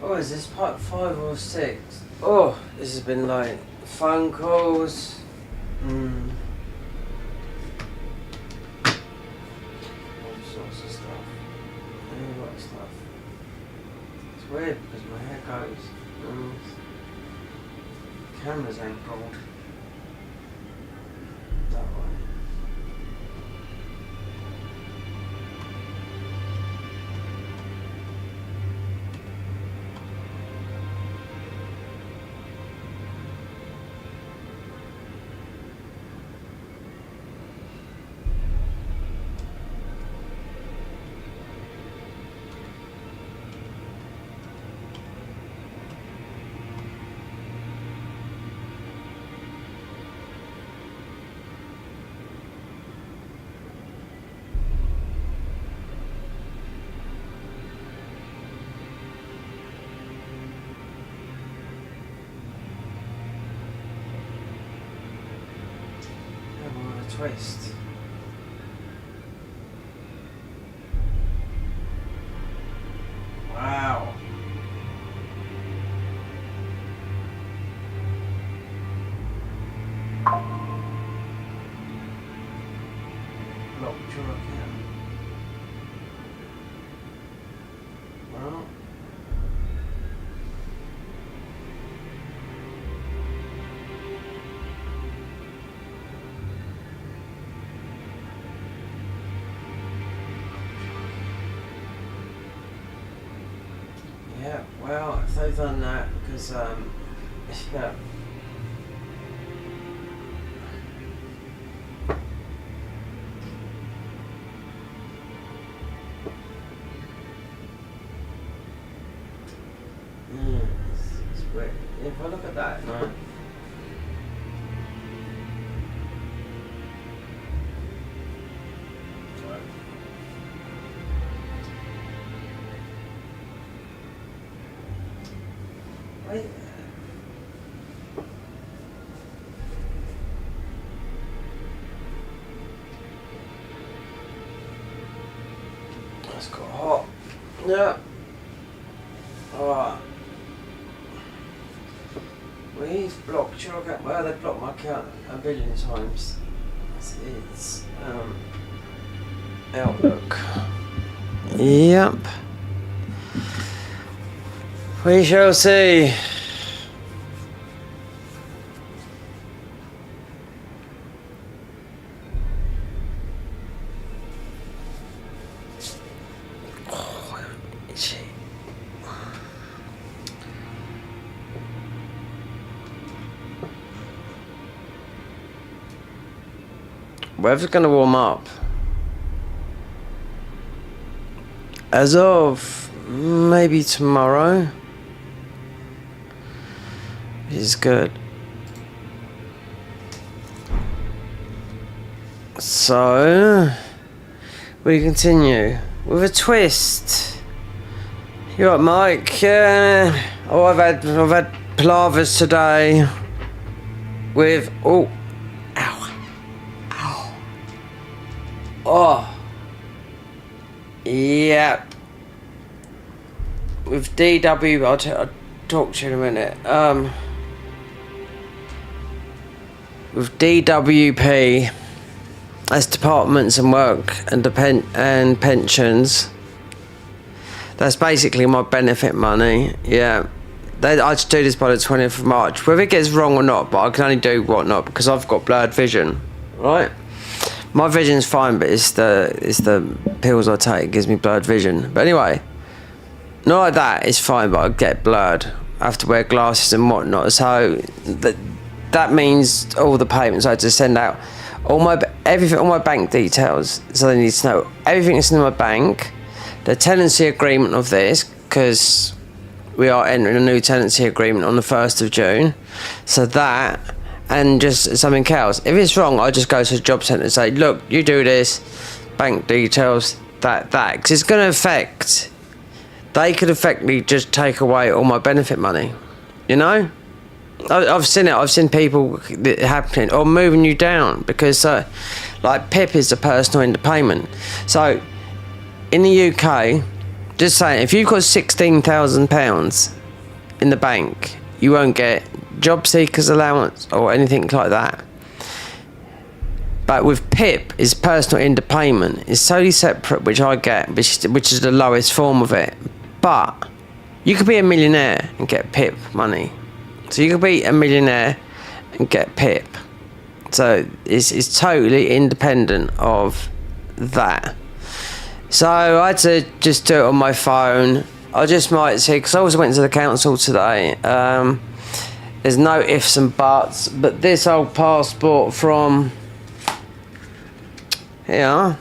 Oh, is this part 5 or 6? Oh, this has been like phone calls. All sorts of stuff. A lot of stuff. It's weird because my hair goes. Camera's angled that way. Twist. Wow. Locked your account. Well. Yeah, well, if they've done that because, yeah. It's weird. If I look at that, no. Wait. That's got hot. Yeah. Alright. We've blocked your account. Well, they've blocked my account a billion times. It's Outlook. Yep. We shall see. Oh, itchy. Weather's gonna warm up. As of maybe tomorrow. Which is good. So we continue with a twist. You right, Mike? Yeah. Oh, I've had palavers today with ow. Oh, yep. With DW, I'll talk to you in a minute. With DWP, that's Departments and Work and Pensions. That's basically my benefit money. Yeah, I just do this by the 20th of March. Whether it gets wrong or not, but I can only do whatnot because I've got blurred vision. Right. My vision's fine, but it's the pills I take gives me blurred vision. But anyway, not like that. It's fine, but I get blurred. I have to wear glasses and whatnot. So that means all the payments I had to send out, all my bank details. So they need to know everything that's in my bank, the tenancy agreement of this, because we are entering a new tenancy agreement on the 1st of June. So that. And just something else. If it's wrong, I just go to the job centre and say, look, you do this, bank details, that. Because it's going to affect, they could effectively just take away all my benefit money. You know? I've seen it. I've seen people happening, or moving you down, because like PIP is the personal underpayment. So in the UK, Just saying, if you've got £16,000 in the bank, you won't get job seekers allowance or anything like that. But with PIP, is personal underpayment. It's totally separate, which I get, which is the lowest form of it. But you could be a millionaire and get PIP money. So you could be a millionaire and get PIP. So it's totally independent of that. So I had to just do it on my phone. I just might see, because I also went to the council today. There's no ifs and buts, but this old passport from here,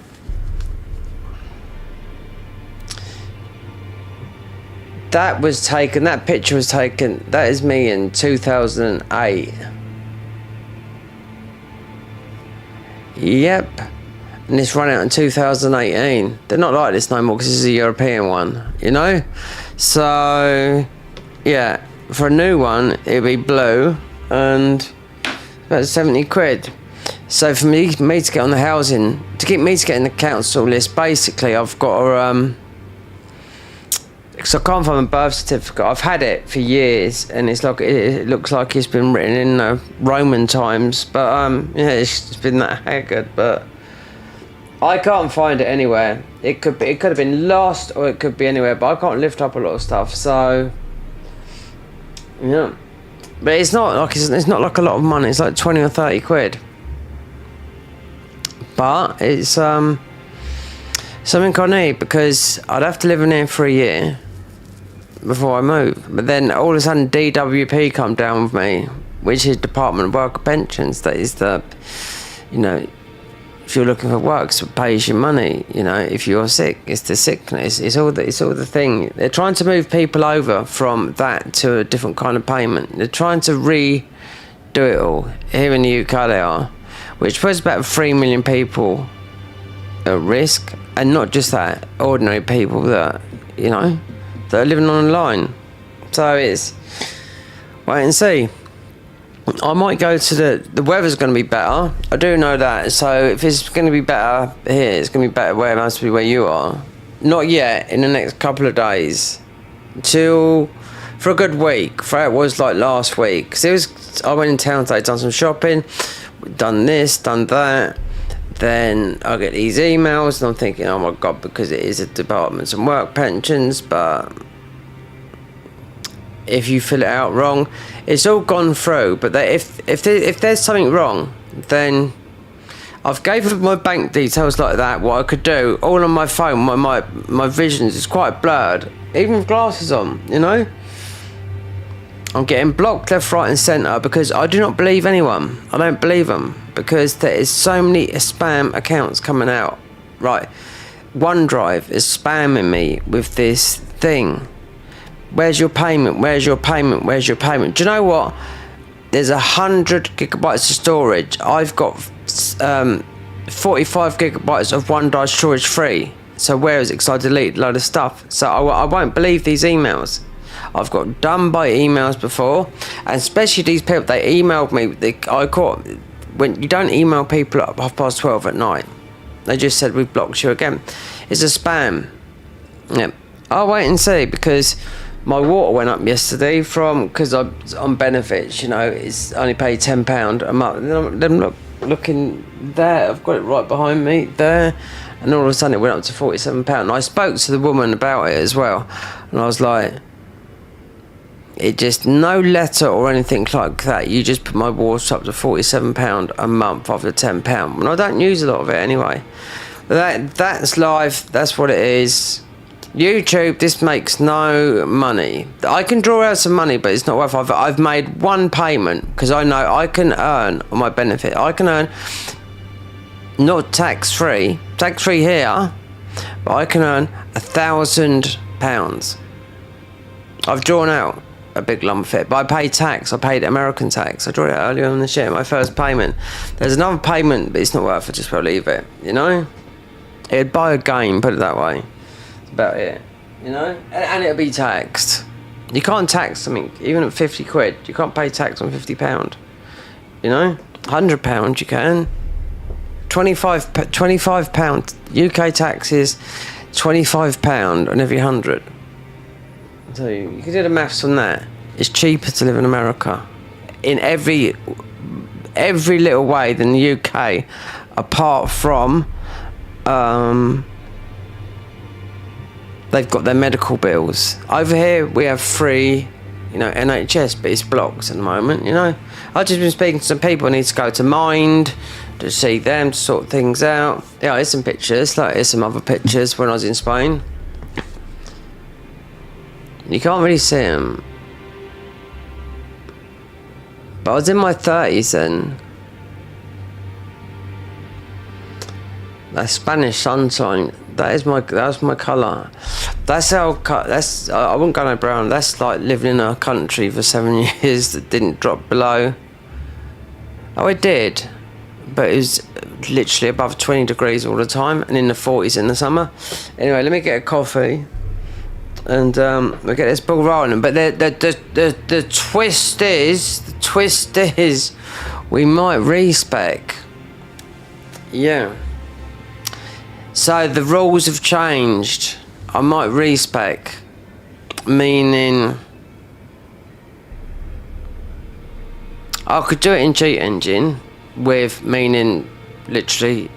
that was taken, that picture was taken, that is me in 2008. Yep. And it's run out in 2018. They're not like this no more because this is a European one, you know? So, yeah, for a new one, it'd be blue and about 70 quid. So for me to get on the housing, to get me to get in the council list, basically I've got to, because I can't find my birth certificate. I've had it for years, and it's like it looks like it's been written in Roman times. But yeah, it's been that haggard. But I can't find it anywhere. It could have been lost, or it could be anywhere. But I can't lift up a lot of stuff. So yeah, but it's not like a lot of money. It's like 20 or 30 quid. But it's something I need, because I'd have to live in here for a year before I move. But then all of a sudden DWP come down with me, which is Department of Work and Pensions. That is the, you know, if you're looking for work, so it pays you money. You know, if you're sick, it's the sickness. It's all the thing. They're trying to move people over from that to a different kind of payment. They're trying to redo it all. Here in the UK they are, which puts about 3 million people at risk. And not just that, ordinary people that, you know, that are living on the line. So it's wait and see. I might go to the weather's going to be better. I do know that. So if it's going to be better here, it's going to be better where it must be where you are. Not yet. In the next couple of days, for a good week. For it was like last week. Cause I went in town today, done some shopping, done this, done that. Then I get these emails and I'm thinking, oh my god, because it is a Departments and Work Pensions, but if you fill it out wrong, it's all gone through. But if there's something wrong, then I've gave my bank details like that, what I could do, all on my phone. My vision is quite blurred, even with glasses on, you know. I'm getting blocked left, right and centre because I do not believe anyone. I don't believe them, because there is so many spam accounts coming out. Right, OneDrive is spamming me with this thing. Where's your payment? Where's your payment? Where's your payment? Do you know what? There's 100 gigabytes of storage. I've got 45 gigabytes of OneDrive storage free. So where is it? Because I deleted a load of stuff. So I won't believe these emails. I've got done by emails before, and especially these people, they emailed me. I caught when you don't email people at 12:30 at night. They just said we've blocked you again. It's a spam. Yeah, I'll wait and see, because my water went up yesterday because I'm on benefits. You know, it's only paid £10 a month. Then looking there, I've got it right behind me there, and all of a sudden it went up to £47. And I spoke to the woman about it as well, and I was like, it just, no letter or anything like that. You just put my water up to £47 a month after £10. And I don't use a lot of it anyway. That's life. That's what it is. YouTube, this makes no money. I can draw out some money, but it's not worth it. I've made one payment because I know I can earn on my benefit. I can earn, not tax-free here, but I can earn £1,000. I've drawn out a big lump of it, but I paid tax. I paid American tax. I drew it earlier on this year, my first payment. There's another payment, but it's not worth it. Just will leave it, you know. It'd buy a game, put it that way. That's about it, you know. And it'll be taxed. You can't tax something even at 50 quid. You can't pay tax on £50. You know, £100 you can. £25 UK taxes. £25 on every 100. So you can do the maths on that. It's cheaper to live in America in every little way than the UK, apart from they've got their medical bills. Over here we have free, NHS, but it's blocked at the moment. I've just been speaking to some people. I need to go to Mind to see them, to sort things out. Yeah, here's some pictures. Here's some other pictures when I was in Spain. You can't really see them, but I was in my 30s then. That's Spanish sunshine. That's my colour. That's how. I wouldn't go no brown. That's like living in a country for 7 years that didn't drop below. Oh, it did, but it was literally above 20 degrees all the time, and in the 40s in the summer. Anyway, let me get a coffee, and we'll get this ball rolling. But the twist is, we might respec. Yeah. So the rules have changed. I might respec, meaning I could do it in Cheat Engine, meaning literally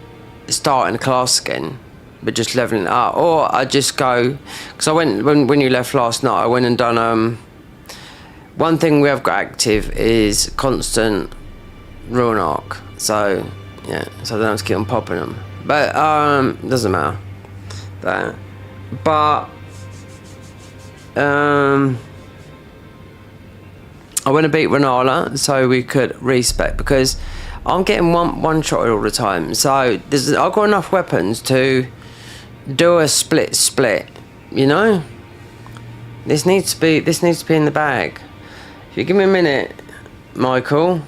starting a class again, but just leveling it up. Or I just go, because I went when you left last night, I went and done one thing we have got active is constant rune arc. So yeah, so I don't have to keep on popping them. But doesn't matter that. But I want to beat Renala so we could respec, because I'm getting one shot all the time. So I've got enough weapons to do a split. This needs to be in the bag. If you give me a minute, Michael.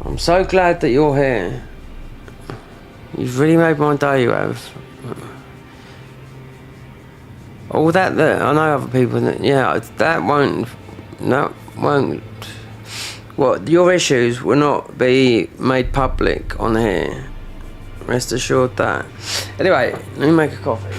I'm so glad that you're here. You've really made my day, you have. All that I know other people that won't. What, your issues will not be made public on here. Rest assured that. Anyway, let me make a coffee.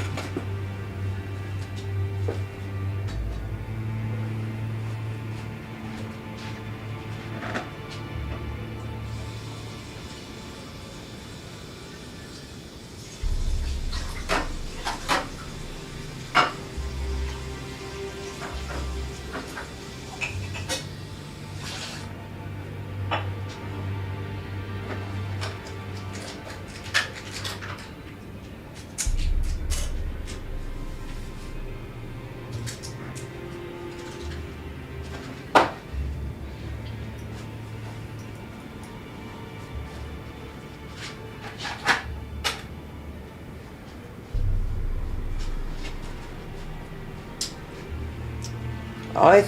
I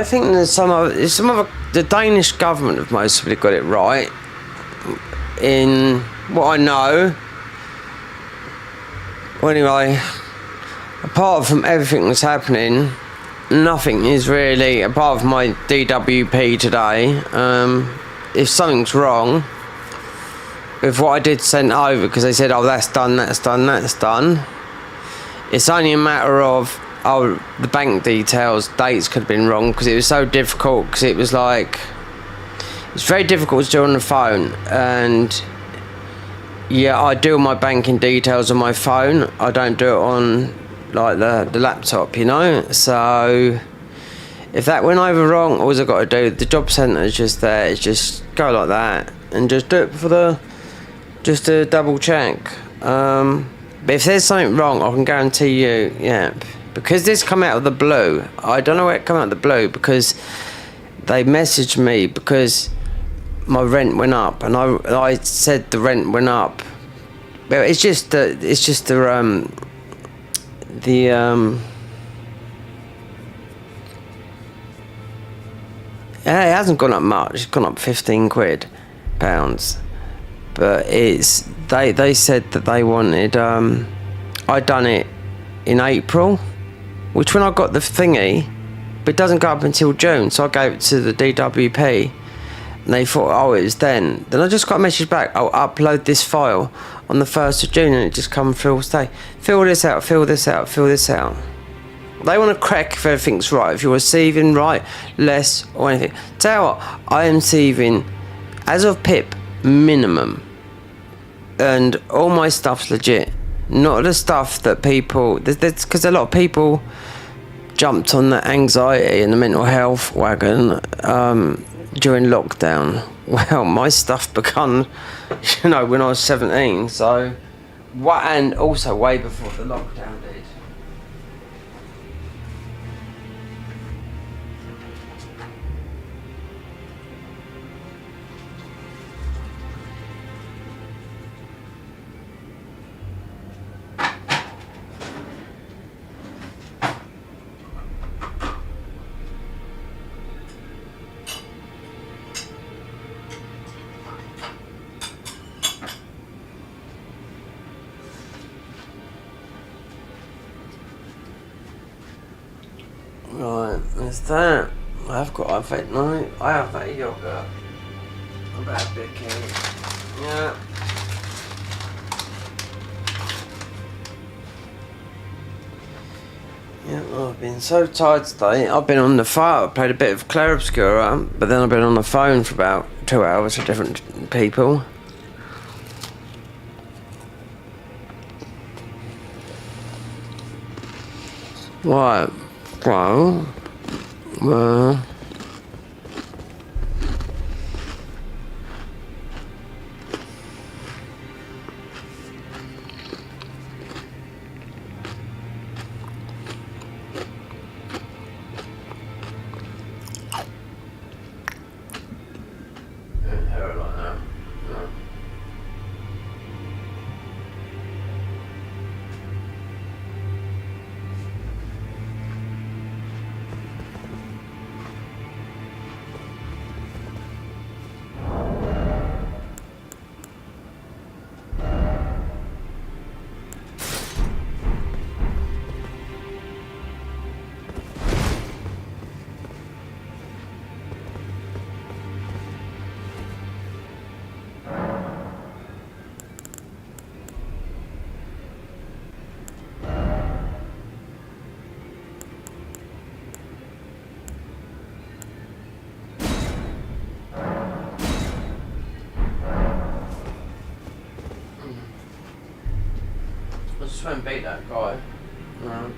think there's some of the Danish government have mostly got it right in what I know. Well, anyway, apart from everything that's happening, nothing is really, apart from my DWP today. If something's wrong with what I did send over, because they said, oh, that's done, it's only a matter of, the bank details, dates could have been wrong, because it was so difficult, because it was like, it's very difficult to do on the phone. And yeah, I do my banking details on my phone, I don't do it on like the laptop, so if that went over wrong, all I've got to do, the job centre is just there, it's just go like that and just do it just to double check. But if there's something wrong, I can guarantee you, because this come out of the blue. I don't know where it come out of the blue, because they messaged me because my rent went up, and I said the rent went up. But it hasn't gone up much. It's gone up 15 pounds. But they said that they wanted I done it in April, which when I got the thingy, but it doesn't go up until June, so I gave it to the DWP, And they thought, oh, it was then. Then I just got a message back, I'll upload this file on the 1st of June, and it just come through all day. Fill this out, fill this out, fill this out. They want to crack if everything's right, if you're receiving right, less, or anything. Tell you what, I am receiving, as of PIP, minimum. And all my stuff's legit. Not the stuff that people... Because a lot of people jumped on the anxiety and the mental health wagon during lockdown. Well, my stuff begun, when I was 17, so... And also way before the lockdown did. Right, there's that. I've had yogurt. I've had a bit cake. Yeah. Yeah, well, I've been so tired today. I've been on the phone. I played a bit of Clair Obscura, but then I've been on the phone for about 2 hours with different people. Right. Well, I just went and beat that guy. No.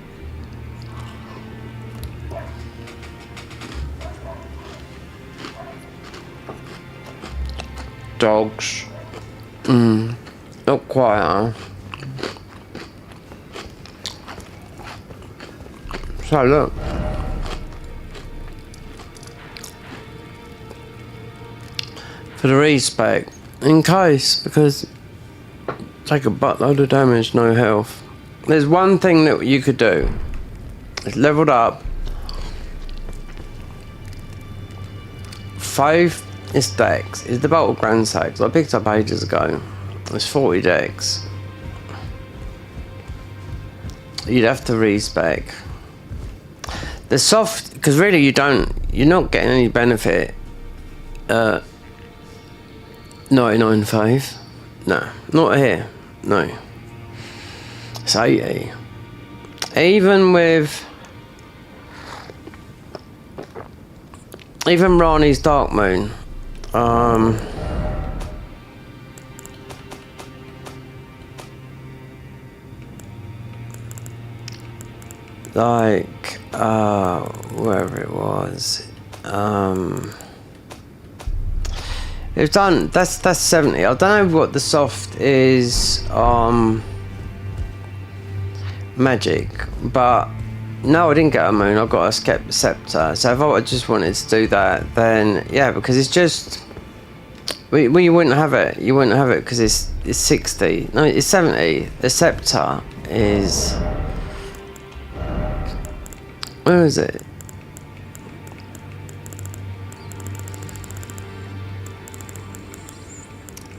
Dogs. Not quite, huh? So look. For the respec, in case, because take a buttload of damage, no health. There's one thing that you could do. It's leveled up. 5 is dex. It's the Bolt of Grand Sags. I picked up ages ago. It's 40 dex. You'd have to respec. The soft, because really you're not getting any benefit. 99.5. No, not here. No. It's 80. Even Rani's Dark Moon. Wherever it was. It's done. That's 70. I don't know what the soft is. Magic, but no, I didn't get a moon. I got a scepter. So if I just wanted to do that, then yeah, because it's just. Well, you wouldn't have it. You wouldn't have it because it's 60. No, it's 70. The scepter is. Where is it?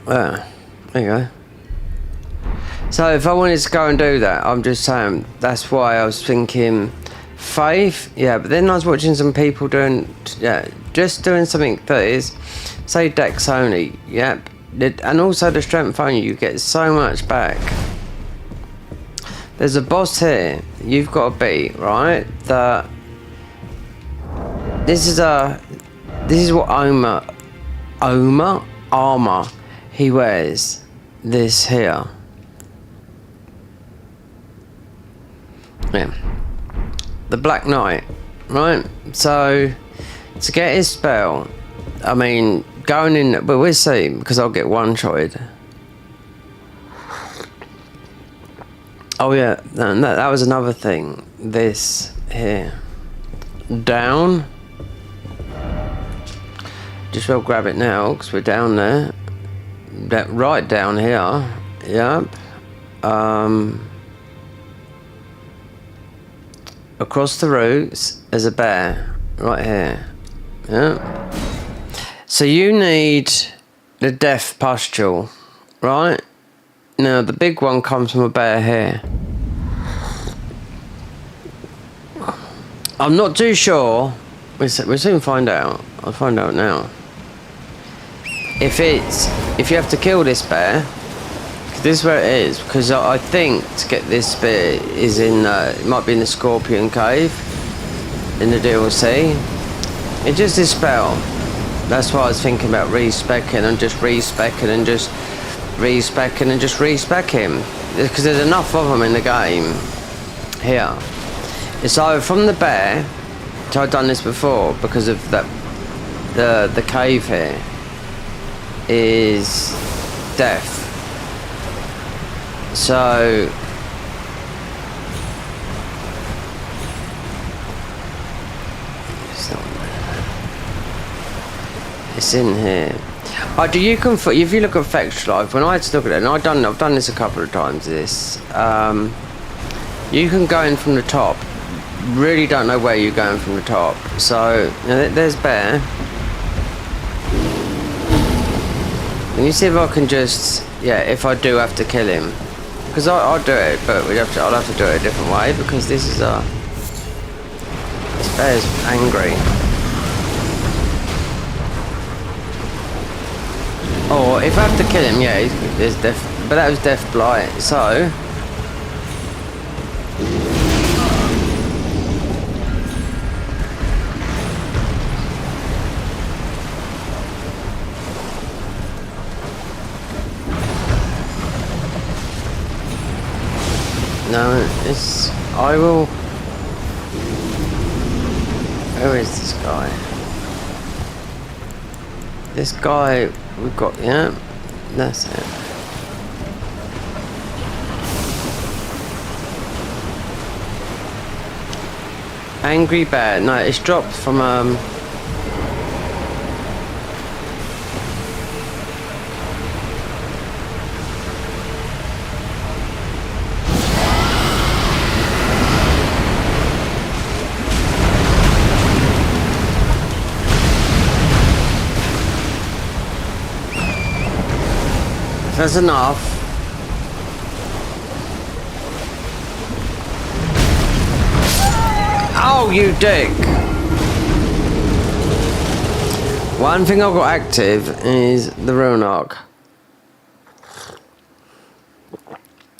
There you go. So if I wanted to go and do that, I'm just saying, that's why I was thinking 5, yeah, but then I was watching some people doing, just doing something that is, say, dex only. Yep. And also the strength only, you get so much back. There's a boss here you've got to beat, right? That this is what armor he wears. This here. Yeah. The Black Knight, right? So to get his spell, I mean, going in, but we'll see, because I'll get one-shotted. Oh yeah, that was another thing. This here. Down. Just will grab it now, because we're down there. Right down here. Yep. Across the roots, there's a bear. Right here. Yeah. So you need the death pustule, right? Now the big one comes from a bear here. I'm not too sure. We'll soon find out. I'll find out now. If you have to kill this bear, this is where it is. Because I think to get this spear is in. It might be in the Scorpion Cave in the DLC. It's just this spell. That's why I was thinking about respecking and just respecking and just respecking and just respecking, because there's enough of them in the game here. It's either from the bear, which I've done this before because of that, the cave here is death. So it's in here. Oh, you can, if you look at Fetch Life, when I had to look at it, and I've done this a couple of times, you can go in from the top. Really don't know where you're going from the top. So, you know, there's Bear. And you see if I can just, yeah, if I do have to kill him. Because I'll do it, but I'll have to do it a different way, because this is this Bear's angry. Or if I have to kill him, yeah, there's death, but that was Death Blight, so no, it's, I will, where is this guy? This guy, we've got, yeah, that's it. Angry Bear, no, it's dropped from, that's enough. Oh, you dick! One thing I've got active is the Rune Arc.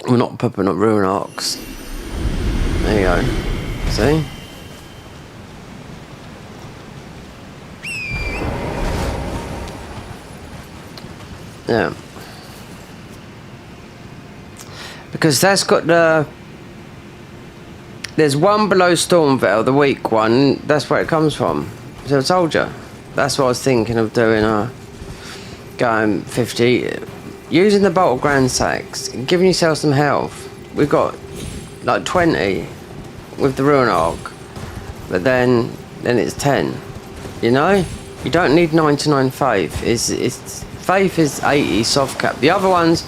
We're not popping up Rune Arcs. There you go. See? Yeah. Because that's got the... There's one below Stormveil, the weak one. That's where it comes from. So I told you. That's what I was thinking of doing. Going 50. Using the Bolt of Grand Sacks. Giving yourself some health. We've got like 20 with the Rune Arc. But then it's 10. You know? You don't need 99 faith. Faith is 80 soft cap. The other ones,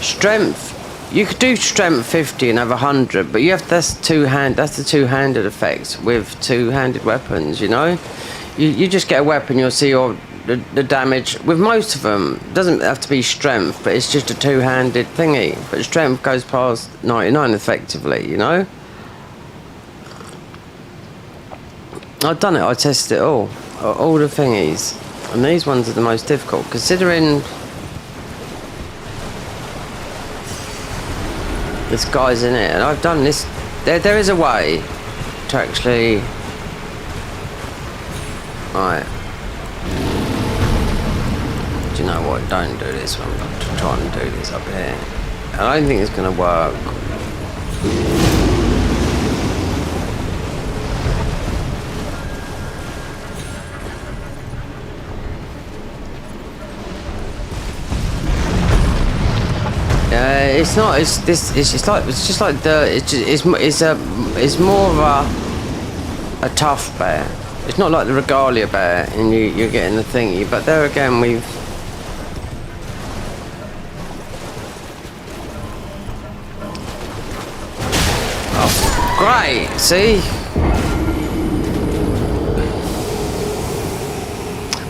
strength. You could do strength 50 and have 100, but that's the two-handed effect with two-handed weapons, you know? You just get a weapon, you'll see the damage. With most of them, it doesn't have to be strength, but it's just a two-handed thingy. But strength goes past 99 effectively, you know? I've done it, I tested it all. all the thingies. And these ones are the most difficult, considering this guy's in it. And I've done this. There is a way to actually... Right. Do you know what? Don't do this one. I'm going to try and do this up here. I don't think it's going to work. It's not. It's this. It's just like. It's just like the. It's more of a tough bear. It's not like the regalia bear, and you're getting the thingy. But there again, we've. Oh, great! See.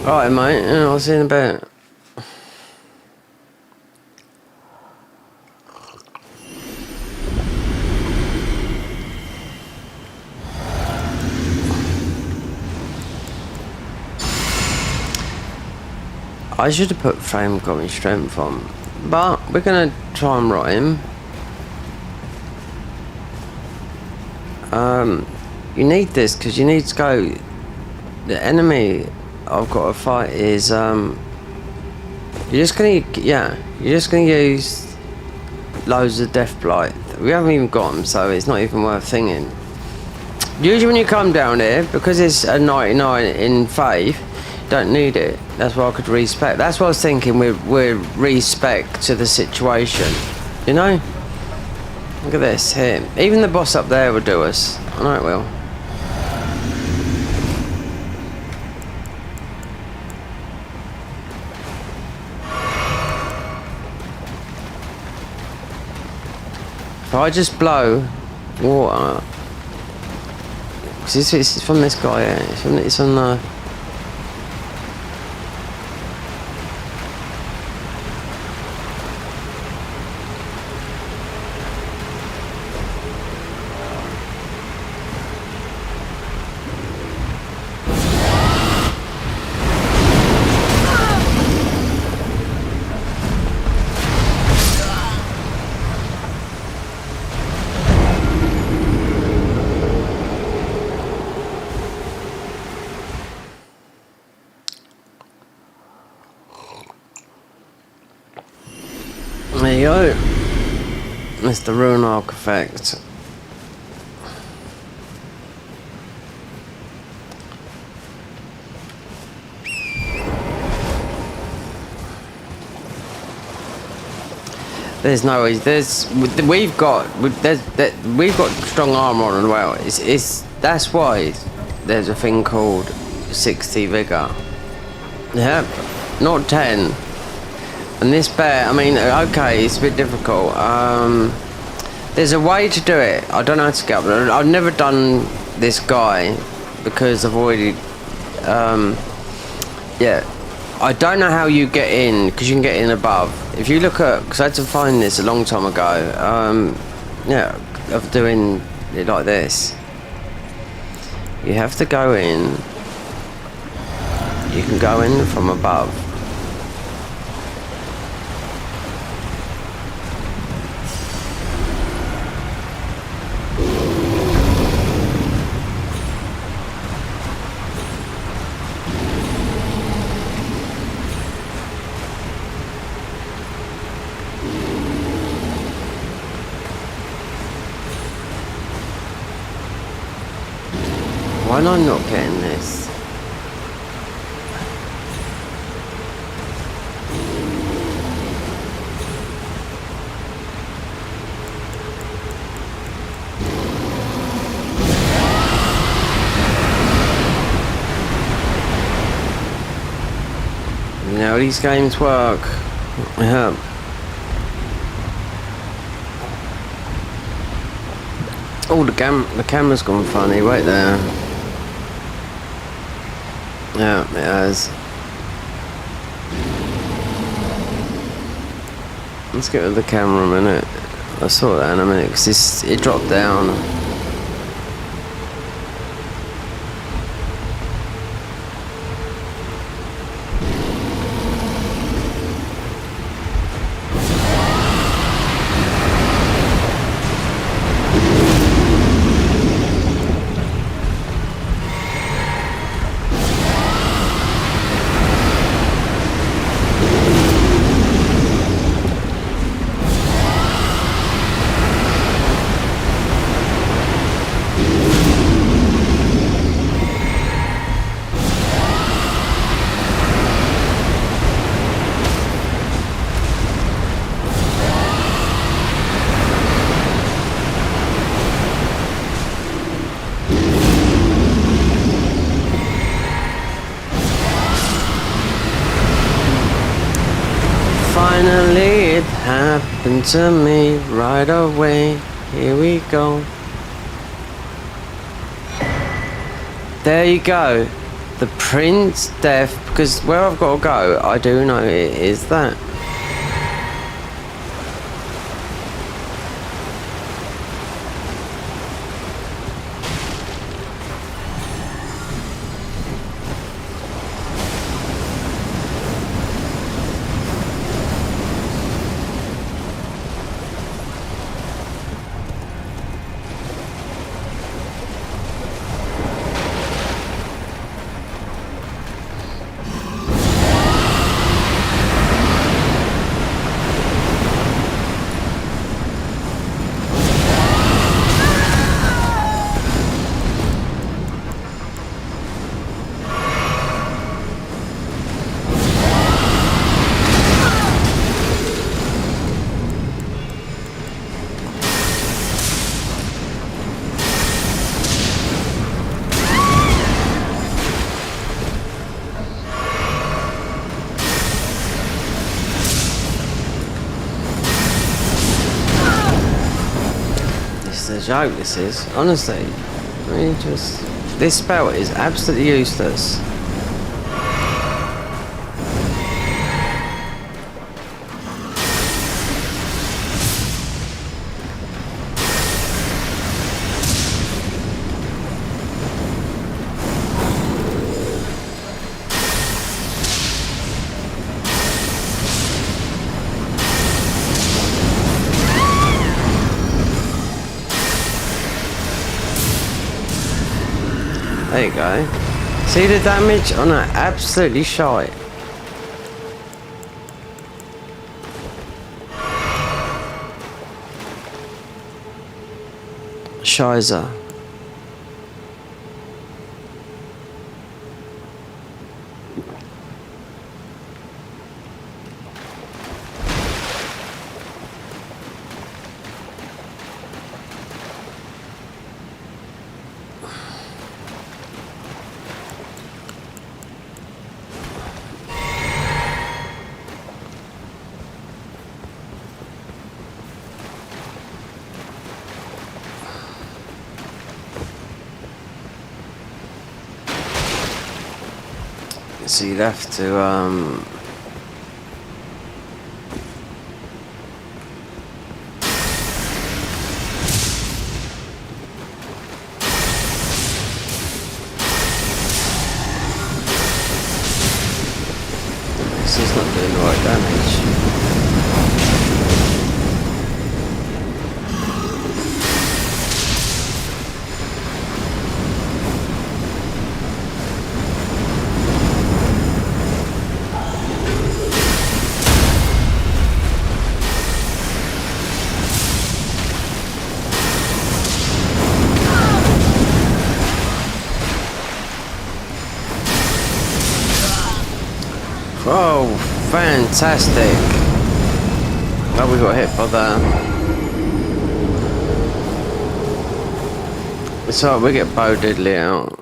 All right, mate. I'll see you in a bit. I should have put frame coming strength on, but we're gonna try and rot him. You need this because you need to go. The enemy I've got to fight is you're just gonna use loads of death blight. We haven't even got them, so it's not even worth thinking. Usually when you come down here, because it's a 99 in faith, don't need it. That's why I could respec. That's what I was thinking. We're respec to the situation. You know? Look at this here. Even the boss up there will do us. I know it will. If I just blow water, because it's from this guy here. It's on the. There you go. It's the Rune Arc effect. There's no way. We've got strong armor on as well. That's why there's a thing called 60 vigor. Yep, not 10. And this bear, I mean, okay, it's a bit difficult. There's a way to do it. I don't know how to get up. I've never done this guy because I've already, yeah. I don't know how you get in, because you can get in above. If you look at, because I had to find this a long time ago, yeah, of doing it like this. You have to go in. You can go in from above. Why am I not getting this? You know how these games work. Yeah. Oh, the camera's gone funny. Wait there. Yeah, it has. Let's get rid of the camera a minute. I saw that in a minute because it dropped down. to me right away. Here we go. There you go. The Prince Death, because where I've got to go, I do know it is that. A joke, this is, honestly. I mean, just this spell is absolutely useless. There you go. See the damage on that? Absolutely shite. Shiza. So you'd have to, this is not doing the right damage. Oh, fantastic. Oh, we got hit by that. It's alright, we get Bo Diddley out.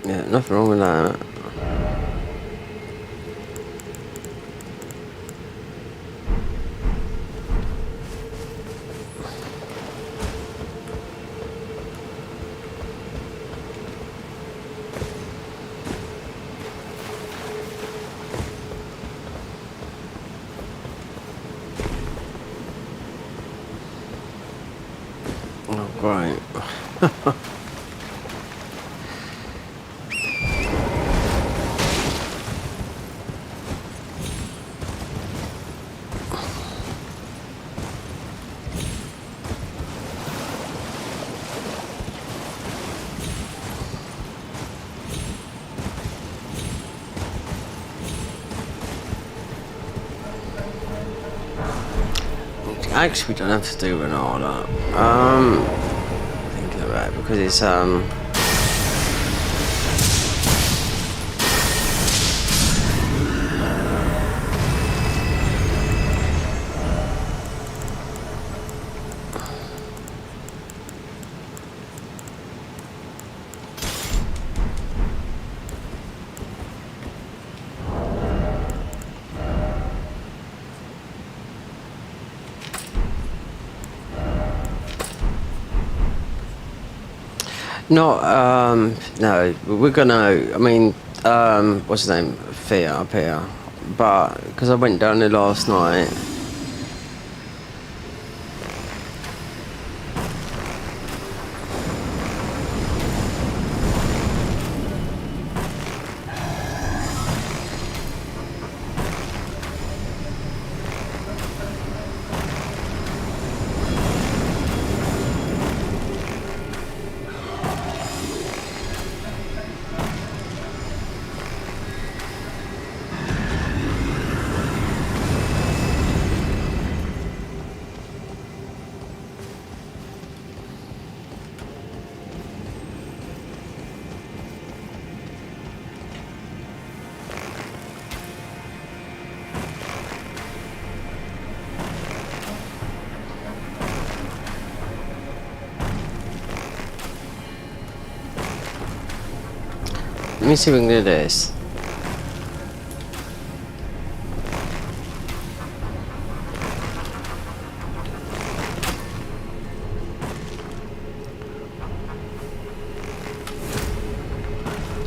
Yeah, nothing wrong with that. great. Actually, we don't have to do Renata. Thinking about it because it's not, no, we're gonna, I mean, what's his name? Fear up here. But, because I went down there last night. Let me see if we can do this.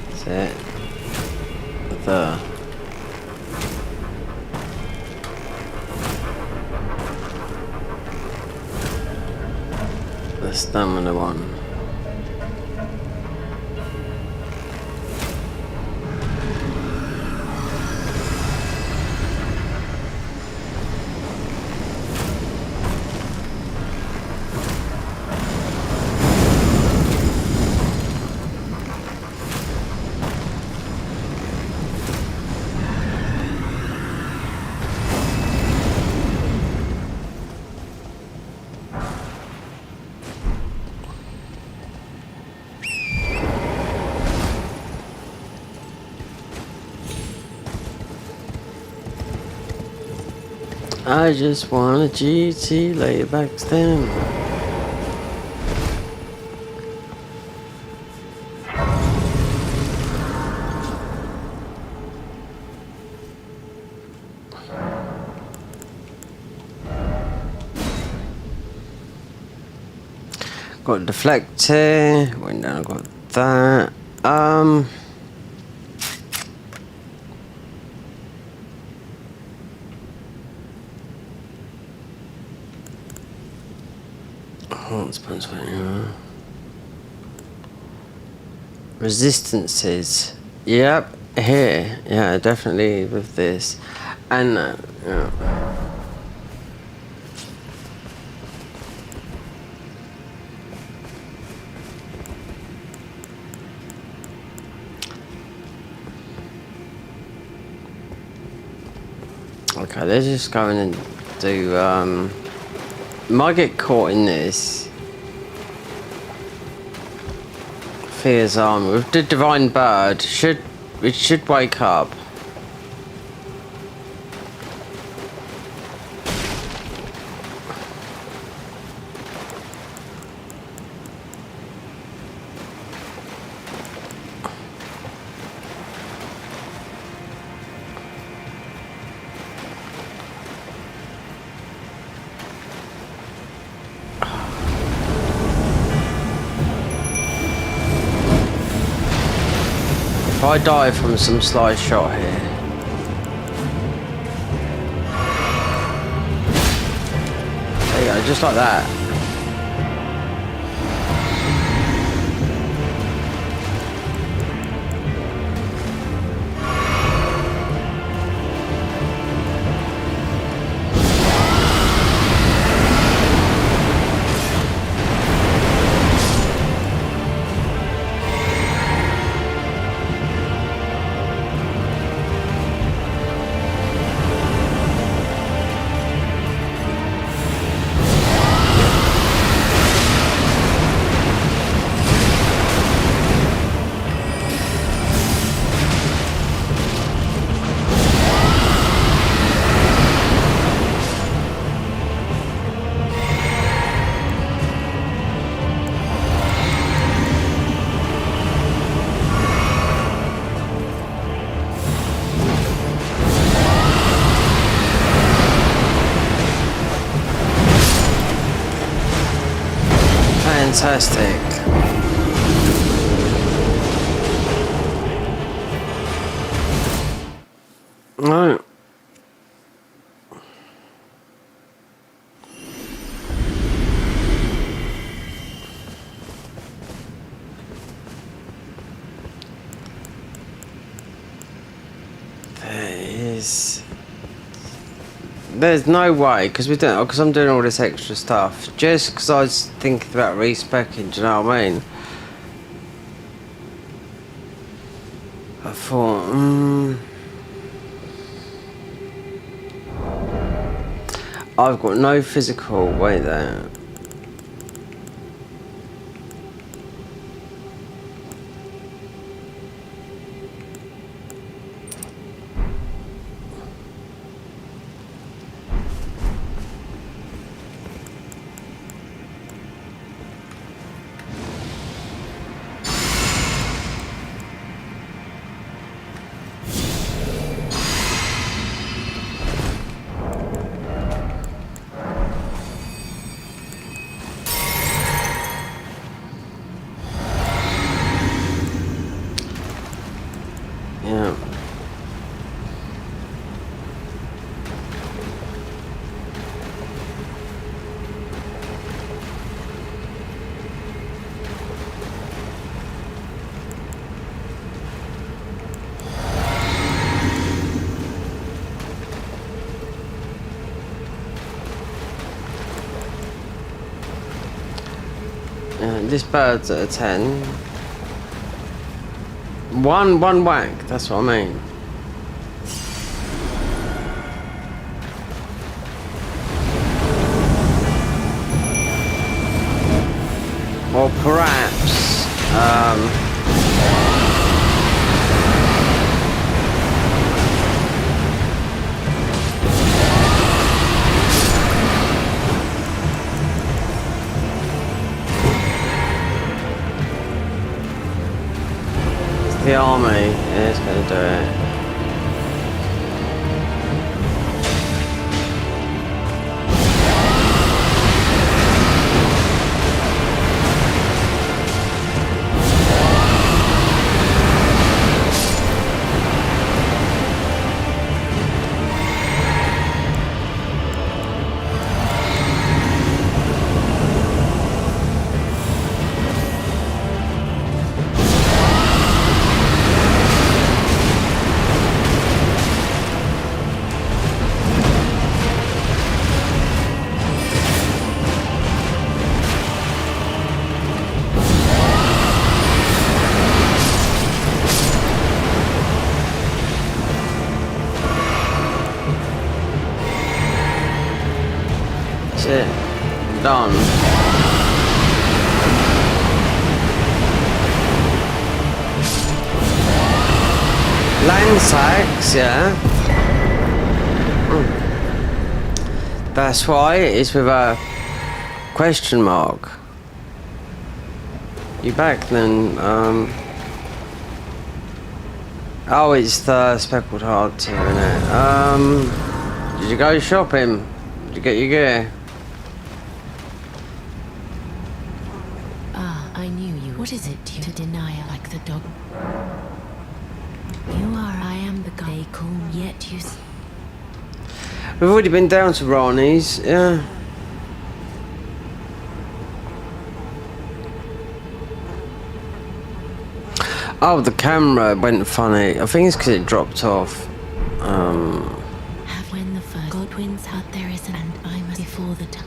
That's it. The stamina one. I just want a GT layback stem. Got a deflector, went down, got that. Resistances. Yep, here. Yeah, definitely with this. And yeah. Okay, let's just go in and do might get caught in this. Fear's armor with the divine bird should wake up. If I die from some slide shot here. There you go, just like that. fantastic. Right. There's no way, because I'm doing all this extra stuff, just because I was thinking about respecking, do you know what I mean? I thought, I've got no physical, wait there. Yeah. This bird's at a 10. One whack, that's what I mean. Or perhaps, it's the army, yeah, it's gonna do it. It. Done. Land sacks, yeah. That's why it's with a question mark. You back then? Oh, it's the speckled heart here, innit? Did you go shopping? Did you get your gear? What is it to deny like the dog? You are, I am the guy call, yet you... We've already been down to Ronnie's, yeah. Oh, the camera went funny. I think it's because it dropped off. When the first God wins out there is an and I must before the time.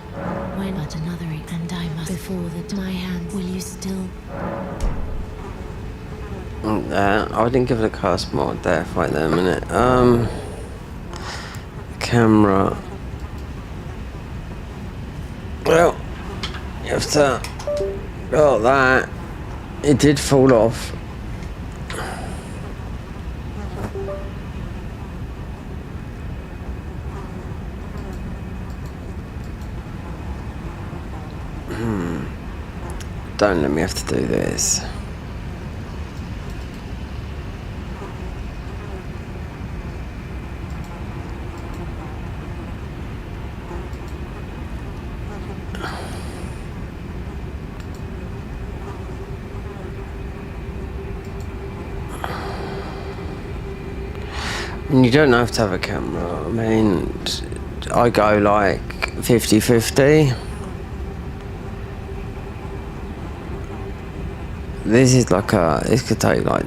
When but another and I must before the my hand will you still... I didn't give it a cast mod there. Wait there a minute. Camera. Well, you have to. Got that. It did fall off. Don't let me have to do this. And you don't have to have a camera. I mean, I go like 50-50. This is like this could take like...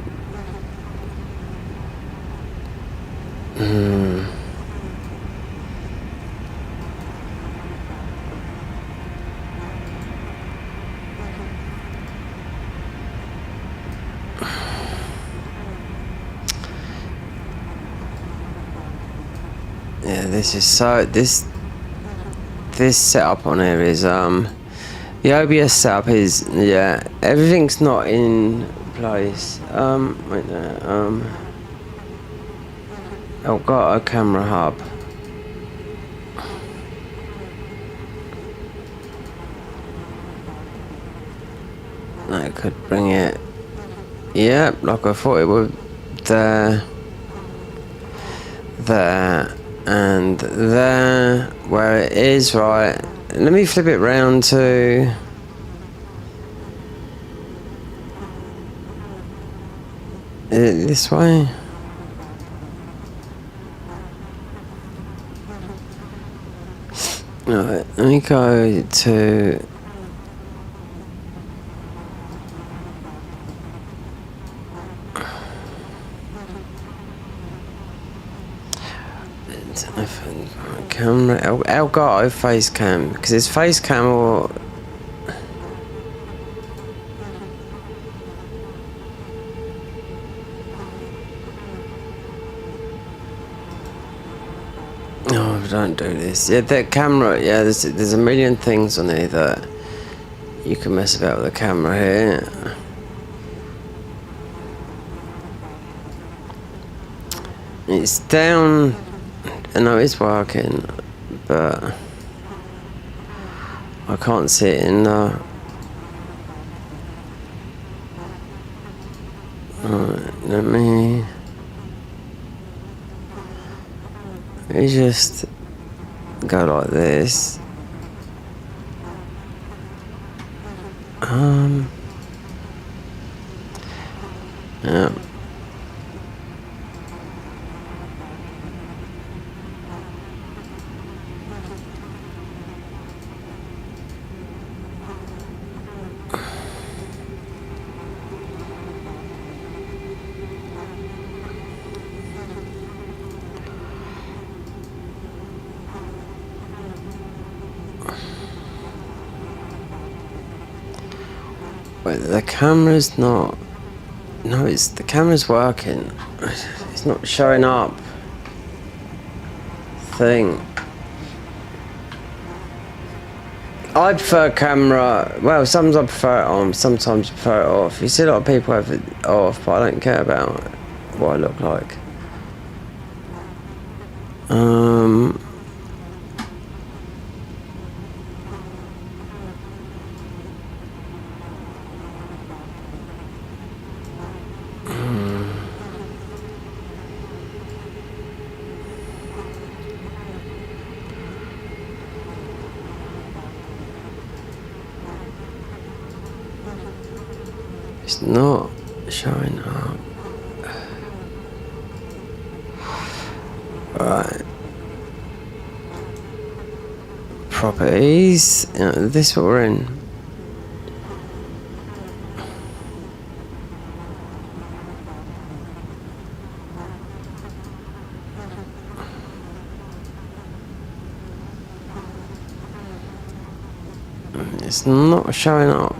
Yeah, this is so... This setup on here is... The OBS setup is... Yeah, everything's not in place. Wait there, I've got a camera hub. I could bring it... Yeah, like I thought it would. There... And there, where it is, right. Let me flip it round to... Is it this way? Right, let me go to... Camera, Elgato face cam, because it's face cam or... Oh, don't do this. Yeah, that camera, yeah, there's a million things on here that you can mess about with the camera here. It's down... I know it's working, but I can't see it in the... Alright, let me just go like this. Yeah. Wait, the camera's not... No, the camera's working. It's not showing up. Thing. I prefer camera... Well, sometimes I prefer it on, sometimes I prefer it off. You see a lot of people have it off, but I don't care about what I look like. It's not showing up. Right. Properties. This is what we're in. It's not showing up.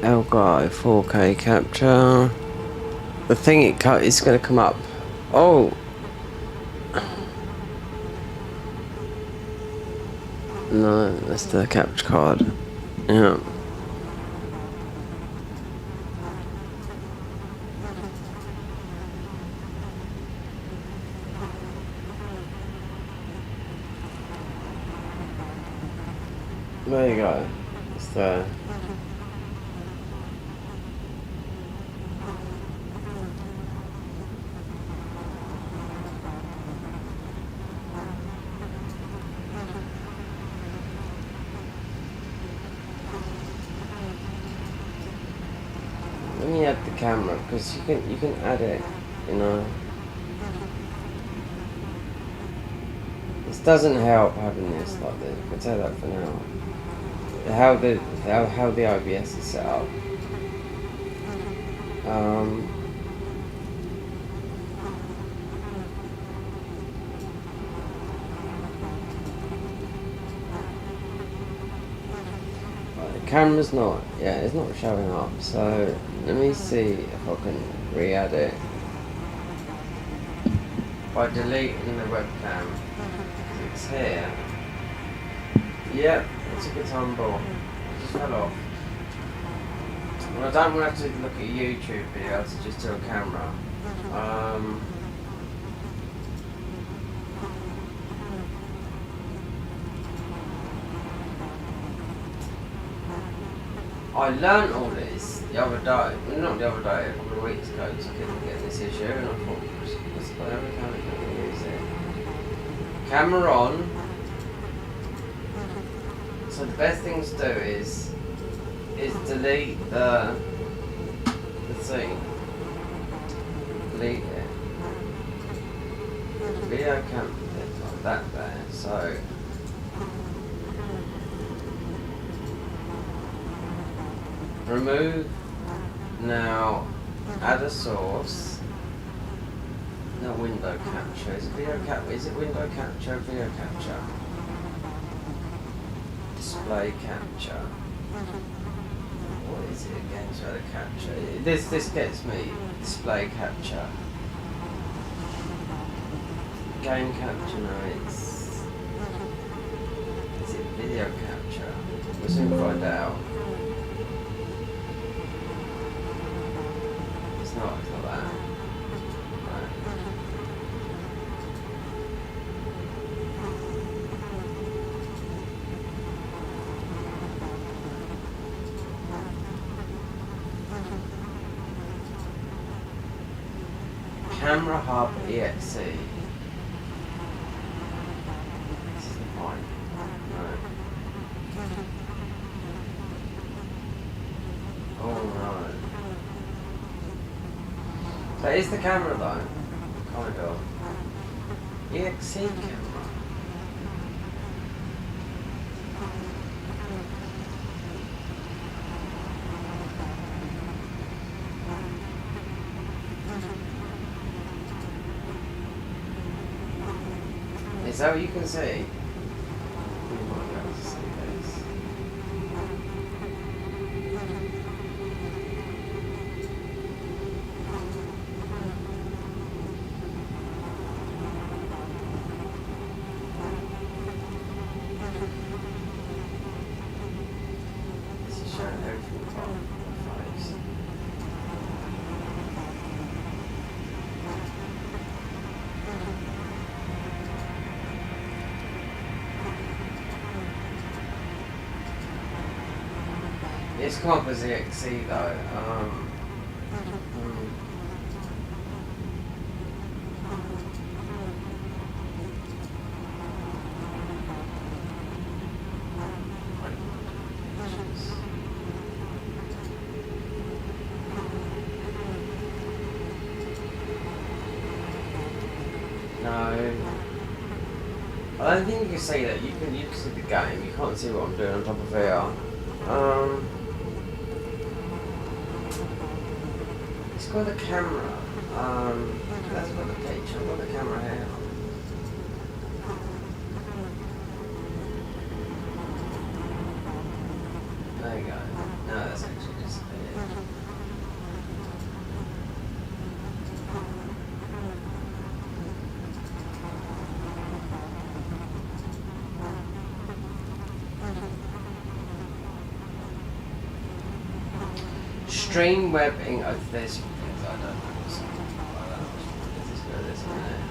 Elgato 4K capture. The thing it cut is going to come up. Oh. No, that's the capture card. Yeah. There you go. It's there. camera because you can add it, you know. This doesn't help having this like this. I can tell that for now. How the OBS is set up. The camera's not, it's not showing up. So let me see if I can re-add it by deleting the webcam. It's here. Yep, it's a good tumble. It just fell off. Well, I don't want to have to look at YouTube videos just to a camera. I learnt all this the other day, well, not the other day, a couple of weeks ago, because I couldn't get this issue, and I thought, what's the other camera going to use it? Camera on. So the best thing to do is delete the thing. Delete it. Video camera like that there. So remove. Now add a source. No, window capture. Is it window capture? Video capture. Display capture. What is it again? Try to capture. This gets me. Display capture. Game capture. No, it's. Is it video capture? We'll soon find out. It's not that. Right. Camera Hub EXE. This is the point. Right. Oh no. That is the camera though. Kind of. EXE camera. Is that what you can see? You might be able to see this. This is showing everything apart from the face. It's come up as EXE though. No. I don't think you can see that. You can see the game. You can't see what I'm doing on top of VR. It's got the camera. That's got the picture. I've got the camera here. There you go. No, that's actually disappeared. Stream webbing. Oh, there's some things I don't know. Let's just go this minute.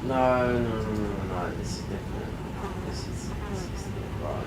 No, this is different. this is right.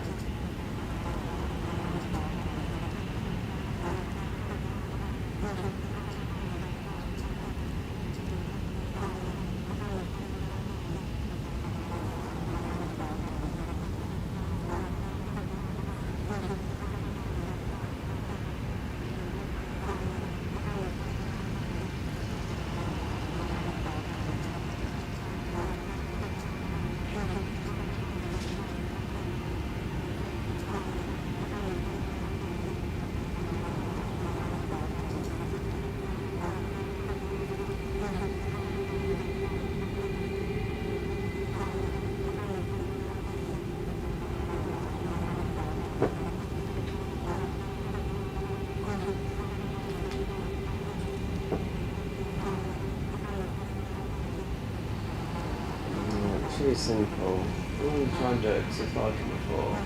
Too simple. I'm going to try and do it because I've liked it before.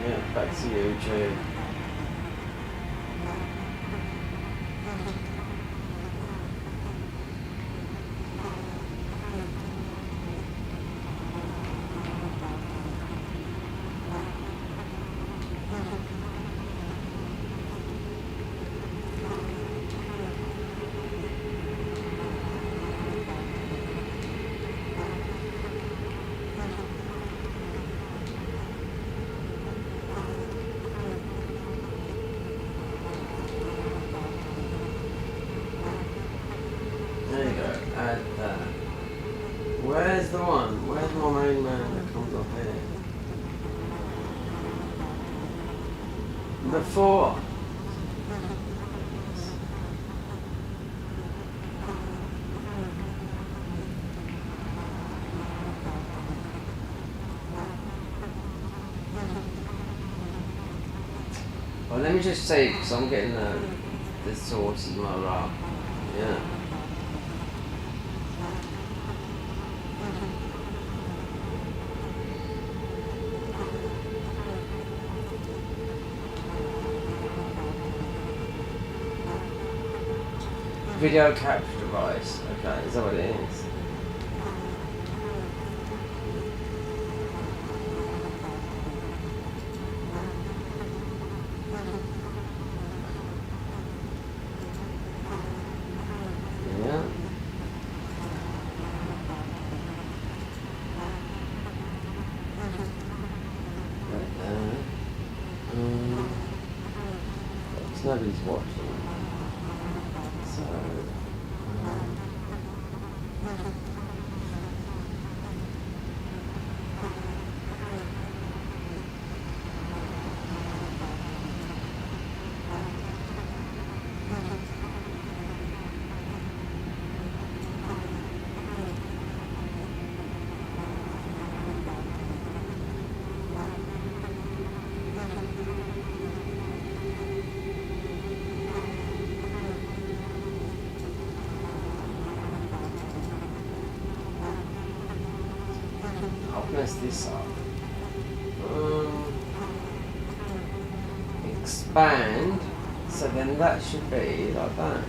Yeah, back to YouTube. There you go, add that. Where's the one? Where's my main man that comes up here? Before. Well, let me just see, because I'm getting the sources not right. Yeah. Video capture device. Okay, is that what it is? Yeah. Right there. Because nobody's watching. So. I'll mess this up. Expand. So then that should be like that.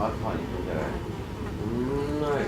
I can't even do it. No.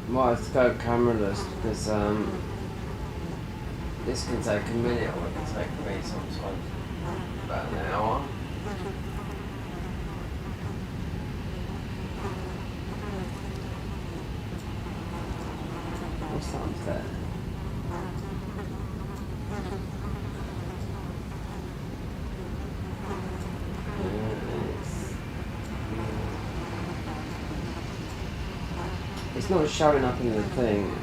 Might have to go cameraless because this can take a minute or it can take me sometimes about an hour. What's that there? It's not showing up in the thing.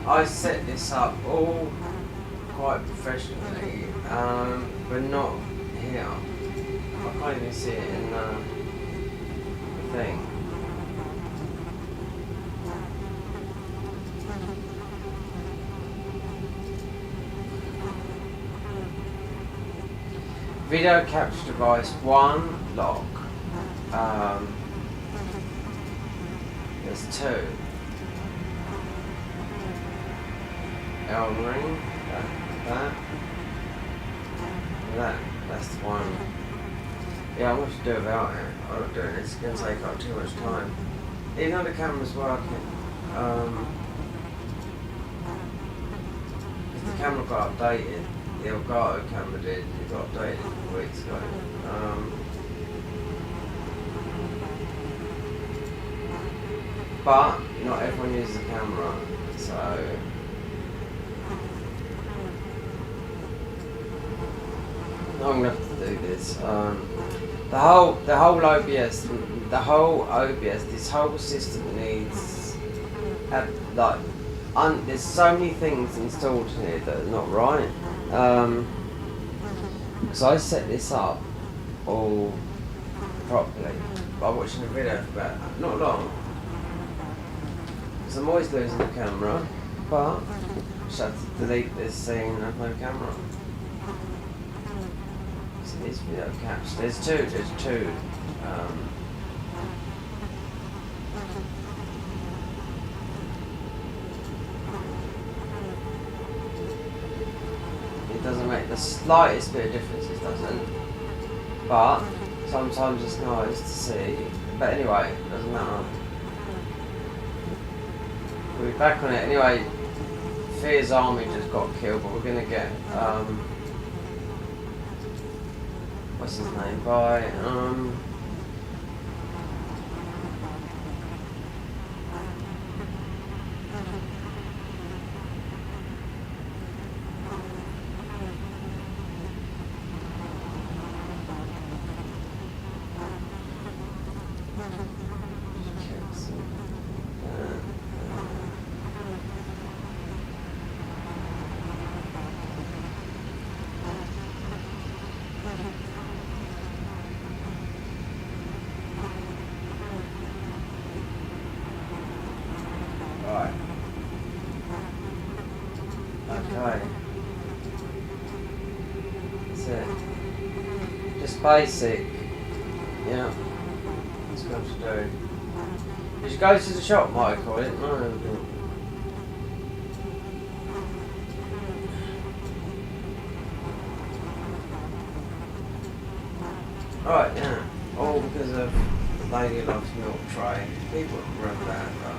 I set this up all quite professionally, but not here. I can't even see it in the thing. Video capture device 1 lock. There's 2. ELden ring. That's the one. Yeah, I'm going to do without it. I'm not doing it. It's going to take up too much time. Even though the camera's working. If the camera got updated. The Elgato camera did. It got updated a couple of weeks ago. But not everyone uses a camera, so I'm gonna have to do this. The whole OBS, this whole system needs there's so many things installed in here that are not right. So I set this up all properly by watching a video for about not long. Because I'm always losing the camera, but I just have to delete this scene and have no camera. So these video caps, there's two. It doesn't make the slightest bit of difference, it doesn't. But sometimes it's nice to see. But anyway, it doesn't matter. We'll be back on it. Anyway, Fear's army just got killed, but we're gonna get what's his name? By right. Okay. That's it. Just basic. Yeah. That's what to do. Did you go to the shop, Michael? I didn't know. Right, yeah. All because of Lady Loves Milk Tray. People remember that, but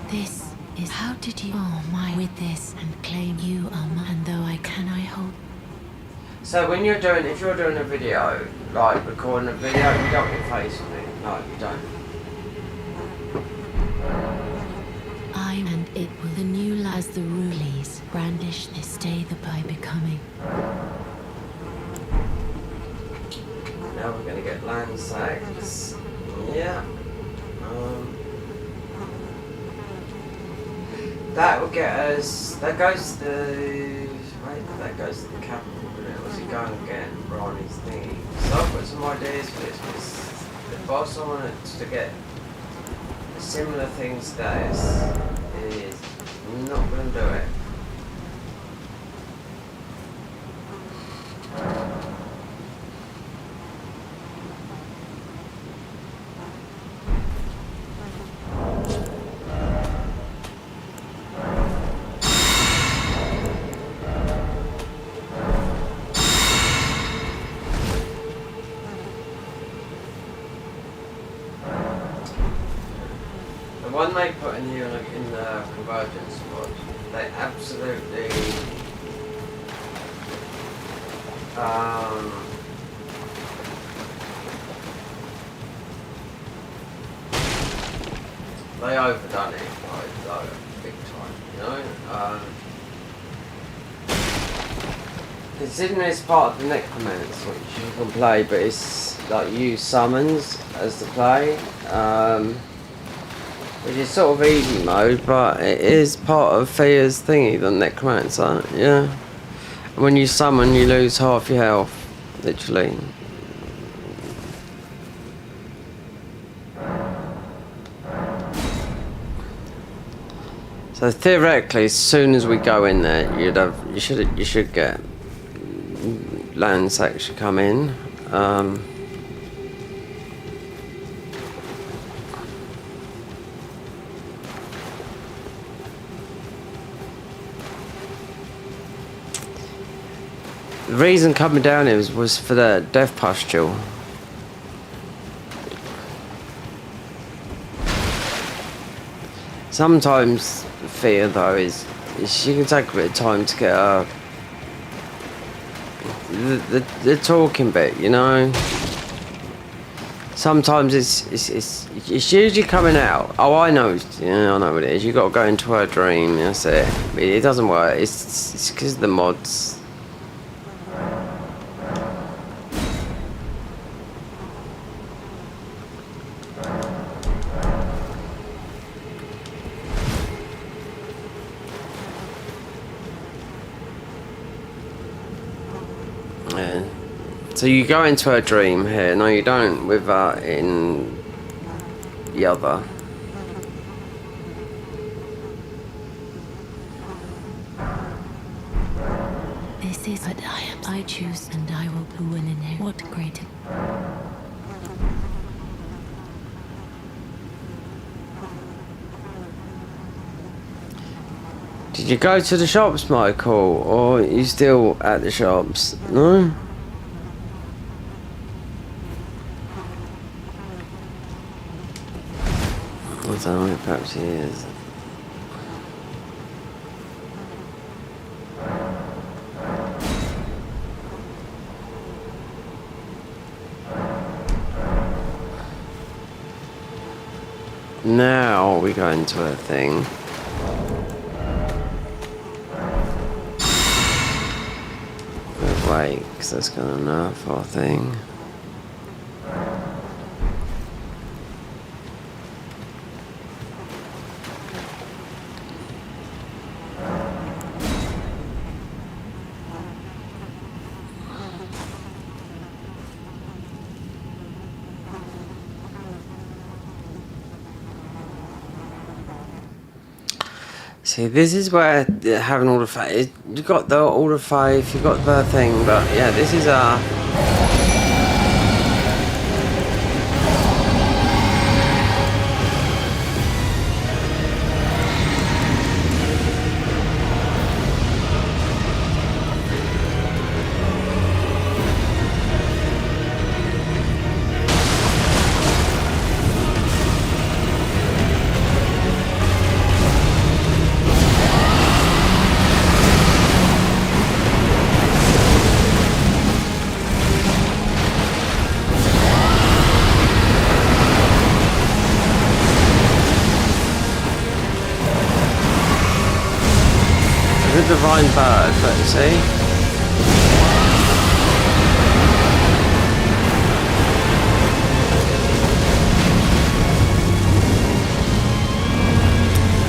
This is how did you with this and claim you are mine, and though I hold. so when you're doing, if you're doing a video, like recording a video, you don't get face on it. No, you don't. I and it will the new as the rulies brandish this day the by becoming. Now we're gonna get land sacks. Yeah. That will get us. That goes to the. Wait, that goes to the capital. Was it going and get Ronnie's thingy? So I've got some ideas for this. But the boss I wanted to get a similar thing to this is not going to do it. one they put in here in the convergence mod, they absolutely they overdone it like big time, you know. Considering it's part of the necromancer, which you can play, but it's like use summons as the play, which is sort of easy mode, but it is part of Thea's thingy, the necromancer, yeah. And when you summon, you lose half your health, literally. So theoretically, as soon as we go in there, you should get lands actually come in. The reason coming down here was for the death pustule. Sometimes fear though is you can take a bit of time to get the talking bit, you know. Sometimes it's usually coming out. Oh, I know, I know what it is. You got to go into her dream. That's it. It doesn't work. It's because of the mods. Yeah. So you go into her dream here. No, you don't with in the other. This is what I choose, and I will who will inherit what greater. Did you go to the shops, Michael, or are you still at the shops? No? I don't know, perhaps he is. Now we go into a thing. Wait, because that's gonna nerf our thing. See, this is where having all the faith. You got all the faith, you got the thing, but yeah, this is the divine bird, let's see.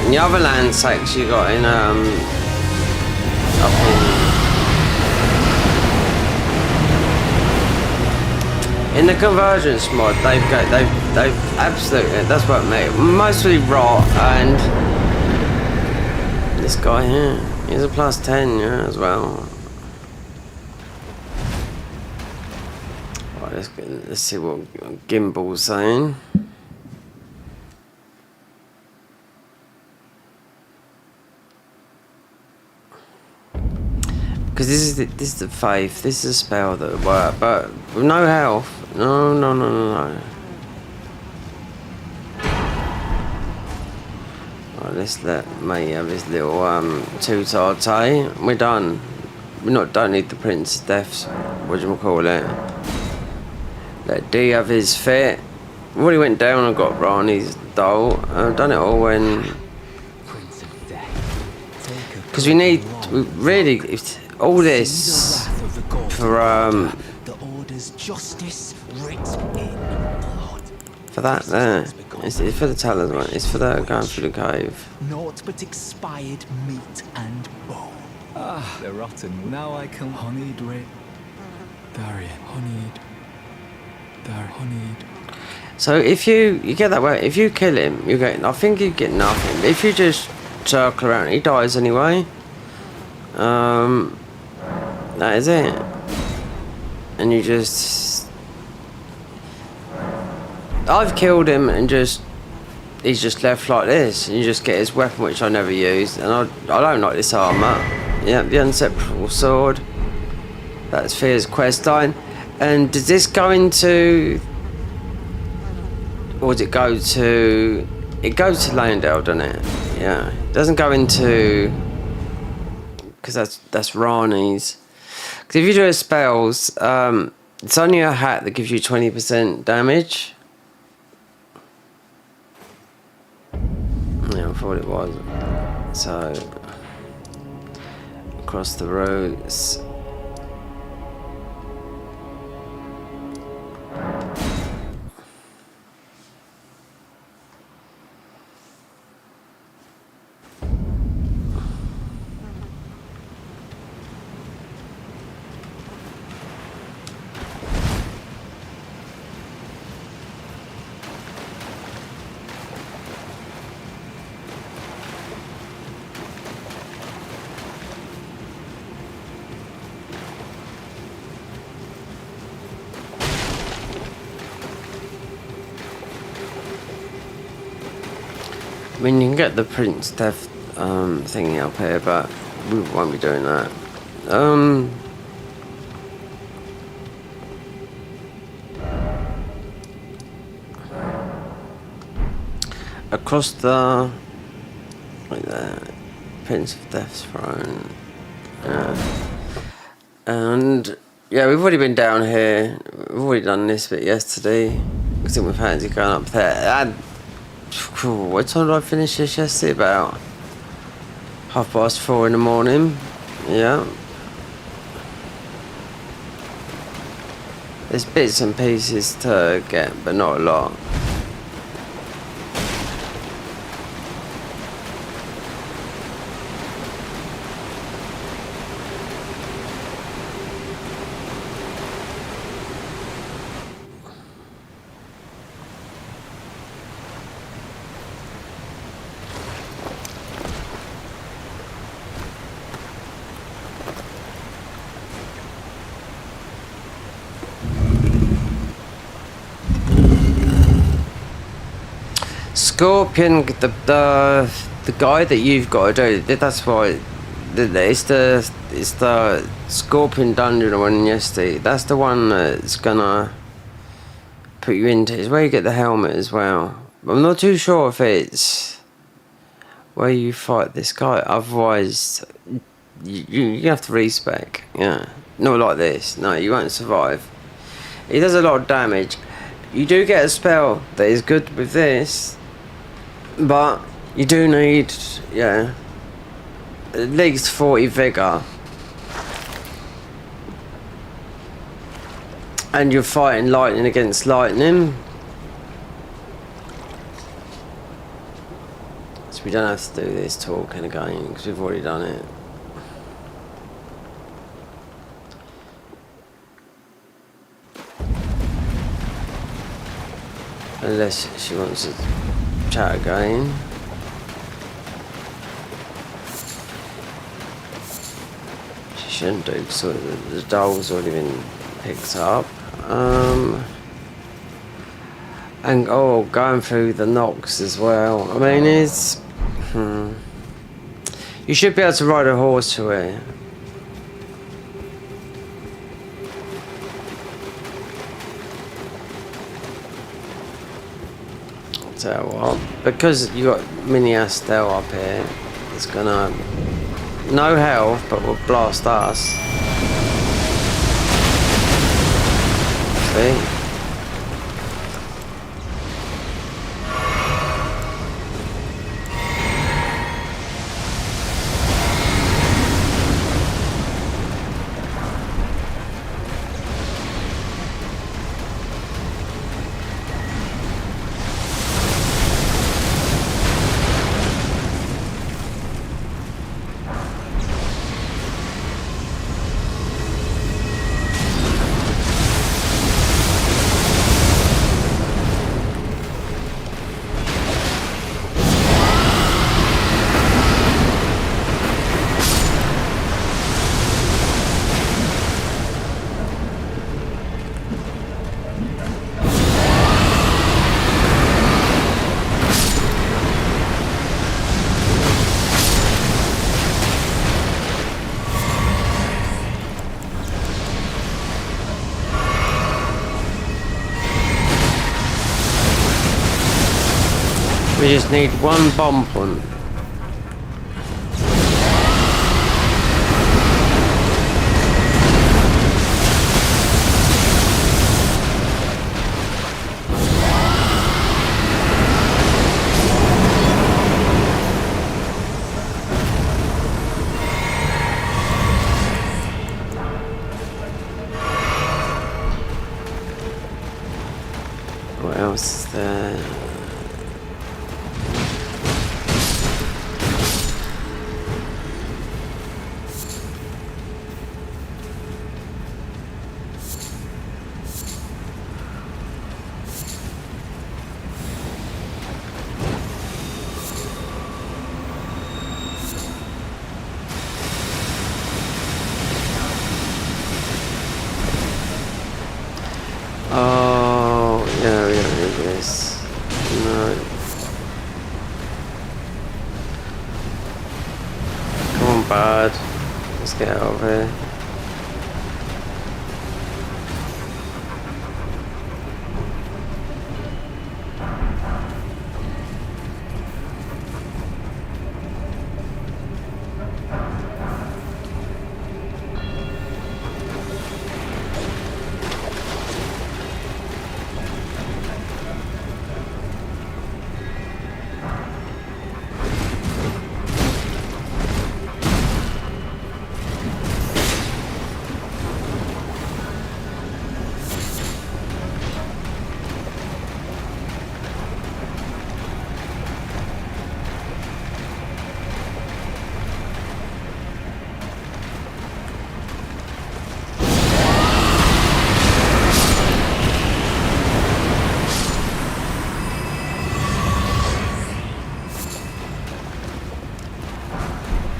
And the other land sects you got in up in the convergence mod, they've absolutely, that's what made mostly rot, and this guy here, he's a +10, yeah, as well. Right, let's see what Gimbal's saying. Because this is the faith, this is a spell that would work, but with no health. No. let's let May have his little two-tarte. We're done. Don't need the Prince of Death's, what do you call it? Let D have his fit. We already went down and got Rani's doll. I've done it all when... Because we really, all this for for that there. It's for the talisman. It's for the going through the cave. Naught but expired meat and bone. Ah, they're rotten. Now I can honeyed rate. Darian, honeyed. Honeyed. So if you get that way, if you kill him, you get. I think you get nothing. But if you just circle around, he dies anyway. That is it. And you just. I've killed him and he's just left like this. And you just get his weapon, which I never used, and I don't like this armor. Yeah, the inseparable sword. That's Fear's quest line. And does this go into, or does it go to? It goes to Landale, doesn't it? Yeah, it doesn't go into, because that's Rani's. Because if you do a spells, it's only a hat that gives you 20% damage. Yeah, I thought it was. So across the roads. I mean, you can get the Prince Death thingy up here, but we won't be doing that. Across the, like that, Prince of Death's throne. And yeah, we've already been down here. We've already done this bit yesterday. I think we've had it going up there. And what time did I finish this yesterday? About 4:30 in the morning. Yeah. There's bits and pieces to get, but not a lot. Scorpion, the guy that you've got to do. That's why it's the Scorpion dungeon one yesterday. That's the one that's gonna put you into. It's where you get the helmet as well. I'm not too sure if it's where you fight this guy. Otherwise, you have to respec. Yeah, not like this. No, you won't survive. He does a lot of damage. You do get a spell that is good with this. But you do need, yeah, at least 40 vigour. And you're fighting lightning against lightning. So we don't have to do this talking again, because we've already done it. Unless she wants to chat again. She shouldn't do, because the doll's already been picked up. And going through the knocks as well. I mean, it's you should be able to ride a horse to it. tell you what, because you got Mini Astel up here, it's gonna no health, but will blast us. See? We just need one bomb point. What else is there? Oh, yeah, we don't need this. No. Come on, bud. Let's get out of here.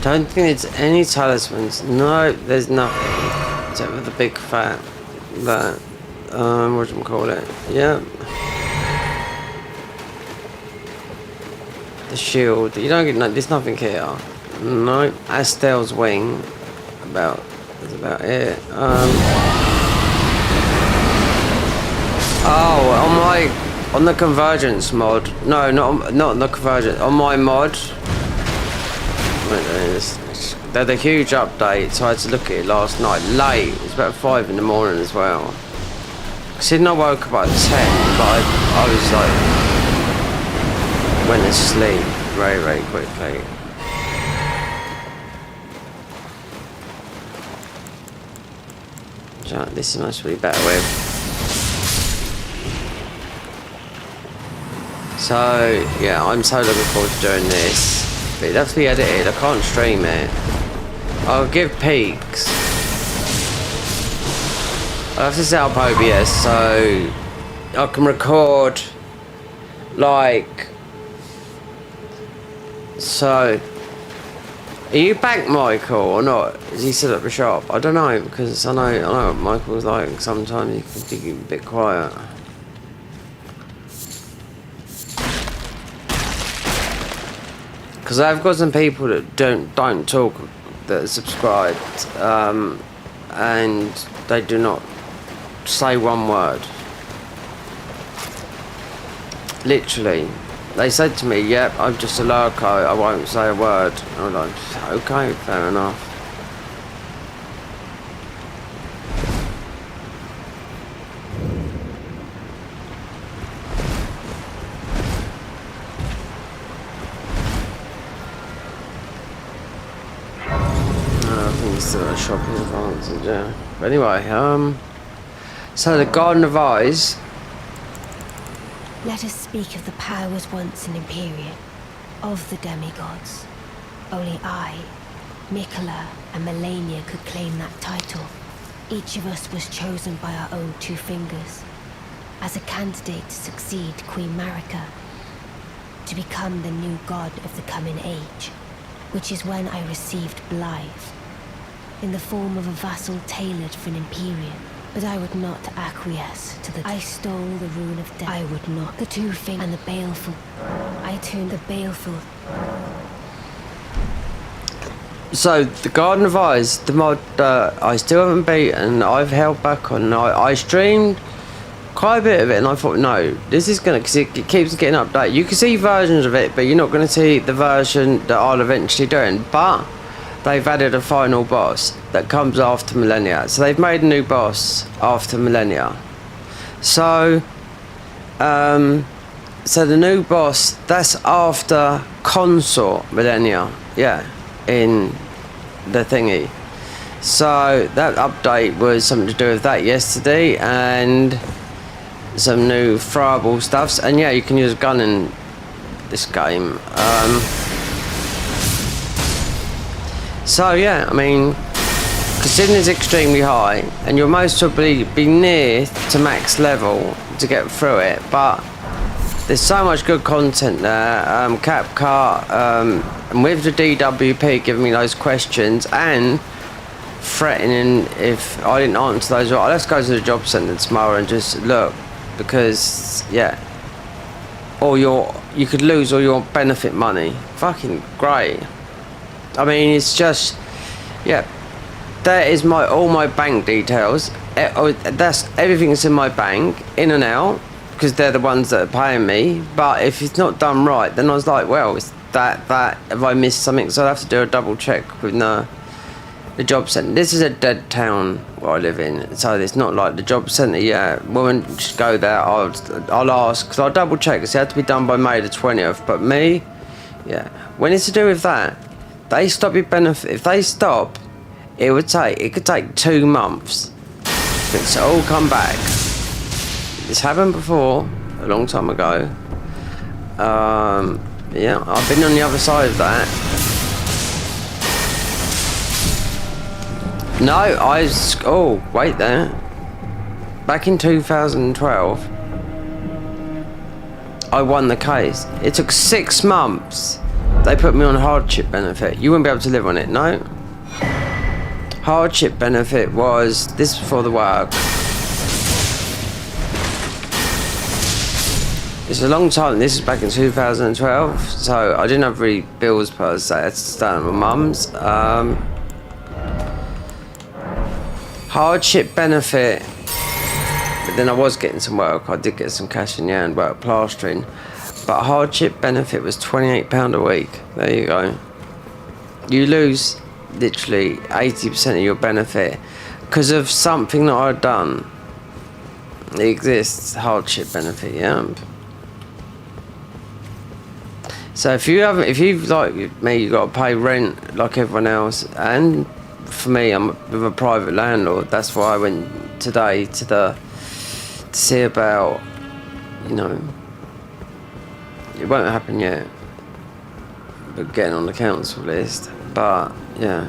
Don't think it's any talismans. No, there's nothing. Except for the big fat that what do you call it? Yeah. The shield. You don't get no, there's nothing here. No. Astel's wing. That's about it. Oh, on the convergence mod. No, not on the convergence. On my mod. They had a huge update, so I had to look at it last night late. It was about 5 in the morning as well. Considering I woke up at 10, but I was like went to sleep very, very quickly. So this is much really better with. So yeah, I'm so looking forward to doing this. But it has to be edited, I can't stream it. I'll give peaks. I have to set up OBS so I can record like so. Are you back, Michael, or not? Is he still at the shop? I don't know, because I know what Michael's like. Sometimes he can be a bit quiet. Because I've got some people that don't talk, that are subscribed, and they do not say one word. Literally, They said to me, yep, I'm just a lurker, I won't say a word. I was like, okay, fair enough. I think it's still a shopping advantage, yeah. But anyway, so the Garden of Eyes. Let us speak of the powers once an Imperium, of the demigods. Only I, Mikola, and Melania could claim that title. Each of us was chosen by our own two fingers, as a candidate to succeed Queen Marika, to become the new god of the coming age, which is when I received Blythe, in the form of a vassal tailored for an Imperium. But I would not acquiesce to the... I stole the rune of death. I would not. The two fingers and the baleful. I turned the baleful. So the Garden of Eyes, the mod I still haven't beaten. I've held back on. I streamed quite a bit of it, and I thought, no, this is gonna, because it keeps getting updated. You can see versions of it, but you're not gonna see the version that I'll eventually do it. But they've added a final boss that comes after Millennia. So they've made a new boss after Millennia. So, so the new boss, that's after Consort Millennia. Yeah, in the thingy. So that update was something to do with that yesterday, and some new throwable stuffs. And yeah, you can use a gun in this game. So yeah, I mean, considering it's extremely high, and you'll most probably be near to max level to get through it, but there's so much good content there. CapCut, and with the DWP giving me those questions and threatening if I didn't answer those, well, let's go to the job centre tomorrow and just look, because yeah, or you could lose all your benefit money. Fucking great. I mean, it's just, yeah, that is all my bank details. That's everything's in my bank, in and out, because they're the ones that are paying me. But if it's not done right, then I was like, well, it's that have I missed something? So I have to do a double check with the job centre. This is a dead town where I live in, so it's not like the job centre. Yeah, woman, just go there. I'll ask, because I'll double check, because it had to be done by May the 20th. But me, yeah, when it's to do with that, they stop your benefit. If they stop, it could take 2 months for it to all come back. This happened before, a long time ago. Yeah, I've been on the other side of that. No, oh, wait there. Back in 2012, I won the case. It took 6 months. They put me on hardship benefit. You wouldn't be able to live on it, no? Hardship benefit was, this before the work. It's a long time. This is back in 2012, so I didn't have really bills per se. I had to stay at my mum's. Hardship benefit, but then I was getting some work. I did get some cash in the end, work plastering. But hardship benefit was £28 a week. There you go. You lose literally 80% of your benefit because of something that I've done. It exists, hardship benefit, yeah. So if you've like me, you've got to pay rent like everyone else, and for me, I'm with a private landlord. That's why I went today to see about, you know, it won't happen yet, but getting on the council list. But yeah,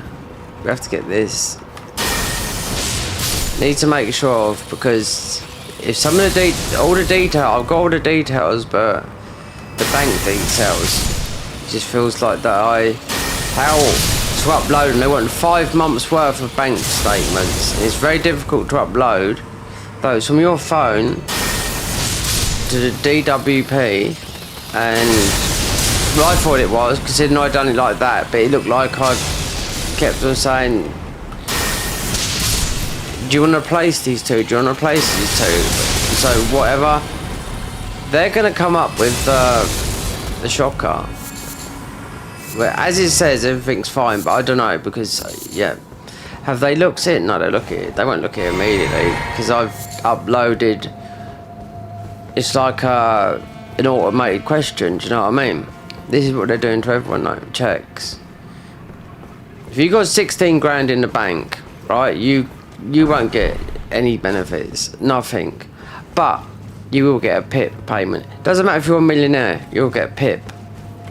we have to get this. Need to make sure of, because if some of all the detail, I've got all the details, but the bank details just feels like that how to upload, and they want 5 months worth of bank statements. It's very difficult to upload those from your phone to the DWP. And well, I thought it was, considering I'd done it like that, but it looked like I kept on saying, do you want to replace these two? Do you want to replace these two? So whatever, they're going to come up with the shocker. Well, as it says, everything's fine, but I don't know because yeah, have they looked at it? No, they look at it. They won't look at it immediately because I've uploaded. It's like an automated question. Do you know what I mean? This is what they're doing to everyone. Though. Checks. If you got 16 grand in the bank, right? You won't get any benefits, nothing, but you will get a PIP payment. Doesn't matter if you're a millionaire, you'll get a PIP.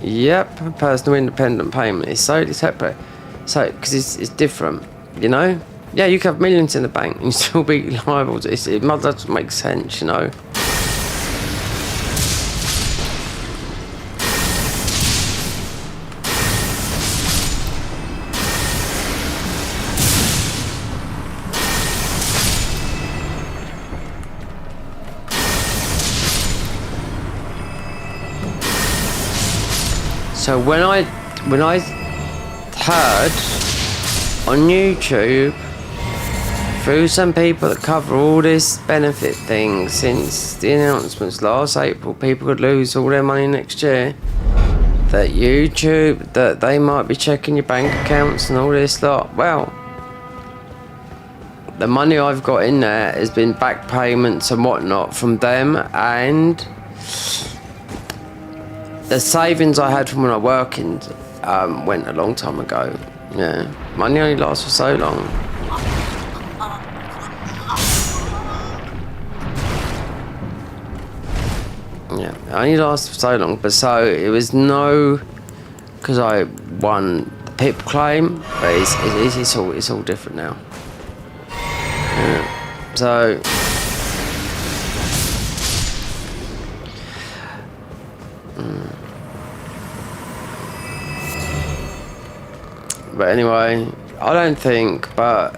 Yep, a personal independent payment. It's totally separate. So, because it's different, you know? Yeah, you can have millions in the bank and still be liable to it. It doesn't make sense, you know? So when I heard on YouTube through some people that cover all this benefit thing since the announcements last April, people could lose all their money next year, that YouTube, that they might be checking your bank accounts and all this lot. Well, the money I've got in there has been back payments and whatnot from them, and the savings I had from when I working went a long time ago. Yeah, money only lasts for so long. Yeah, it only lasts for so long. But so it was no, because I won the PIP claim, but it's all different now. Yeah, so. But anyway, I don't think, but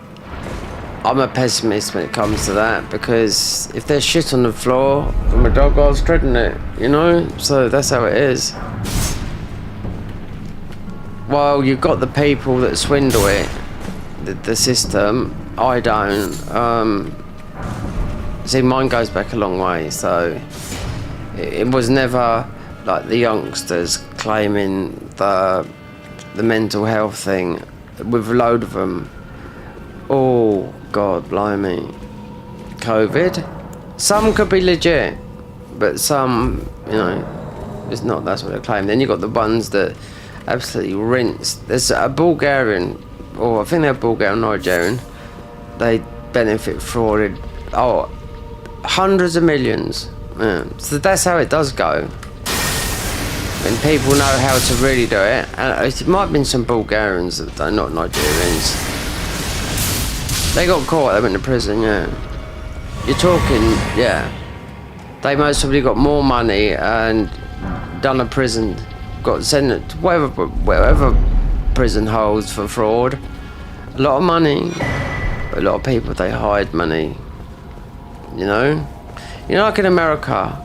I'm a pessimist when it comes to that, because if there's shit on the floor, my dog was treading it, you know? So that's how it is. Well, you've got the people that swindle it, the system. I don't. See, mine goes back a long way, so it was never like the youngsters claiming the mental health thing with a load of them. Oh God, blimey. COVID. Some could be legit, but some, you know, it's not. That's what they claim. Then you got the ones that absolutely rinse. There's a Bulgarian, or I think they're Bulgarian, Nigerian. They benefit frauded. Oh, hundreds of millions. Yeah. So that's how it does go. And people know how to really do it. And it might have been some Bulgarians that are not Nigerians. They got caught, they went to prison, yeah. You're talking, yeah. They most probably got more money and done a prison, got sent to wherever prison holds for fraud. A lot of money, but a lot of people, they hide money. You know? You know, like in America,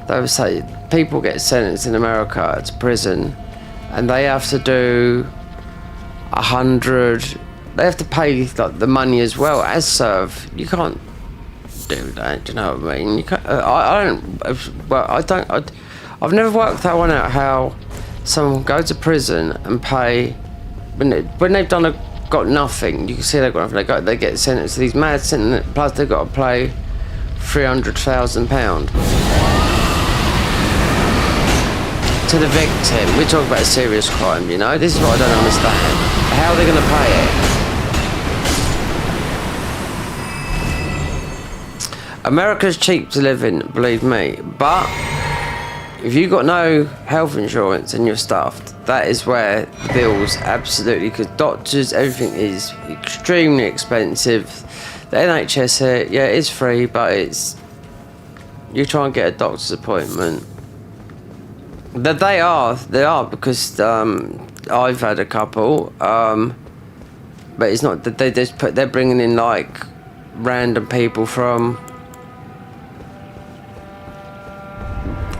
they would say people get sentenced in America to prison and they have to do 100, they have to pay like the money as well as serve. You can't do that, do you know what I mean? You can't, I've never worked that one out, how someone will go to prison and pay when they've got nothing. You can see they've got nothing. They get sentenced to these mad sentences, plus they've got to pay £300,000 to the victim. We're talking about a serious crime, you know? This is what I don't understand. How are they going to pay it? America's cheap to live in, believe me. But if you've got no health insurance and you're stuffed, that is where the bills absolutely, because doctors, everything is extremely expensive. The NHS here, yeah, it's free, but it's, you try and get a doctor's appointment. That they are because I've had a couple, but it's not that they're bringing in like random people from,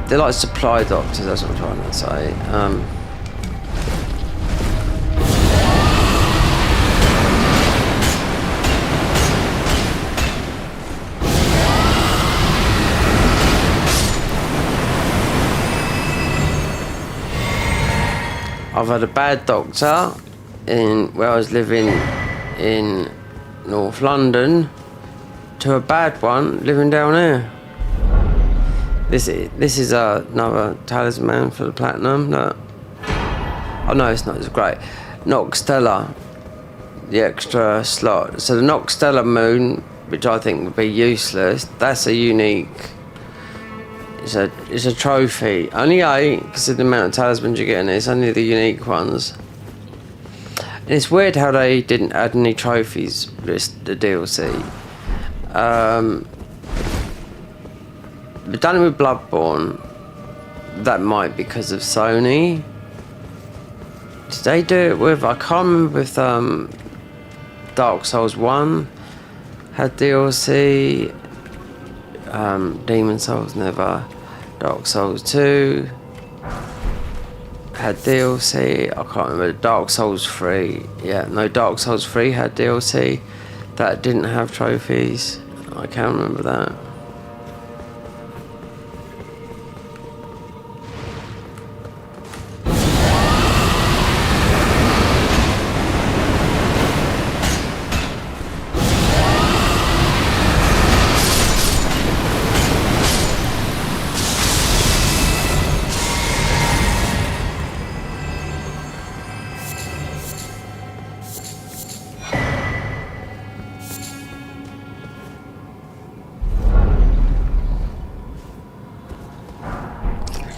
they're like supply doctors, that's what I'm trying to say. I've had a bad doctor where I was living in North London to a bad one living down here. This is another talisman for the platinum. Look. Oh no, it's not. It's great. Noctella, the extra slot. So the Noctella moon, which I think would be useless. That's a unique. It's a trophy. Only 8 because of the amount of talismans you get in it. It's only the unique ones. And it's weird how they didn't add any trophies with the DLC. We've done it with Bloodborne. That might be because of Sony. Did they do it with? I can't remember with Dark Souls 1 had DLC. Demon Souls never. Dark Souls 2 had DLC. I can't remember. Dark Souls 3. Yeah, no, Dark Souls 3 had DLC. That didn't have trophies. I can't remember that.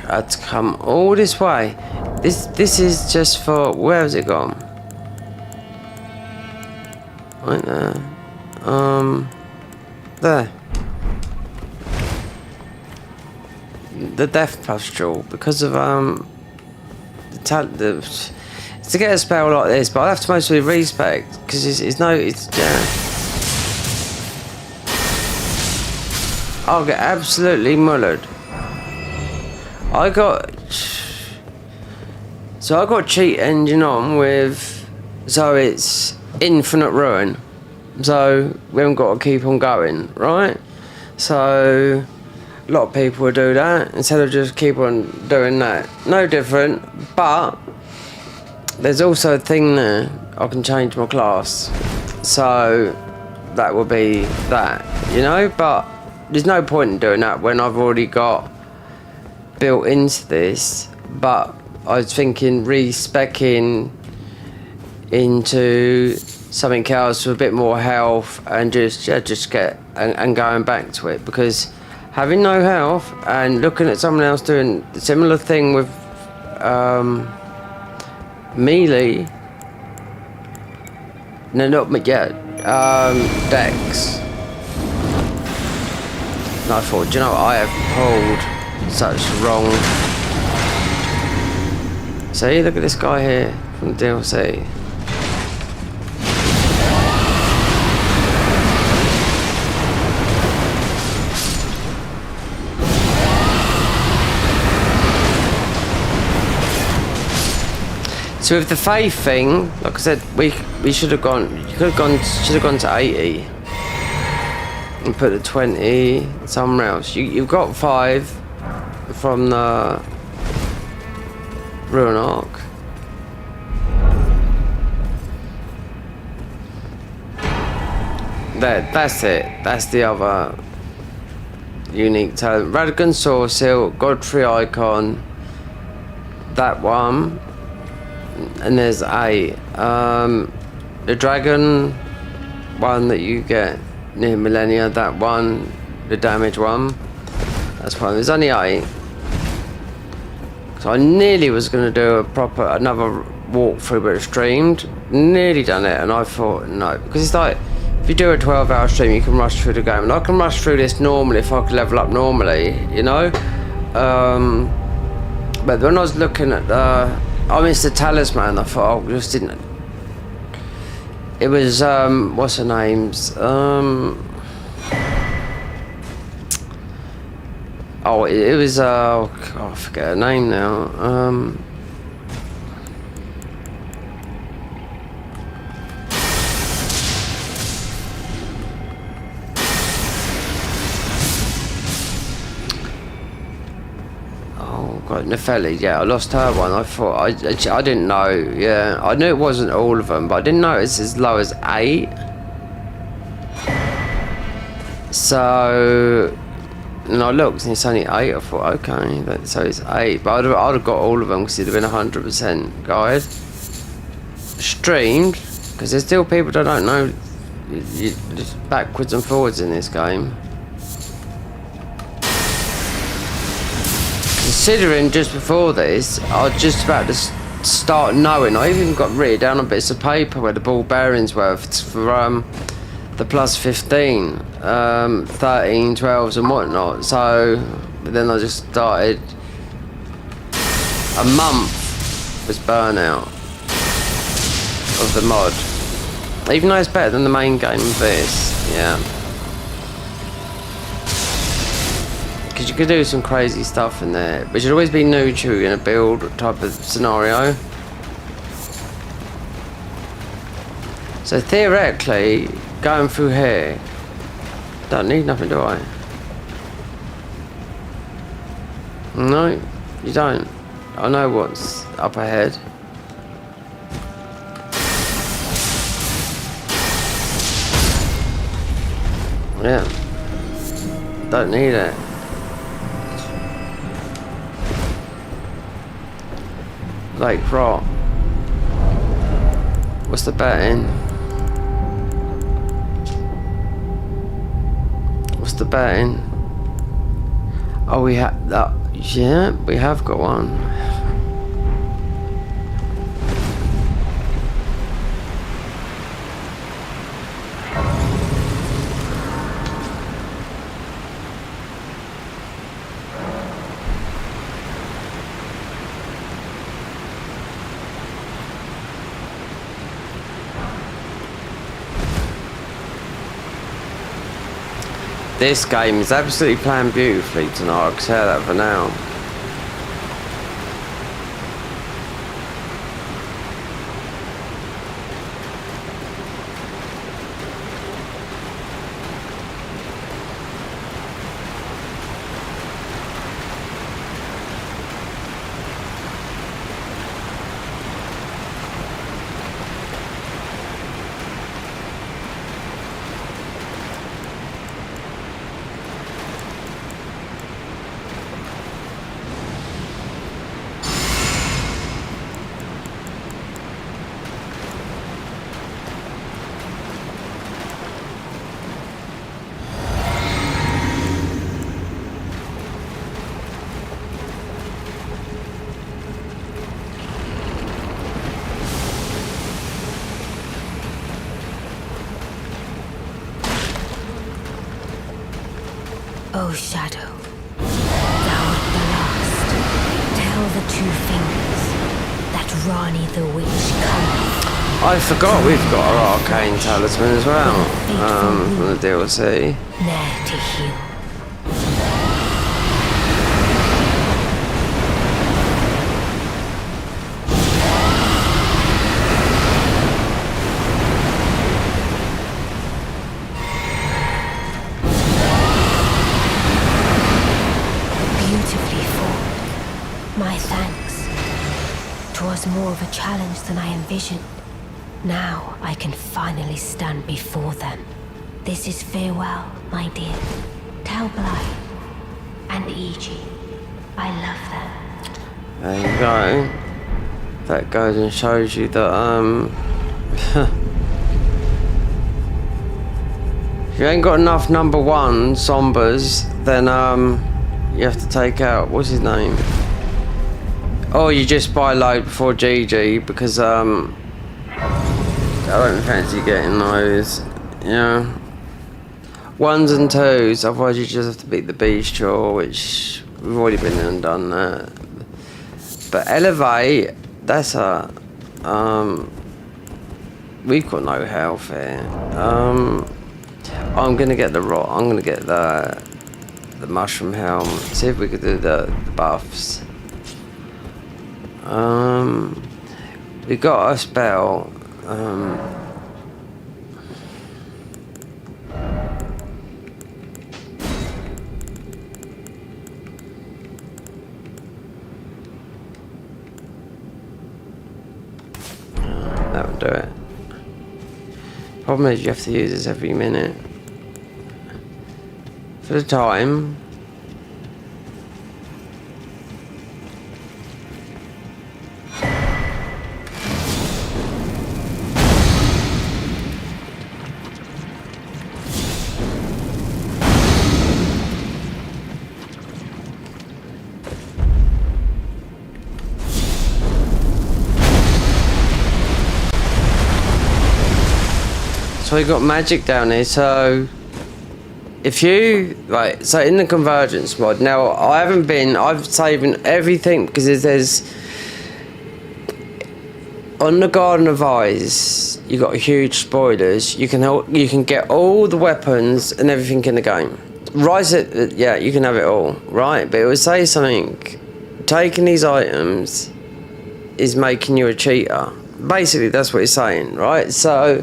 I had to come all this way. This is just for, where has it gone? Right there. There. The death pustule, because of to get a spell like this, but I have to mostly respec because it's yeah. I'll get absolutely mullered. I got cheat engine on with, so it's infinite ruin, so we haven't got to keep on going, right? So a lot of people will do that instead of just keep on doing that. No different, but there's also a thing there. I can change my class, so that will be that, you know. But there's no point in doing that when I've already got built into this. But I was thinking re-speccing into something else with a bit more health and just get and going back to it, because having no health and looking at someone else doing a similar thing with melee, no, not yet, Dex. And I thought, do you know what, I have pulled such wrong. See, look at this guy here from the DLC. So with the faith thing, like I said, we should have gone. You should have gone to 80 and put the 20 somewhere else. You've got 5 from the Ruin Arc. That's it. That's the other unique talent. Radigan Sword Seal, Godfrey Icon. That one. And there's the dragon one that you get near Millennia, that one, the damage one, that's fine. There's only 8. So I nearly was going to do another walkthrough, but it streamed, nearly done it, and I thought no, because it's like, if you do a 12-hour stream you can rush through the game, and I can rush through this normally if I could level up normally, you know. But when I was looking at I missed the talisman, I thought I just didn't. It was, what's her name's? It was, I forget her name now. got Nefelli. Yeah, I lost her one. I thought I didn't know. Yeah, I knew it wasn't all of them, but I didn't know it's as low as 8. So, and I looked and it's only 8. I thought, okay, so it's 8. But I'd have got all of them because it'd have been 100% guide. Streamed, because there's still people that don't know you just backwards and forwards in this game. Considering just before this, I was just about to start knowing. I even got written down on bits of paper where the ball bearings were for the plus 15, 13, 12s and whatnot. So then I just started. A month was burnout of the mod. Even though it's better than the main game of this, yeah. Because you could do some crazy stuff in there, but you'd always be neutral in a build type of scenario. So theoretically, going through here, don't need nothing, do I? No, you don't. I know what's up ahead. Yeah, don't need it. Like rot. What's the betting? What's the betting? Oh, we have that. Yeah, we have got one. This game is absolutely planned beautifully tonight, I can tell that for now. O Shadow, thou art the last. Tell the two fingers that Rani the Witch cometh. I forgot we've got our arcane talisman as well, from the DLC. Ne'er to heal. My thanks. 'Twas more of a challenge than I envisioned. Now I can finally stand before them. This is farewell, my dear. Tell Blythe and Iji I love them. There you go. That goes and shows you that if you ain't got enough number 1 Sombers, then you have to take out, what's his name? Or you just buy load before GG, because I don't fancy getting those. Yeah. 1s and 2s, otherwise you just have to beat the Bestial, which we've already been there and done that. But Elevate, that's a we've got no health here. I'm gonna get the rot. I'm gonna get the mushroom helm. See if we could do the buffs. We got a spell. and do it. Problem is you have to use this every minute. For the time. So we got magic down here, so if you, right, so in the convergence mod, now I've saving everything because there's, on the Garden of Eyes, you got huge spoilers, you can get all the weapons and everything in the game. Yeah, you can have it all, right, but it would say something, taking these items is making you a cheater. Basically, that's what it's saying, right, so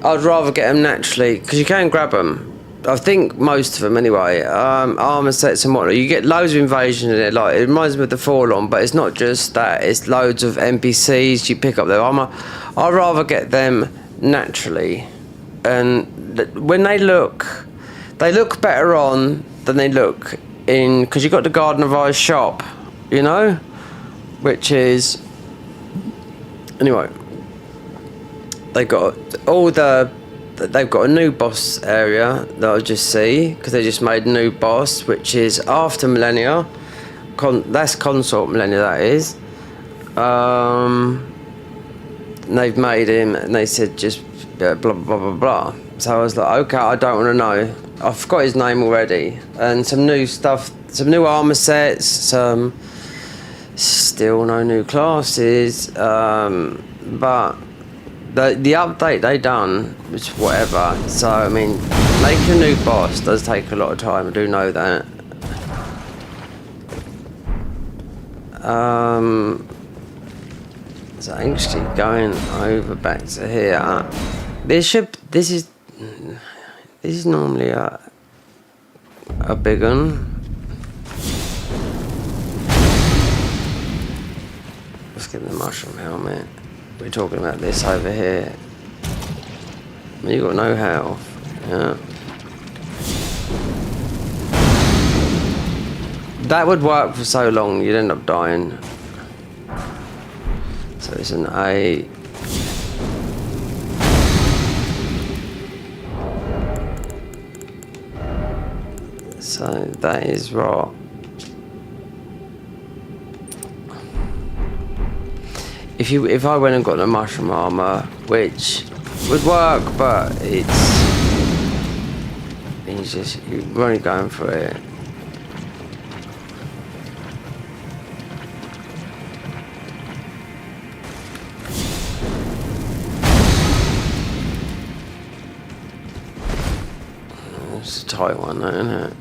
I'd rather get them naturally, because you can grab them. I think most of them anyway. Armor sets and whatnot. You get loads of invasion in it. Like, it reminds me of the Forlorn, but it's not just that. It's loads of NPCs. You pick up their armor. I'd rather get them naturally. And when they look better on than they look in, because you've got the Garden of Eyes shop, you know, which is anyway. They've got a new boss area that I'll just see, because they just made a new boss, which is after Millennia. That's Consort Millennia, that is. And they've made him, and they said just blah blah blah blah. So I was like, okay, I don't want to know. I forgot his name already. And some new stuff, some new armor sets, still no new classes, but the update they done was whatever. So I mean, making a new boss does take a lot of time. I do know that. So actually going over back to here. This is normally a big one. Let's get the mushroom helmet. We're talking about this over here. I mean, you got no health. Yeah. That would work for so long, you'd end up dying. So it's an A. So that is raw. If I went and got the mushroom armor, which would work, but you're only going for it. It's a tight one, though, isn't it?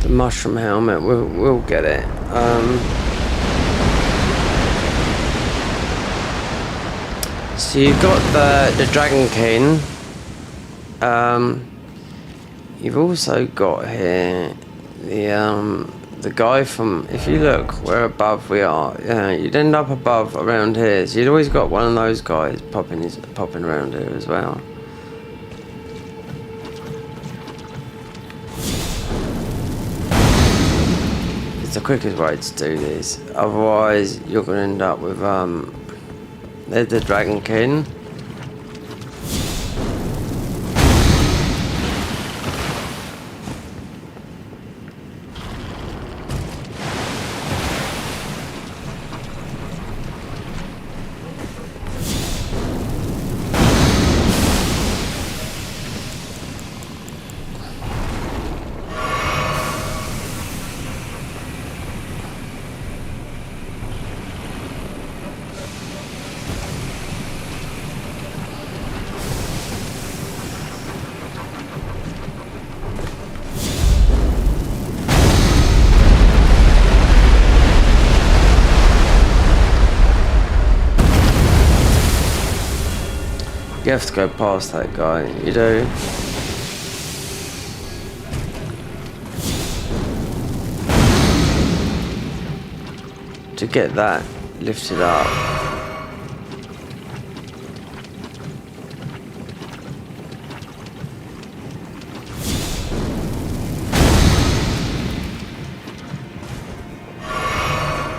Mushroom helmet, we'll get it. So you've got the Dragon King. You've also got here the guy from, if you look where above we are, yeah, you'd end up above around here. So you'd always got one of those guys popping around here as well. The quickest way to do this, otherwise you're going to end up with there's the Dragon King. You have to go past that guy, you do. To get that lifted up.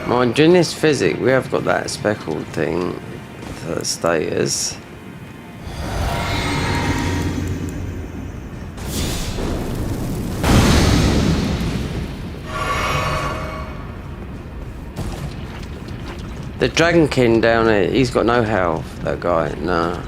Mind you, in this physic, we have got that speckled thing for the status. The Dragon King down here, he's got no health, that guy, no.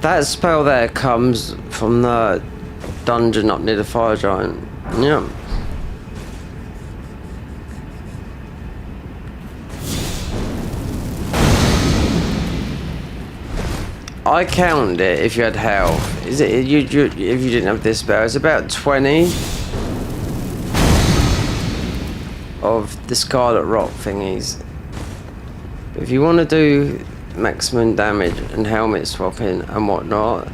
That spell there comes from the dungeon up near the fire giant. Yeah. I counted it if you had health. Is it if you didn't have this spell? It's about 20 of the Scarlet Rock thingies. If you want to do maximum damage and helmet swapping and whatnot,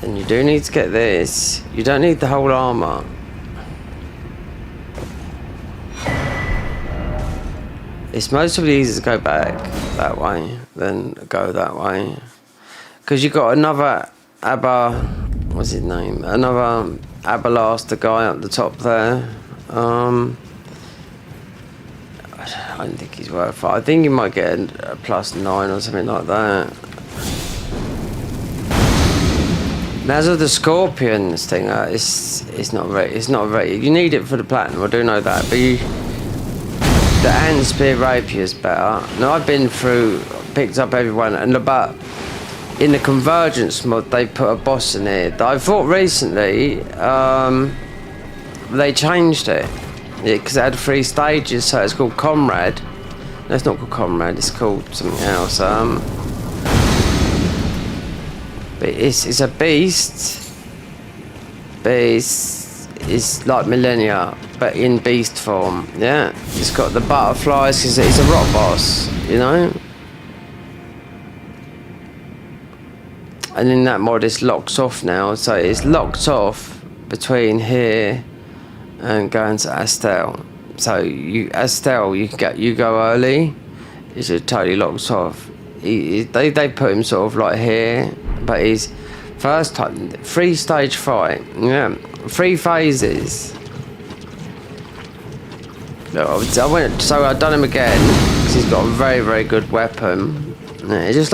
then you do need to get this. You don't need the whole armor. It's mostly easier to go back that way than go that way, because you got another what's his name? Another Abalaster guy up the top there. I don't think he's worth it. I think he might get a +9 or something like that. Now, as of the Scorpions thing, it's not very. You need it for the platinum. I do know that, but the Ant Spear Rapier is better. Now, I've been through, picked up everyone, but in the Convergence mod, they put a boss in here that I thought recently they changed it. Because it had 3 stages, so it's called Comrade. No, it's not called Comrade, it's called something else. But it's a beast. Beast is like Millennia, but in beast form. Yeah, it's got the butterflies, because it's a rock boss, you know? And in that mod, it's locked off now, so it's locked off between here and going to Astel. So Astel, you go early. It's just totally locked off. They put him sort of like here, but he's first time 3-stage fight. Yeah, 3 phases. I've done him again because he's got a very, very good weapon. Yeah, it's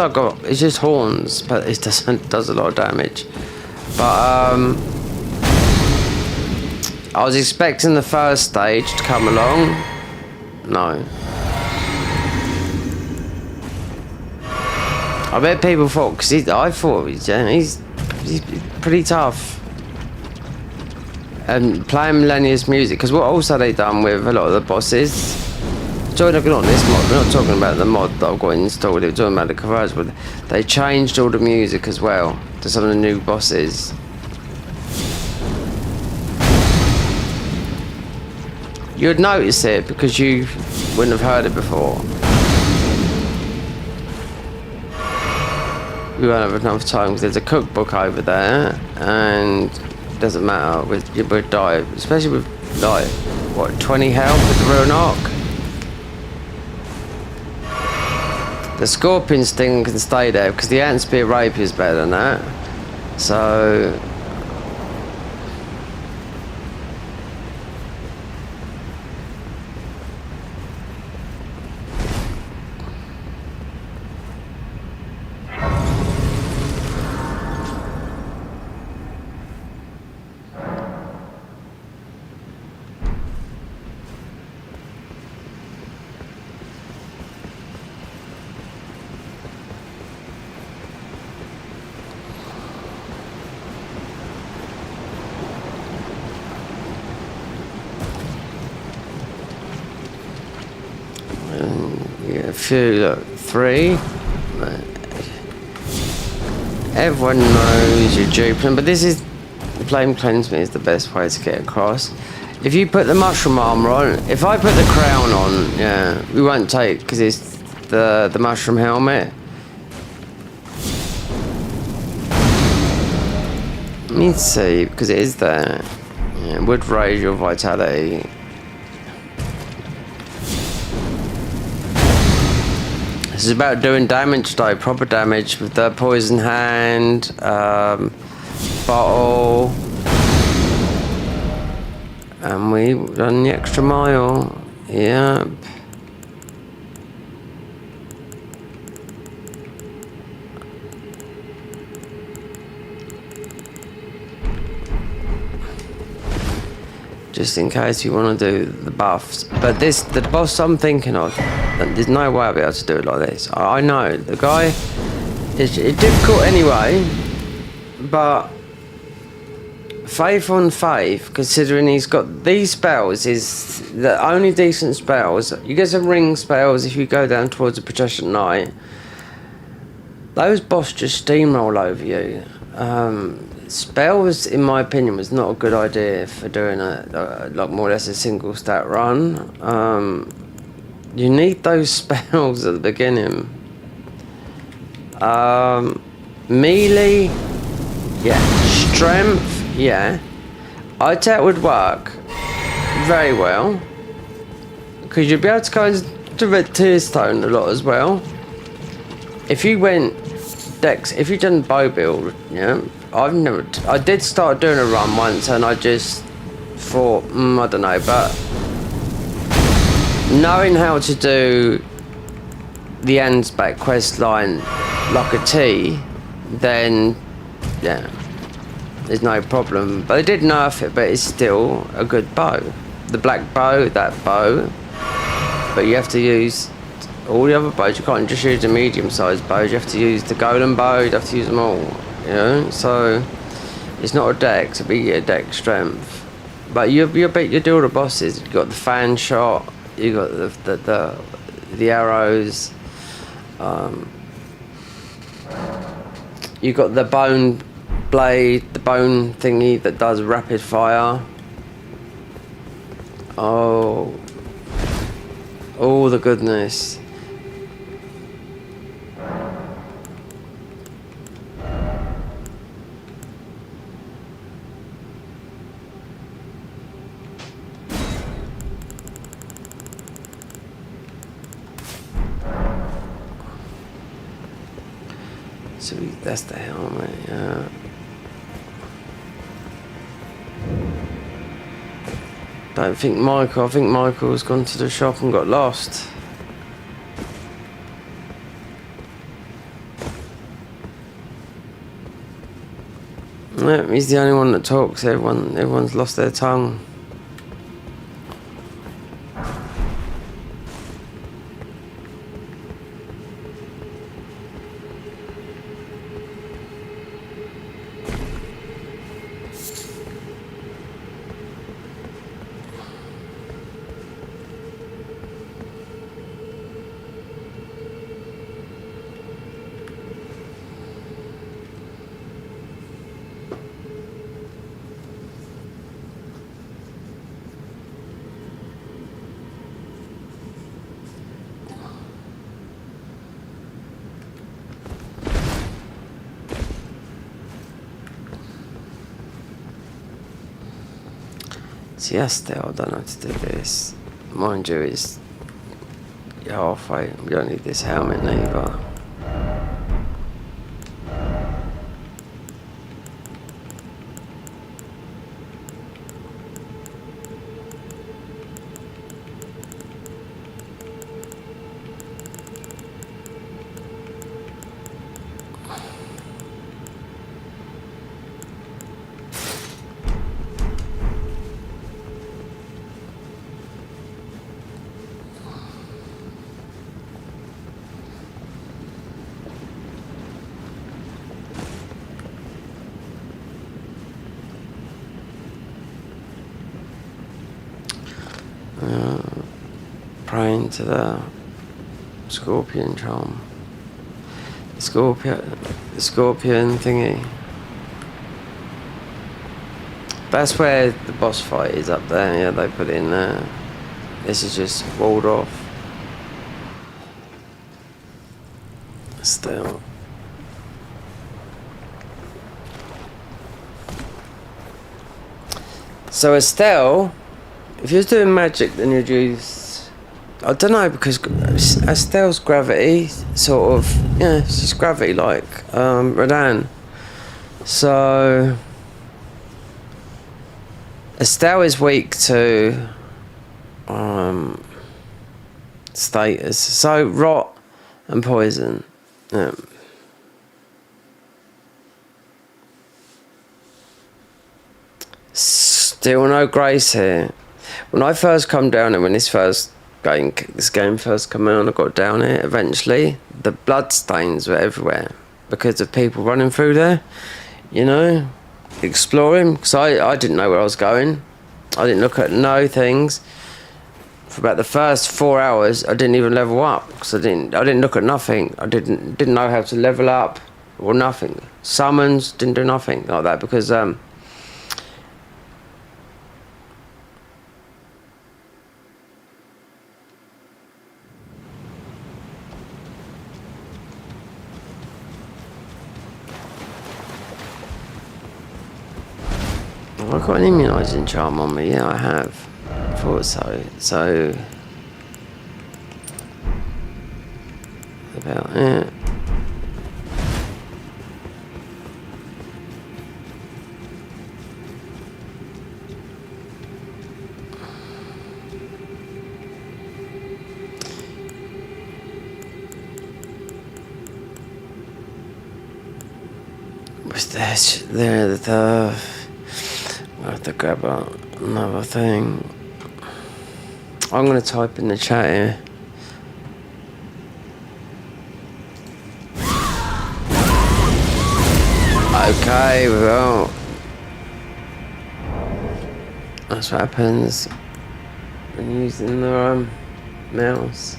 just horns, but it does a lot of damage. But I was expecting the first stage to come along. No. I bet people thought, because I thought he's pretty tough. And playing Millennia's music, because what also they done with a lot of the bosses. So not this mod, we're not talking about the mod that I've got installed, we're talking about the conversion, but they changed all the music as well to some of the new bosses. You'd notice it because you wouldn't have heard it before. We won't have enough time because there's a cookbook over there, and doesn't matter. You would die, especially with like what 20 health with the real knock. The scorpion sting can stay there because the ant spear rapier is better than that. So. A few, look, 3. Everyone knows you're duping, but this is flame cleanse me is the best way to get across. If you put the mushroom armor on, if I put the crown on, yeah, we won't take because it's the mushroom helmet. Let me see because it is there. Yeah, it would raise your vitality. This is about doing damage though, proper damage with the poison hand, bottle, and we've done the extra mile. Yep. Just in case you want to do the buffs. But the boss I'm thinking of, there's no way I'll be able to do it like this. I know, the guy is difficult anyway, but faith on faith, considering he's got these spells, is the only decent spells. You get some ring spells if you go down towards the Patrician Knight. Those boss just steamroll over you. Spells, in my opinion, was not a good idea for doing like more or less a single stat run. You need those spells at the beginning. Melee, yeah. Strength, yeah. I'd say it would work very well because you'd be able to go into Red Tear Stone a lot as well. If you went Dex, if you've done bow build, yeah. I did start doing a run once and I just thought, I don't know, but knowing how to do the Ansback quest line like a T, then yeah, there's no problem. But they did nerf it, but it's still a good bow. The black bow, that bow, but you have to use all the other bows. You can't just use the medium-sized bows. You have to use the golden bow. You have to use them all. You know, so it's not a dex, it'll be a dex strength. But you do all the bosses. You got the fan shot, you got the arrows, you got the bone blade, the bone thingy that does rapid fire. Oh, all the goodness. So that's the helmet, yeah. I think Michael's gone to the shop and got lost. Yeah, he's the only one that talks. Everyone's lost their tongue. See, Estelle, I don't know how to do this. Mind you, it's halfway. We don't need this helmet neither. Praying to the scorpion charm. The scorpion thingy. That's where the boss fight is up there. Yeah, they put it in there. This is just walled off. Still. So Estelle, if you're doing magic, then you'd use, I don't know, because Estelle's gravity, sort of, yeah, she's gravity like Radan. So Estelle is weak to status. So rot and poison. Yeah. Still no grace here. When I first come down and when this game first came out, I got down here eventually, the blood stains were everywhere because of people running through there, you know, exploring, because I didn't know where I was going. I didn't look at no things. For about the first 4 hours, I didn't even level up because I didn't look at nothing. I didn't know how to level up or nothing. Summons, didn't do nothing like that because I've got an immunising charm on me, yeah I have. I thought so. So about it. Was there the I have to grab another thing. I'm going to type in the chat here. Okay, well, that's what happens when using the mouse.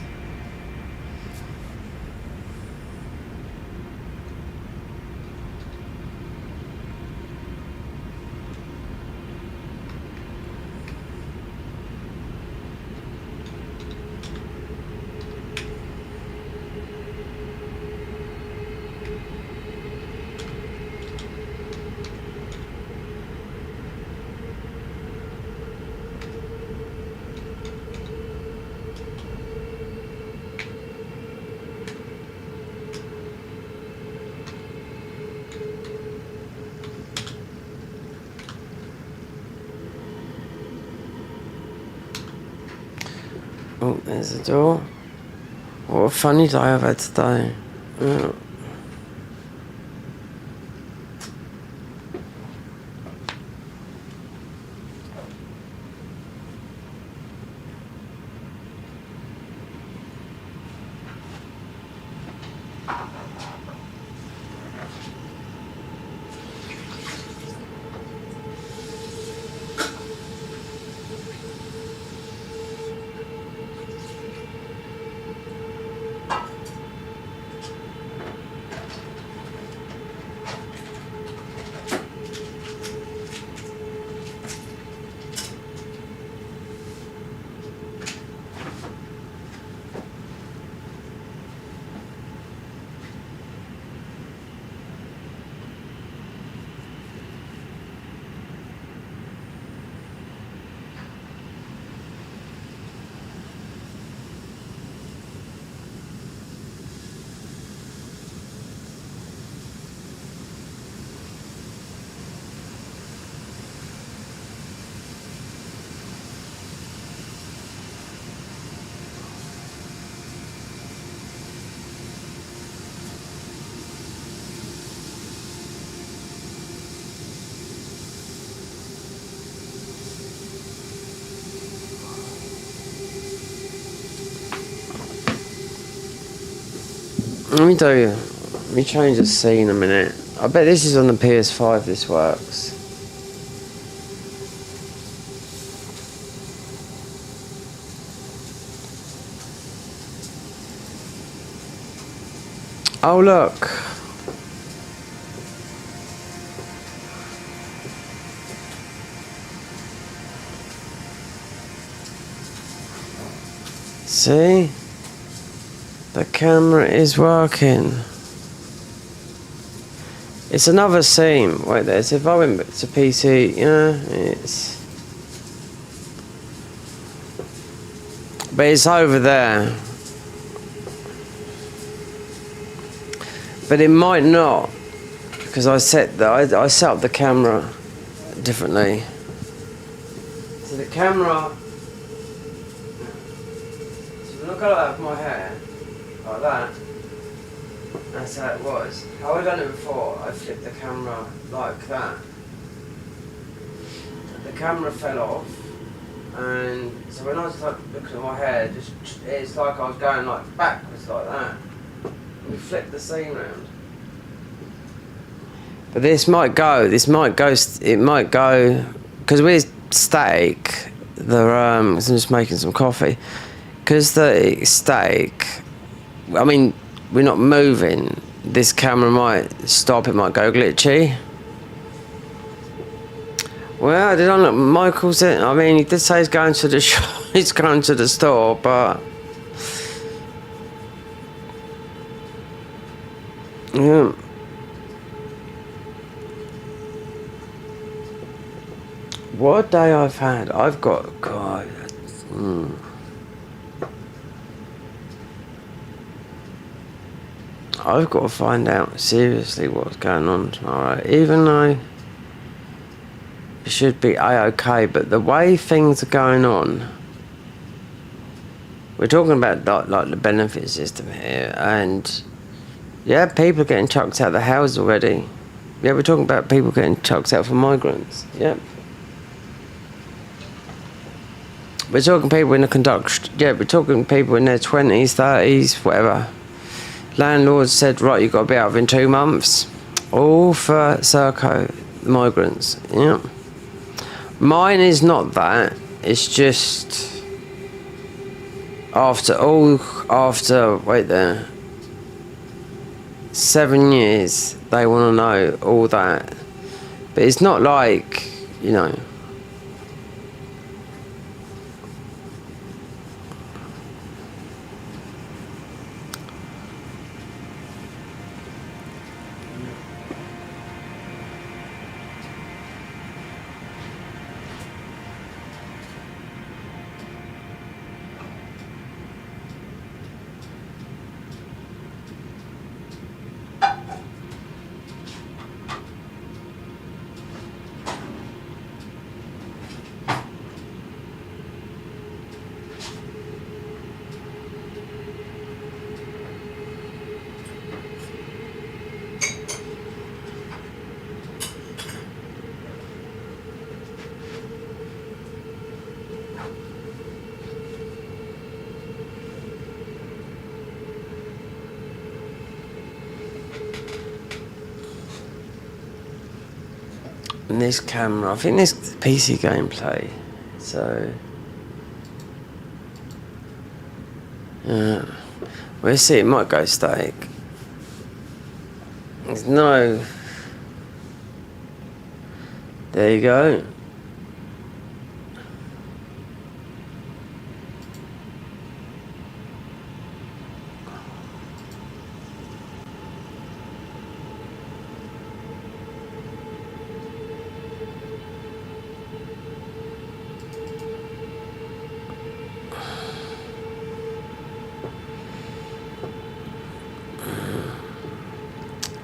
Oh, there's a door. What a funny day I've had today. Yeah. Let me change the scene a minute. I bet this is on the PS5 this works. Oh look. See? The camera is working. It's another scene. Wait, there's if I went back to PC, yeah, it's. But it's over there. But it might not, because I set up the camera differently. So the camera. So look at that with my hair, like that. That's how it was. How I done it before, I flipped the camera like that. The camera fell off, and so when I was like looking at my hair, it's like I was going like backwards like that. We flipped the scene round. But it might go, because we're static, I'm just making some coffee, because the static, I mean, we're not moving, this camera might stop, it might go glitchy. Well, did I look, Michael's in, I mean, he did say he's going to the shop, he's going to the store, but yeah. What a day I've had. I've got, God, I've got to find out seriously what's going on tomorrow, even though it should be A-OK, but the way things are going on, we're talking about like the benefit system here, and yeah, people are getting chucked out of the house already. Yeah, we're talking about people getting chucked out for migrants. Yep. We're talking people in the conduct. Yeah, we're talking people in their 20s, 30s, whatever. Landlords said, right, you've got to be out within 2 months. All for Serco migrants. Yeah. Mine is not that. It's just after wait there. 7 years, they want to know all that. But it's not like, you know. And this camera, I think this PC gameplay, so we'll see, it might go static. There's no, there you go.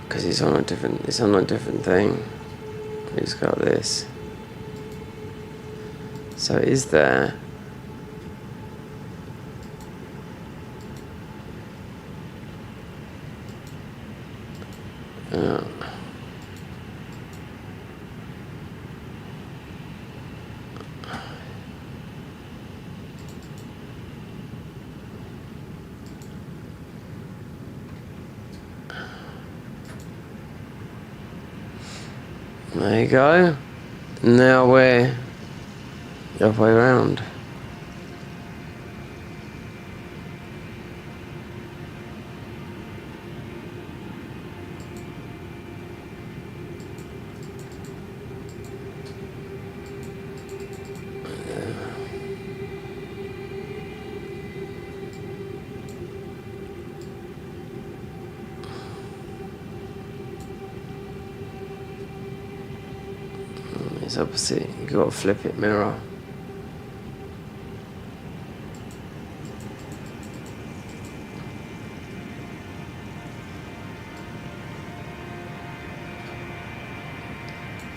Because it's on a different thing. It's got this. So it is there. There you go. Now we're the other way around. It's opposite. You got to flip it, mirror.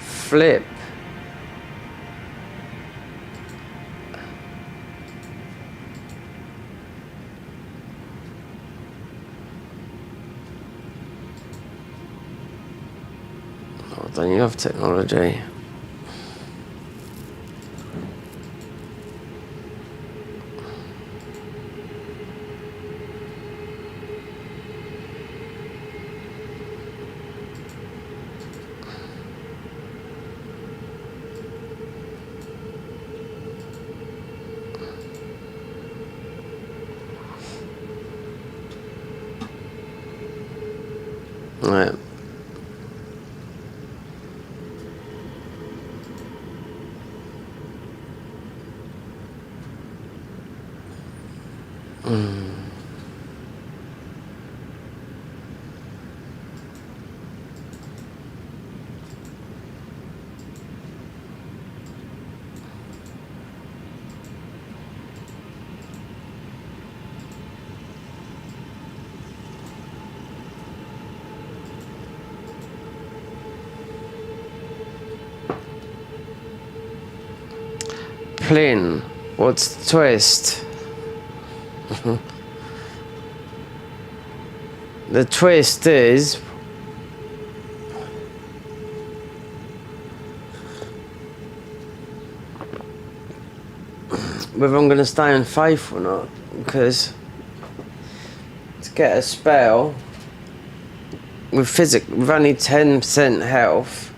Flip. Oh, don't you have technology? Right. Plin. What's the twist? The twist is whether I'm going to stay in faith or not, because to get a spell with only 10% health,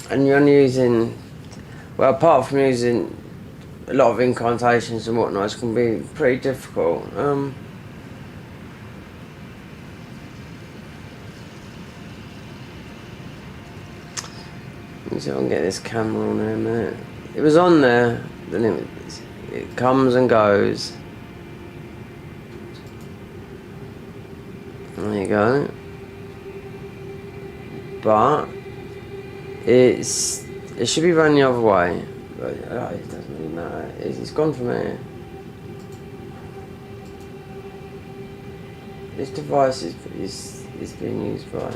and you're only using, well, apart from using a lot of incantations and whatnot, it's going to be pretty difficult. Let me see if I can get this camera on there in a minute. It was on there, then it comes and goes. There you go. But it should be run the other way. But it doesn't really matter. It's gone from here. This device is being used by.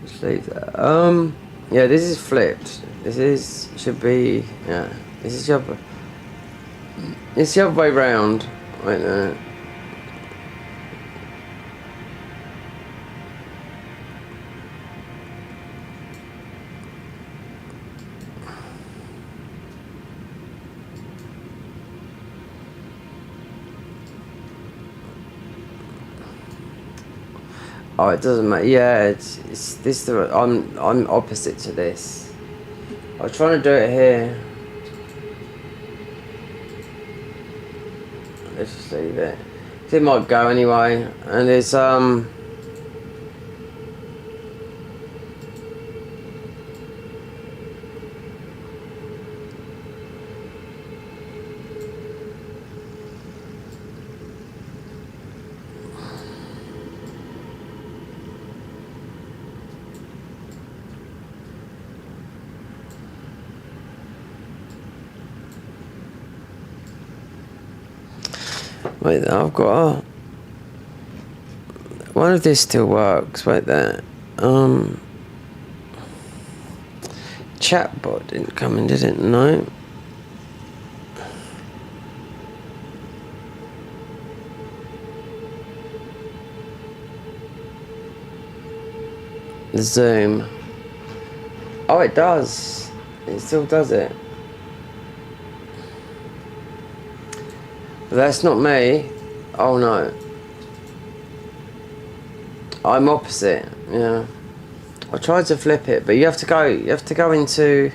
Just leave that. Yeah, this is flipped. Should be, yeah. This is the other. It's the other way round, right there. Oh, it doesn't matter. Yeah, it's this. I'm opposite to this. I was trying to do it here. Let's just leave it. It might go anyway, and it's wait, I've got one of this still works. Wait there. Chatbot didn't come in, did it? No. The Zoom. Oh, it does. It still does it. But that's not me. Oh no. I'm opposite. Yeah. I tried to flip it, but you have to go into.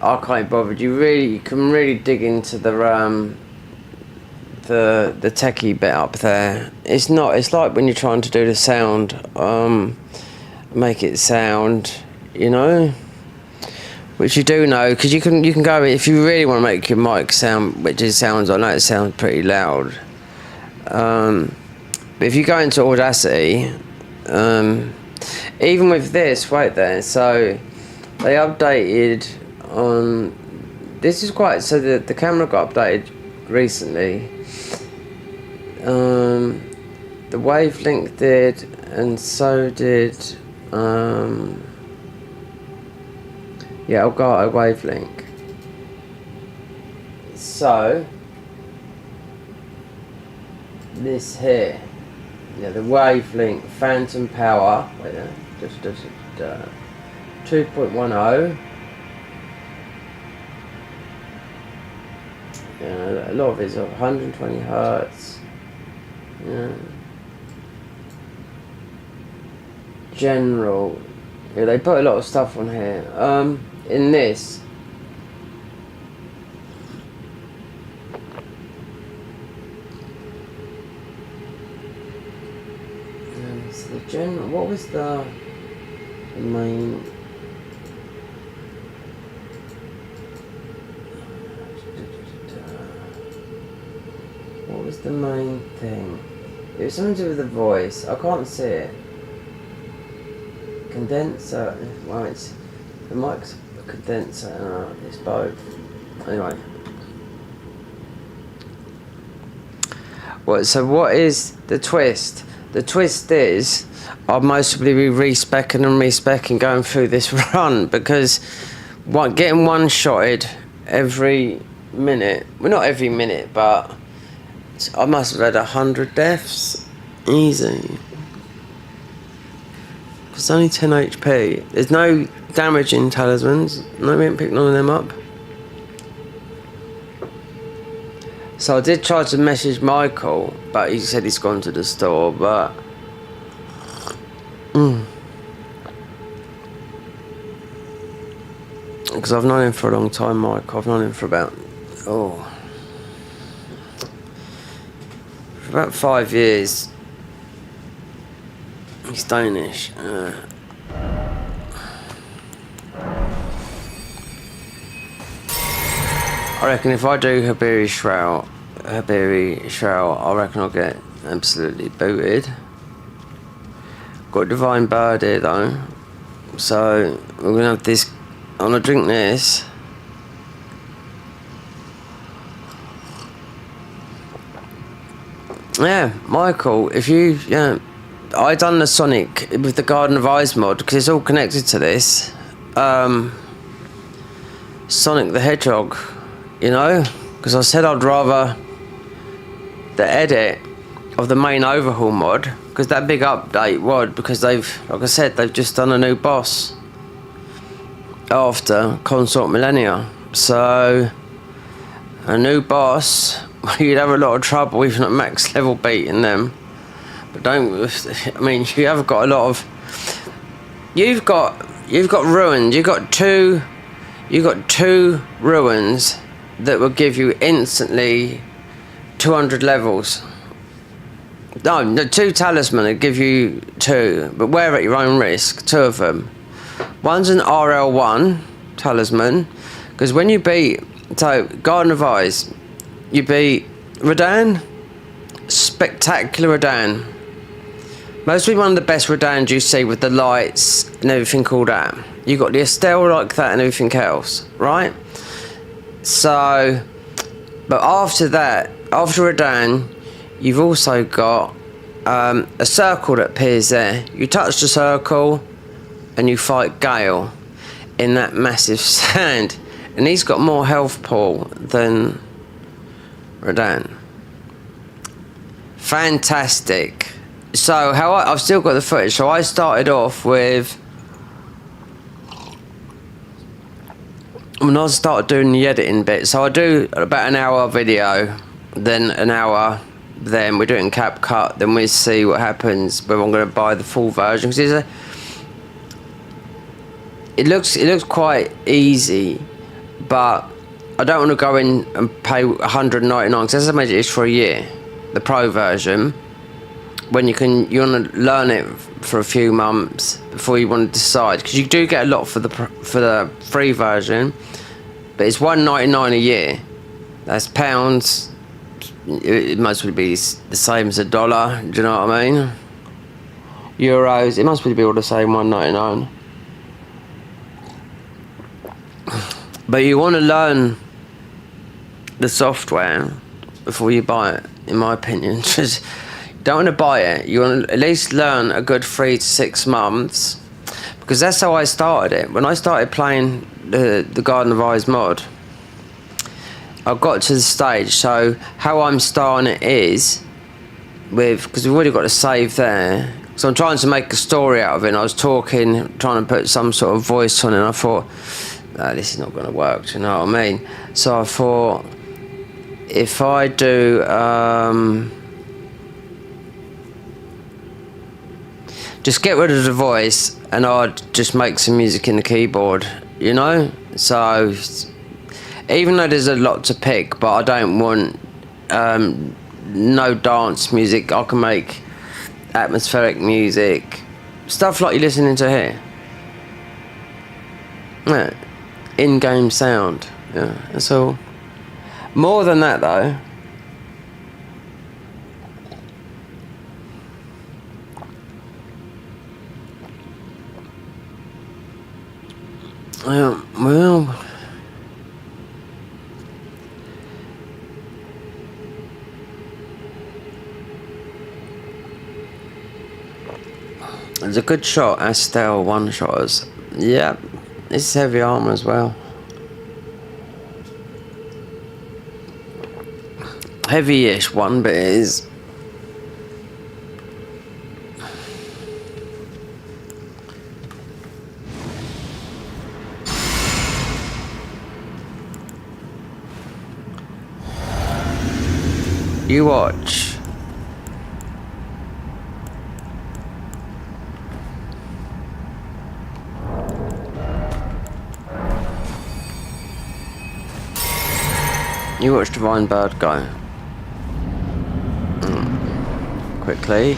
I can't bother. You can really dig into the techie bit up there. It's like when you're trying to do the sound, make it sound, which you do know, because you can go, if you really want to make your mic sound, which it sounds, I know it sounds pretty loud, but if you go into Audacity, even with this, wait there, so they updated on, this is quite, so the camera got updated recently, the wavelength did, and so did, yeah, I've got a wavelength. So this here, yeah, the wavelength phantom power. Wait there, just 2.10. Yeah, a lot of it's 120 hertz. Yeah. General. Yeah, they put a lot of stuff on here. In this. So the general. What was the main? What was the main thing? It was something to do with the voice. I can't see it. Condenser. Well, it's the mic's a condenser. It's both. Anyway. So what is the twist? The twist is I'll mostly be respecking going through this run, because getting one-shotted every minute. Well, not every minute, but I must have had 100 deaths. Easy. It's only 10 HP. There's no damaging talismans. No, we haven't picked none of them up. So I did try to message Michael, but he said he's gone to the store, but... Because I've known him for a long time, Michael. I've known him for about... for about 5 years. He's Danish. I reckon if I do Haberi Shroud, I reckon I'll get absolutely booted. Got Divine Bird here though, so we're gonna have this. I'm gonna drink this. Yeah, Michael, if you, I done the Sonic with the Garden of Eyes mod, because it's all connected to this. Sonic the Hedgehog, because I said I'd rather the edit of the main overhaul mod, because that big update mod, because they've, like I said, they've just done a new boss after Consort Millennia. So, a new boss, you'd have a lot of trouble even at max level beating them. But you have got a lot of, you've got ruins, you've got two ruins that will give you instantly 200 levels. No, the 2 talisman will give you 2, but wear at your own risk, 2 of them. One's an RL1 talisman, because when you beat, so Garden of Eyes, you beat Radahn, spectacular Radahn. Mostly one of the best Radahns you see with the lights and everything called that. You got the Estelle like that and everything else, right? So, but after that, after Radahn, you've also got a circle that appears there. You touch the circle and you fight Gale in that massive sand. And he's got more health pool than Radahn. Fantastic. So I've still got the footage. So I started off with when I started doing the editing bit, so I do about an hour video, then an hour, then we do it in CapCut, then we see what happens, whether I'm going to buy the full version, because it looks quite easy, but I don't want to go in and pay $199, because that's how much it is for a year, the pro version, when you want to learn it for a few months before you want to decide, because you do get a lot for the free version, but it's $199 a year. That's pounds. It must be the same as $1. Do you know what I mean? Euros. It must be all the same, $199. But you want to learn the software before you buy it, in my opinion. Just don't want to buy it. You want to at least learn a good 3 to 6 months, because that's how I started it. When I started playing the Garden of Eyes mod, I got to the stage. So how I'm starting it is because we've already got a save there. So I'm trying to make a story out of it. And I was trying to put some sort of voice on it. And I thought, this is not going to work. Do you know what I mean? So I thought, if I do, just get rid of the voice, and I'd just make some music in the keyboard. You know, so even though there's a lot to pick, but I don't want no dance music. I can make atmospheric music, stuff like you're listening to here. Yeah, in-game sound. Yeah, that's all. More than that, though. Well, it's a good shot, Astel one-shotters. Yeah, it's heavy armor as well. Heavy-ish one, but it is. You watch. You watch Divine Bird go. Quickly.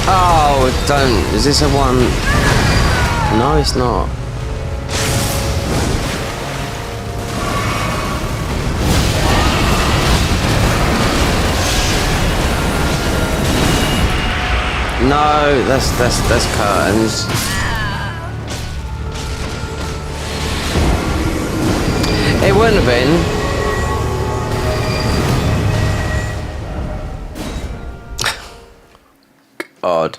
Oh, don't. Is this a one? No, it's not. No, that's curtains. It wouldn't have been. God.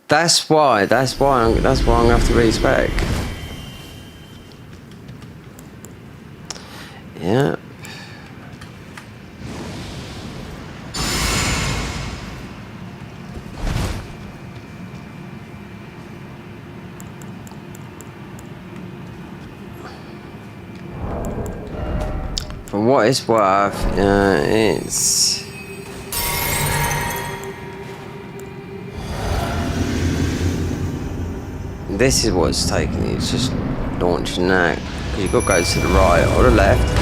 That's why I'm gonna have to respec. Yeah. For what it's worth, it's. This is what it's taking you. It's just launching that. Because you've got to go to the right or the left.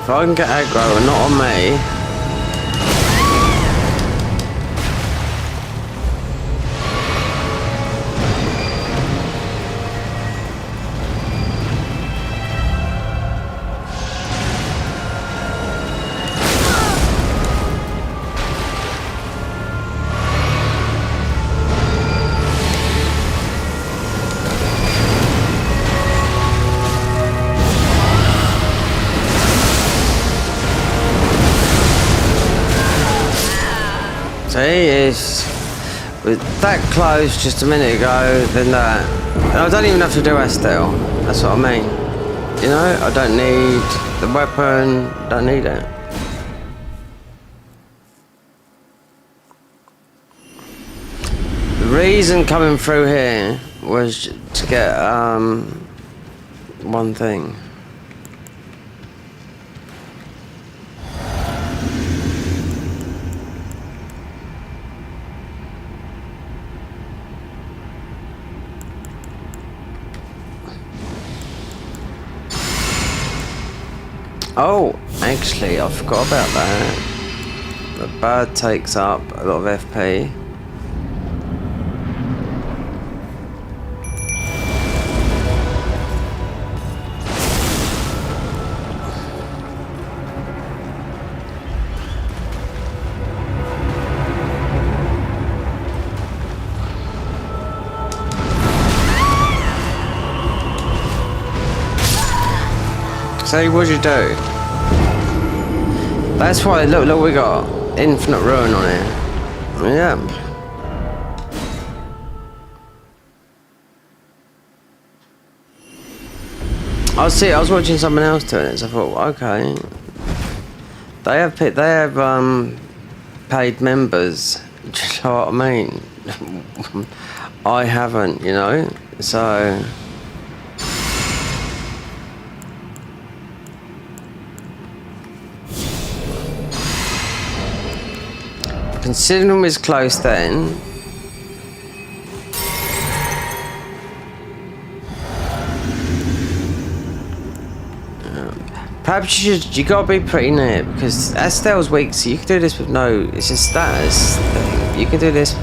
If I can get aggro and not on me. See, it's with that close just a minute ago, then that. And I don't even have to do Estelle. That's what I mean. You know, I don't need the weapon. Don't need it. The reason coming through here was to get one thing. Oh, actually, I forgot about that. The bird takes up a lot of FP. So what'd you do? That's why, look, we got infinite ruin on it. Yeah. I was watching someone else doing it, so I thought, okay. They have paid members. Do you know what I mean? I haven't, you know, so. Considering we was close then. Perhaps you gotta be pretty near because Estelle's weak, so you can do this with no. It's a status thing. You can do this.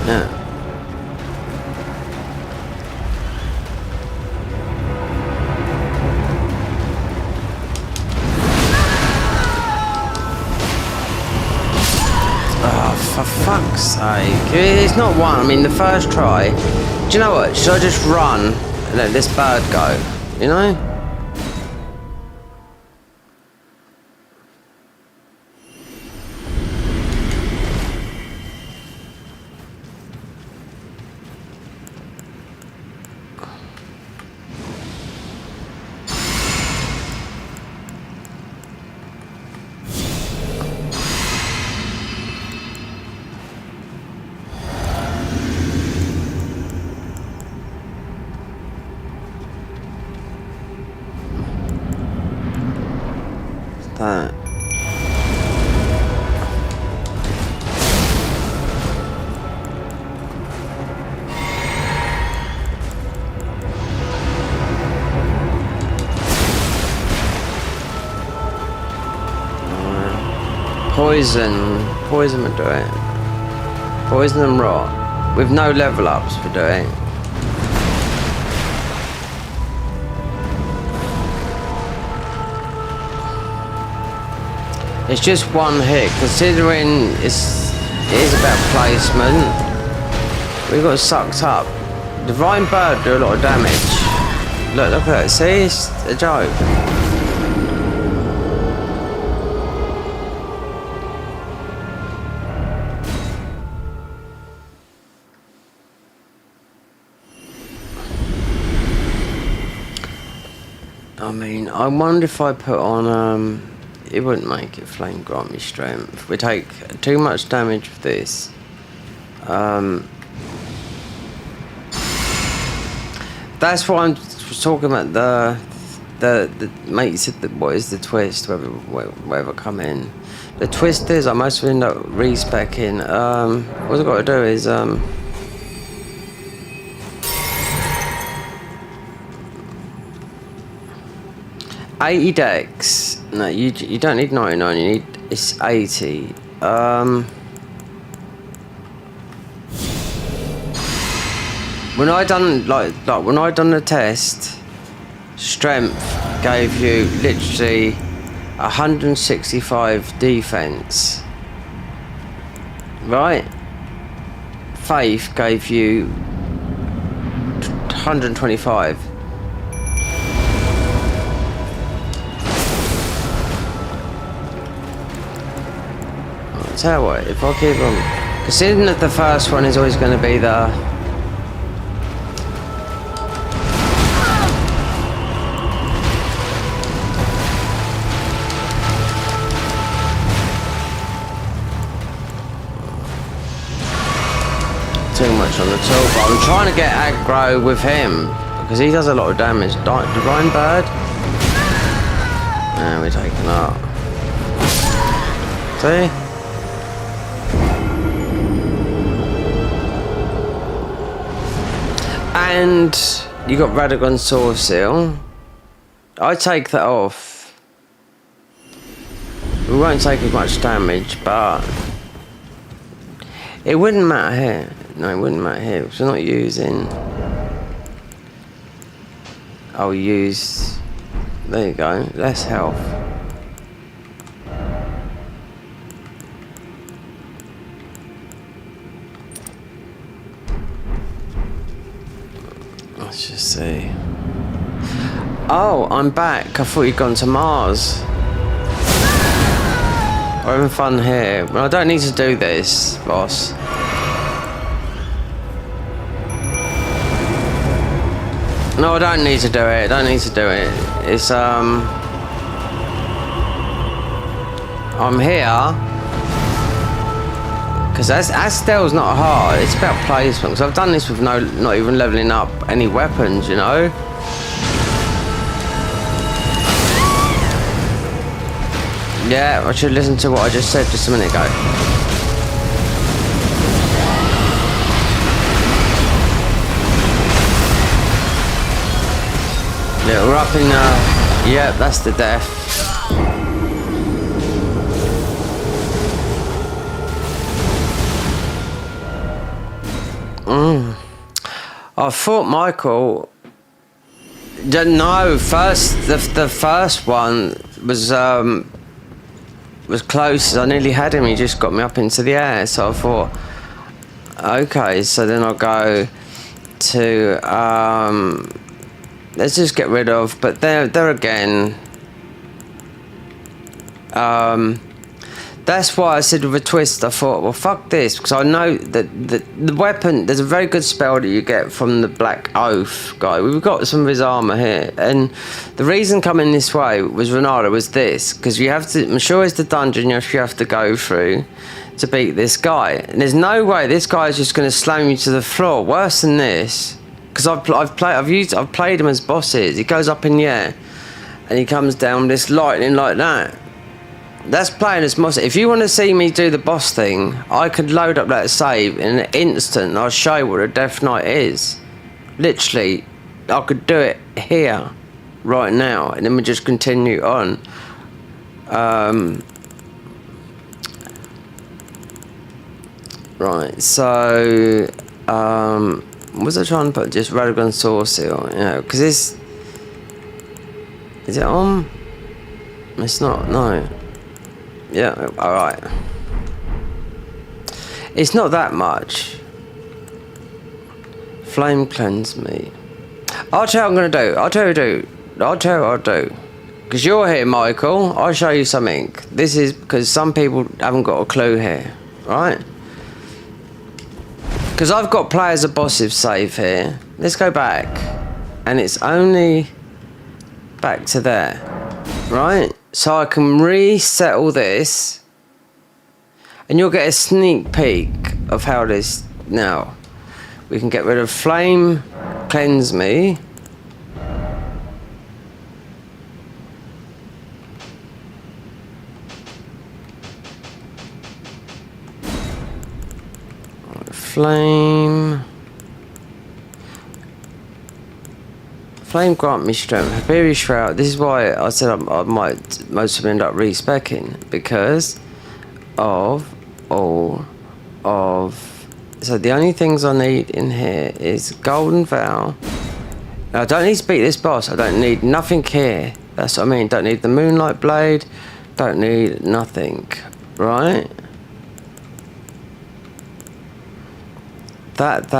Yeah. For fuck's sake. It's not one. I mean, the first try. Do you know what? Should I just run and let this bird go? You know? That. Poison would do it. Poison and rot. With no level ups for doing. It's just one hit, considering it is about placement. We got sucked up. Divine Bird do a lot of damage. Look at that. See, it's a joke. I mean, I wonder if I put on it wouldn't make it flame grant me strength. We take too much damage with this. That's what I'm talking about. The mate, you said that what is the twist? Whether come in. The twist is I must end up respecking. What I've got to do is 80 dex. No, you don't need 99. You need it's 80. When I done when I done the test, strength gave you literally 165 defense. Right? Faith gave you 125. tell you what, if I keep on... Considering that the first one is always going to be the... Too much on the tool, but I'm trying to get aggro with him because he does a lot of damage. Divine Bird. And we're taking up. See? And you got Radagon Sword Seal. I take that off. We won't take as much damage, but it wouldn't matter here. No, it wouldn't matter here because we're not using. I'll use. There you go. Less health. Let's just see. Oh, I'm back. I thought you'd gone to Mars. We're having fun here. Well, I don't need to do this, boss. No, I don't need to do it. I don't need to do it. It's, I'm here. Because Astell's not hard. It's about placement. Because I've done this with not even leveling up any weapons, you know? Yeah, I should listen to what I just said just a minute ago. Yeah, we're up in, yeah, that's the death. I thought Michael... No, the first one was close. I nearly had him. He just got me up into the air. So I thought, okay. So then I'll go to let's just get rid of. But there again. That's why I said with a twist. I thought, well, fuck this, because I know that the weapon. There's a very good spell that you get from the Black Oath guy. We've got some of his armor here, and the reason coming this way was Renata was this, because you have to. I'm sure it's the dungeon you have to go through to beat this guy, and there's no way this guy is just going to slam you to the floor. Worse than this, because I've played him as bosses. He goes up in the air, and he comes down this lightning like that. That's playing as Moss. If you want to see me do the boss thing, I could load up that save in an instant and I'll show you what a Death Knight is. Literally, I could do it here, right now, and then we just continue on. Right, so, what was I trying to put? Just Radagon Sword Seal, you know, because this... Is it on? It's not, no. Yeah, alright. It's not that much. Flame cleanse me. I'll tell you what I'm going to do. I'll tell you what I'll do. Because you're here, Michael. I'll show you something. This is because some people haven't got a clue here. Right? Because I've got players of bosses save here. Let's go back. And it's only back to there. Right? So I can reset all this, and you'll get a sneak peek of how this now. We can get rid of Flame Cleanse Me. Flame grant me strength. Hyperion Shroud. This is why I said I might most of end up respecking, because of all of. So the only things I need in here is Golden Vow. Now I don't need to beat this boss. I don't need nothing here. That's what I mean. Don't need the Moonlight Blade. Don't need nothing. Right? That.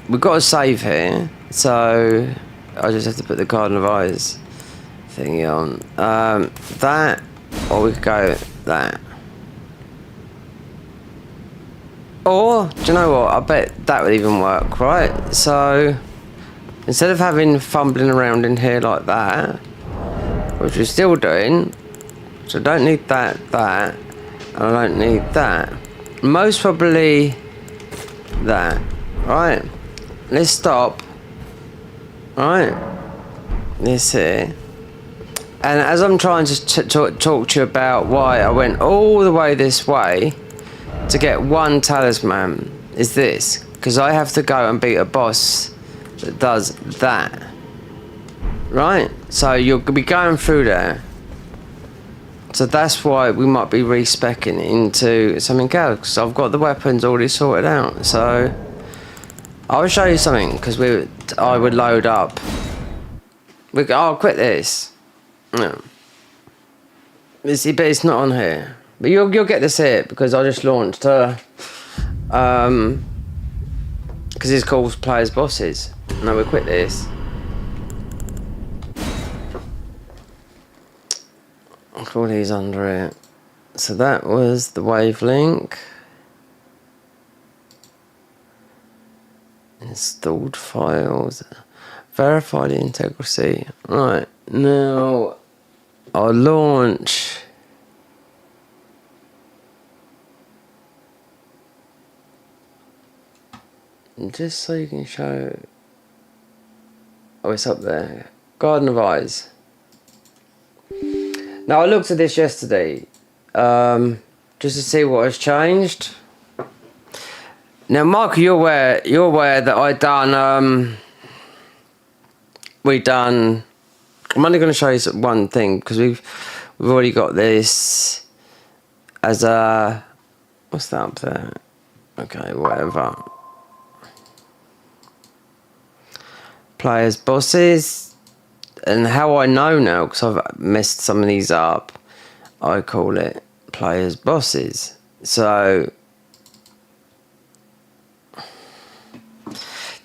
We've got a save here, so I just have to put the Garden of Eyes thingy on. That, or we could go that. Or, do you know what? I bet that would even work, right? So, instead of having fumbling around in here like that, which we're still doing, so I don't need that, and I don't need that. Most probably that, right? Let's stop, right? This here. And as I'm trying to talk to you about why I went all the way this way to get one talisman, is this. Because I have to go and beat a boss that does that. Right? So you'll be going through there. So that's why we might be respecing into something else. Because I've got the weapons already sorted out. So I'll show you something. Because I would load up. I'll quit this. No. But it's not on here. But you'll get this here because I just launched because it's called Players Bosses. No, we quit this. I'll call these under it. So that was the wave link. Installed files. Verify the integrity. Right, now I'll launch. Just so you can show. Oh, it's up there. Garden of Eyes. Now I looked at this yesterday, just to see what has changed. Now, Michael, you're aware that I'm only going to show you one thing because we've already got this as a, what's that up there? Okay, whatever. Players Bosses, and how I know now, because I've messed some of these up, I call it Players Bosses. So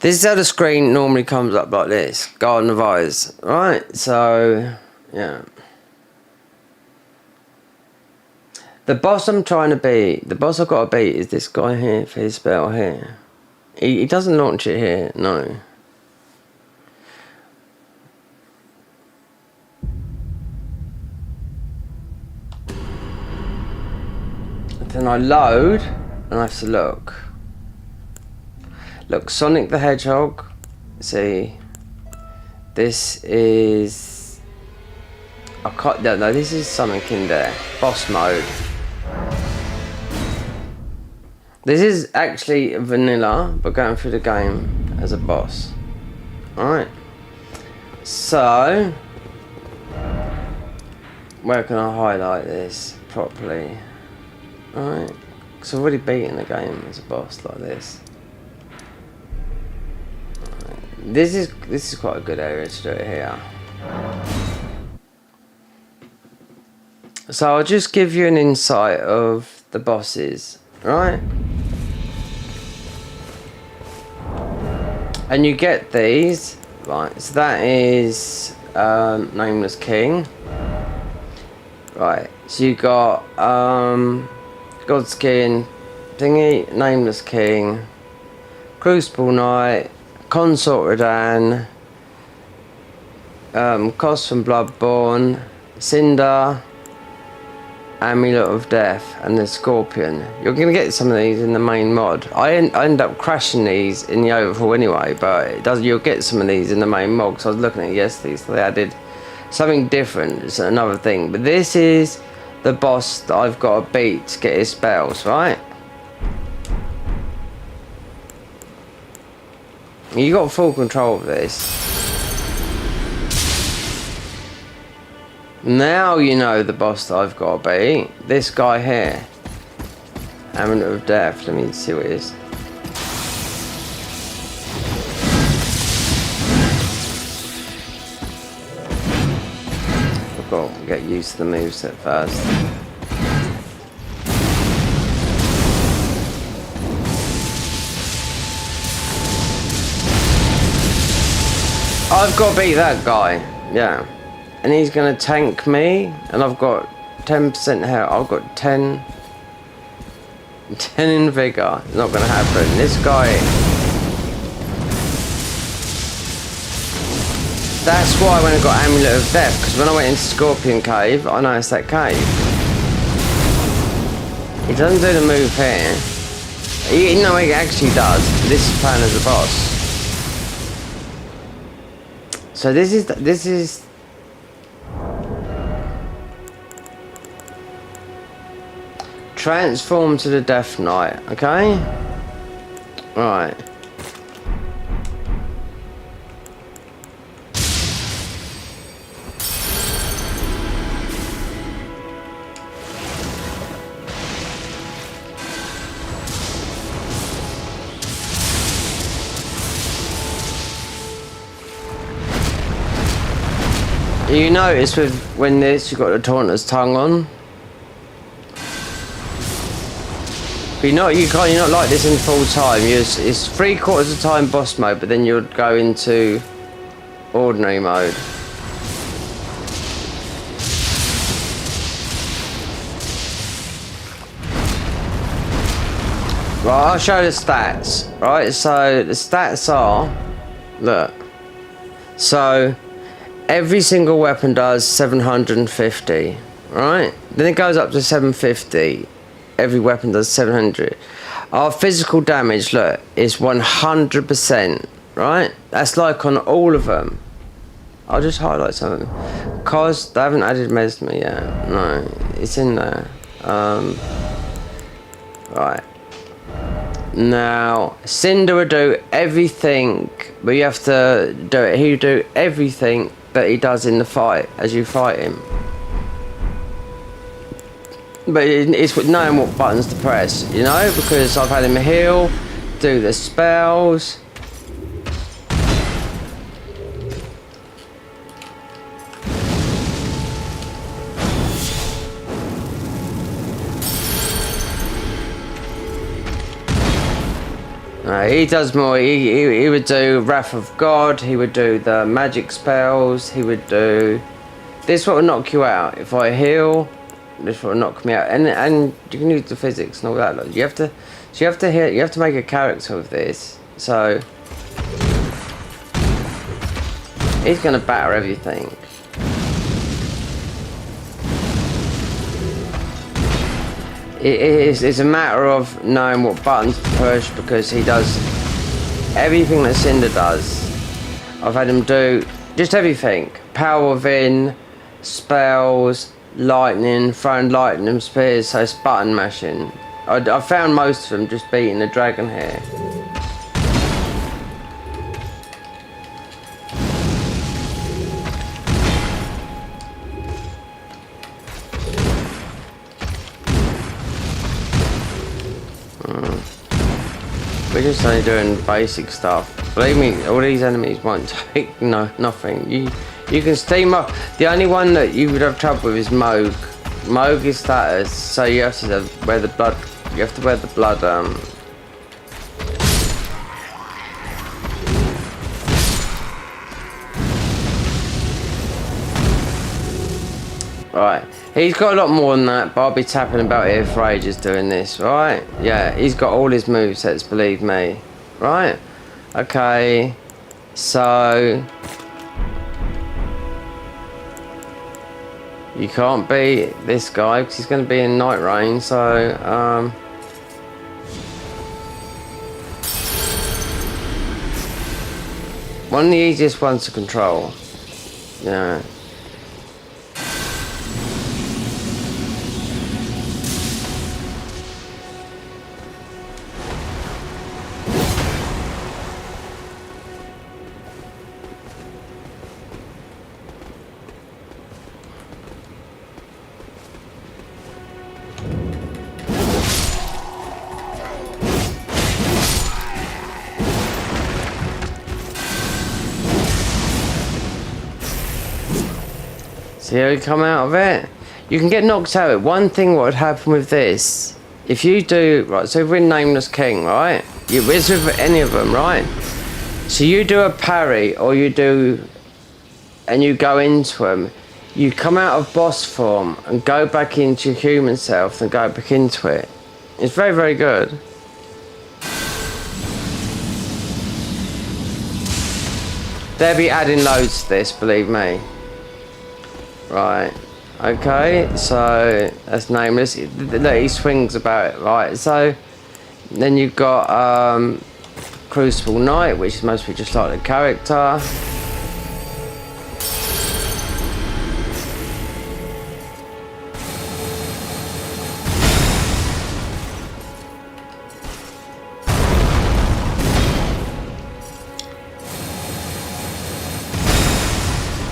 this is how the screen normally comes up, like this. Garden of Eyes. Right, so yeah. The boss I'm trying to beat, the boss I've got to beat is this guy here for his spell here. He doesn't launch it here, no. Then I load and I have to look. Look, Sonic the Hedgehog. See, this is. I can't. No, this is something in there. Boss mode. This is actually vanilla, but going through the game as a boss. Alright. So, where can I highlight this properly? Alright. Because I've already beaten the game as a boss like this. Right. This is quite a good area to do it here. So I'll just give you an insight of the bosses, right? And you get these, right? So that is Nameless King, right? So you got Godskin, thingy, Nameless King, Crucible Knight, Consort Radan, Cos from Bloodborne, Cinder, Amulet of Death, and the Scorpion. You're going to get some of these in the main mod. I end up crashing these in the overhaul anyway, but you'll get some of these in the main mod, because I was looking at it yesterday, so they added something different. It's another thing. But this is the boss that I've got to beat to get his spells, right? You got full control of this. Now you know the boss that I've got to beat. This guy here. Amulet of Death. Let me see what it is. I've got to get used to the moveset first. I've got to beat that guy. Yeah. And he's going to tank me, and I've got 10% health. I've got 10 in vigor. It's not gonna happen. This guy. That's why when I got Amulet of Death, because when I went into Scorpion Cave, I noticed that cave. He doesn't do the move here. No, he actually does. This is playing as a boss. So this is. Transform to the Death Knight, okay? Right. You notice when this, you've got the Taunter's Tongue on. But you're not like this in full time. It's 3/4 of the time boss mode, but then you'll go into ordinary mode. Right, I'll show the stats. Right, so the stats are, look. So every single weapon does 750, right? Then it goes up to 750. Every weapon does 700. Our physical damage, look, is 100%, right? That's like on all of them. I'll just highlight some of them. Cause they haven't added Mesmer yet. No, it's in there. Right. Now, Cinder will do everything, but you have to do it. He'll do everything that he does in the fight as you fight him. But it's with knowing what buttons to press, you know, because I've had him heal, do the spells. He does more. He would do Wrath of God. He would do the magic spells. He would do this. What will knock you out if I heal. This will knock me out, and you can use the physics and all that. Like, you have to hit. You have to make a character with this. So he's gonna batter everything. It's a matter of knowing what buttons to push, because he does everything that Cinder does. I've had him do just everything. Power within, spells, lightning, throwing lightning spears, so it's button mashing. I found most of them just beating the dragon here. We're just only doing basic stuff. Believe me, all these enemies won't take nothing. You can steam up. The only one that you would have trouble with is Moog. Moog is status, so you have to wear the blood. You have to wear the blood. Right, he's got a lot more than that, but I'll be tapping about here for ages doing this, right? Yeah, he's got all his movesets, believe me. Right? Okay, so you can't beat this guy because he's going to be in Night Rain, so one of the easiest ones to control. Yeah. See how you come out of it? You can get knocked out. One thing what would happen with this, if you do, right, so if we're Nameless King, right? It's with any of them, right? So you do a parry, or you do, and you go into them. you come out of boss form and go back into your human self and go back into it. It's very, very good. They'll be adding loads to this, believe me. Right. Okay, so that's nameless. He swings about it, right? So then you've got Crucible Knight, which is mostly just like the character.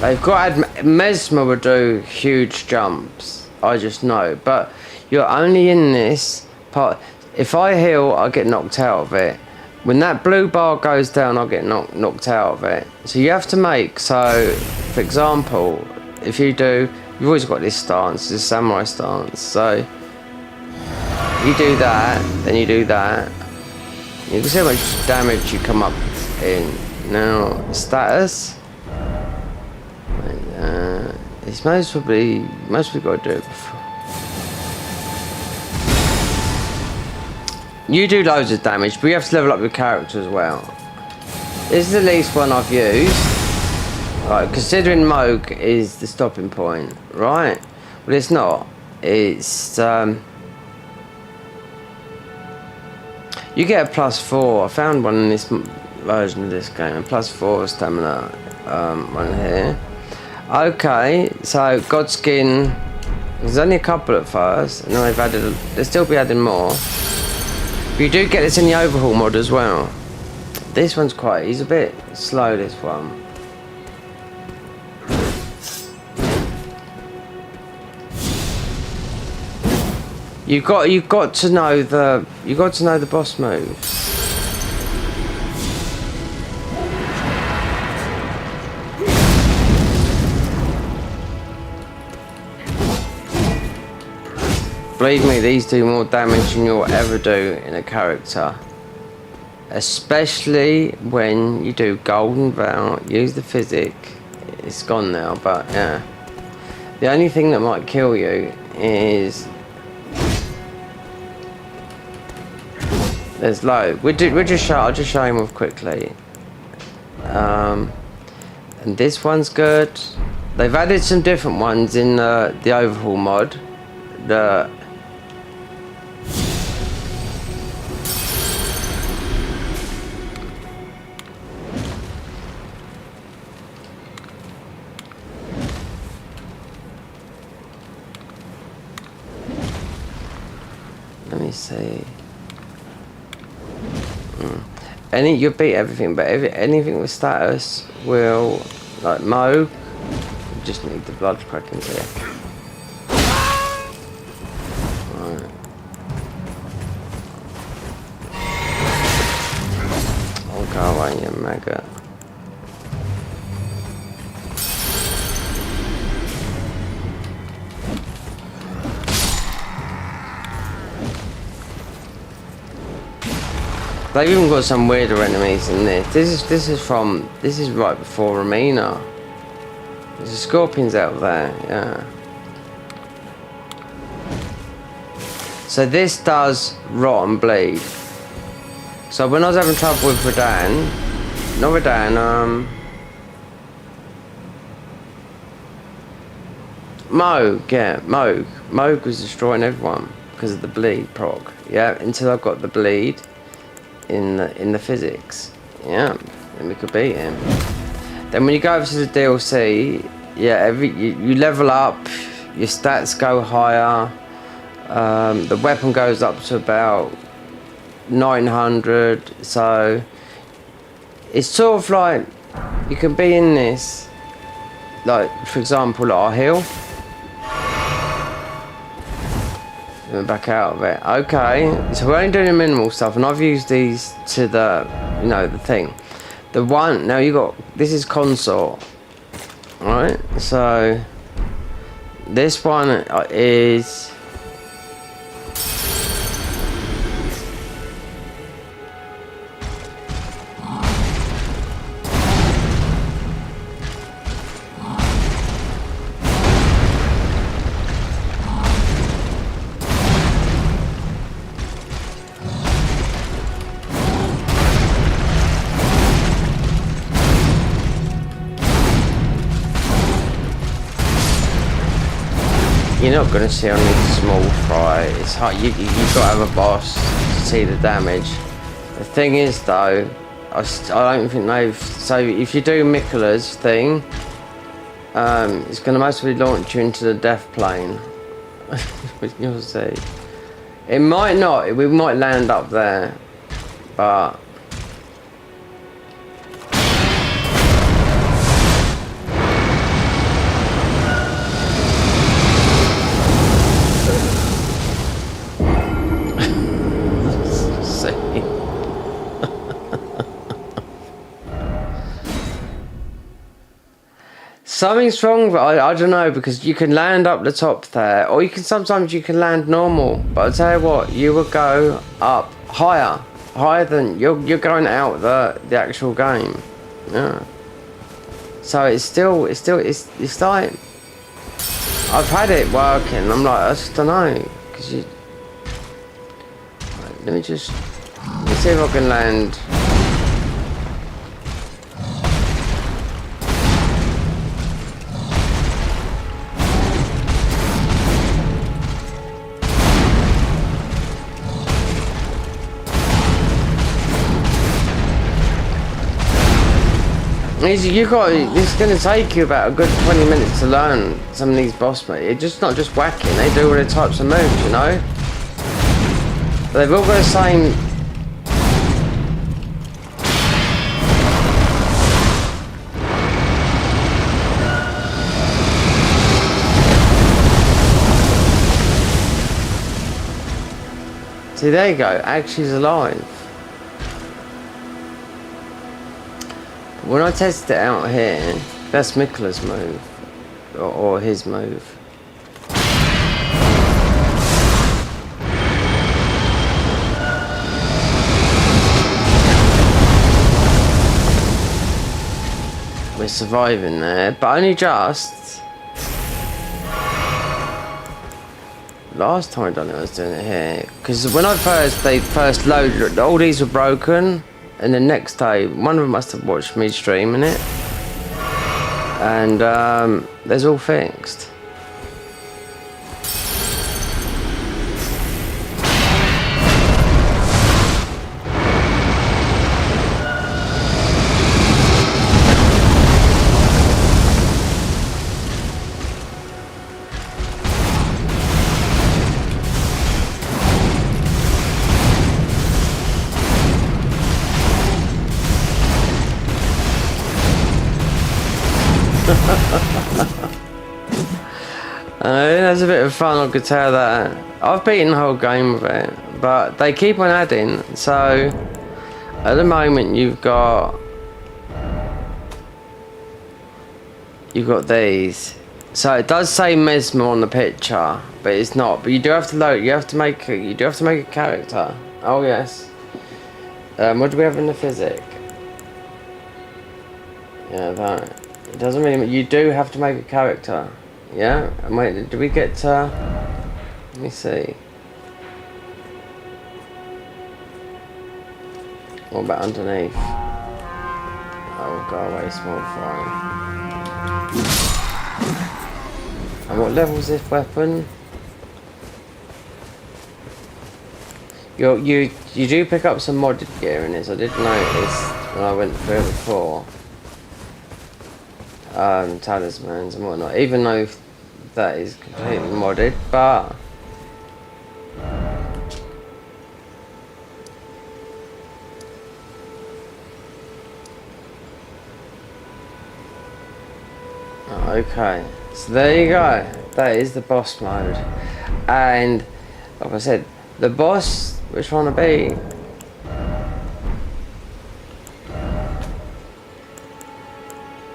They've got Mesmer will do huge jumps. I just know, but you're only in this part. If I heal, I get knocked out of it. When that blue bar goes down, I get knocked out of it. So you have to make. So, for example, if you do, you've always got this stance, this samurai stance. So you do that, then you do that. You can see how much damage you come up in. Now status. It's mostly got to do it before. You do loads of damage, but you have to level up your character as well. This is the least one I've used. Right, considering Moog is the stopping point, right? Well, it's not. It's you get a +4. I found one in this version of this game, a +4 stamina one here. Okay, so Godskin, there's only a couple at first, and then they'll still be adding more. But you do get this in the overhaul mod as well. This one's he's a bit slow, this one. You've got to know the boss moves. Believe me, these do more damage than you'll ever do in a character. Especially when you do Golden Vow, use the physic. It's gone now, but yeah. The only thing that might kill you is... There's low. I'll just show him off quickly. And this one's good. They've added some different ones in the overhaul mod. Let me see. You beat everything, but anything with status will, like Mo, just need the blood krakens here. Right. Oh, go away, you maggot. They've even got some weirder enemies in this. This is right before Romina. There's a scorpions out there, yeah. So this does rot and bleed. So when I was having trouble with Radahn, Moog, yeah, Moog was destroying everyone because of the bleed proc, yeah, until I got the bleed in the physics, yeah, and we could beat him. Then when you go over to the DLC, yeah, you level up, your stats go higher, the weapon goes up to about 900, so it's sort of like you can be in this, like for example, like our hill. Back out of it. Okay, so we're only doing the minimal stuff, and I've used these to the, the thing. The one now you got. This is consort, right? So this one is. you're not going to see only the small fry. It's hard. You've got to have a boss to see the damage. The thing is, though, I don't think they've... So if you do Mikkela's thing, it's going to mostly launch you into the death plane. You'll see. It might not. We might land up there, but... Something's wrong, but I don't know, because you can land up the top there, or you can sometimes land normal. But I'll tell you what, you will go up higher than you're going out the actual game. Yeah. So it's like I've had it working. I'm like, I just don't know, because you. Right, let's see if I can land. It's going to take you about a good 20 minutes to learn some of these boss moves. It's just not just whacking, they do all the types of moves, you know? But they've all got the same... See, there you go, Actually's alive. When I test it out here, that's Mikkela's move, or his move. We're surviving there, but only just. Last time I done it, I was doing it here, because when they first loaded, all these were broken. And the next day, one of them must have watched me streaming it, and there's all fixed. That's a bit of fun, I could tell that. I've beaten the whole game with it, but they keep on adding. So at the moment you've got these. So it does say Mesmer on the picture, but it's not. But you do have to load. You do have to make a character. Oh yes. What do we have in the physic? Yeah, that. It doesn't really. You do have to make a character. Yeah. And wait, do we get to? Let me see. What about underneath? Oh, go away, small fry. And what level is this weapon? You do pick up some modded gear in this. I did notice when I went through it before. Talismans and whatnot. Even though that is completely modded, but okay, so there you go. That is the boss mode, and like I said, the boss we're trying to beat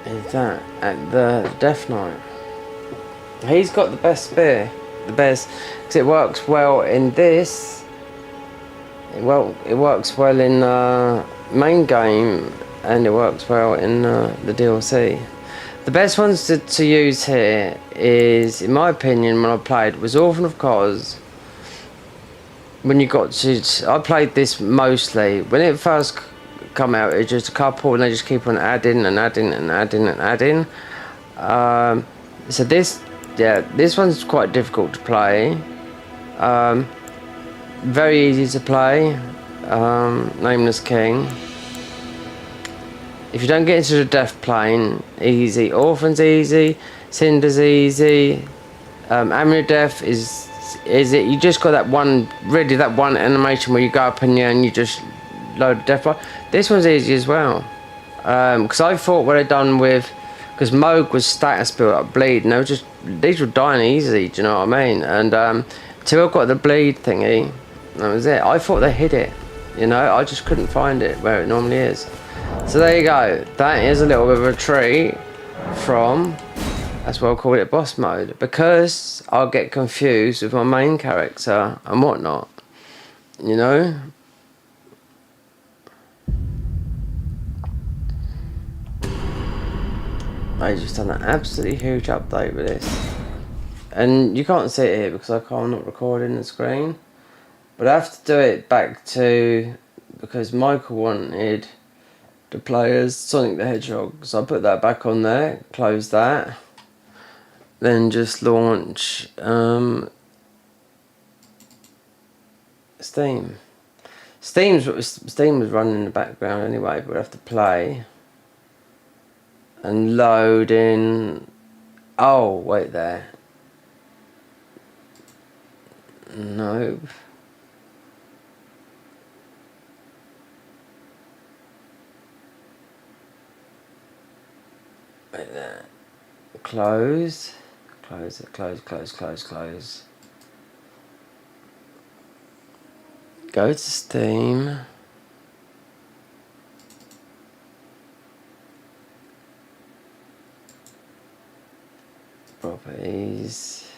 is that at the Death Knight. He's got the best spear, because it works well in this. It works well in main game, and it works well in the DLC. The best ones to use here is, in my opinion, when I played, was Orphan of Kos. When you got to, I played this mostly when it first come out. It's just a couple, and they just keep on adding and adding and adding and adding. So this yeah, this one's quite difficult to play. Very easy to play. Nameless King. If you don't get into the death plane, easy. Orphan's easy. Cinder's easy. Amulet Death is it? You just got that one, really that one animation where you go up in the air and you just load the death plane. This one's easy as well. Because I thought what I'd done with, because Moog was status built up bleed, and they were just, these were dying easy. Do you know what I mean? And till I got the bleed thingy, that was it. I thought they hid it. You know, I just couldn't find it where it normally is. So there you go. That is a little bit of a treat from, that's why I call it boss mode, because I'll get confused with my main character and whatnot. You know? I just done an absolutely huge update with this. And you can't see it here because I'm not recording the screen. But I have to do it back to, because Michael wanted to play as Sonic the Hedgehog. So I put that back on there, close that. Then just launch Steam. Steam was running in the background anyway, but we have to play. And load in. Oh, wait there. No. Wait there. Close. Close it. Close. Go to Steam. Properties.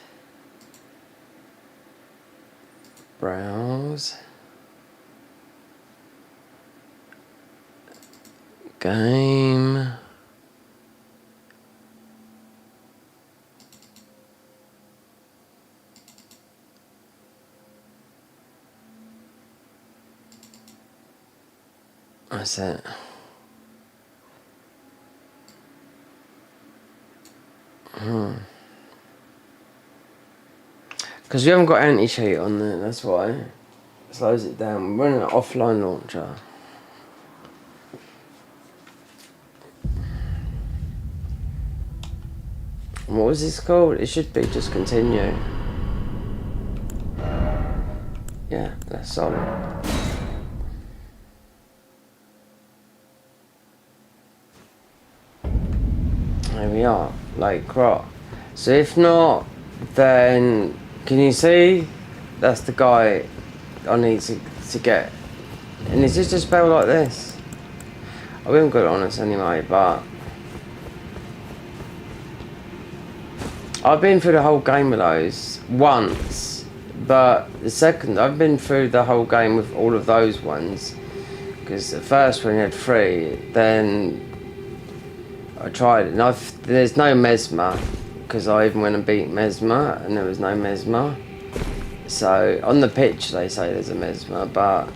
Browse. Game. That's it. Because we haven't got anti-cheat on there, that's why. It slows it down. We're running an offline launcher. What was this called? It should be just continue. Yeah, that's solid. Here we are, like right. So if not, then can you see? That's the guy I need to get. And is this a spell like this? I haven't got it on us anyway, but I've been through the whole game with those once, but the second I've been through the whole game with all of those ones, because the first one you had 3, then I tried it, and there's no Mesmer, because I even went and beat Mesmer, and there was no Mesmer. So on the pitch they say there's a Mesmer, but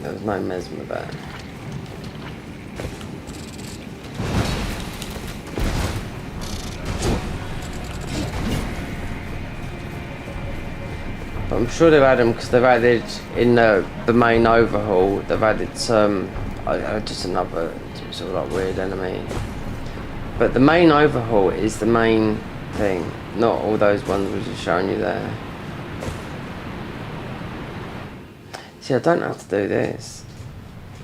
there was no Mesmer there. But I'm sure they've had them because they've added in the main overhaul. They've added some, just another sort of like weird enemy. But the main overhaul is the main thing, not all those ones which are showing you there. See, I don't have to do this.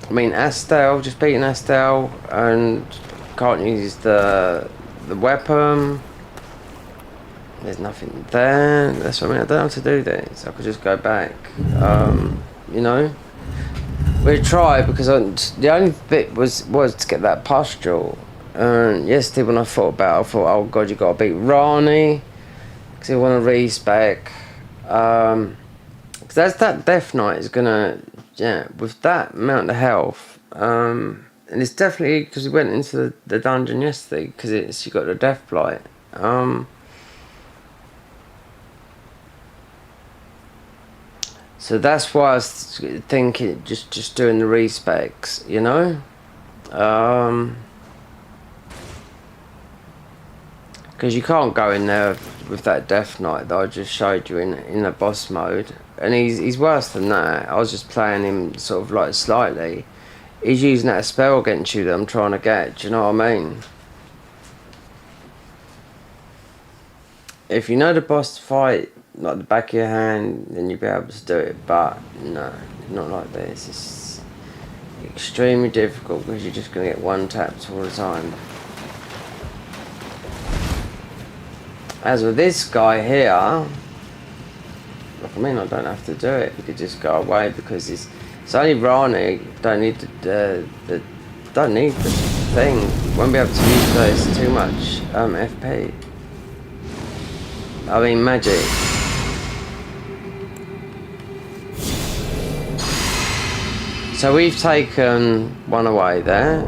I mean, Astel, just beating Astel, and can't use the weapon. There's nothing there. That's what I mean. I don't have to do this. I could just go back. You know, we'll try, because the only bit was to get that pustule. And yesterday when I thought about it, I thought, oh god, you got to beat Rani because you want to respec. Because that Death Knight is gonna, yeah, with that amount of health. And it's definitely because we went into the dungeon yesterday, because you got the Death Blight. So that's why I was thinking just doing the respecs, you know. Because you can't go in there with that Death Knight that I just showed you in the boss mode, and he's worse than that. I was just playing him sort of like slightly. He's using that spell against you that I'm trying to get. Do you know what I mean? If you know the boss fight like the back of your hand, then you'll be able to do it. But no, not like this. It's extremely difficult because you're just going to get one tapped all the time. As with this guy here, look, I mean, I don't have to do it. You could just go away because it's only Rani. Don't need the thing. Won't be able to use those too much FP. I mean magic. So we've taken one away there.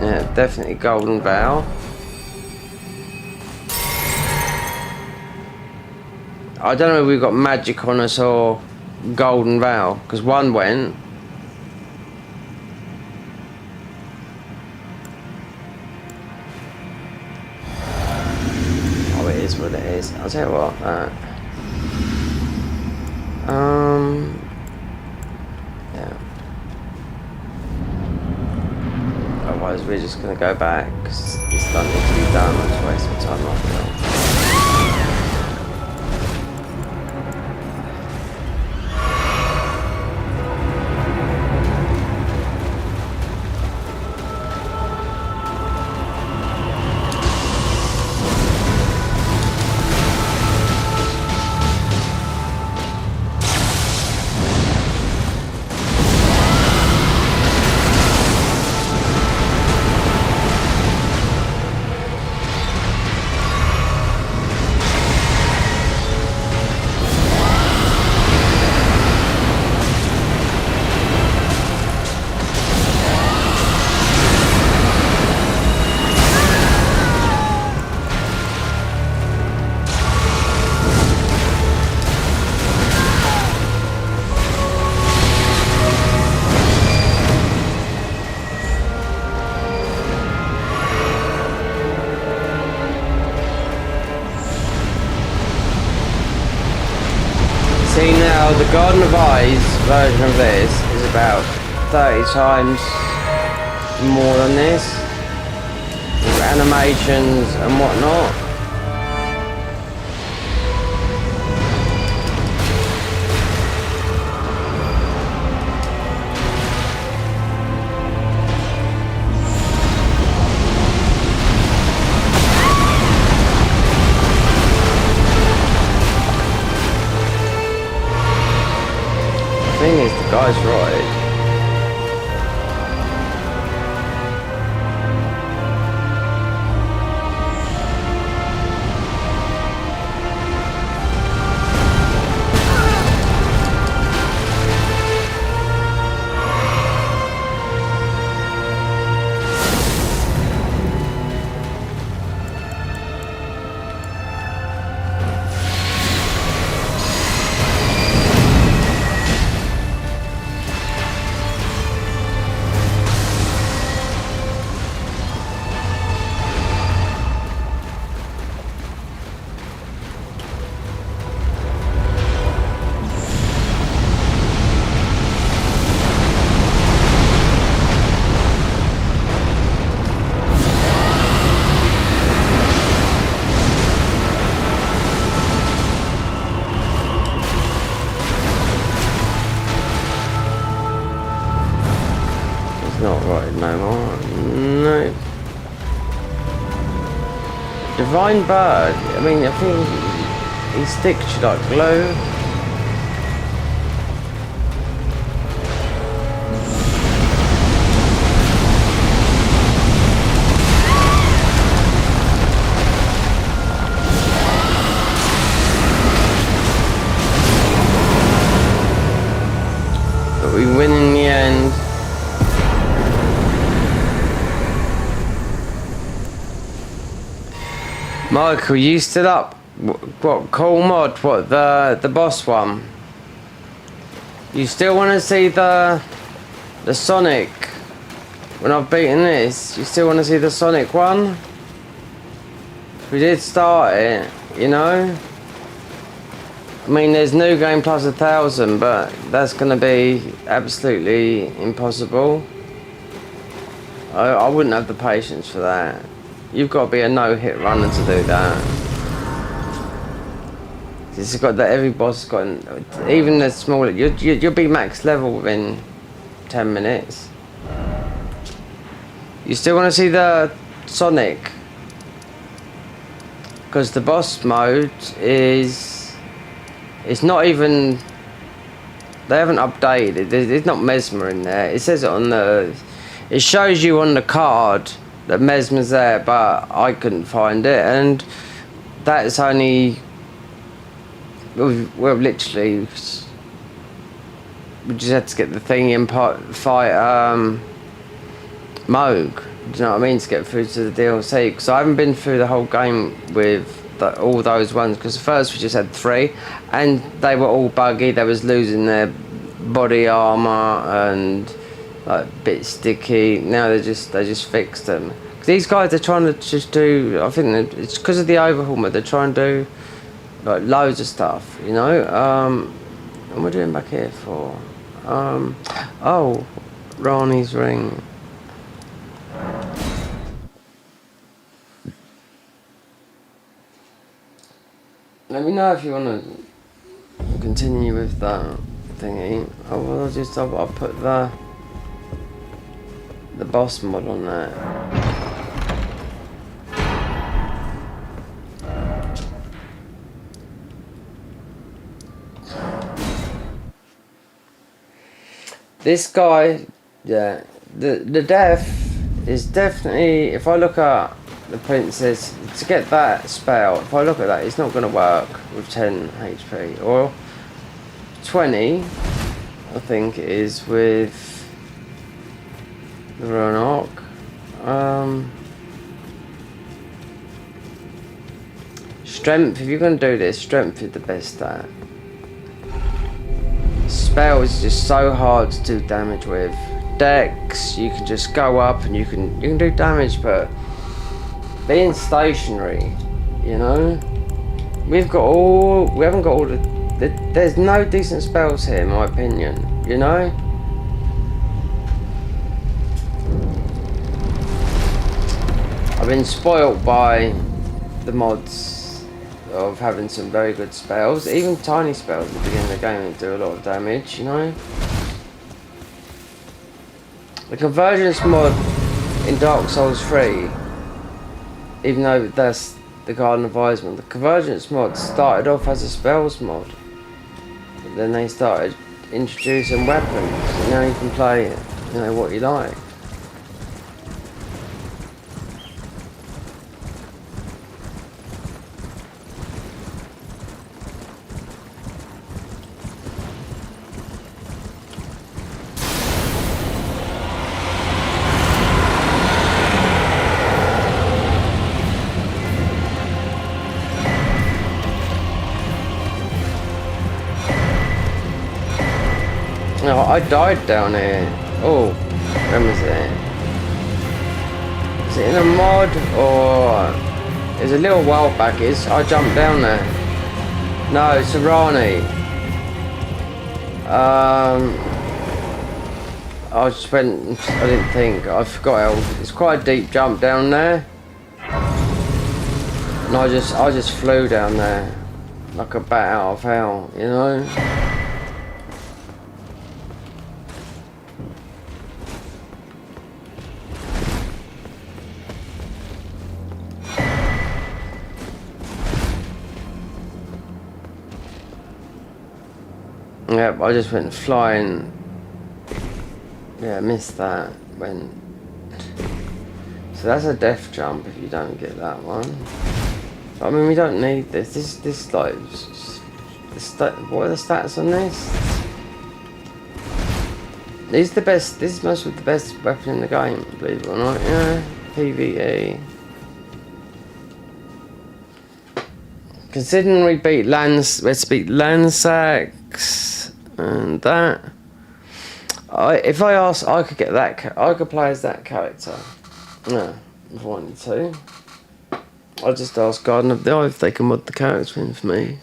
Yeah, definitely golden vow. I don't know if we've got magic on us or golden vow, because one went. Oh, it is what it is. I'll tell you what. Yeah. Otherwise, we're just gonna go back because this doesn't need to be done. I'm just wasting time like that. See now, the Garden of Eyes version of this is about 30 times more than this, with animations and whatnot. The thing is, the guy's right. Not right no more. No. Divine Bird. I mean, I think his stick should like glow. But we win in the end. Michael, you stood up. What cool mod? What the boss one? You still want to see the Sonic? When I've beaten this, you still want to see the Sonic one? We did start it. you know? I mean, there's New Game plus 1,000, but that's going to be absolutely impossible. I wouldn't have the patience for that. You've got to be a no-hit runner to do that. It's got that every boss has got, even the smaller, you'll be max level within 10 minutes. You still want to see the Sonic? Because the boss mode is, it's not even, they haven't updated it. There's not Mesmer in there. It says it on the, it shows you on the card that Mesmer's there, but I couldn't find it, and that's only, well, literally, we just had to get the thing in fight Moog. Do you know what I mean? To get through to the DLC, because I haven't been through the whole game with all those ones. Because first we just had 3, and they were all buggy. They was losing their body armor and like a bit sticky. Now they just fixed them. These guys, they're trying to just do, I think it's because of the overhaul mode, they're trying to do like loads of stuff, you know. What am I doing back here for? Oh, Rani's ring. Let me know if you want to continue with that thingy. I'll put the boss mod on there. This guy, yeah, the death is definitely, if I look at the princess, to get that spell, if I look at that, it's not going to work with 10 HP, or 20, I think it is with the Roanoke. Strength, if you're going to do this, strength is the best stat. Spell is just so hard to do damage with. Dex, you can just go up and you can do damage, but being stationary, you know, we haven't got all there's no decent spells here, in my opinion, you know. I've been spoilt by the mods of having some very good spells, even tiny spells at the beginning of the game that do a lot of damage, you know. The convergence mod in Dark Souls 3, even though that's the Garden of Eyes mod, the convergence mod started off as a spells mod, but then they started introducing weapons, and now you can play it, you know, what you like. No, I died down here. Oh, when was it? Is it in a mod or? It was a little while back. I jumped down there. No, it's a Rani. I just went. I didn't think. I forgot. It's quite a deep jump down there, and I just flew down there like a bat out of hell, you know. Yep, I just went flying. Yeah, I missed that. So that's a death jump if you don't get that one. I mean, we don't need this. This like, what are the stats on this? This is the best. This is most of the best weapon in the game, believe it or not. Yeah, PvE. Considering we beat let's beat Lansax and that. If I asked, I could get that. I could play as that character. Yeah, if I wanted to. I'll just ask Garden of the Eye if they can mod the character in for me.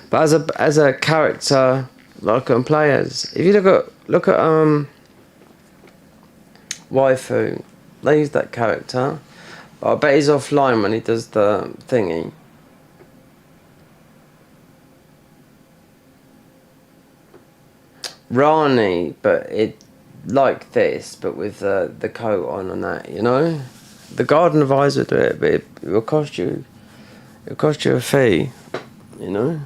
But as a character that I can play as, if you look at Waifu, they use that character. But I bet he's offline when he does the thingy. Rani, but it like this, but with the coat on and that, you know. The Garden of Eyes will do it, but it will cost you. It'll cost you a fee, you know.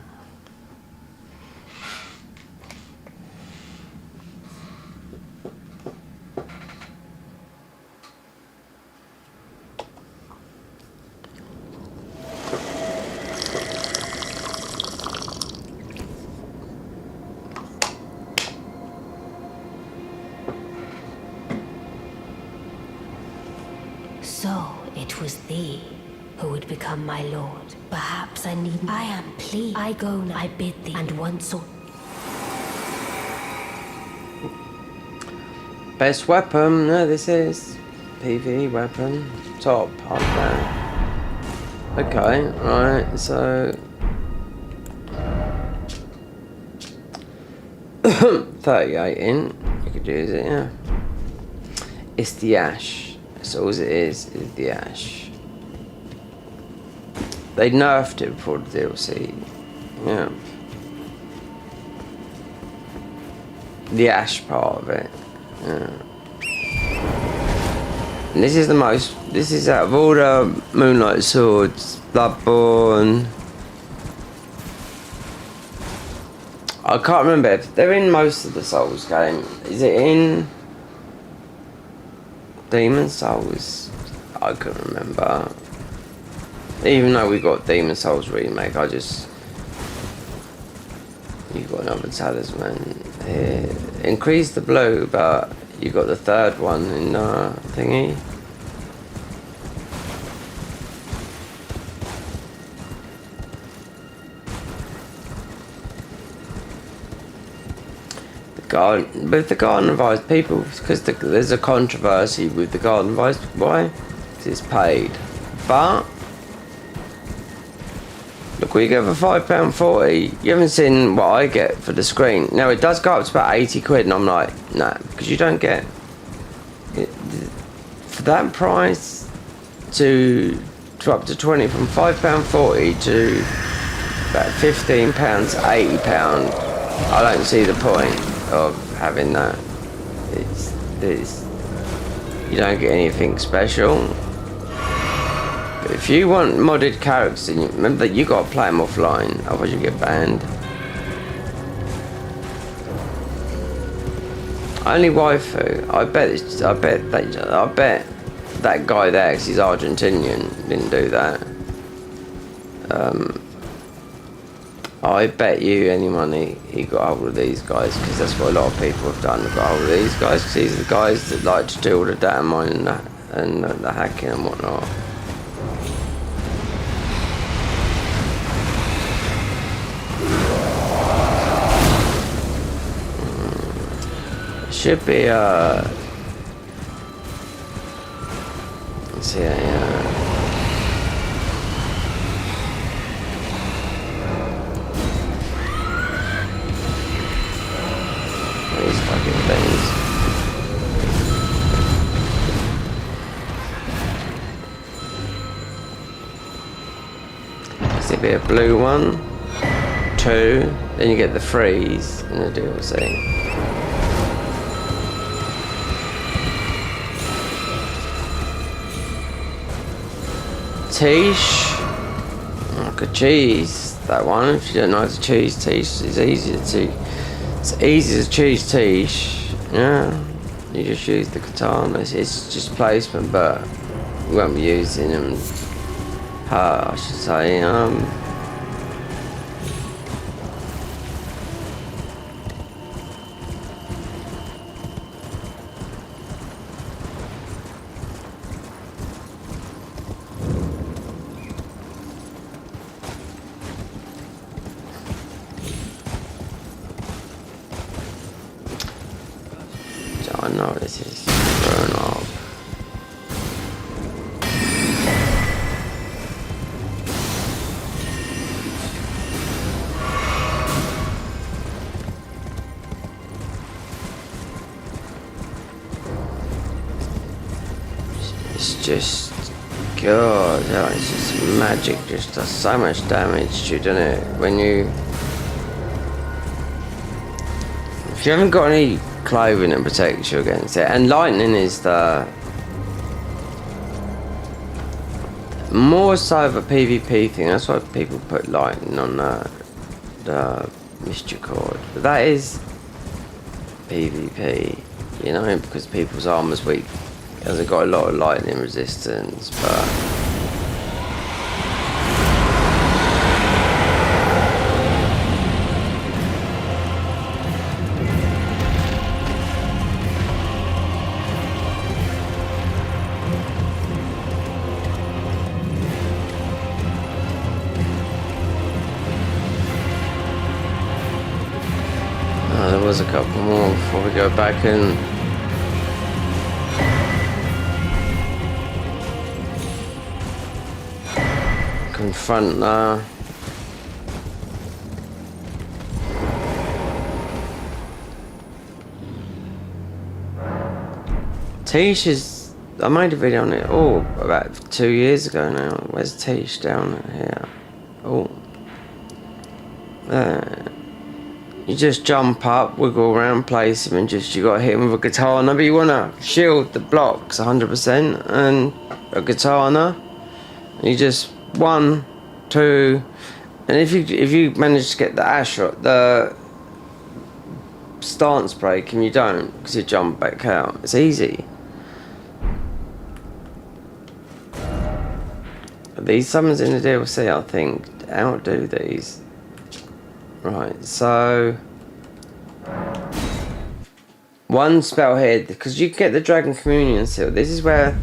So it was thee who would become my lord. Perhaps I need. I am pleased. I go now. I bid thee, and once or. Best weapon, no, this is PvE weapon, top, half that. Okay, right, so 38 in, you could use it, yeah. It's the ash. That's all it is the ash. They nerfed it before the DLC. Yeah. The ash part of it. Yeah. And this is the most. This is out of all the Moonlight Swords, Bloodborne. I can't remember if they're in most of the Souls game. Is it in Demon Souls? I couldn't remember. Even though we got Demon Souls remake, you got another talisman here. Increase the blue, but you got the third one in thingy. With the Garden of Ice, people, because there's a controversy with the Garden of Ice. Why? Because it's paid. But look what you get for £5.40. You haven't seen what I get for the screen. Now it does go up to about 80 quid, and I'm like, nah, because you don't get it, for that price to up to 20, from £5.40 to about £15, £80. I don't see the point of having that. It's you don't get anything special. But if you want modded characters, remember that you got to play them offline, otherwise you get banned. Only waifu. I bet that guy there, 'cause he's Argentinian, didn't do that. I bet you any money he got hold of these guys, because that's what a lot of people have done. They've got hold of these guys, because these are the guys that like to do all the data mining and the hacking and whatnot. Should be let's see, these fucking things. Should be a blue one, 2, then you get the freeze in the DLC. Tish, I could cheese that one. If you don't know how to cheese Tish, it's easy to cheese Tish. Yeah, you just use the katana. It's just placement, but we won't be using them. I should say. I know this is thrown off. just, God, yeah, it's just magic. Just does so much damage to you, doesn't it? When you, if you haven't got any clothing that protects you against it, and lightning is the more so of a PvP thing. That's why people put lightning on the mystery cord, but that is PvP, you know, because people's armor's weak as it got a lot of lightning resistance, but there was a couple more before we go back and confront Tish is, I made a video on it about 2 years ago now. Where's Tish? Down here. Oh, there. You just jump up, wiggle around, place him, and just you got to hit him with a katana. But you want to shield the blocks 100% and a katana. You just 1, 2, and if you manage to get the the stance break and you don't because you jump back out, it's easy. But these summons in the DLC, I think, outdo these. Right, so one spell here, because you get the Dragon Communion Seal. This is where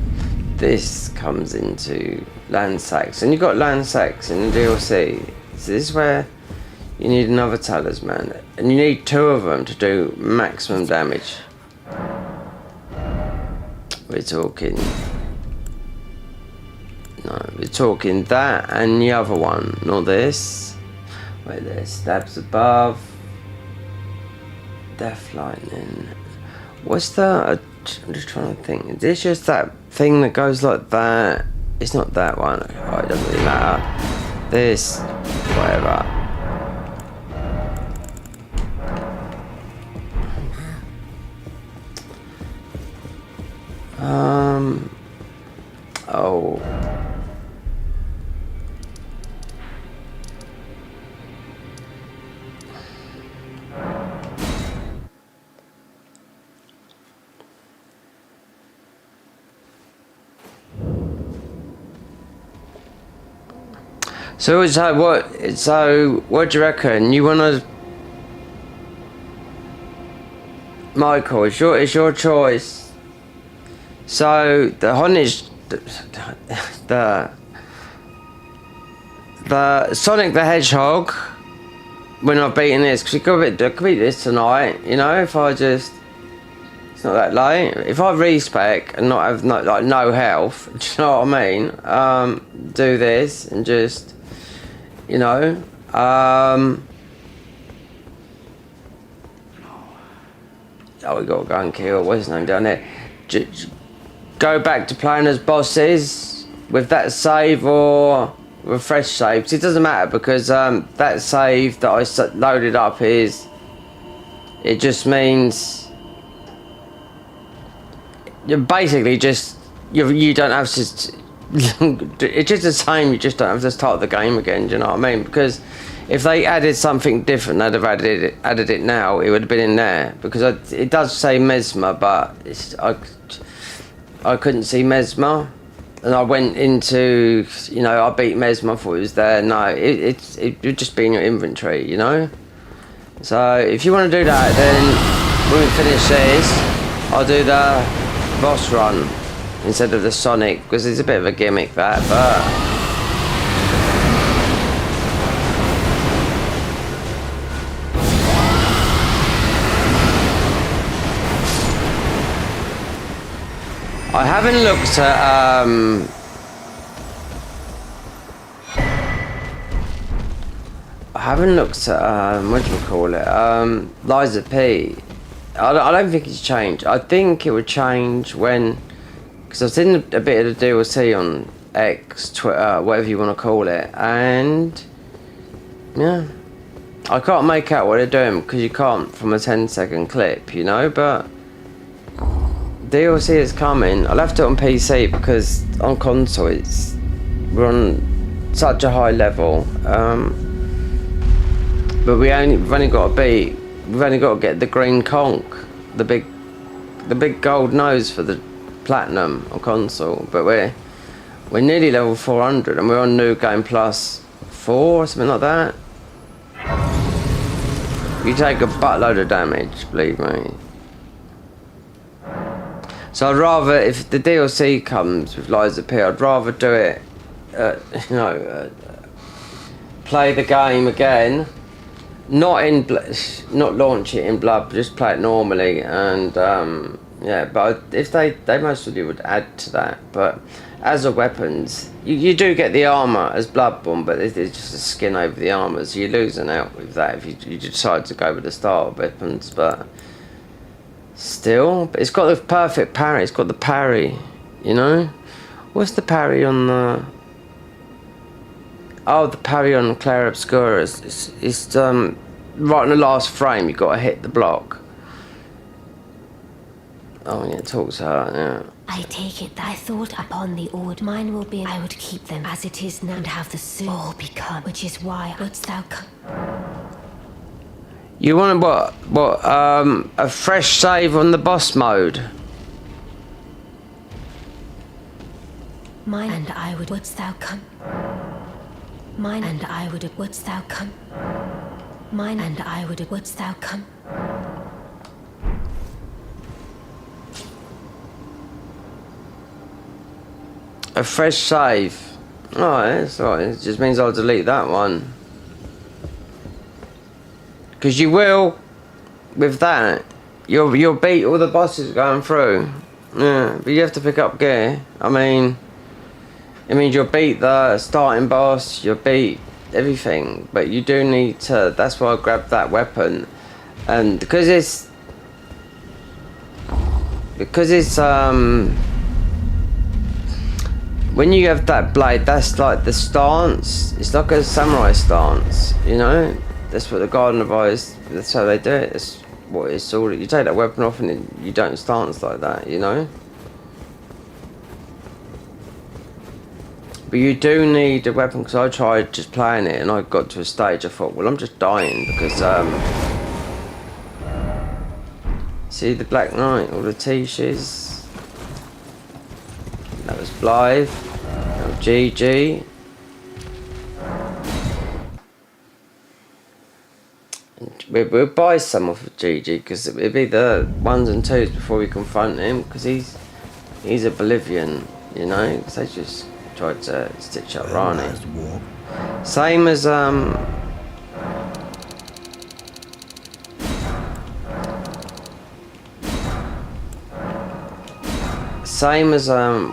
this comes into land sacks, and you've got land sacks in the DLC. So this is where you need another talisman, and you need 2 of them to do maximum damage. We're talking that and the other one, not this. Wait, there's stabs above. Death lightning. What's that? I'm just trying to think. Is this just that thing that goes like that? It's not that one. Oh, it doesn't really matter. This, whatever. Oh. So it's like what? So what do you reckon? You wanna, Michael? It's your choice. So the Honage, the Sonic the Hedgehog. When I've beaten this, because I could beat this tonight. You know, if I just, it's not that late. If I respec and not have no health, do you know what I mean? Do this and just. You know, oh, we got to go and kill, what's his name down there? Go back to playing as bosses with that save or with fresh saves. It doesn't matter because that save that I loaded up it just means you're basically just, you don't have to. It's just the same, you just don't have to start the game again, do you know what I mean? Because if they added something different, they'd have added it now, it would have been in there. Because it does say Mesmer, but I couldn't see Mesmer. And I went into, you know, I beat Mesmer, I thought it was there. No, it would just be in your inventory, you know? So if you want to do that, then when we finish this, I'll do the boss run. Instead of the Sonic, because it's a bit of a gimmick that, but I haven't looked at what do you call it? Liza P. I don't think it's changed. I think it would change when because I've seen a bit of the DLC on X, Twitter, whatever you want to call it, and yeah, I can't make out what they're doing because you can't from a 10-second clip, you know, but DLC is coming. I left it on PC because on console we're on such a high level, but we've only got to get the green conch, the big gold nose for the platinum on console, but we're nearly level 400 and we're on New Game Plus 4 or something like that. You take a buttload of damage, believe me. So I'd rather, if the DLC comes with Lies of P, I'd rather do it, play the game again, not launch it in Blood, but just play it normally, and yeah. But if they mostly would add to that, but as a weapons, you do get the armor as Bloodborne, but it's just a skin over the armor, so you're losing out with that if you decide to go with the style of weapons, but. Still, but it's got the perfect parry. It's got the parry, you know. What's the parry on the? Oh, the parry on Claire Obscura is right in the last frame. You got to hit the block. Oh yeah, talk to her. Yeah. I take it that I thought upon the old mine will be. I would keep them as it is now and have the soon all become. Which is why wouldst thou come? You want a fresh save on the boss mode? Mine and I wouldst thou come? Mine and I wouldst thou come? Mine and I wouldst thou come? A fresh save. Oh, it's alright. It just means I'll delete that one. Because you will, with that, you'll beat all the bosses going through. Yeah, but you have to pick up gear. I mean, it means you'll beat the starting boss, you'll beat everything. But you do need to, that's why I grabbed that weapon. And because it's when you have that blade, that's like the stance. It's like a samurai stance, you know? That's what the Garden of Eyes, that's how they do it. It's what it's all. You take that weapon off and you don't stance like that, you know? But you do need a weapon, because I tried just playing it and I got to a stage I thought, well, I'm just dying because, see the Black Knight, all the T-shiz. That was Blythe. Now GG. We'll buy some off of GG because it'll be the 1s and 2s before we confront him, because he's a Bolivian, you know, because they just tried to stitch up Rani. Same as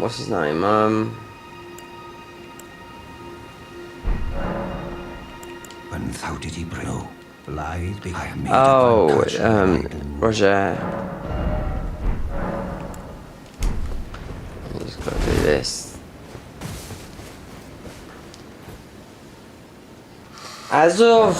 what's his name, When thou did he bring? No. Oh, Roger. I just gotta do this. As of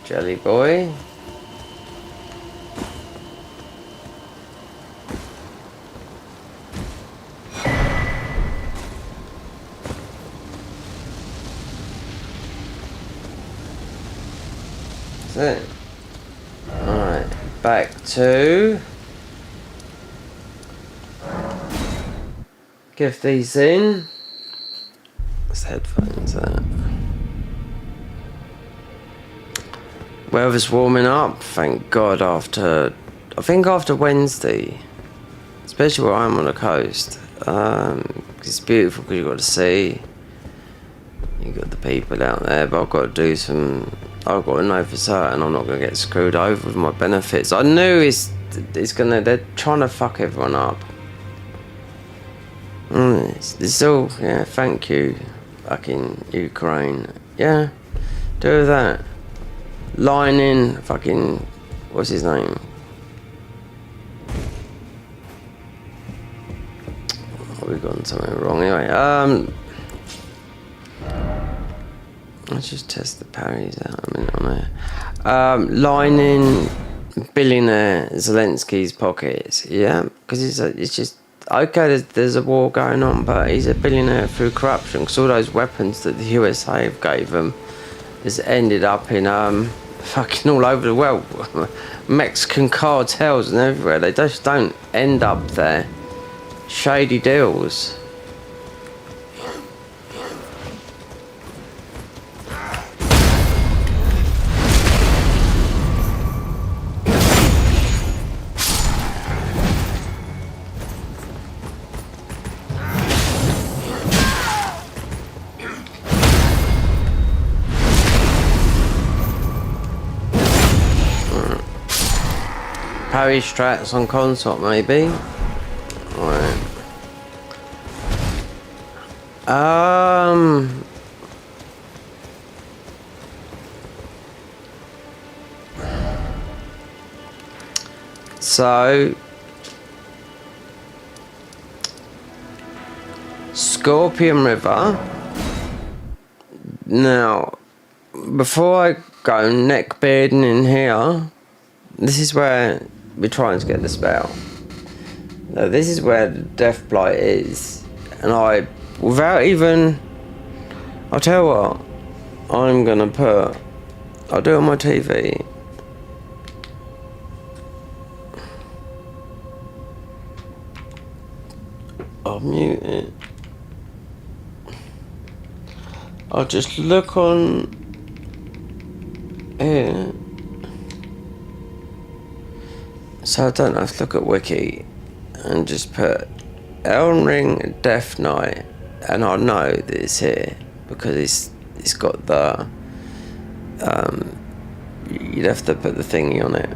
Jelly Boy. That's it. Alright, back to give these in. What's the headphones at? Weather's warming up, thank God, I think after Wednesday, especially where I'm on the coast. It's beautiful because you've got the sea, you've got the people out there, but I've got to know for certain I'm not going to get screwed over with my benefits. I knew they're trying to fuck everyone up. It's all, yeah, thank you. fucking Ukraine. Yeah, do that. Lining fucking, what's his name? We've gotten something wrong anyway. Let's just test the parries out a minute on there. Lining billionaire Zelensky's pockets, yeah, because it's just okay. There's a war going on, but he's a billionaire through corruption. Because all those weapons that the USA have gave him has ended up in fucking all over the world, Mexican cartels and everywhere. They just don't end up there. Shady deals. Parry strats on console, maybe. Right. So Scorpion River. Now, before I go neckbearding in here, this is where we're trying to get the spell. Now, this is where the Death Blight is, and without even, I'll tell you what, I'm gonna put, I'll do it on my TV. I'll mute it. I'll just look on here. So I don't have to look at Wiki and just put Elden Ring Death Knight, and I know that it's here because it's got the you'd have to put the thingy on it.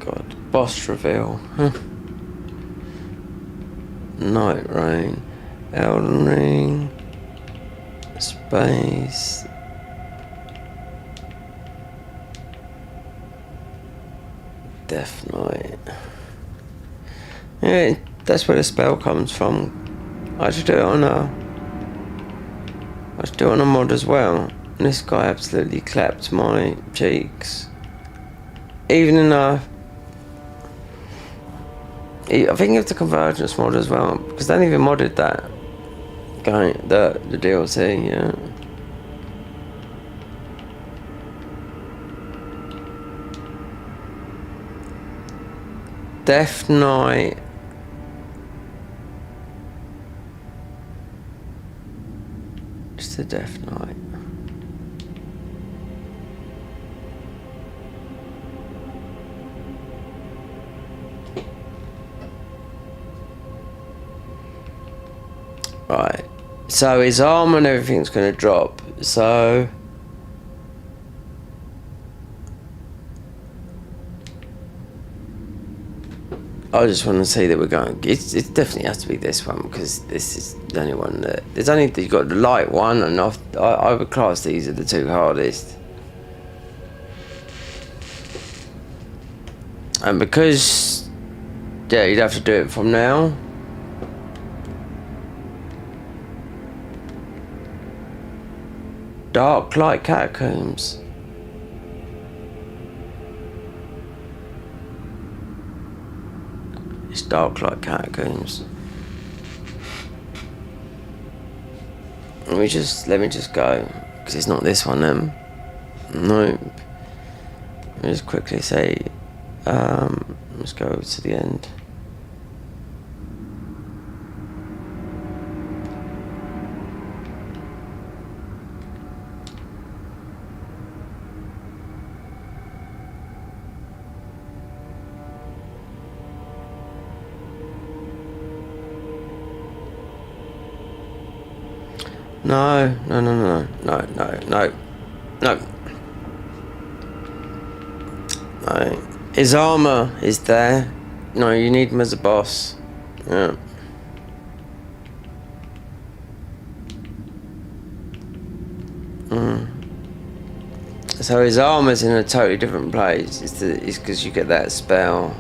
God, boss reveal. Night Rain, Elden Ring, space. Death Knight. Yeah, that's where the spell comes from. I should do it on a mod as well. And this guy absolutely clapped my cheeks. Even in I think it's the Convergence mod as well, because they haven't even modded that game, the DLC, yeah. Death Knight. Just the Death Knight. Right. So his arm and everything's going to drop. So I just want to see that we're going. It definitely has to be this one, because this is the only one that there's only you've got the light one, and I would class these are the two hardest. And because yeah, you'd have to do it from now. Dark Light Catacombs. It's Dark Light Catacombs. Let me just go, because it's not this one then. Nope. Let me just quickly say, let's go to the end. No. Right. His armor is there. No, you need him as a boss. Yeah. So his armor's in a totally different place. It's because you get that spell.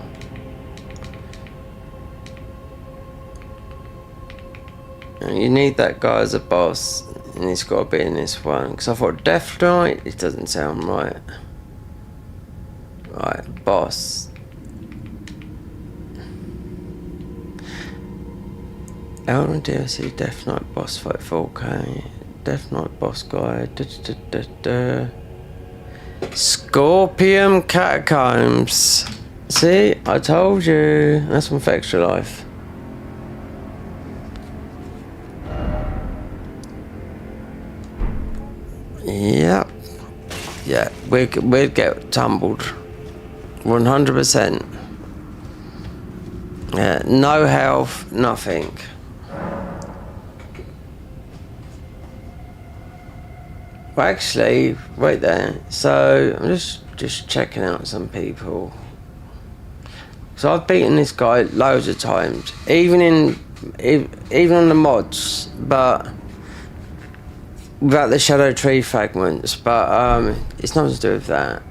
And you need that guy as a boss, and he's got to be in this one. Because I thought Death Knight, it doesn't sound right. Right, boss. ELden DLC Death Knight boss fight 4K. Death Knight boss guy. Scorpion Catacombs. See, I told you. That's from Extra Life. Yep. Yeah, we'd get tumbled. 100%. Yeah, no health, nothing. Well, actually, wait there. So I'm just checking out some people. So I've beaten this guy loads of times, even on the mods, but without the shadow tree fragments. But it's nothing to do with that.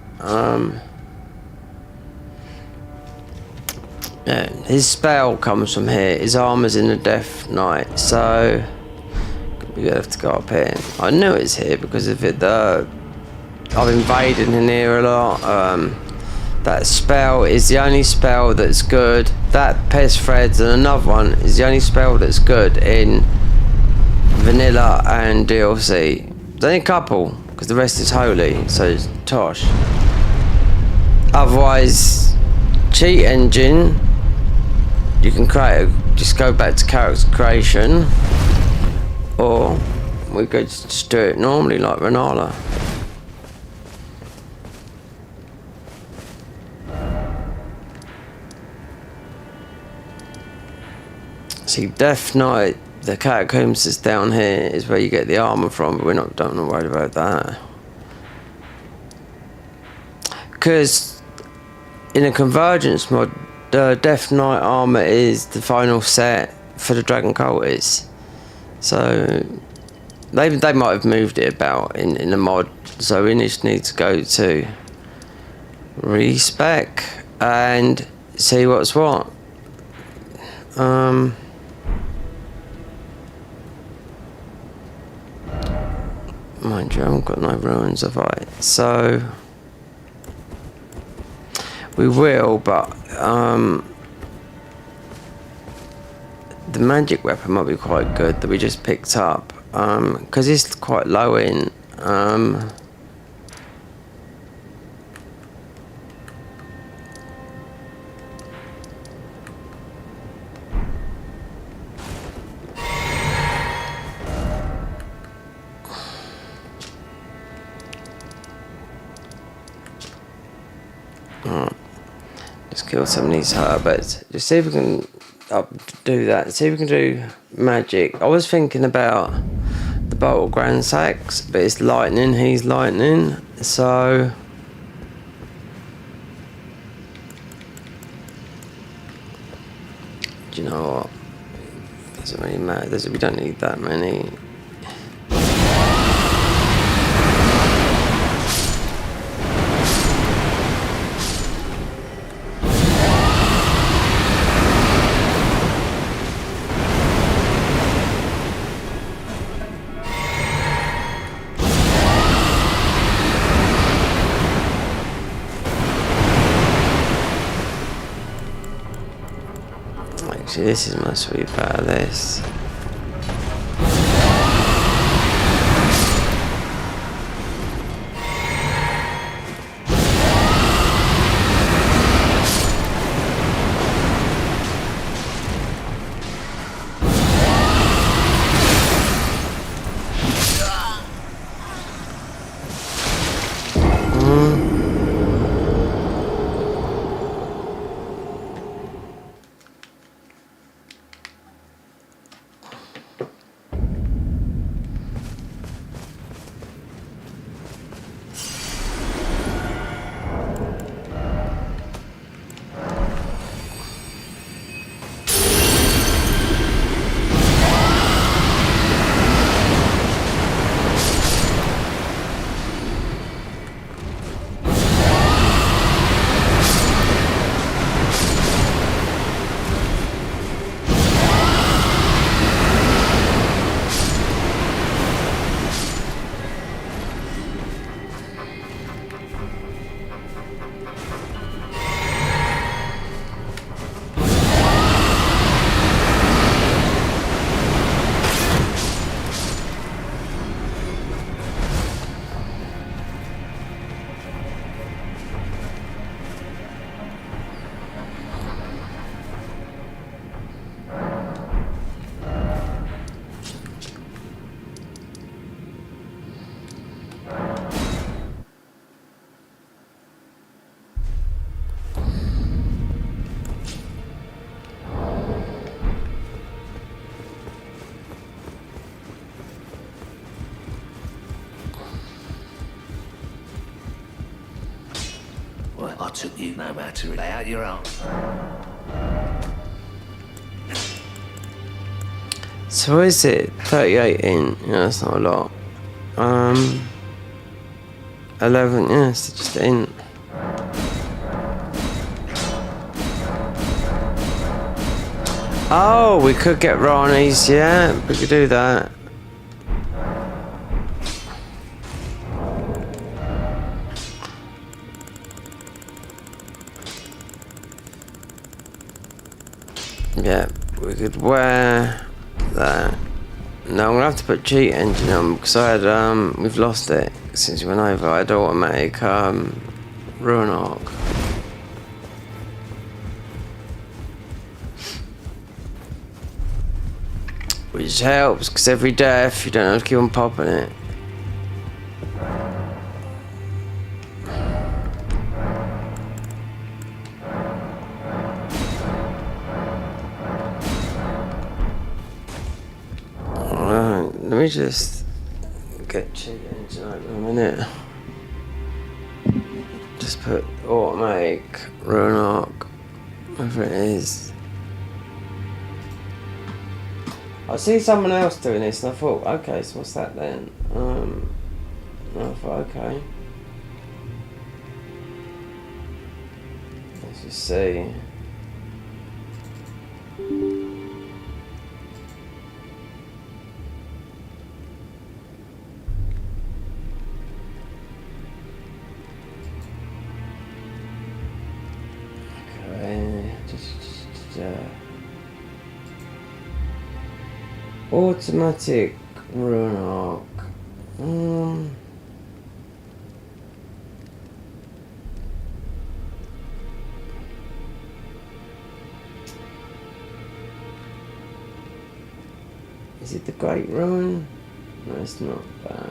Yeah, his spell comes from here. His armor's in the Death Knight, so you have to go up here. I knew it's here because of it. I've invaded in here a lot. That spell is the only spell that's good. That Pez Threads and another one is the only spell that's good in vanilla and DLC. There's only a couple because the rest is holy, so it's tosh. Otherwise, cheat engine. You can just go back to character creation, or we could just do it normally like Renala. See, Death Knight, the catacombs is down here, is where you get the armor from, but we're not worried about that. Because in a Convergence mod, the Death Knight armor is the final set for the Dragon Cultists. So they might have moved it about in the mod. So we just need to go to respec and see what's what. Mind you, I haven't got no ruins of it, so we will, but the magic weapon might be quite good that we just picked up, because it's quite low in. Just kill some of these herberts. Just see if we can do that. See if we can do magic. I was thinking about the bolt of Grand Sax, but it's lightning. He's lightning, so do you know what? Doesn't really matter. We don't need that many. Actually, this is my sweet part of this. took you no matter. Lay out your arms. So what is it? 38 in. Yeah, that's not a lot. 11, yeah, it's just in. Oh, we could get Rani's, yeah, we could do that. Yeah, we could wear that. No, I'm gonna have to put cheat engine on because I had we've lost it since we went over. I had automatic ruin arc. Which helps because every death you don't have to keep on popping it. Let me just get cheat engine open a minute. Just put automatic ruin arc, whatever it is. I see someone else doing this and I thought, okay, so what's that then? I thought, okay. Let's just see. Automatic ruin arc. Is it the Great Ruin? No, it's not that.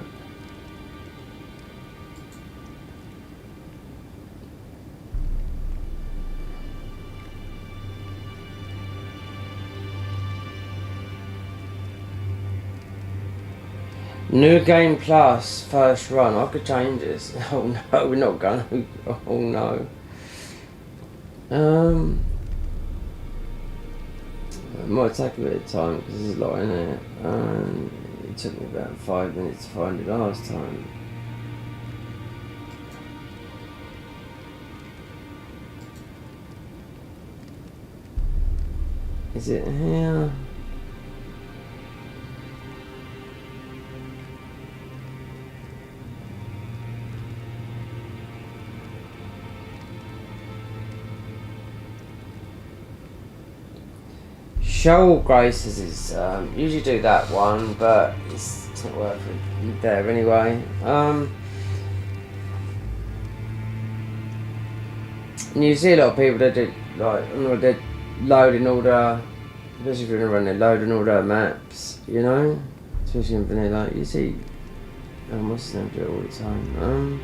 New game plus first run. I could change this. Oh no, we're not gonna. Oh no. It might take a bit of time because there's a lot in it. It took me about 5 minutes to find it last time. Is it here? Shoal Graces is usually do that one, but it's not worth it there anyway. And you see a lot of people that do like they're loading all the, especially if you're gonna run, they're loading all the maps, you know, especially in vanilla. You see, what's his name do it all the time.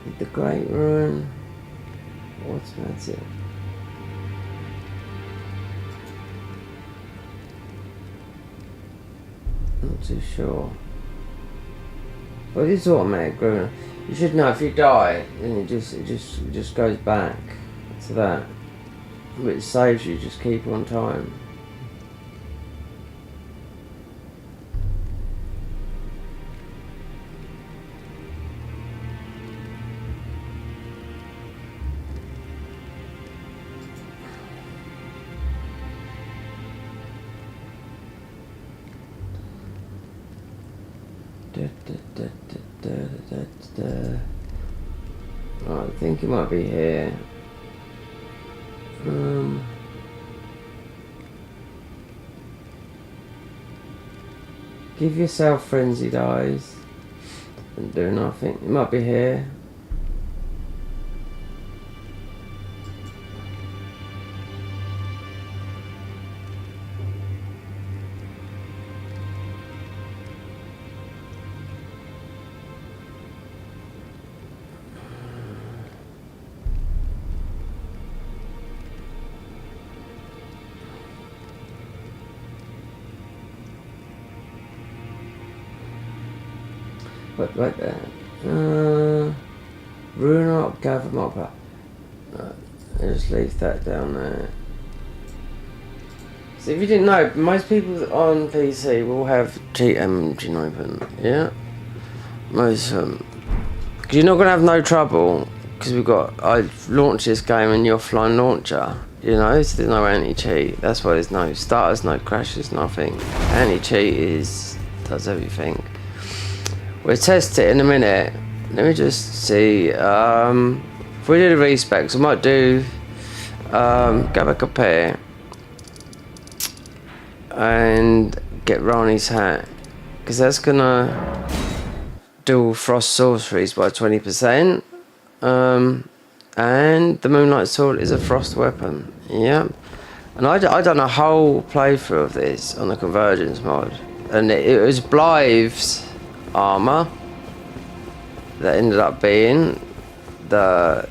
With the Great Ruin, automatic. Not too sure. Well, this automatic ruin. You should know if you die, then it just goes back to that. But it saves you. Just keep on time. I think it might be here. Give yourself frenzied eyes and do nothing. It might be here. Right there. Ruin up, gather mopper. Just leave that down there. So if you didn't know, most people on PC will have cheat engine open, yeah? Most of them. Because you're not going to have no trouble, because I've launched this game in the offline launcher, you know, so there's no anti-cheat. That's why there's no starters, no crashes, nothing. Anti-cheat does everything. We'll test it in a minute. Let me just see, if we do the respecs, I might do, go back up here, and get Rani's hat, because that's gonna do frost sorceries by 20%, and the Moonlight Sword is a frost weapon, yeah. And I done a whole playthrough of this on the Convergence mod, and it was Blythe's armor that ended up being the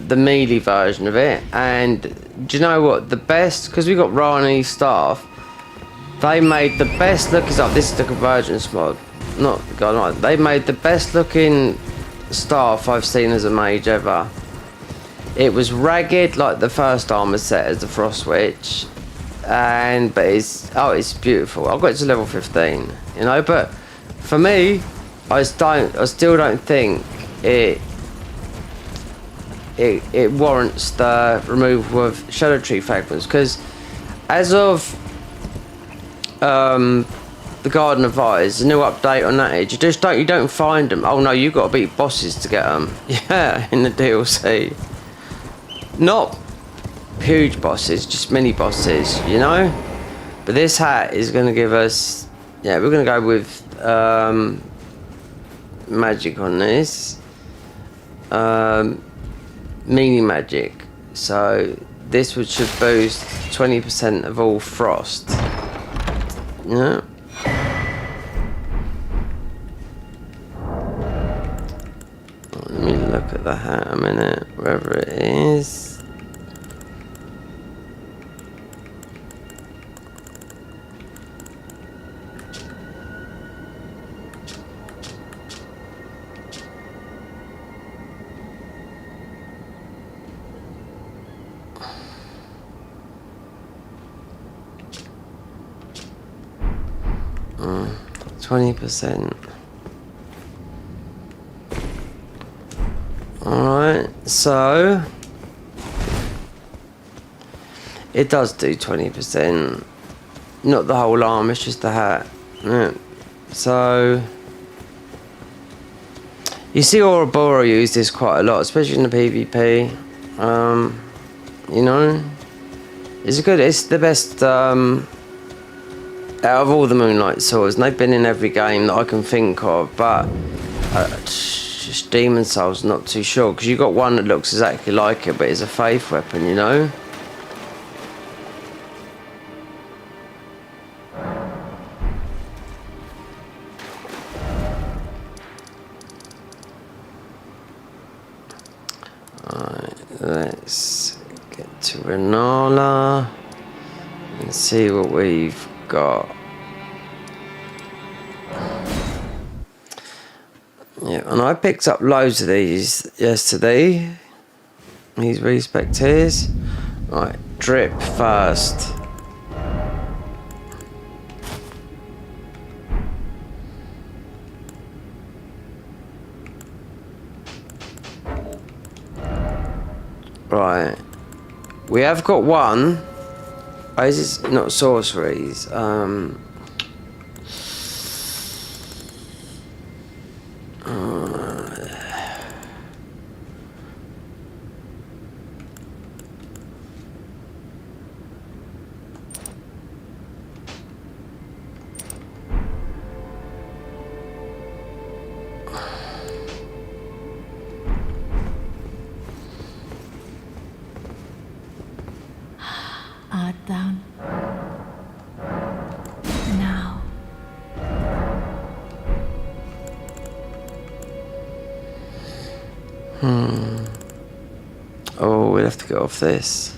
melee version of it. And do you know what, the best, because we got Rani's staff, they made the best looking stuff. This is the Convergence mod, not God, no, they made the best looking staff I've seen as a mage ever. It was ragged like the first armor set as the Frost Witch, but it's beautiful. I got it to level 15, you know. But for me, I still don't think it warrants the removal of Shadow Tree fragments, because as of the Garden of Eyes, a new update on that age, you don't find them. Oh no, you've got to beat bosses to get them. Yeah, in the DLC. Not huge bosses, just mini bosses, you know. But this hat is going to give us, yeah, we're going to go with magic on this, mini magic. So this should boost 20% of all frost. Yeah. Let me look at the hat a minute, wherever it is. — 20%. Alright, so it does do 20%. Not the whole arm, it's just the hat. Yeah. So you see Ouroboros use this quite a lot, especially in the PvP. You know, it's the best out of all the Moonlight Swords, and they've been in every game that I can think of, but just Demon Soul's not too sure, because you got one that looks exactly like it, but it's a faith weapon, you know. Alright, let's get to Renala and see what we've got. Yeah, and I picked up loads of these yesterday. These respect tiers. Right, drip first. Right, we have got one. Oh, is this not sorceries? Art down. Now. Oh, we'll have to get off this.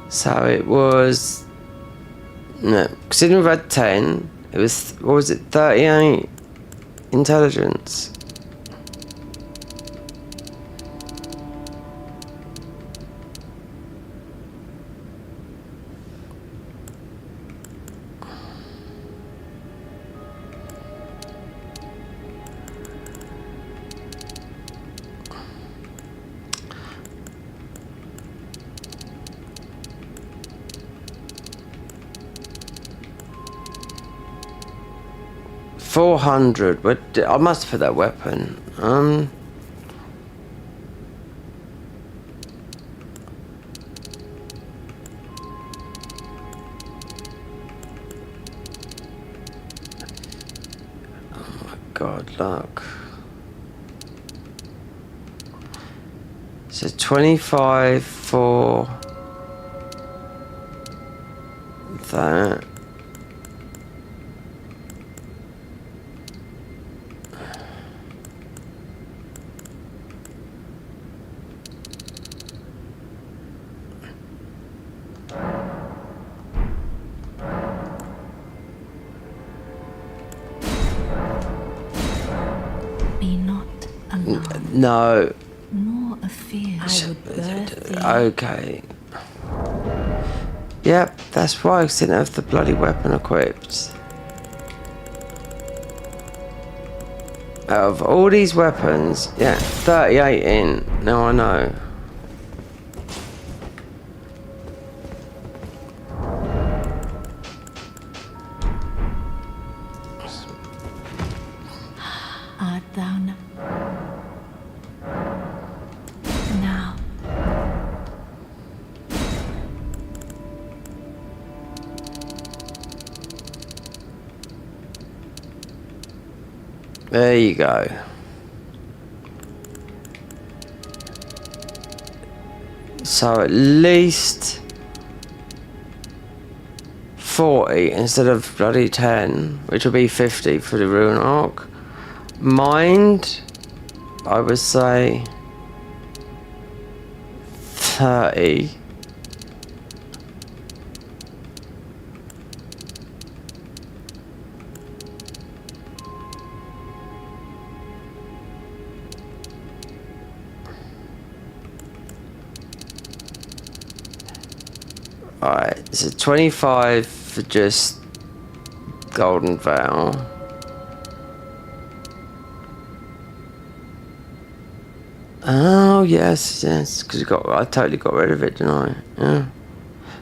So it was No, considering we've had 10, it was, what was it, 38 intelligence. $400. But I must have put that weapon. Oh my God! Look. So 25 for that. Be not alarmed, No. nor afeard. I would birth thee. Okay. Yep, that's why I didn't have the bloody weapon equipped. Out of all these weapons, yeah, 38 in. Now I know. Art thou now? There you go. So at least 40 instead of bloody 10, which will be 50 for the Ruin Arc. Mind, I would say 30. Alright, so 25 for just Golden Veil. Oh yes, because I totally got rid of it, didn't I? Yeah.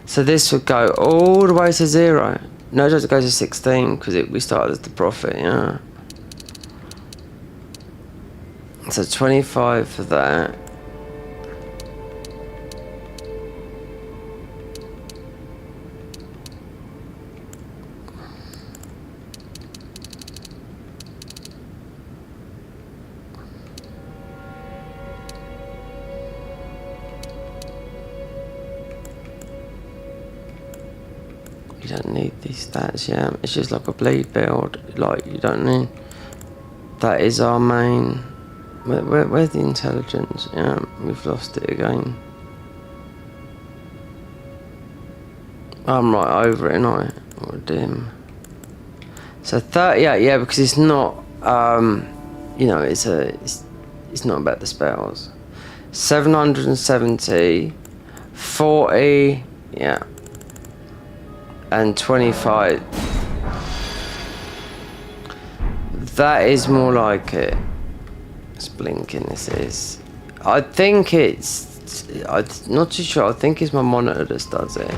So this would go all the way to 0. No, it doesn't go to 16 because we started as the Prophet. Yeah. So 25 for that. You don't need these stats, yeah. It's just like a bleed build. Like, you don't need... That is our main... Where's the intelligence? Yeah, we've lost it again. I'm right over it, ain't I? Or dim. So 38, yeah, because it's not... you know, it's not about the spells. 770... 40... Yeah. And 25. That is more like it. It's blinking, this is. I think it's... I'm not too sure. I think it's my monitor that does it.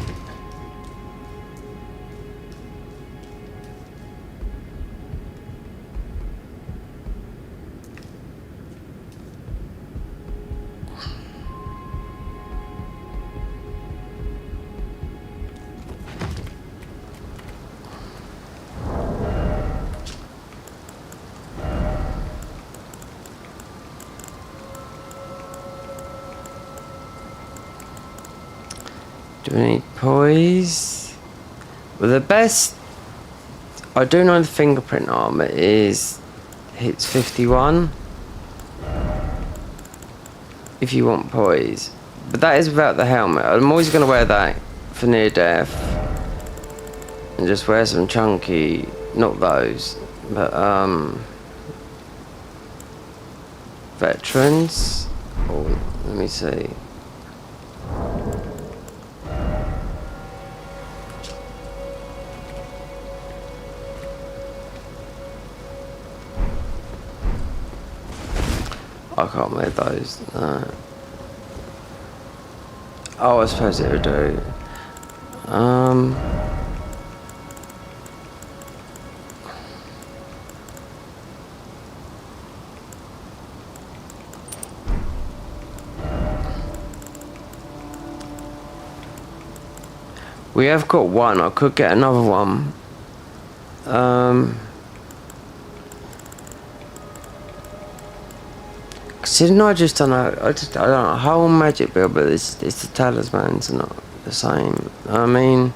Do we need poise? Well, the best... I do know the fingerprint armor hits 51. If you want poise. But that is without the helmet. I'm always going to wear that for near death. and just wear some chunky, not those, but veterans. Oh, let me see. I can't wear those. No. Oh, I suppose it would do. We have got one. I could get another one. Didn't I just don't know? I don't know. Whole magic bill, but it's the talismans are not the same. I mean,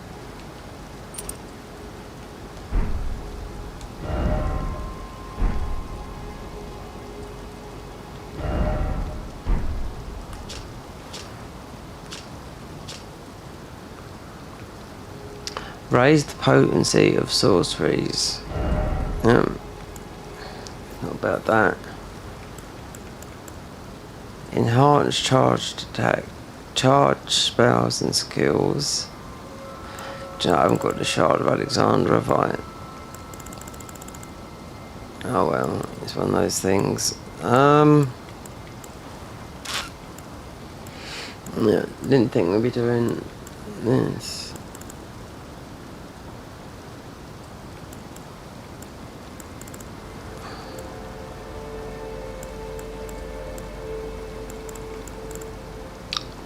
raise the potency of sorceries. Not about that. Enhance charged attack, charge spells and skills. Do you know, I haven't got the Shard of Alexander, have I? Oh well, it's one of those things. Yeah, didn't think we'd be doing this.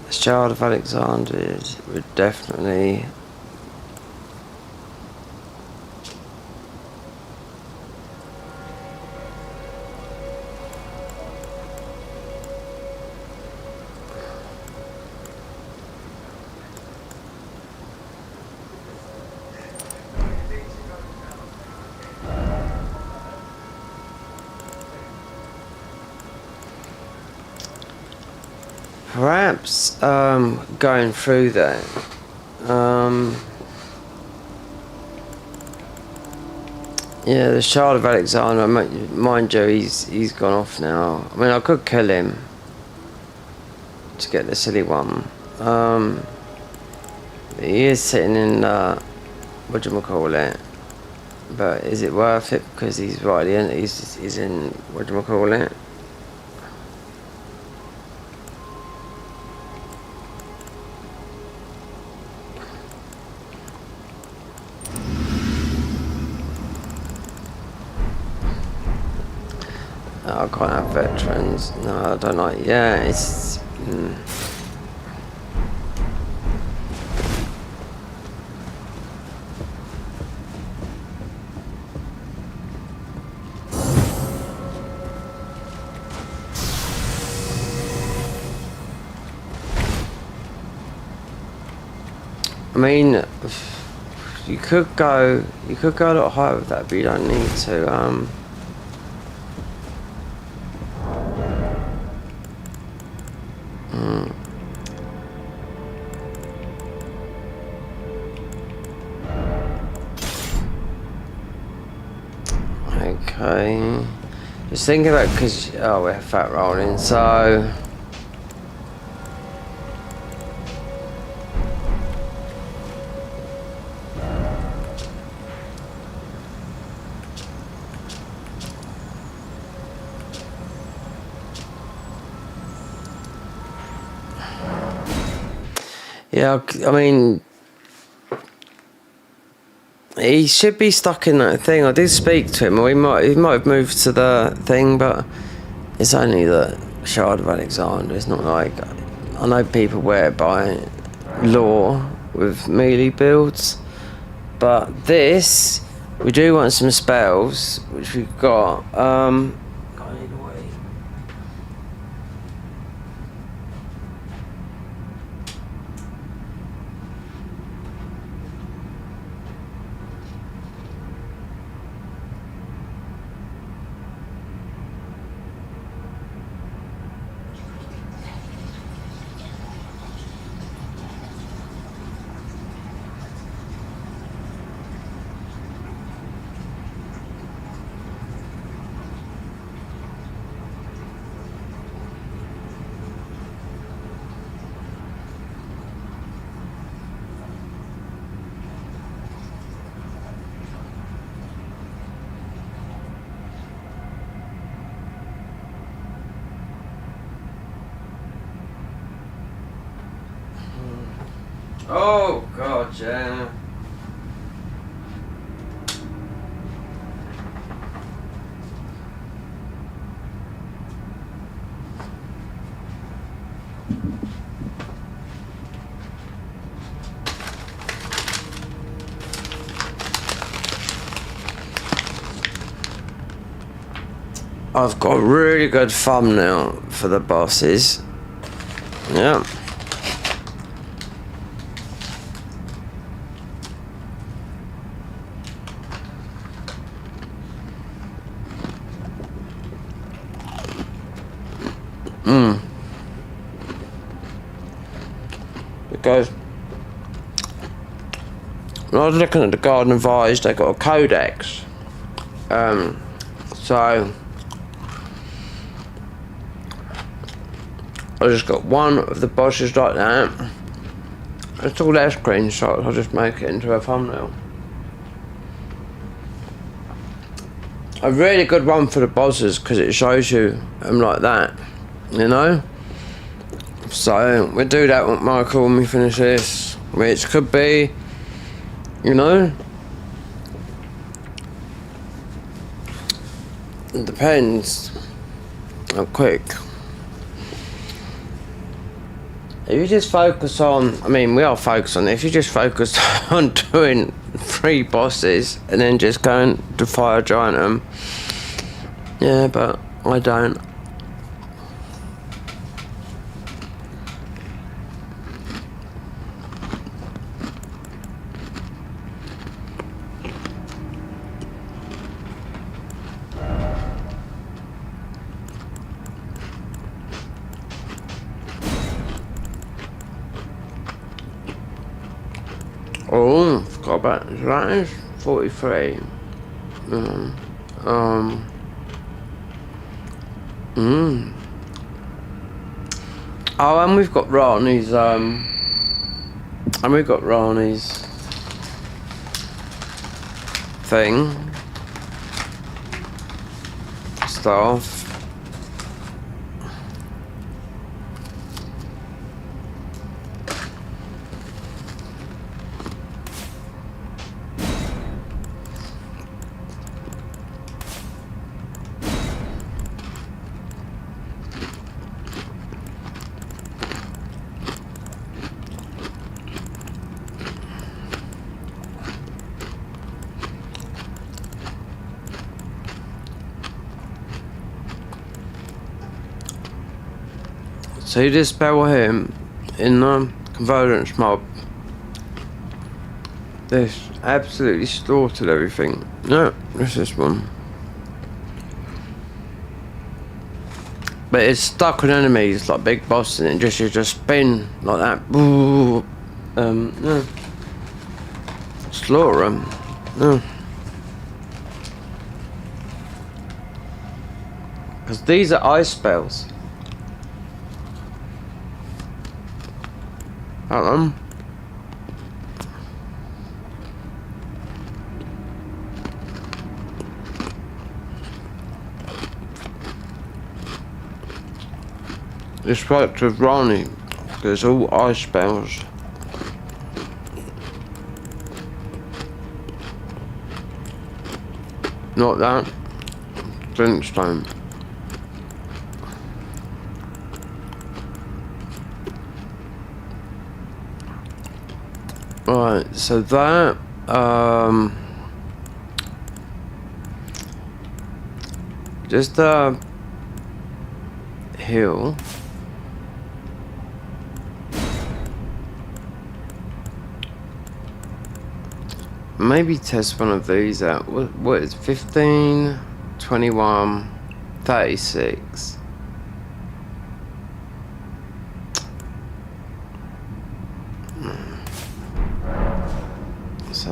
The Shard of Alexander would definitely. Perhaps going through that, yeah, the Shard of Alexander. Mind you, he's gone off now. I mean, I could kill him to get the silly one. He is sitting in what do you call it? But is it worth it? Because he's right at the end. He's in what do you call it? I can't have veterans. No, I don't like. Yeah, it's. I mean, you could go a lot higher with that, but you don't need to. Okay. Just thinking about because we're fat rolling, so. Yeah, I mean, he should be stuck in that thing. I did speak to him, or he might have moved to the thing, but it's only the Shard of Alexander. It's not like I know people wear it by law with melee builds, but this we do want some spells, which we've got. Oh god, yeah. I've got a really good thumbnail for the bosses. Yeah. Because when I was looking at the Garden of Eyes, they got a codex. So I just got one of the bosses like that. It's all their screenshots, I'll just make it into a thumbnail. A really good one for the bosses because it shows you them like that, you know? So we'll do that with Michael when we finish this, which could be, you know, it depends how quick. If you just focus on, I mean, we are focused on it. If you just focus on doing 3 bosses and then just going to fire giant them, yeah, but I don't. Oh, forgot about that. Is 43. Oh, and we've got Ronnie's thing. Stuff. So you dispel him in the convergence mob. This absolutely slaughtered everything. No, it's this one. But it's stuck on enemies like big boss, and you just spin like that. No. Slaughter them. No. Because these are ice spells. Hold on. This worked with Ronnie. There's all ice spells. Not that. Flintstone. Right, so that just a hill. Maybe test one of these out. What is 15, 21, 36? So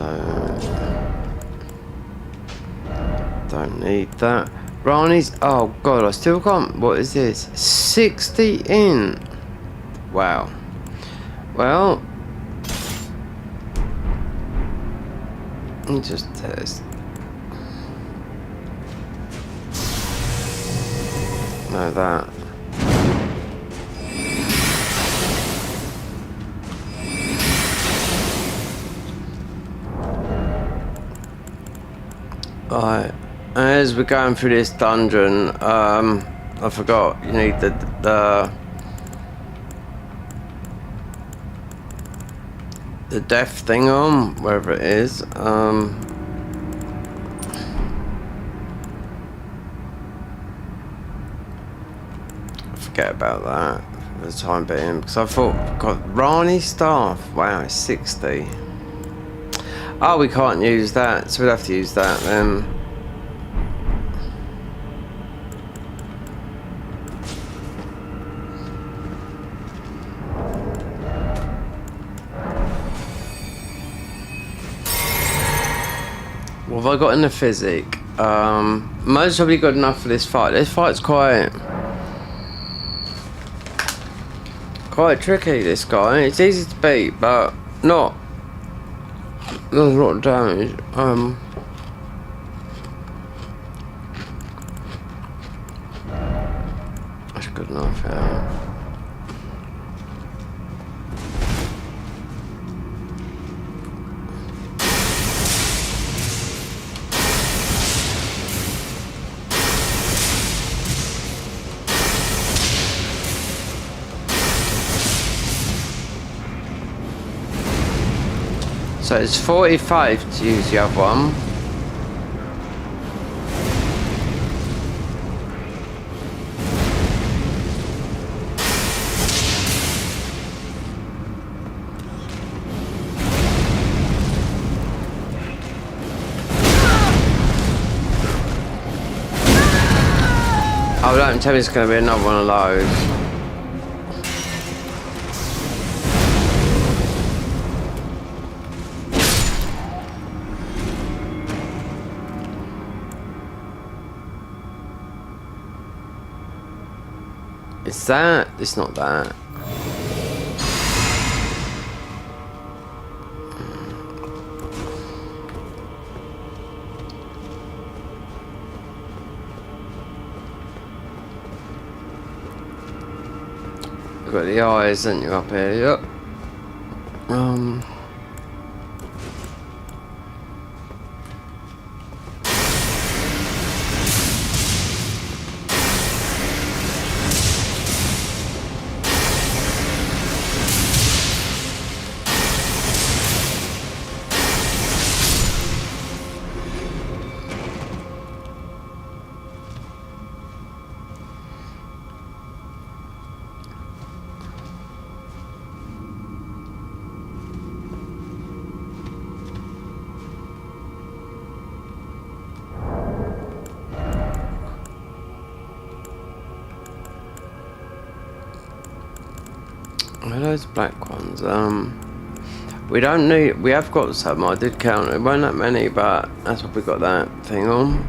don't need that. Ronnie's, oh god, I still can't. What is this? 60 in. Wow. Well, let me just test. No, that. Alright, as we're going through this dungeon, I forgot, you need the death thing on, wherever it is. Forget about that for the time being, because I thought, God, Rani staff, wow, it's 60. Oh, we can't use that, so we'll have to use that then. What have I got in the physic? Most probably good enough for this fight. This fight's quite tricky, this guy. It's easy to beat, but not. There's a lot of damage. That's good enough, yeah. So it's 45 to use the other one. Oh, don't tell me it's going to be another one of those. It's that. It's not that. You've got the eyes, haven't you, up here? Yep. Where are those black ones? We don't need. We have got some. I did count. It weren't that many, but that's what we got that thing on.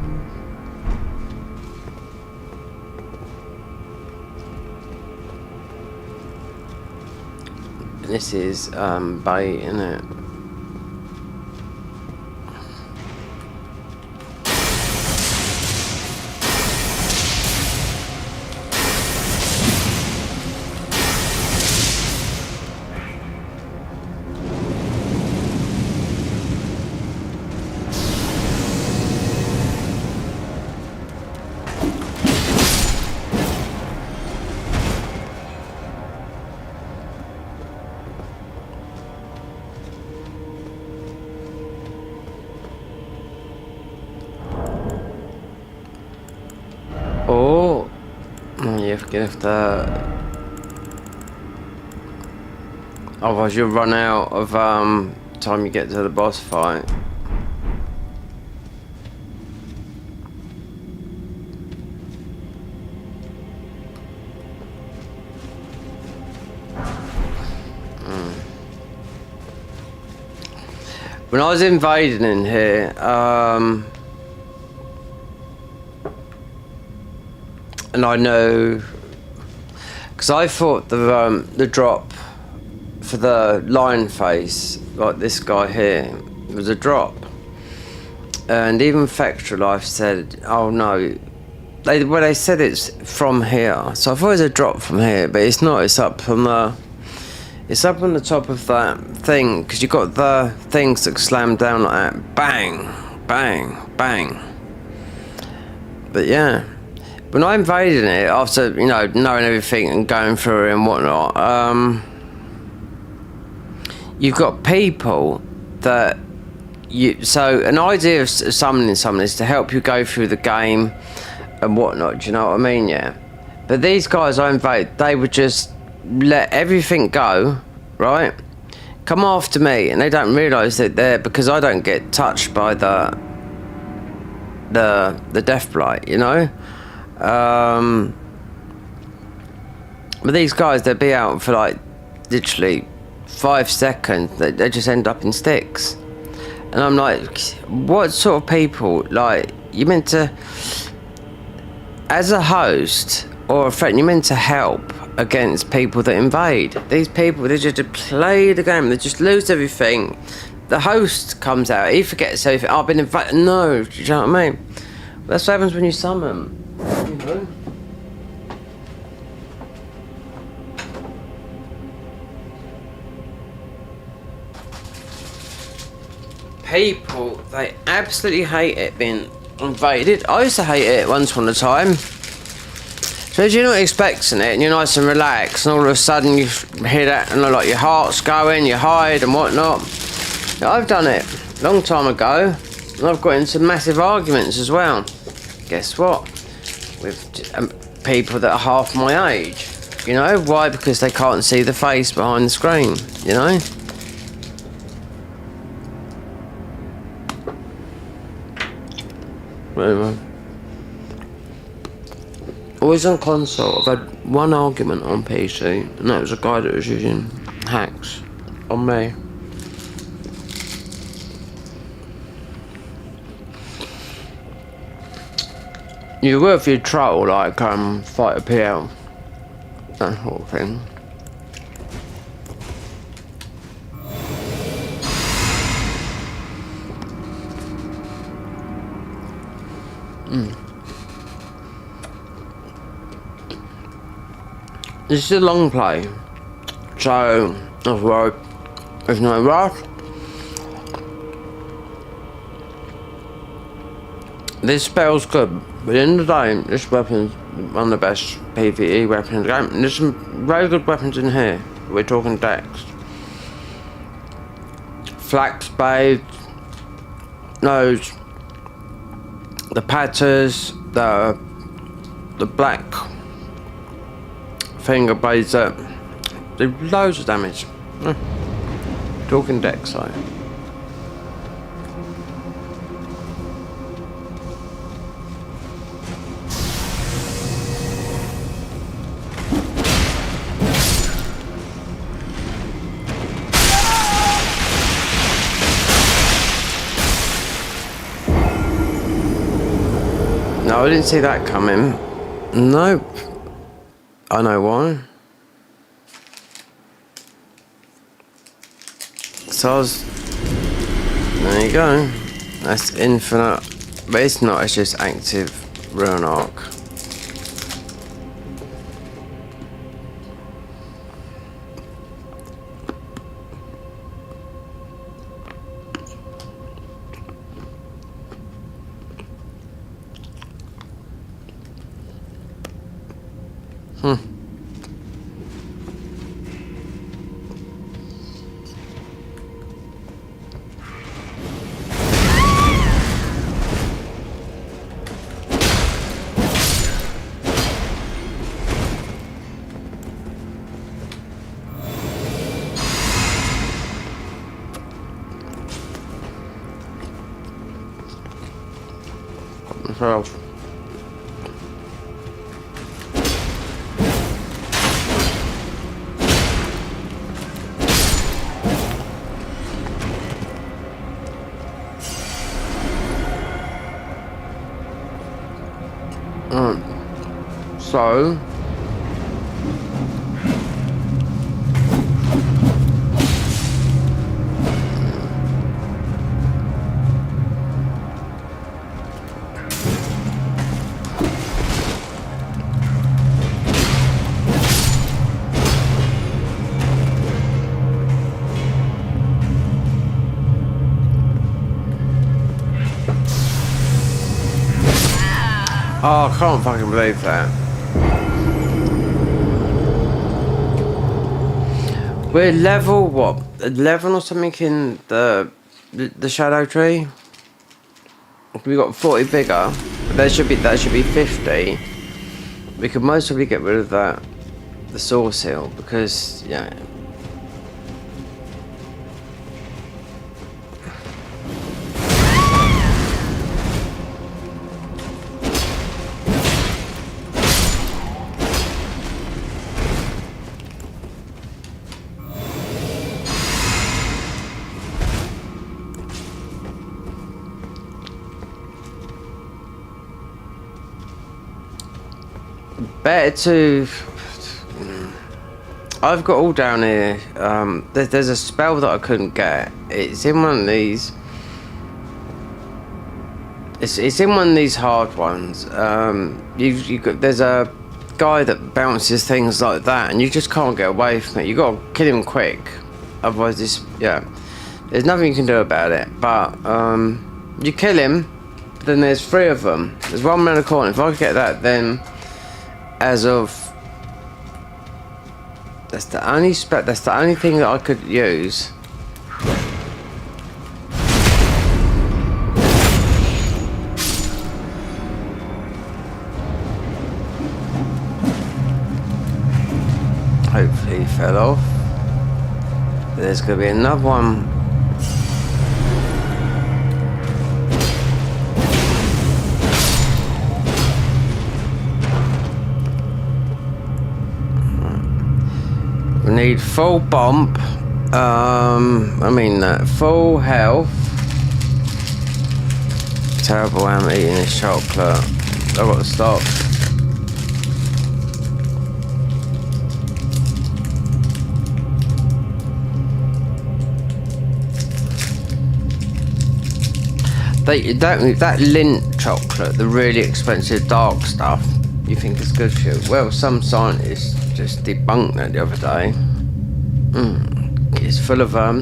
This is bait, isn't it? Oh, you have to. Otherwise, you'll run out of time you get to the boss fight. When I was invading in here, and I know, because I thought the drop for the lion face, like this guy here, was a drop, and even Factual Life said, "Oh no," they said it's from here, so I thought it was a drop from here, but it's not. It's up on the. It's up on the top of that thing, because you've got the things that slam down like that. Bang, bang, bang. But yeah, when I invaded it after knowing everything and going through it and whatnot, you've got people that so an idea of summoning someone is to help you go through the game and whatnot. Do you know what I mean? Yeah. But these guys I invade, they would just let everything go, right? Come after me, and they don't realise that they're, because I don't get touched by the death blight, But these guys, they'd be out for like literally 5 seconds. They just end up in sticks, and I'm like, what sort of people? Like, you meant to, as a host or a friend, you're meant to help against people that invade. These people, they just play the game. They just lose everything. The host comes out, he forgets everything. I've been invaded. No, do you know what I mean? That's what happens when you summon. People, they absolutely hate it being invaded. I used to hate it once upon a time. So if you're not expecting it and you're nice and relaxed, and all of a sudden you hear that and like your heart's going, you hide and whatnot. Now, I've done it a long time ago, and I've got into massive arguments as well. Guess what? With people that are half my age. Why? Because they can't see the face behind the screen, Anyway. Always on console. I've had one argument on PC, and that was a guy that was using hacks on me. You go if you troll, like fight a PL, that sort of thing. This is a long play, so there's no rush. This spell's good, but in the day, this weapon's one of the best PvE weapons in the game. And there's some very good weapons in here. We're talking decks. Flax blades, the patters, the black finger blades that do loads of damage. Talking decks though. No, I didn't see that coming. Nope. I know why. So there you go. That's infinite, but it's not. It's just active ruin arc. Myself. So Oh, I can't fucking believe that. We're level what? 11 or something in the shadow tree. We got 40 bigger. That should be 50. We could most probably get rid of that, the source seal, because yeah. Better to. I've got all down here. There's a spell that I couldn't get. It's in one of these. It's in one of these hard ones. You got, there's a guy that bounces things like that, and you just can't get away from it. You got to kill him quick, otherwise this there's nothing you can do about it. But you kill him, then there's 3 of them. There's one around the corner. If I could get that, then as of that's the only thing that I could use. Hopefully he fell off. There's going to be another one. We need full bump. Full health. Terrible, I'm eating this chocolate. I've got to stop. That lint chocolate, the really expensive dark stuff, you think it's good for you. Well, some scientists just debunked that the other day. It's full of I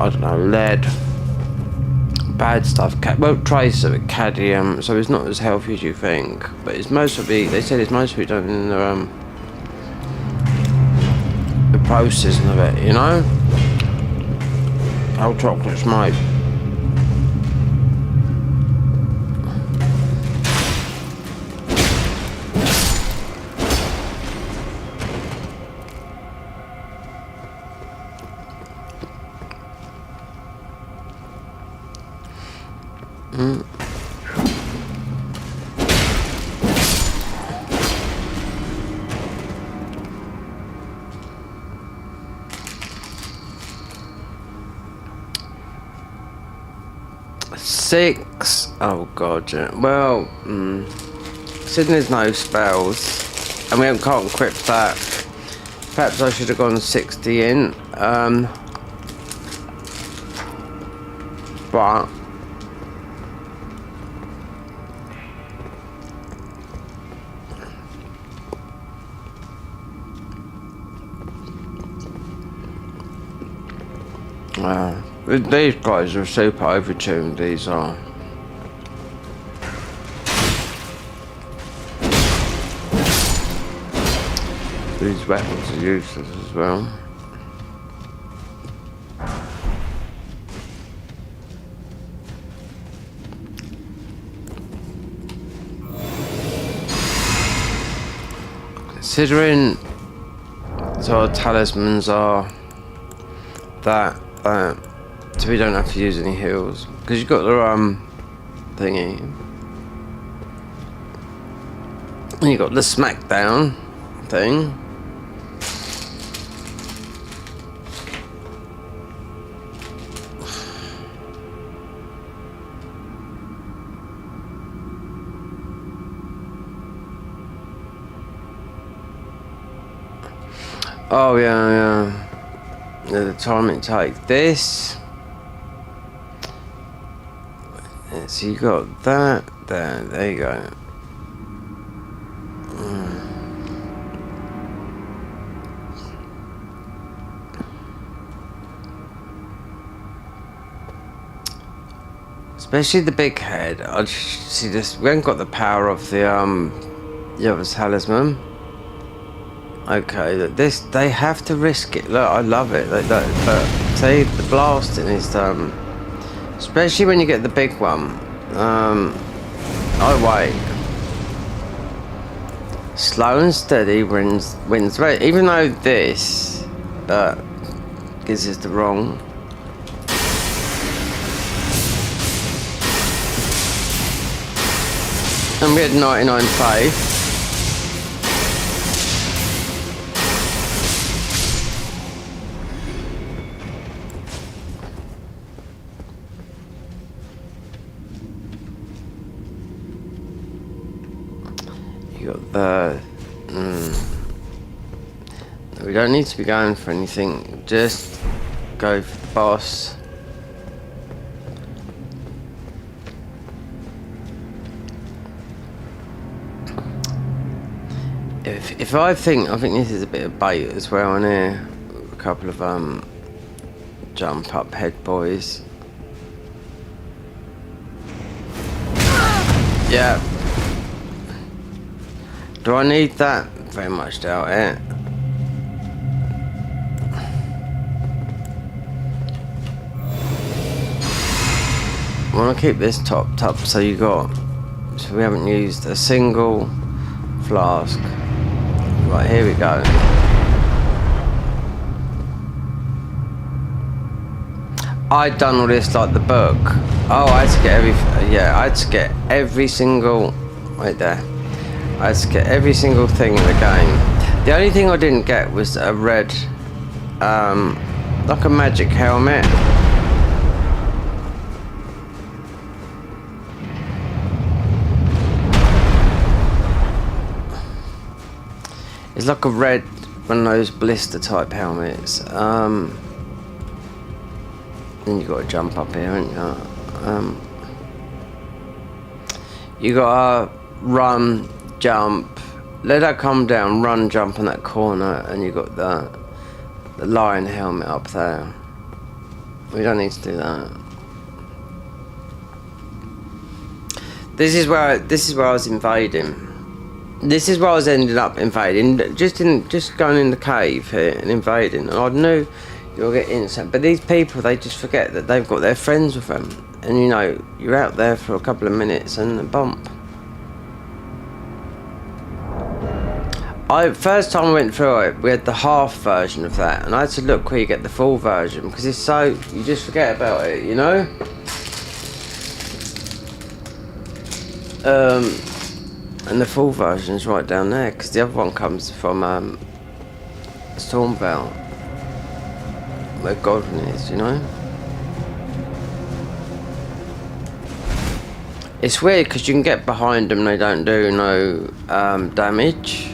don't know, lead, bad stuff, well, trace of it, cadmium, so it's not as healthy as you think, but it's mostly, they said it's mostly done in the processing of it, you know? How chocolate's made. Six. Oh god, yeah. Well, since there's no spells, and we can't equip that, perhaps I should have gone 60 in. But these guys are super overtuned, these are. These weapons are useless as well. Considering so our talismans are that so we don't have to use any heals because you've got the thingy and you got the smackdown thing. Oh yeah. The time it takes this. So you got that there. There you go. Especially the big head. I just see this. We haven't got the power of the other talisman. Okay, this they have to risk it. Look, I love it. Look, see the blasting is especially when you get the big one. I wait. Slow and steady wins race. Even though this gives us the wrong. And we had 99 faith. You got the... We don't need to be going for anything. Just go for the boss. If I think this is a bit of bait as well on here. A couple of jump up head boys. Yeah. Do I need that? Very much doubt it. I want to keep this topped up so we haven't used a single flask. Right, here we go. I'd done all this like the book. Oh, I had to get I had to get every single... Wait there. I had to get every single thing in the game. The only thing I didn't get was a red... like a magic helmet. It's like a red, one of those blister type helmets. Then you got to jump up here, haven't you? You got to run, jump, let that come down, run, jump in that corner, and you got the lion helmet up there. We don't need to do that. This is where I was invading. This is where I was ending up invading. Just going in the cave here and invading. And I knew you'll get instant. But these people, they just forget that they've got their friends with them. And you know, you're out there for a couple of minutes and a bump. First time I went through it, we had the half version of that. And I had to look where you get the full version. Because it's so, you just forget about it, you know? And the full version is right down there, because the other one comes from Stormvale, where Godwin is, you know? It's weird, because you can get behind them, they don't do no damage.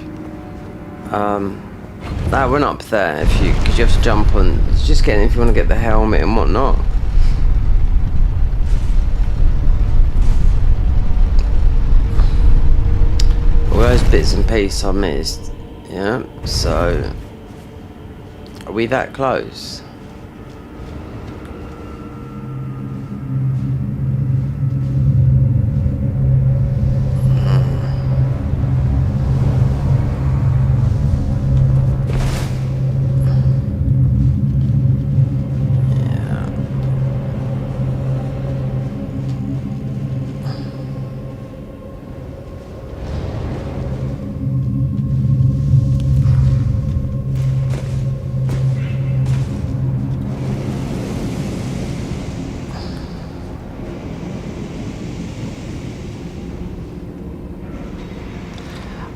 That went up there, because you have to jump on, it's just getting if you want to get the helmet and whatnot. All those bits and pieces I missed, yeah, so are we that close?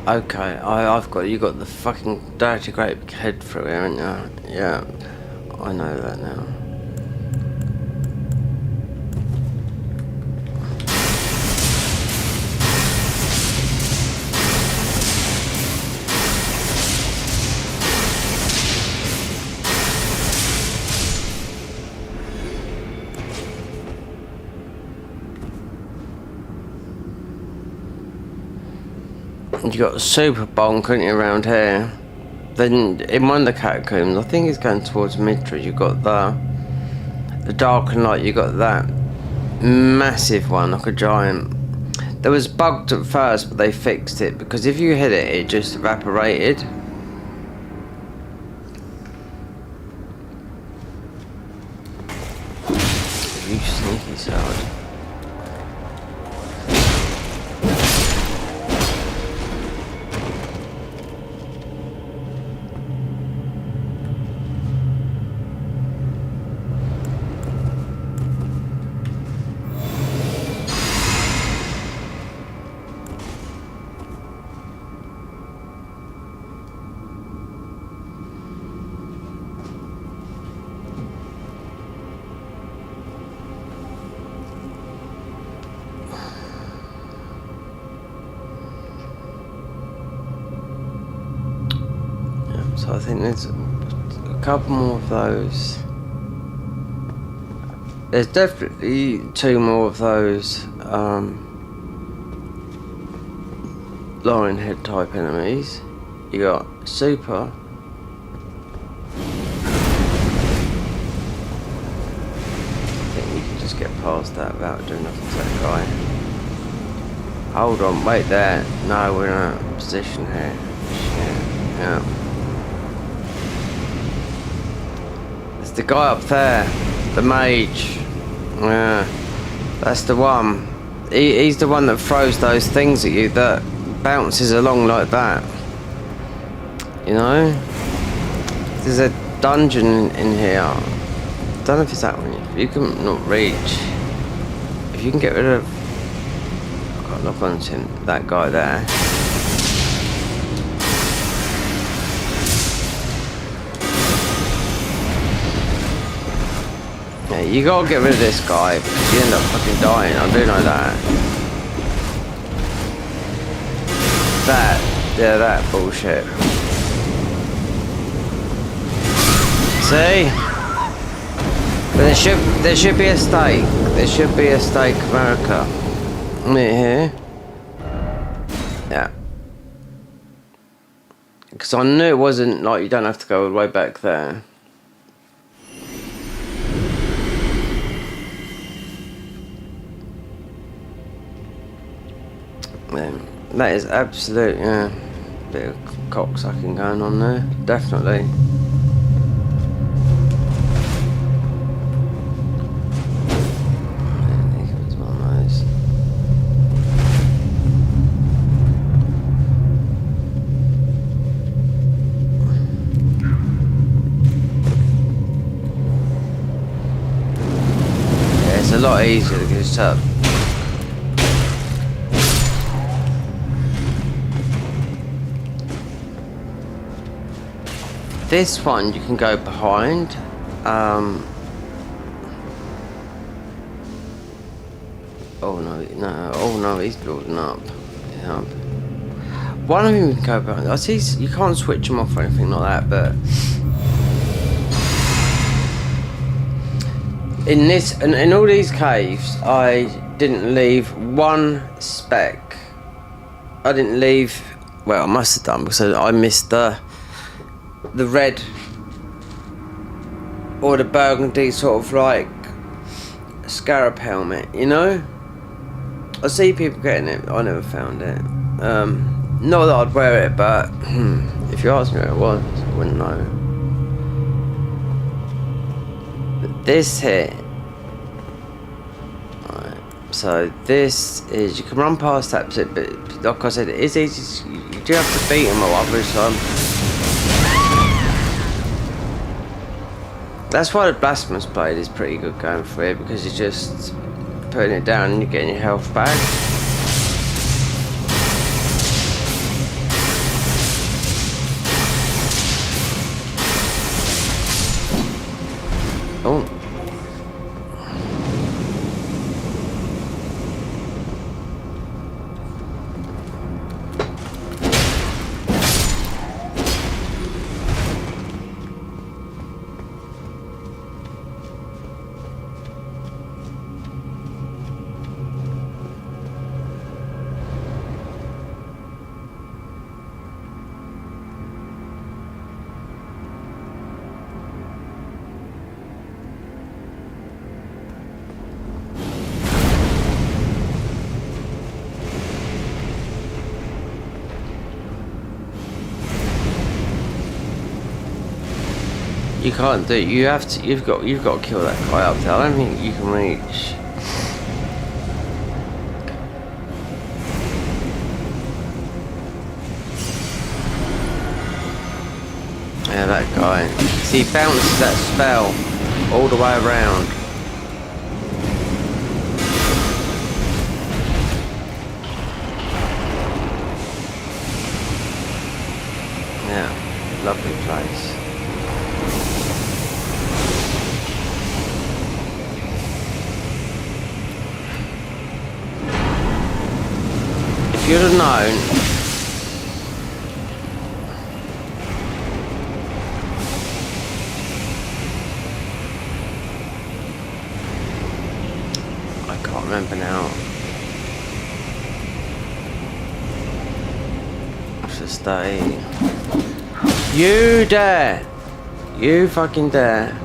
Okay, you got the fucking dirty great big head through here, haven't you? Yeah, I know that now. You got a super bonk, couldn't you, around here? Then in one of the catacombs, I think it's going towards Midra, you got the dark and light, you got that massive one, like a giant. That was bugged at first, but they fixed it because if you hit it, it just evaporated. You sneaky sod. So I think there's a couple more of those. There's definitely 2 more of those lion head type enemies. You got super. I think you can just get past that without doing nothing to that guy. Hold on, wait there. No, we're in a position here. Shit, yeah. The guy up there, the mage, yeah, that's the one. He's the one that throws those things at you that bounces along like that. You know? There's a dungeon in here. I don't know if it's that one. If you can not reach, if you can get rid of, I can't look onto him, that guy there. Yeah, you gotta get rid of this guy because you end up fucking dying. I do know that. That bullshit. See? But there should be a stake. There should be a stake America. Near here. Yeah. Because I knew it wasn't like you don't have to go all the way back there. That is absolute, yeah, bit of cocksucking going on there, definitely. Yeah, it's a lot easier to get up. This one you can go behind. Oh no, he's building up. Yeah. One of them you can go behind. I see you can't switch them off or anything like that, but in this and in all these caves, I didn't leave one speck. I didn't leave. Well, I must have done because I missed the red or the burgundy sort of like scarab helmet, you know? I see people getting it, I never found it. Not that I'd wear it, but if you asked me where it was, I wouldn't know. But this here, right, so this is, you can run past that bit, but like I said, it is easy, you do have to beat them all every time. That's why the Blasphemous Blade is pretty good going for it, because you're just putting it down and you're getting your health back. Oh. You can't do. You have to. You've got to kill that guy up there. I don't think you can reach. Yeah, that guy. See, he bounces that spell all the way around. Yeah, lovely place. If you'd have known. Remember now. I should stay. You dare! You fucking dare!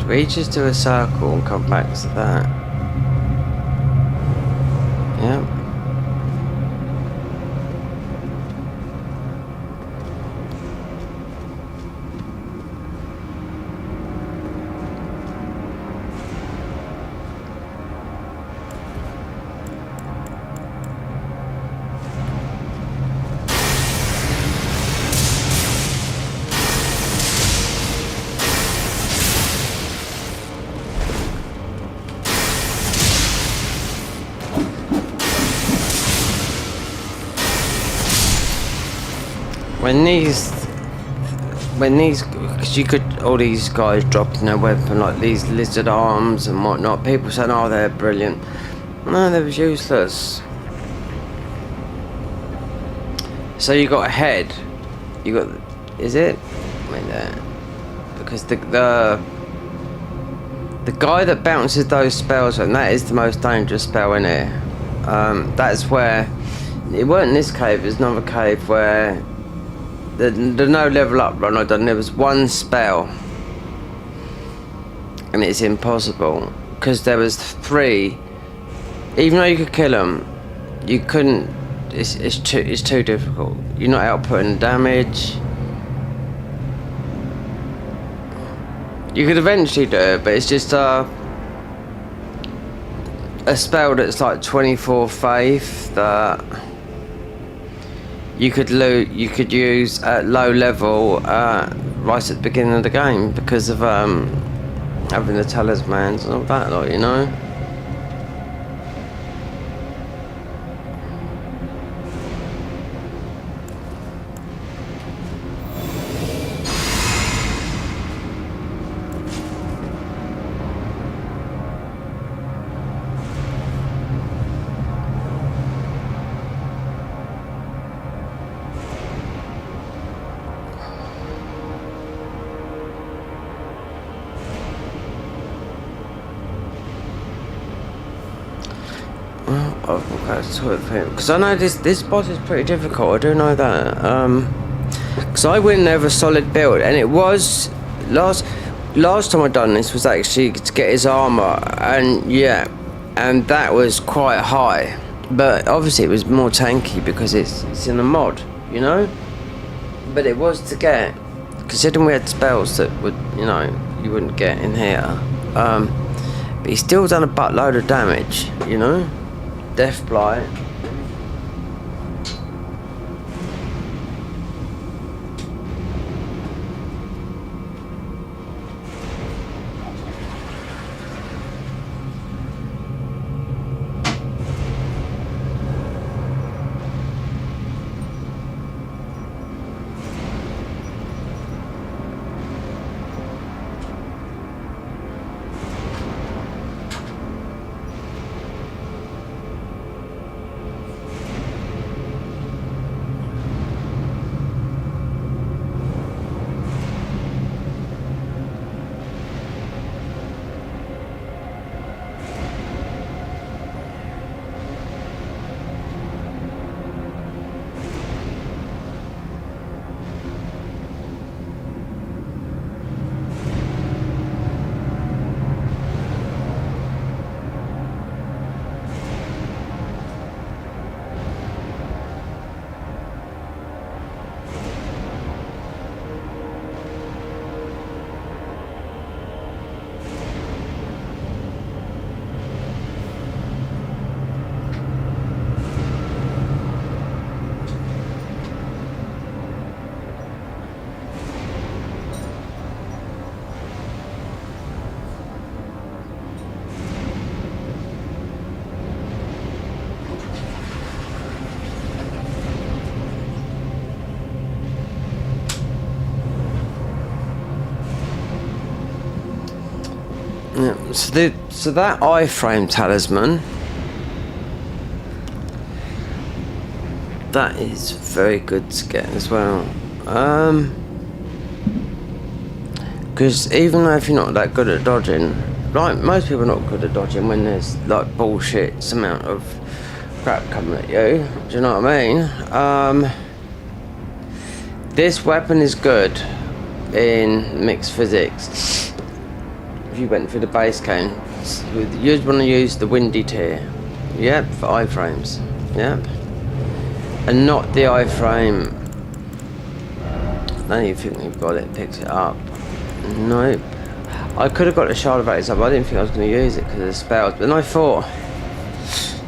Reaches to a circle and come back to that. Yeah. When these, because you could, all these guys dropping their weapon, like these lizard arms and whatnot, people saying, oh, they're brilliant. No, they was useless. So you got a head, you got, is it? Wait there. Because the guy that bounces those spells, and that is the most dangerous spell in here. That's where, it weren't in this cave, it was another cave where the no level up run I done, there was one spell and it's impossible because there was 3. Even though you could kill them, you couldn't. It's too difficult. You're not outputting damage. You could eventually do it, but it's just a spell that's like 24 faith that you could use at low level right at the beginning of the game because of having the talismans and all that, like, you know. Because I know this boss is pretty difficult. I do know that. Because I went there with a solid build, and it was last time I done this was actually to get his armor, and yeah, and that was quite high. But obviously it was more tanky because it's in a mod, you know. But it was to get, considering we had spells that would, you know, you wouldn't get in here. But he still done a buttload of damage, you know. Death Blight. So that iframe talisman, that is very good to get as well. Because even though if you're not that good at dodging, like most people are not good at dodging when there's like bullshit amount of crap coming at you. Do you know what I mean? This weapon is good in mixed physics. If you went through the base game, you'd want to use the windy tier. Yep, for iframes. Yep. And not the iframe. Now you think you've got it, picks it up. Nope. I could have got the Shard of Ages up, but I didn't think I was going to use it because of the spells. But then I thought,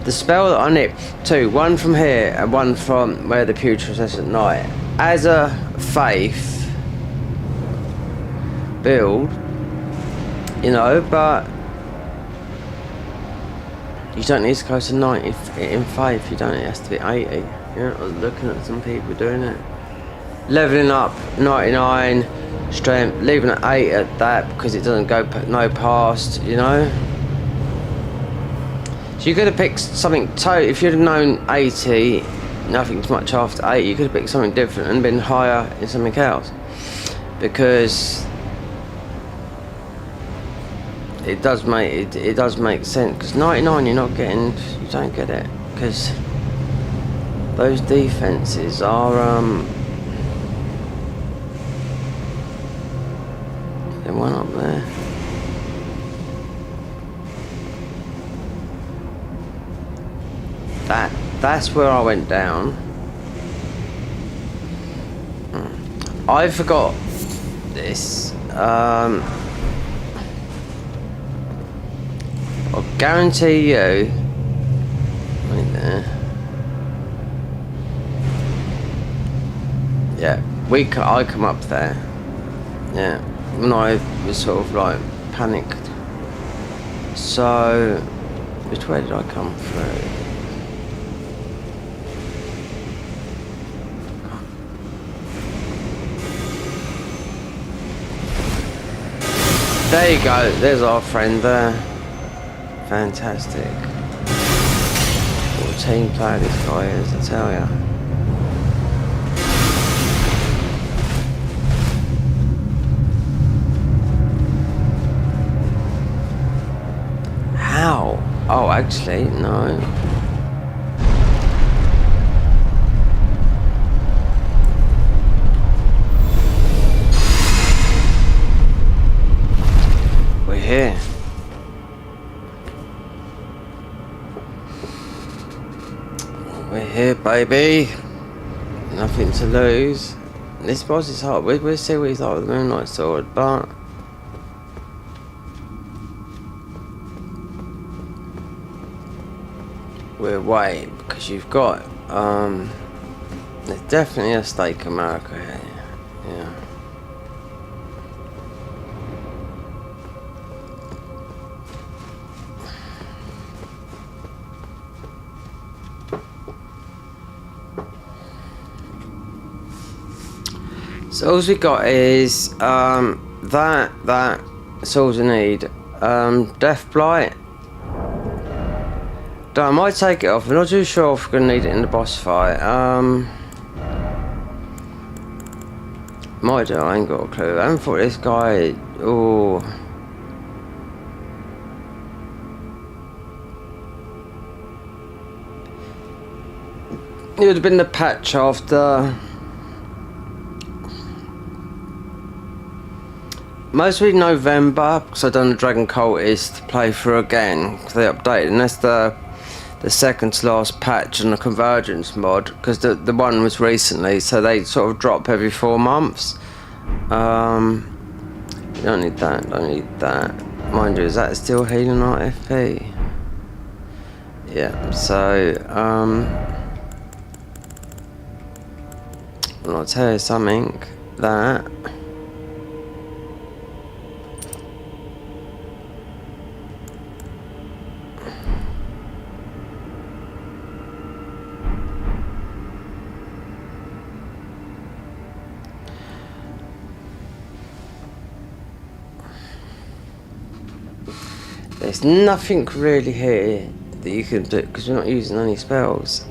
the spell that I nicked, two, one from here and one from where the Putrescent Knight, as a faith build, you know, but you don't need to go to 90 in faith, you don't, it has to be 80. You know, I was looking at some people doing it. Leveling up 99 strength, leaving at 8 at that because it doesn't go no past, you know. So you could have picked something if you'd have known 80, nothing's much after 8, you could have picked something different and been higher in something else, because it does make sense. Because 99 you don't get it, because those defenses are there's one up there. That's where I went down. I forgot this. I'll guarantee you. Right there. Yeah, I come up there. Yeah, when I was sort of like panicked. So, which way did I come through? There you go, there's our friend there. Fantastic. What a team player this guy is, I tell ya. How? Oh, actually, no. Here. We're here, baby. Nothing to lose. This boss is hard. We'll see what he's like with the Moonlight Sword, but we'll wait, because you've got there's definitely a stake America here. Yeah. So all we got is that's all we need. Death Blight. I might take it off. I'm not too sure if we're gonna need it in the boss fight. Might do, I ain't got a clue. I haven't thought this guy. Oh. It would have been the patch after. Mostly November, because I've done the Dragon Cultist playthrough again, because they updated, and that's the second to last patch on the Convergence mod, because the one was recently, so they sort of drop every 4 months. You don't need that, don't need that. Mind you, is that still healing our FP? Yeah, so, well, I'll tell you something, that there's nothing really here that you can do because we're not using any spells.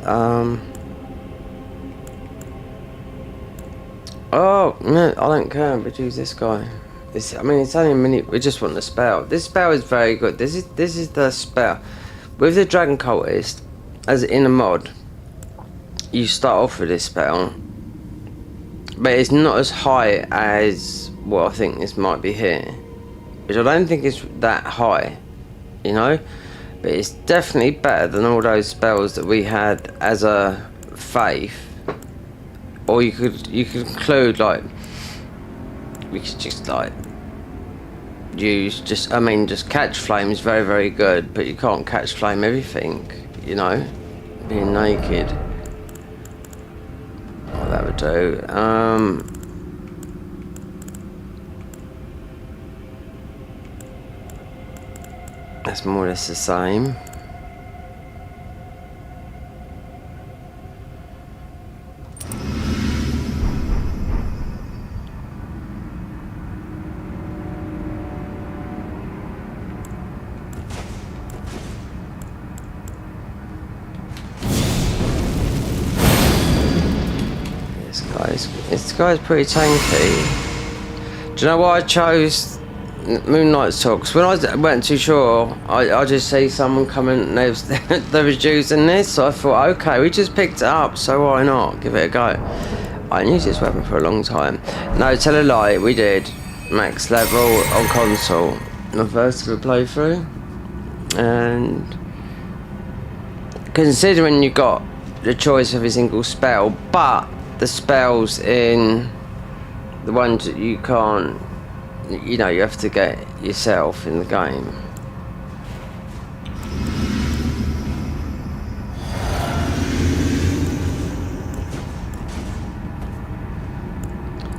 Oh no, I don't care. But use this guy. I mean, it's only a minute. We just want the spell. This spell is very good. This is the spell with the Dragon Cultist as in a mod. You start off with this spell, but it's not as high as what I think this might be here, which I don't think is that high, you know. But it's definitely better than all those spells that we had as a faith. Or you could include like we could just like use just catch flame is very, very good, but you can't catch flame everything, you know, being naked. What that would do. That's more or less the same. This guy's pretty tanky. Do you know why I chose Moon Knight's Talk? Because when I weren't too sure, I just see someone coming and they was using this, so I thought, okay, we just picked it up, so why not? Give it a go. I hadn't used this weapon for a long time. No, tell a lie, we did. Max level on console. The first ever playthrough. And considering you got the choice of a single spell, but the spells in the ones that you can't, you know, you have to get yourself in the game.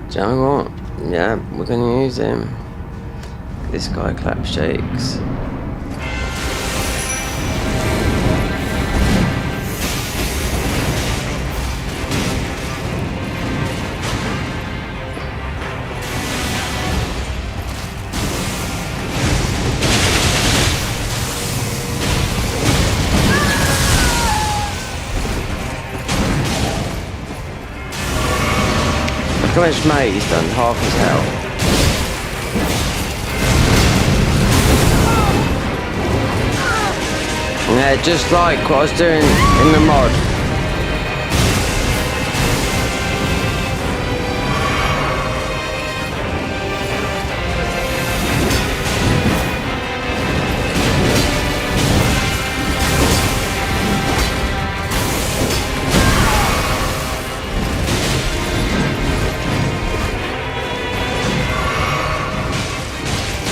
Do you know what? Yeah, we're gonna use him. This guy clap shakes. Look how much mate he's done, half his health. Yeah, just like what I was doing in the mod.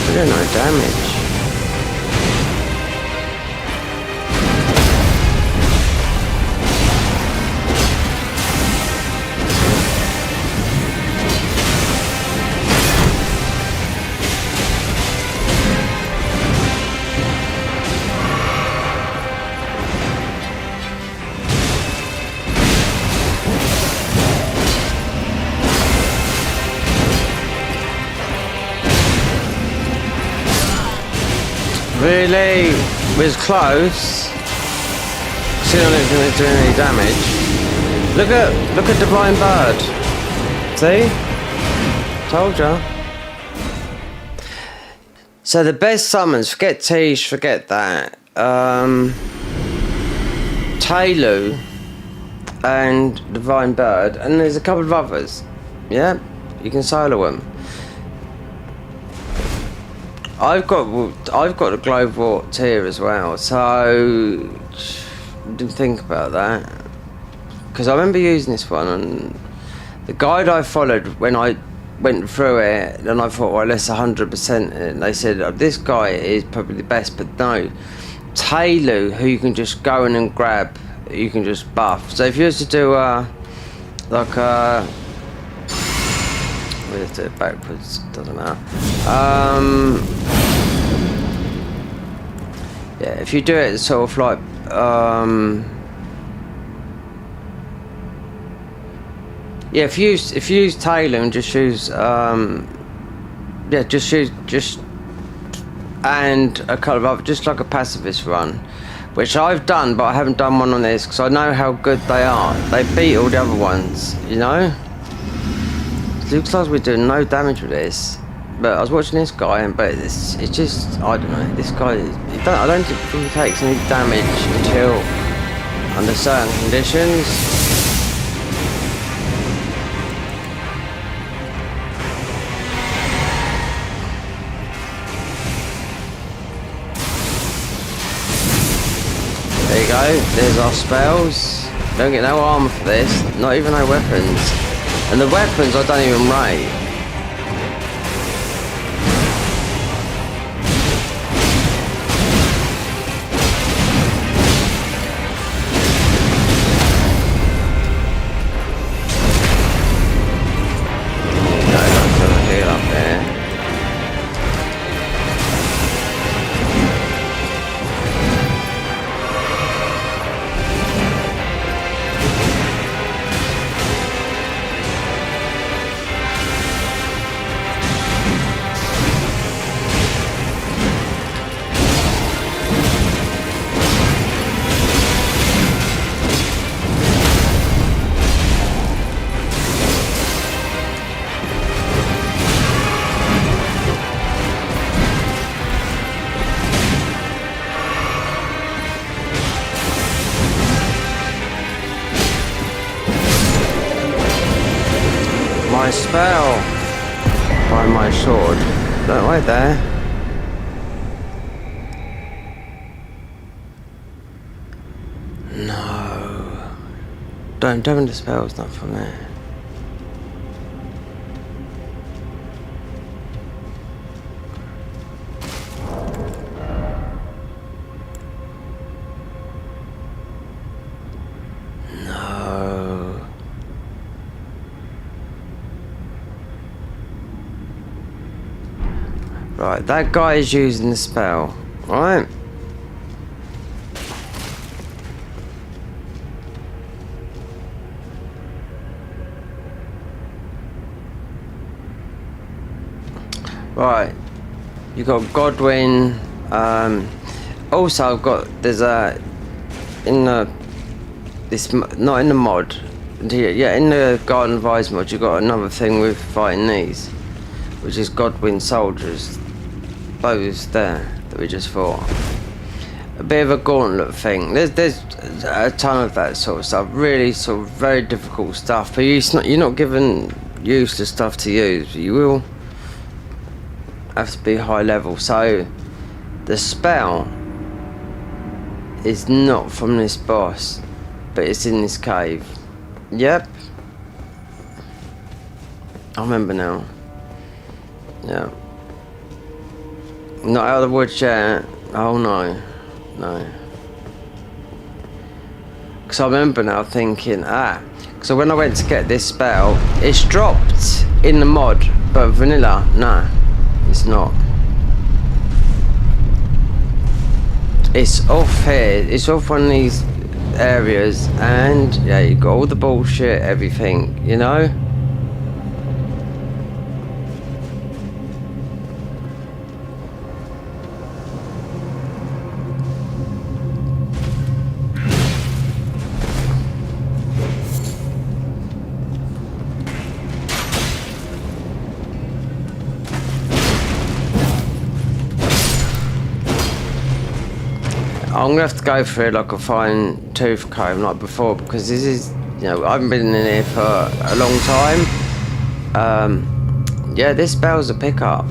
We don't know damage. Really? Was close. Still not going to do any damage. Look at Divine Bird. See? Told ya. So the best summons, forget Tish, forget that. Tailu and Divine Bird, and there's a couple of others. Yeah, you can solo them. I've got the Globe Wart here as well, so didn't think about that because I remember using this one and the guide I followed when I went through it, and I thought, well, let's 100% it. And they said, oh, this guy is probably the best, but no, Tailu, who you can just go in and grab, you can just buff. So if you was to do like a we'll just do it backwards, doesn't matter. Yeah, if you do it sort of like yeah, if you use Taylor and just use yeah, just and a couple of other, just like a pacifist run, which I've done, but I haven't done one on this because I know how good they are. They beat all the other ones, you know. It looks like we're doing no damage with this, but I was watching this guy, but it's just, I don't know. This guy, I don't think he takes any damage until under certain conditions. There you go, there's our spells. Don't get no armor for this, not even no weapons. And the weapons I don't even rate. No, that's gonna heal up there. My spell by my sword. Don't wait there. No. Don't the spell's not from there. No. Right, that guy is using the spell, right? Right, you got Godwin. Also, I've got there's a in the not in the mod. Yeah, in the Garden of Eyes mod, you got another thing with fighting these, which is Godwin soldiers. Those there that we just fought. A bit of a gauntlet thing. There's a ton of that sort of stuff. Really sort of very difficult stuff. But you're not given useless stuff to use. You will have to be high level. So the spell is not from this boss, but it's in this cave. Yep. I remember now. Yeah. Not out of the woods yet. Oh no. No. Because I remember now thinking, so when I went to get this spell, it's dropped in the mod, but vanilla, nah, it's not. It's off here, it's off one of these areas, and yeah, you got all the bullshit, everything, you know? I'm gonna have to go through like a fine tooth comb like before, because this is, you know, I haven't been in here for a long time. Yeah, this spell's a pickup.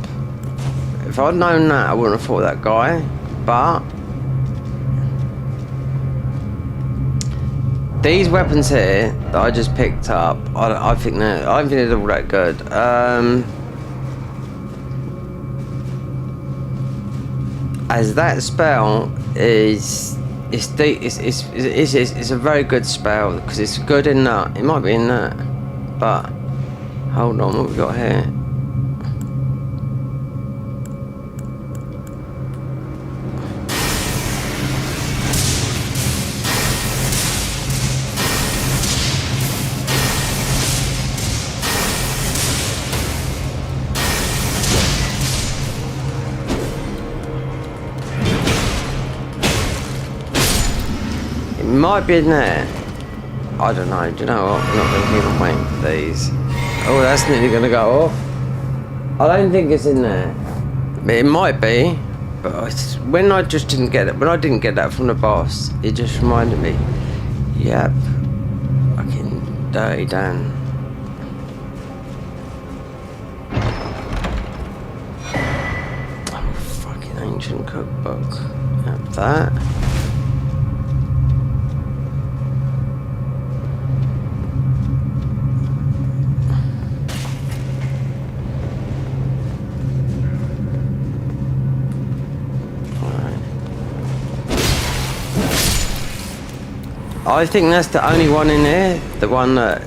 If I'd known that, I wouldn't have fought that guy. But these weapons here that I just picked up, I think they're all that good. As that spell is, it's a very good spell because it's good in that. It might be in that, but hold on, what we got here? might be in there. I don't know. Do you know what? I'm not going to keep on waiting for these. Oh, that's nearly going to go off. I don't think it's in there. It might be, but when I just didn't get it, when I didn't get that from the boss, it just reminded me. Yep. Fucking Dirty Dan. Oh, fucking ancient cookbook. Yep, that. I think that's the only one in there, the one that...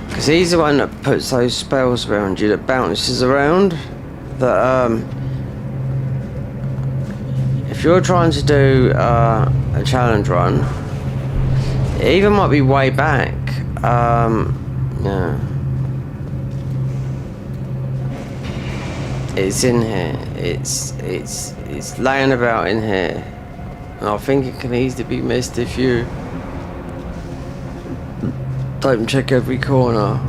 Because he's the one that puts those spells around you, that bounces around, that, if you're trying to do, a challenge run, it even might be way back, yeah. It's in here. It's laying about in here, and I think it can easily be missed if you don't check every corner.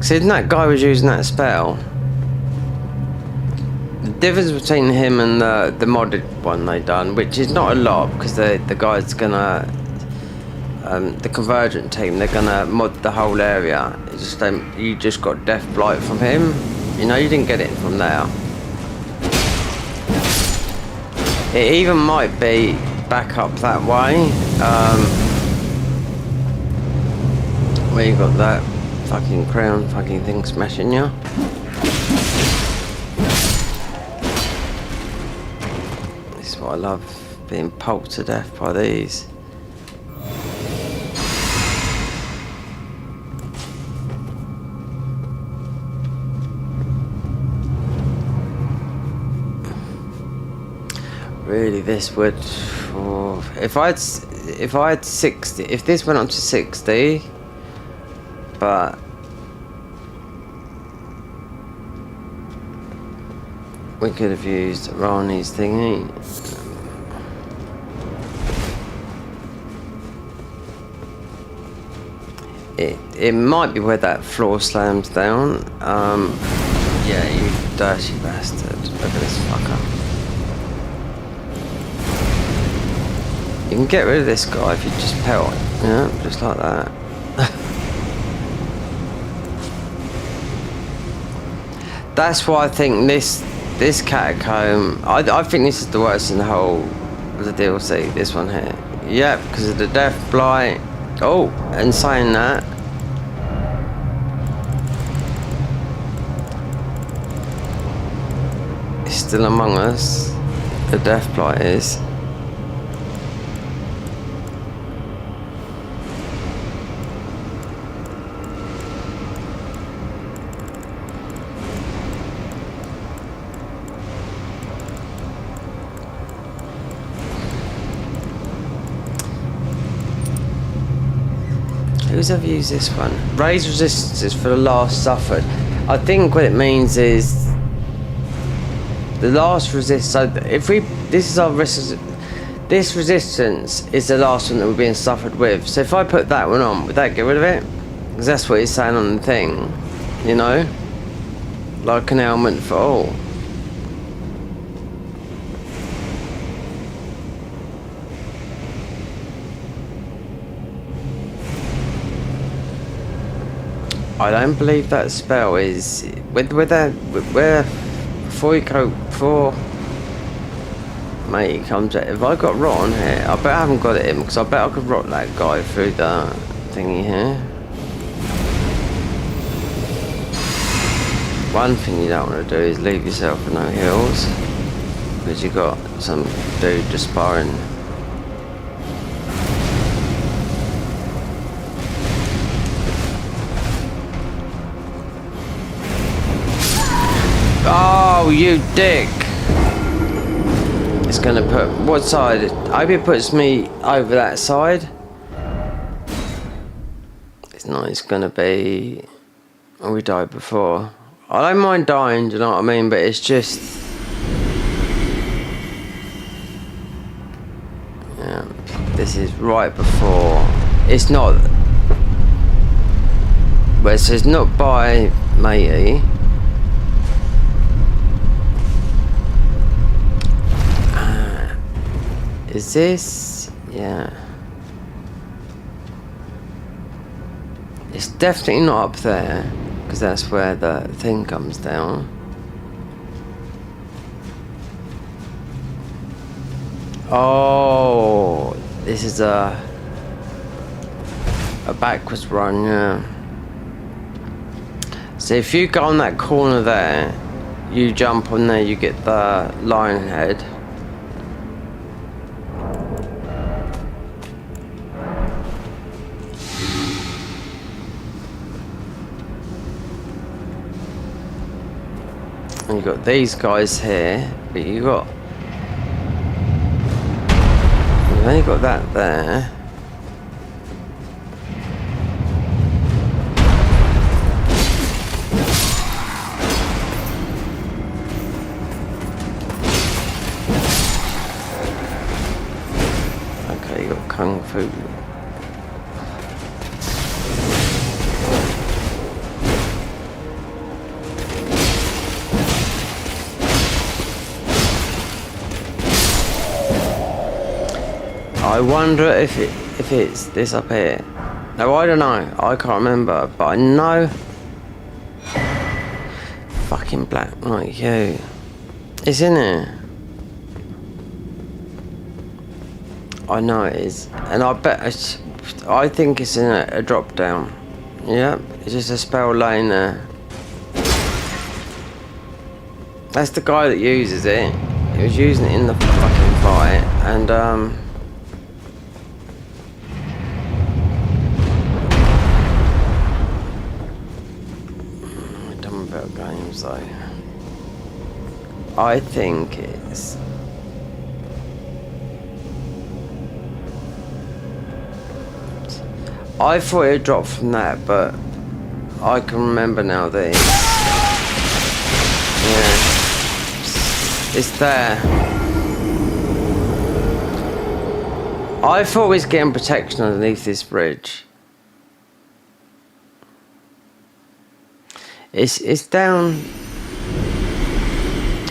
See, that guy was using that spell. The difference between him and the modded one they done, which is not a lot, because the guy's gonna the Convergent team, they're gonna mod the whole area. It's just you just got Death Blight from him. You know, you didn't get it from there. It even might be back up that way, where you got that fucking crown fucking thing smashing you. I love being pulped to death by these. Really, this would... Oh, if I had 60... If this went up to 60... But... we could have used Rani's thingy. It might be where that floor slams down. Yeah, you dirty bastard. Look at this fucker. You can get rid of this guy if you just pelt it. Yeah, just like that. That's why I think this catacomb, I think this is the worst in the whole of the DLC, this one here. Yeah, because of the Death Blight. Oh, and saying that, it's still among us, the Death Blight is. Who's ever used this one? Raise resistance for the last suffered. I think what it means is the last resist. So if we, this is our this resistance is the last one that we're being suffered with. So if I put that one on, would that get rid of it? Because that's what it's saying on the thing, you know, like an ailment for all. I don't believe that spell is where before you go before mate comes out. If I got rot on here, I bet I haven't got it in, because I bet I could rot that guy through that thingy here. One thing you don't want to do is leave yourself with no heals, because you got some dude just sparring. Oh, you dick! It's gonna put... what side? I hope it puts me over that side. It's not. It's gonna be. Oh, we died before. I don't mind dying. Do you know what I mean? But it's just. Yeah. This is right before. It's not. Well, it says not by matey. Is this? Yeah. It's definitely not up there, because that's where the thing comes down. Oh, this is a backwards run, yeah. So if you go on that corner there, you jump on there, you get the lion head. And you got these guys here, but you've only got that there. Okay, you got Kung Fu. I wonder if it's this up here. No, I don't know. I can't remember, but I know. Fucking black like you. It's in here. I know it is, and I bet I think it's in a drop down. Yep, it's just a spell laying there. That's the guy that uses it. He was using it in the fucking fight, and games though. I think it's I thought it dropped from that, but I can remember now that it's there. I thought we was getting protection underneath this bridge. It's down.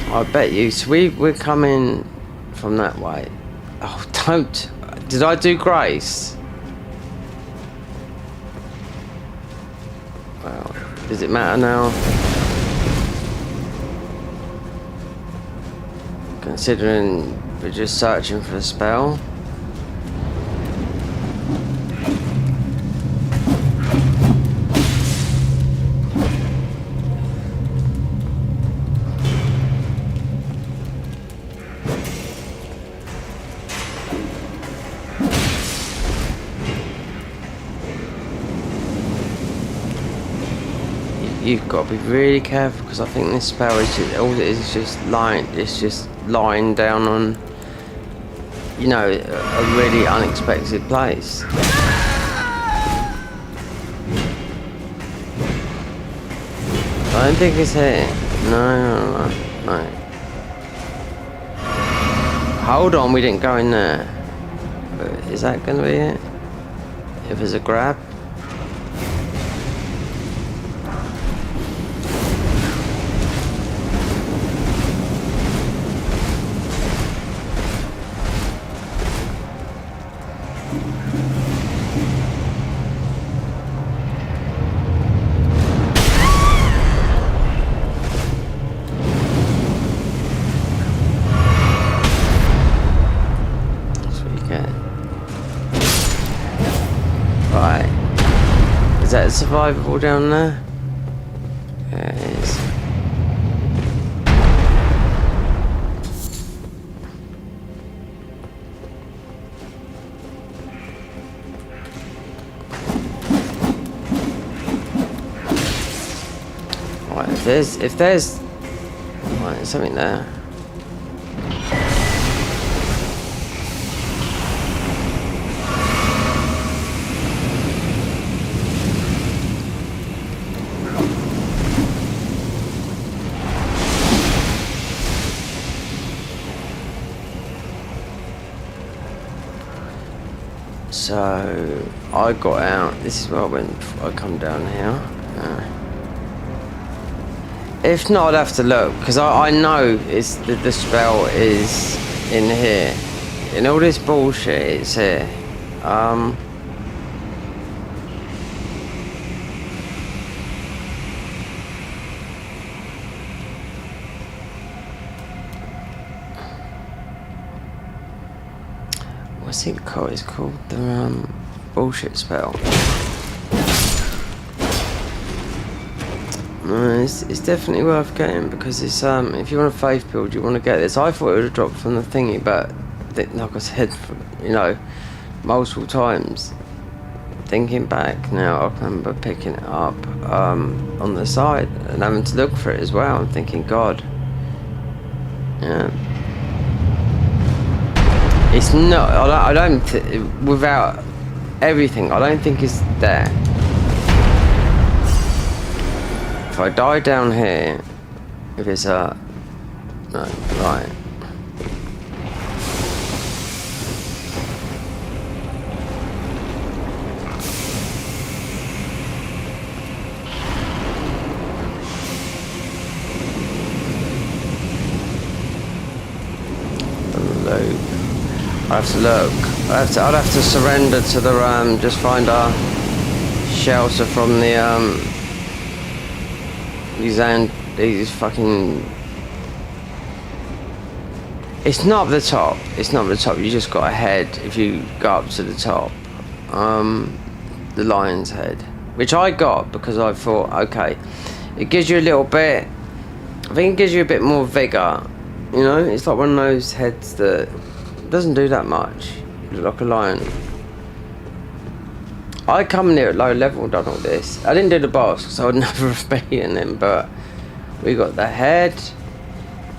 I bet you. So we're coming from that way. Oh, don't. Did I do Grace? Well, does it matter now? Considering we're just searching for a spell. You've got to be really careful, because I think this spell is just, all it is just lying. It's just lying down on, you know, a really unexpected place. I don't think it's here. No. Hold on, we didn't go in there. But is that going to be it? If there's a grab. Is that survivable down there? Yeah, it is. Right, if there's right, there's something there. So I got out. This is where I went before I come down here. If not, I'd have to look, because I know it's the spell is in here. In all this bullshit, it's here. What's it called? It's called the bullshit spell. It's definitely worth getting, because it's if you want a faith build, you want to get this. I thought it would have dropped from the thingy, but like I said, you know, multiple times. Thinking back now, I remember picking it up on the side and having to look for it as well. I'm thinking, God, yeah. It's not. I don't. Without everything, I don't think it's there. If I die down here, if it's no, right. I have to look. I'd have to surrender to the just find a shelter from the these fucking. It's not the top. It's not the top. You just got a head if you go up to the top. The lion's head, which I got because I thought, okay, it gives you a little bit. I think it gives you a bit more vigor. You know, it's like one of those heads that doesn't do that much. You look like a lion. I come in here at low level, done all this. I didn't do the boss because I would never have beaten him, but we got the head.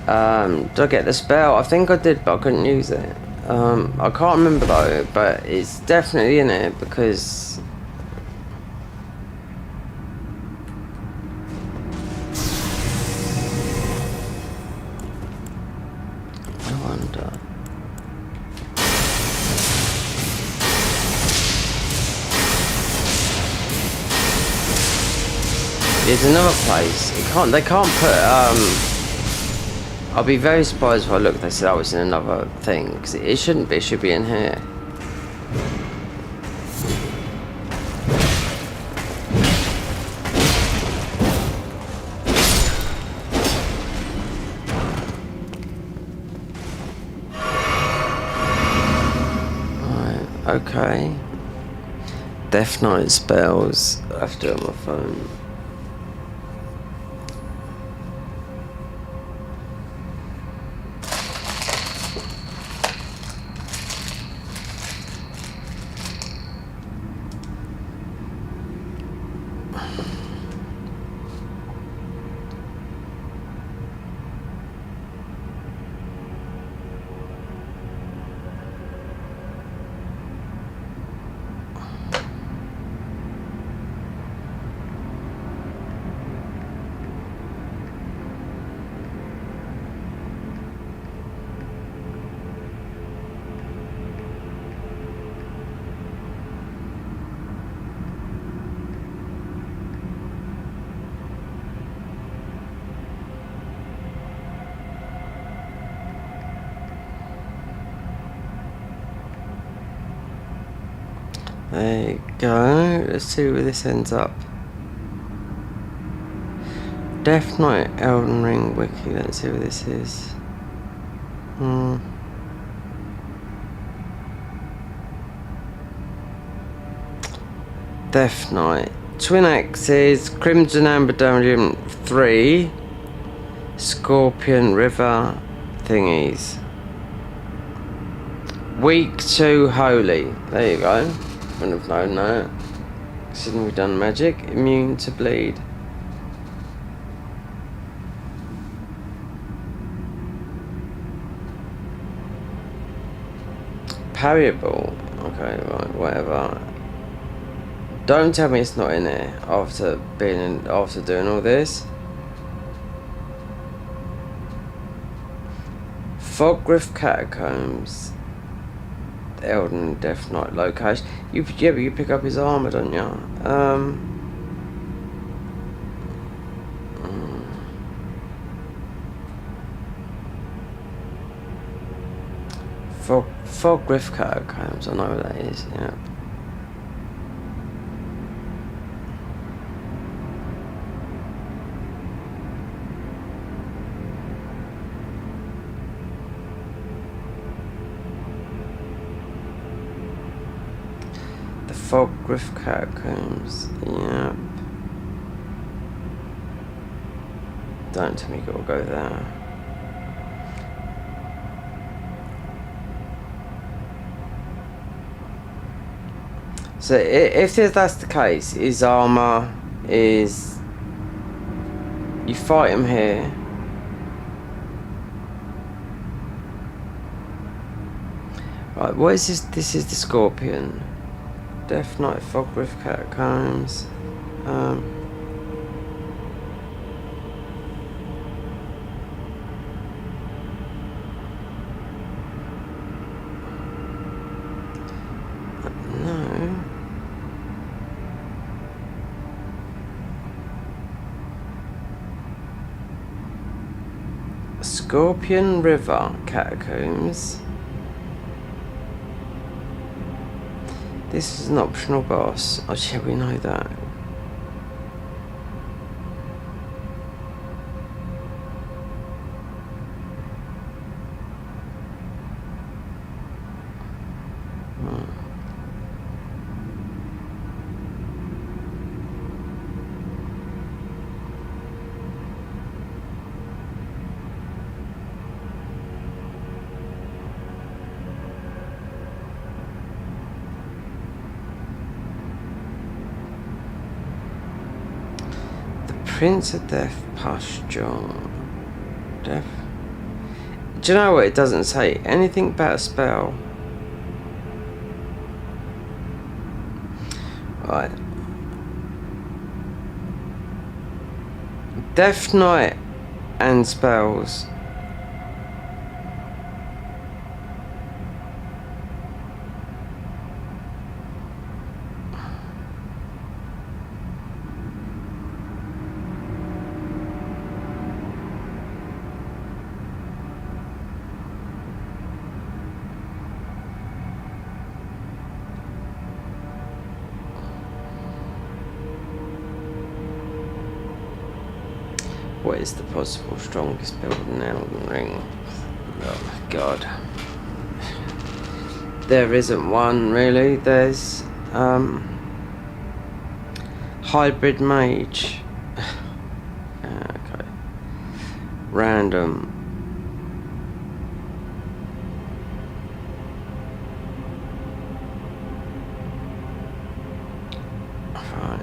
Did I get the spell? I think I did, but I couldn't use it. I can't remember though, but it's definitely in it because I wonder. There's another place. They can't put I'll be very surprised if I look. They said I was in another thing because it shouldn't be. It should be in here. Right. Okay. Death Knight spells. I have to do it on my phone. There you go. Let's see where this ends up. Death Knight Elden Ring Wiki. Let's see what this is. Death Knight. Twin Axes. Crimson Amber Dungeon 3. Scorpion River thingies. Week 2 Holy. There you go. Wouldn't have known that. Considering we've done magic. Immune to bleed. Parryable. Okay, right, whatever. Don't tell me it's not in there after doing all this. Fogriff Catacombs. ELden Death Knight location. But you pick up his armor, don't you? Fog Catacombs, I know what that is, yeah. The Fog Catacombs, yeah. Don't tell me you gotta go there. So if that's the case, his armor is... You fight him here. Right, what is this? This is the Scorpion. Death Knight, Fogriff Catacombs. No. Scorpion River Catacombs. This is an optional boss. Oh yeah, we know that. Prince of Death Pasture. Death. Do you know what? It doesn't say anything about a spell. Right. Death Knight and spells. What is the possible strongest build in Elden Ring? Oh my god. There isn't one really. There's Hybrid Mage. Okay. Random. Right.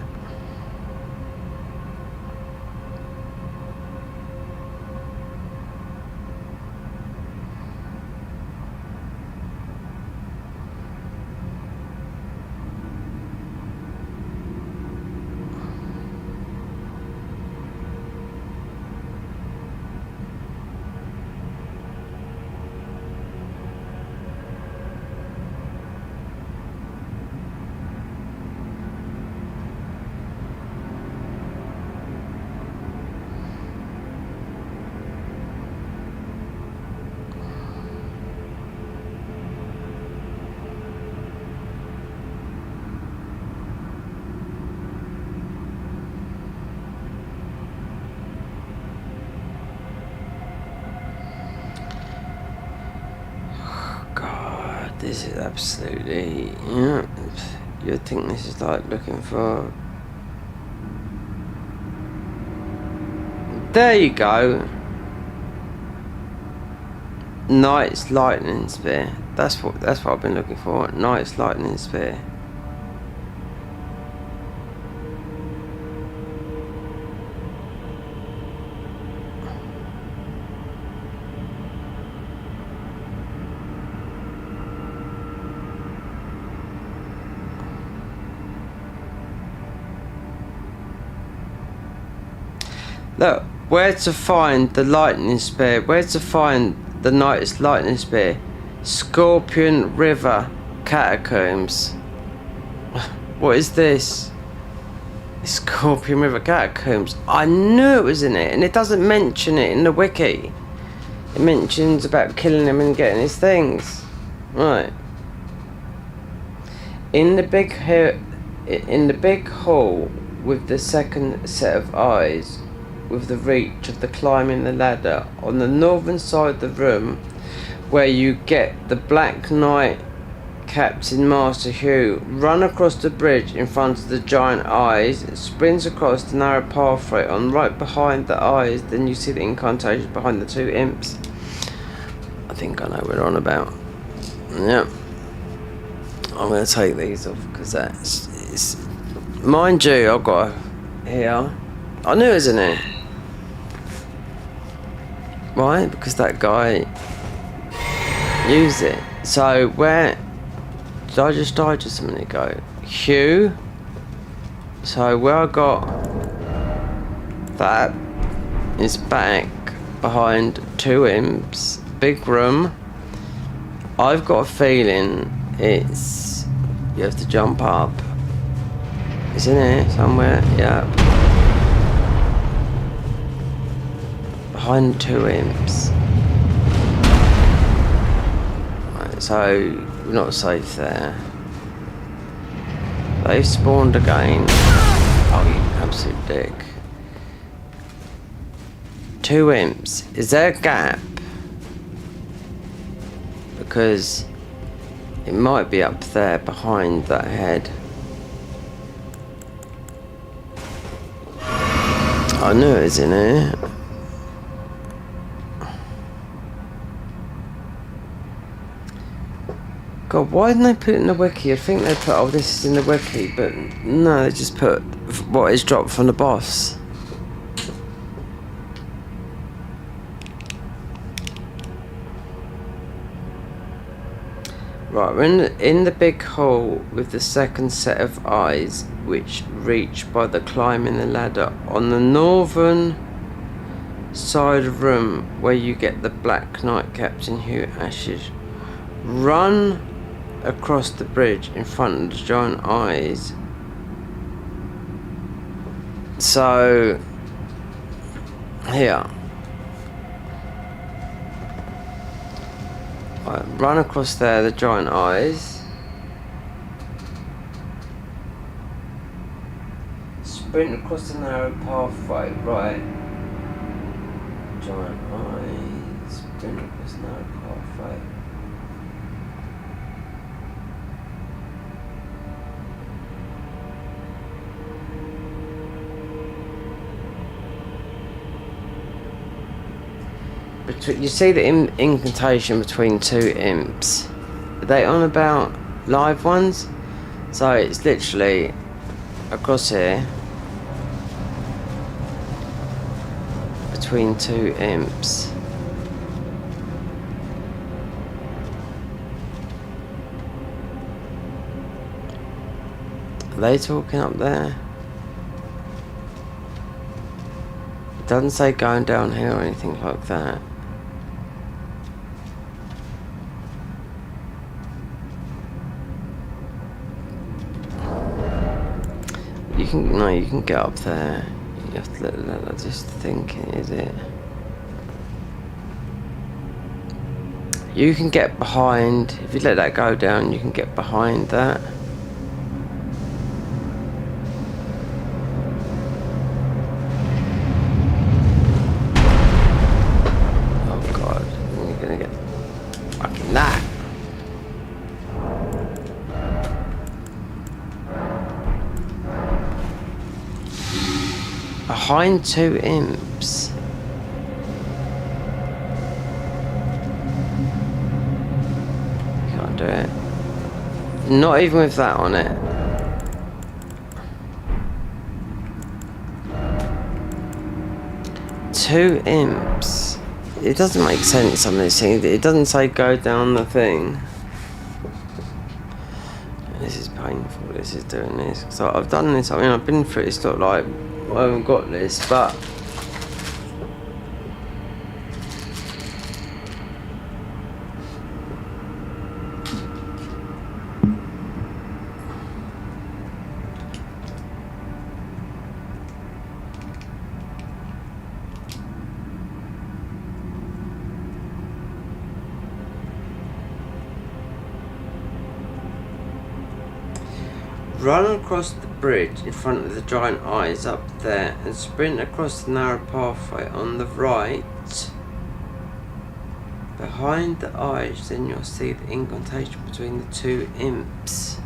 This is absolutely, yeah, you'd think this is like looking for... There you go. Knight's Lightning Spear. That's what I've been looking for. Knight's Lightning Spear. Look, where to find the lightning spear? Where to find the Knight's Lightning Spear? Scorpion River Catacombs. What is this? Scorpion River Catacombs. I knew it was in it, and it doesn't mention it in the wiki. It mentions about killing him and getting his things. Right. In the big hall with the second set of eyes, with the reach of the climbing the ladder, on the northern side of the room, where you get the Black Knight Captain Master Hugh, run across the bridge in front of the giant eyes, sprints across the narrow pathway on right behind the eyes, then you see the incantation behind the two imps. I think I know what we're on about. Yep. I'm going to take these off because it's... Mind you, I've got here. I knew it was in it. Why? Because that guy used it. So where... Did I just die just a minute ago? Hugh. So where I got that is back behind two imps. Big room. I've got a feeling it's... You have to jump up. It's in here somewhere. Yeah. Behind two imps. Right, so we're not safe there. They've spawned again. Oh, you absolute dick. Two imps. Is there a gap? Because it might be up there behind that head. I knew it was in here. God, why didn't they put it in the wiki? I think they put, oh, this is in the wiki, but no, they just put what is dropped from the boss. Right, we're in the big hall with the second set of eyes, which reach by the climbing the ladder on the northern side of the room where you get the Black Knight Captain Hugh Ashes. Run across the bridge in front of the giant eyes. So here. Right, run across there, the giant eyes. Sprint across the narrow pathway, right. Giant eyes. Sprint across the narrow pathway. You see the incantation between two imps. Are they on about live ones? So it's literally across here between two imps. Are they talking up there? It doesn't say going down here or anything like that. You can get up there. You have to let just thinking, is it? You can get behind, if you let that go down, you can get behind that. Oh God, you're gonna get fucking that. Behind two imps. Can't do it. Not even with that on it. Two imps. It doesn't make sense, some of these things. It doesn't say go down the thing. This is painful, this is doing this. So I've done this, I mean I've been through it, it's not like I haven't got this, but Run across the bridge in front of the giant eyes up there and sprint across the narrow pathway on the right. Behind the eyes, then you'll see the incantation between the two imps.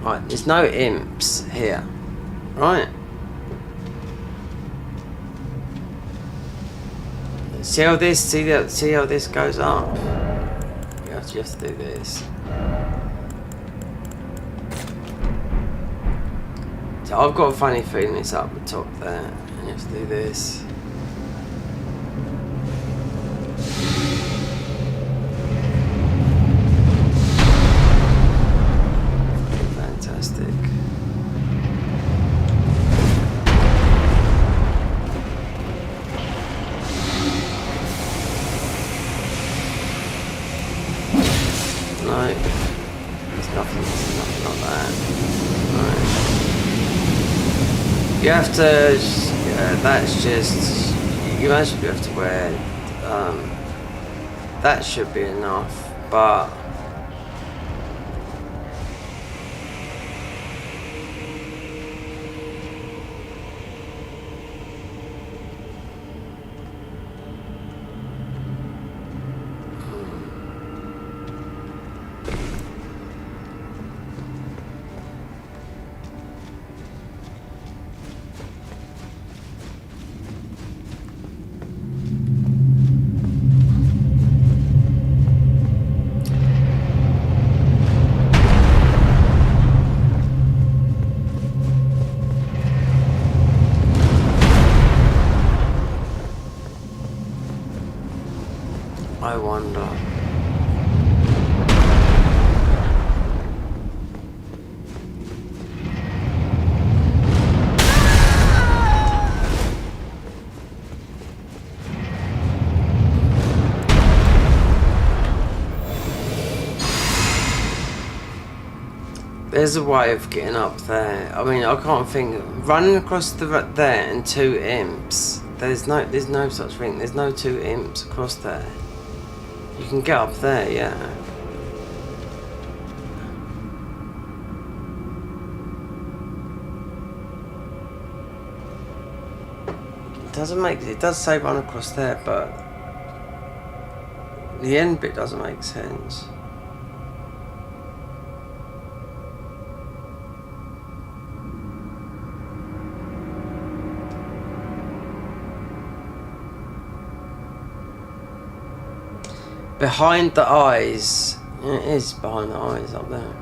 Right, there's no imps here. Right. See how this, see how this goes up? You have to just do this. So I've got a funny feeling it's up the top there. And you have to do this. Fantastic. No, there's nothing like that. Right. You have to, that's just, you actually have to wear, that should be enough, but I wonder. There's a way of getting up there. I mean, I can't think. Running across there and two imps. There's no such thing. There's no two imps across there. You can get up there, yeah. It does say run across there, but the end bit doesn't make sense. Behind the eyes. It is behind the eyes up there.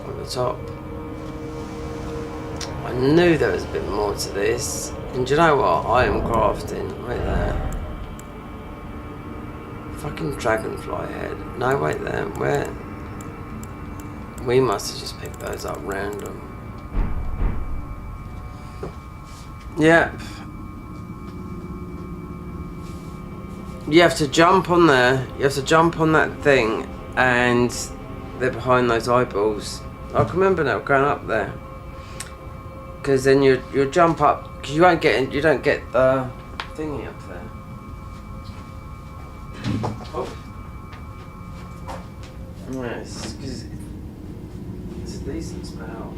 On the top. I knew there was a bit more to this. And do you know what? I am crafting right there. Fucking dragonfly head. No, wait there. Where? We must have just picked those up random. Yep. You have to jump on there. You have to jump on that thing, and they're behind those eyeballs. I can remember now going up there, because then you jump up. Because you don't get the thingy up there. Oh. Yes, because it's a decent smell.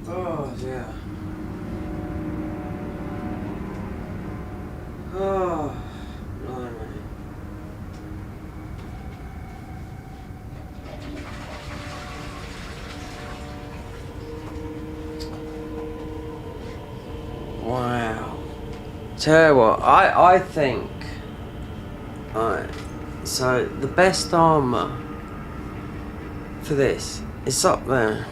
Oh dear. Oh, blimey. Wow. Tell you what, I think. Alright, so the best armour for this is up there.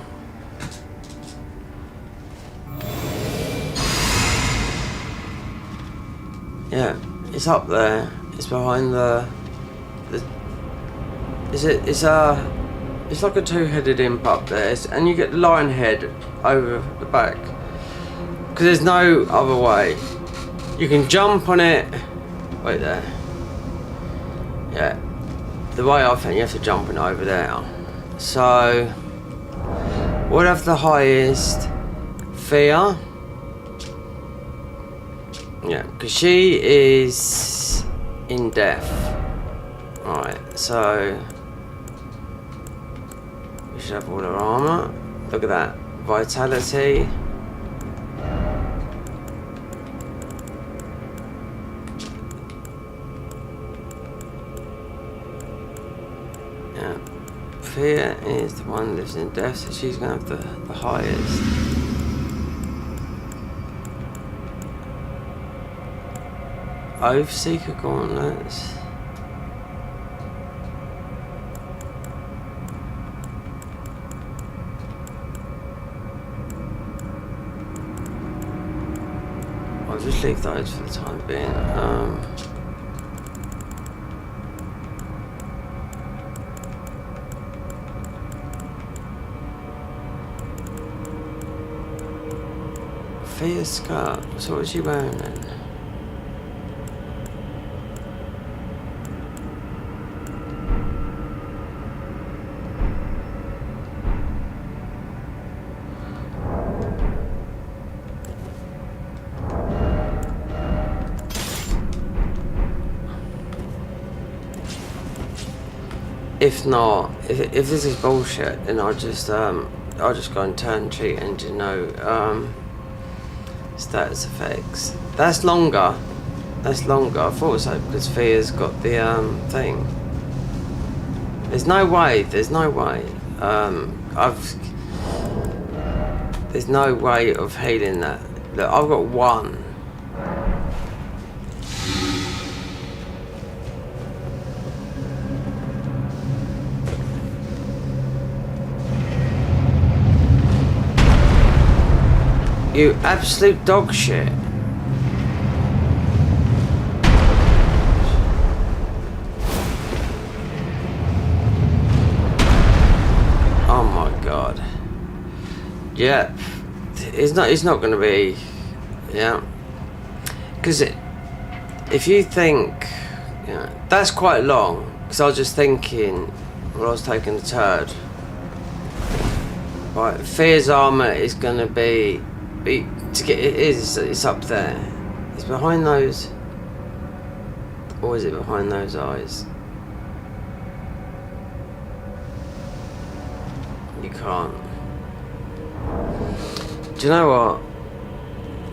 Yeah, it's up there. It's behind the it's like a two-headed imp up there, and you get the lion head over the back. Because there's no other way. You can jump on it. Wait there. Yeah. The way I think you have to jump on it over there. So we'll have the highest fear. Yeah, because she is in death. Right, so we should have all her armour. Look at that. Vitality. Yeah. Fear is the one that lives in death, so she's going to have the highest. Oathseeker gauntlets. I'll just leave those for the time being. Fear skirt. So what's she wearing then? If not, if this is bullshit, then I'll just go and turn cheat engine. No, status effects. That's longer. That's longer. I thought so because Fear's got the thing. There's no way. There's no way. There's no way of healing that. Look, I've got one. You absolute dog shit. Oh my god. Yeah. It's not gonna be, yeah. Because if you think, yeah, that's quite long. Because I was just thinking when I was taking the turd. Right, Fear's armor is gonna be to get it's up there. It's behind those, or is it behind those eyes? You can't. Do you know what?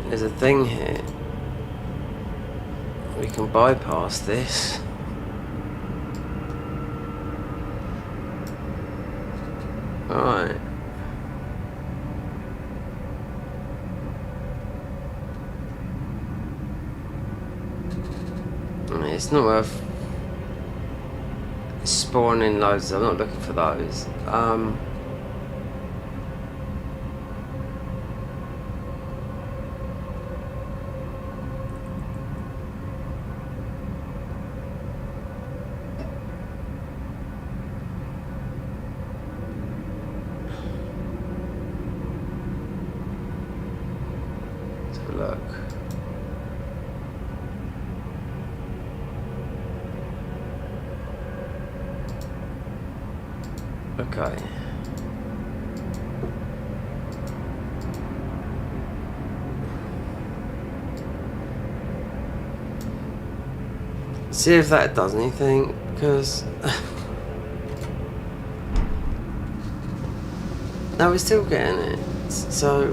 There's a thing here. We can bypass this. Alright. It's not worth spawning loads. I'm not looking for those. Let's have a look. Okay. See if that does anything, because no, we're still getting it. So,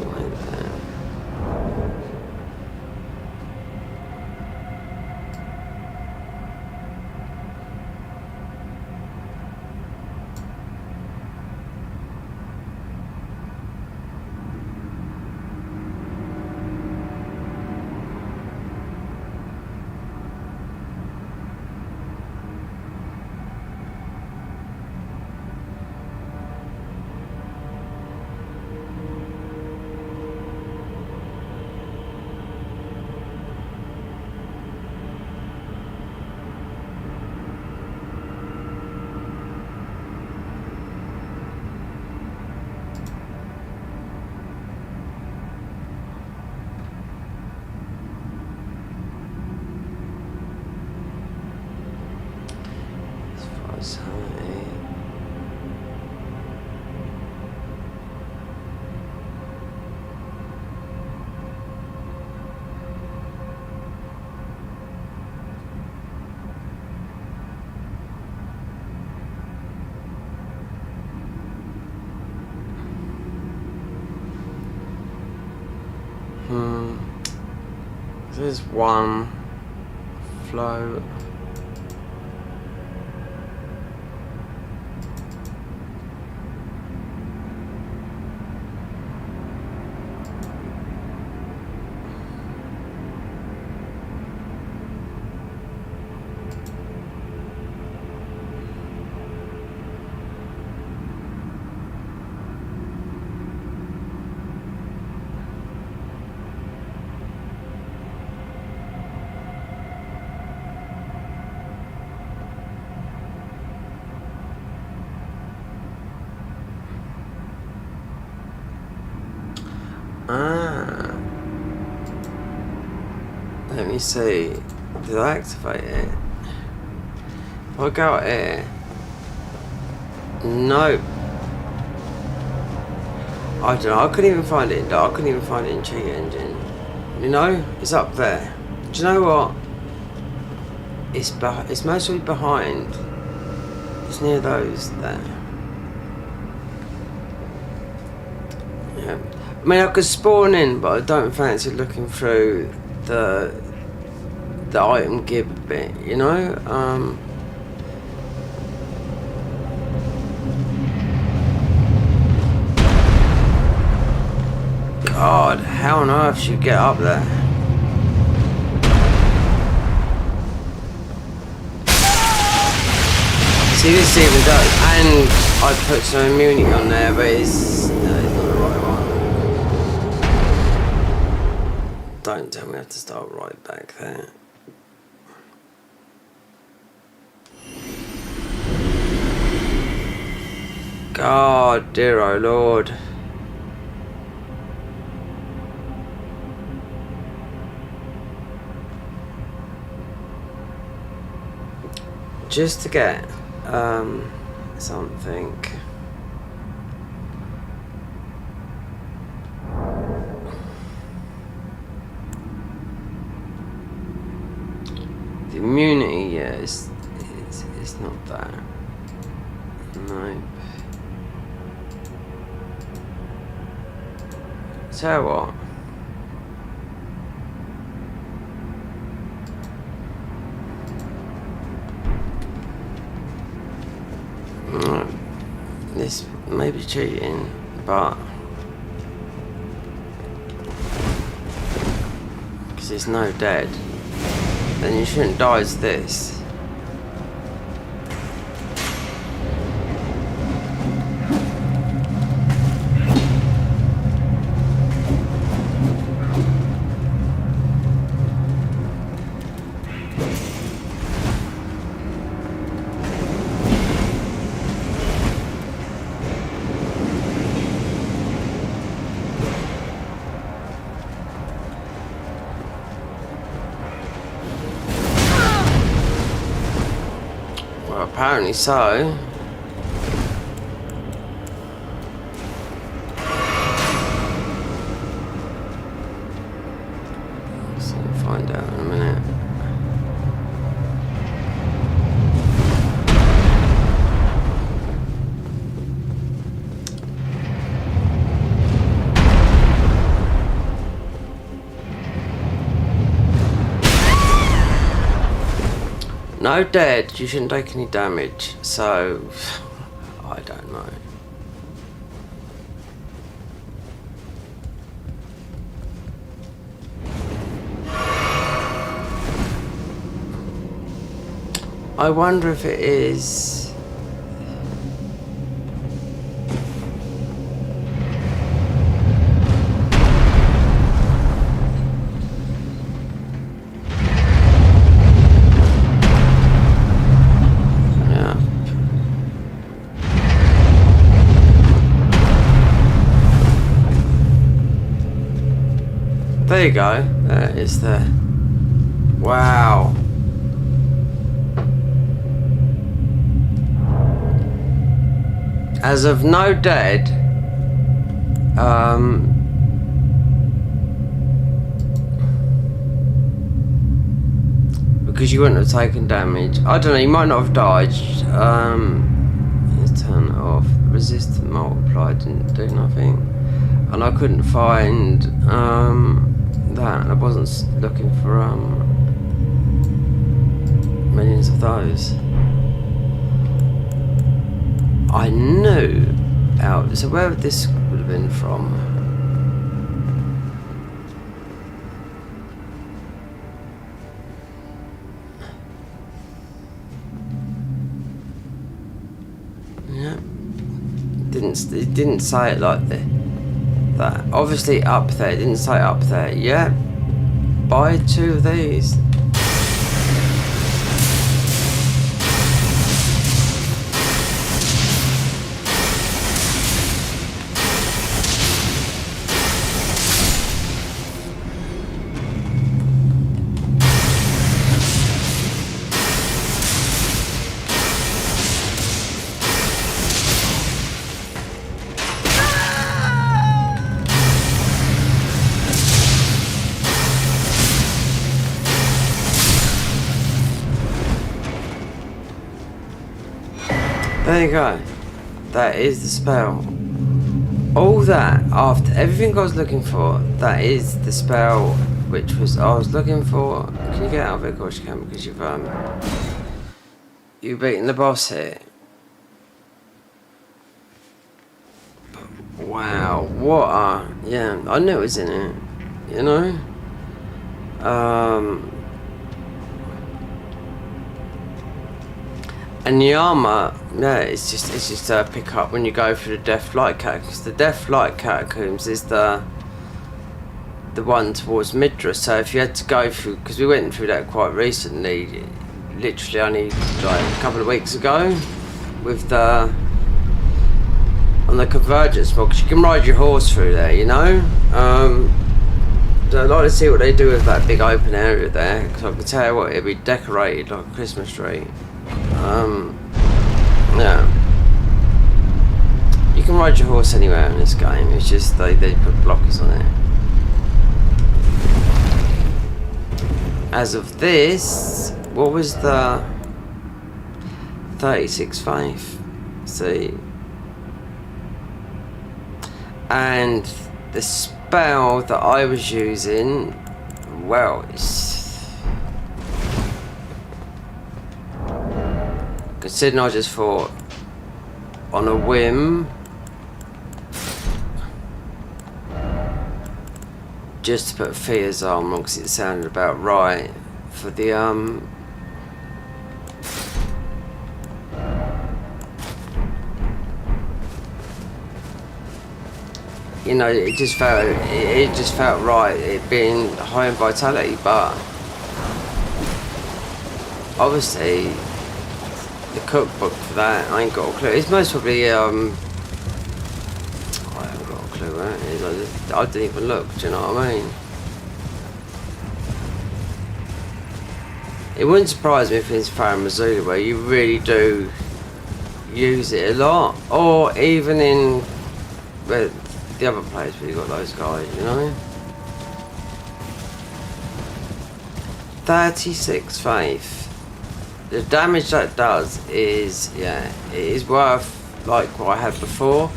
there's one float. Let me see. Did I activate it? If I go out here. Nope. I don't know. I couldn't even find it. I couldn't even find it in Cheat Engine. You know, it's up there. Do you know what? It's mostly behind. It's near those there. Yeah. I mean, I could spawn in, but I don't fancy looking through the item give bit, you know? God, how on earth should you get up there? See, this even does, and I put some immunity on there, but it's not the right one. Don't tell me I have to start right back there. God, dear oh Lord. Just to get something. The immunity, yeah, it's not that. No. So what? This may be cheating, but because there's no dead, then you shouldn't die as this. Apparently so. So we'll find out in a minute. No dead, you shouldn't take any damage, so I don't know. I wonder if it is... Yeah. There you go. There it is there. Wow. As of no dead, because you wouldn't have taken damage. I don't know, you might not have died. Let's turn it off. Resist multiply didn't do nothing. And I couldn't find that. I wasn't looking for millions of those. I knew out. So where would this would have been from? Yeah. It didn't say it like that. Obviously up there. It didn't say up there. Yeah. Buy 2 of these. There you go. That is the spell. All that, after everything I was looking for, that is the spell which was I was looking for. Can you get out of it? Of course you can, because you've beaten the boss here. Wow, what a... Yeah, I knew it was in it, you know? And the armor, yeah, it's just a pick up when you go through the Death Light Catacombs. The Death Light Catacombs is the one towards Midra. So if you had to go through, because we went through that quite recently, literally only like a couple of weeks ago, with on the Convergence mod, because you can ride your horse through there, you know. So I'd like to see what they do with that big open area there, because I can tell you what, it'd be decorated like a Christmas tree. Yeah. You can ride your horse anywhere in this game, it's just they put blockers on it. As of this, what was the 36 faith? See. And the spell that I was using, well, it's... Considering I just thought on a whim, just to put Thea's arm on because it sounded about right for the you know, it just felt right, it being high in vitality, but obviously the cookbook for that, I ain't got a clue. It's most probably, I haven't got a clue where it is. I didn't even look, do you know what I mean? It wouldn't surprise me if it's Farah Missoula, where you really do use it a lot, or even in the other place where you got those guys, you know? 36 faith. The damage that does is, yeah, it is worth like what I had before,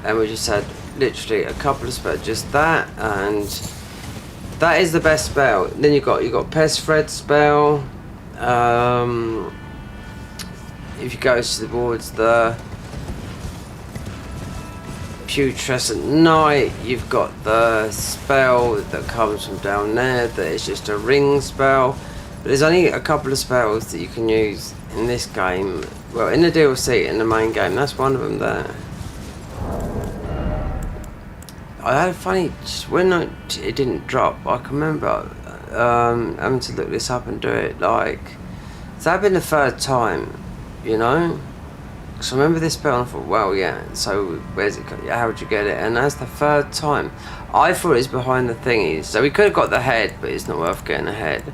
and we just had literally a couple of spells, just that, and that is the best spell. Then you got Pest Thread spell, if you go towards the putrescent night, you've got the spell that comes from down there that is just a ring spell. But there's only a couple of spells that you can use in this game. Well, in the DLC, in the main game, that's one of them there. I had a funny, when it didn't drop, I can remember having to look this up and do it, like, so that'd been the third time, you know? So I remember this spell and I thought, well, yeah, so where's it, how would you get it? And that's the third time. I thought it was behind the thingies, so we could have got the head, but it's not worth getting the head.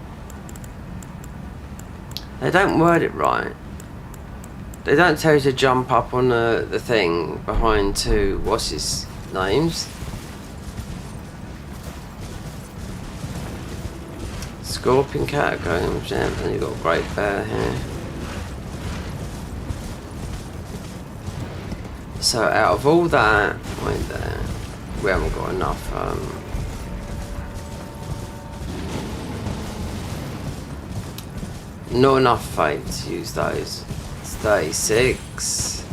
They don't word it right. They don't tell you to jump up on the thing behind two, what's his names? Scorpion Catacombs, yeah, and you've got a great bear here. So out of all that, wait there, we haven't got enough, not enough fate to use those. It's 36,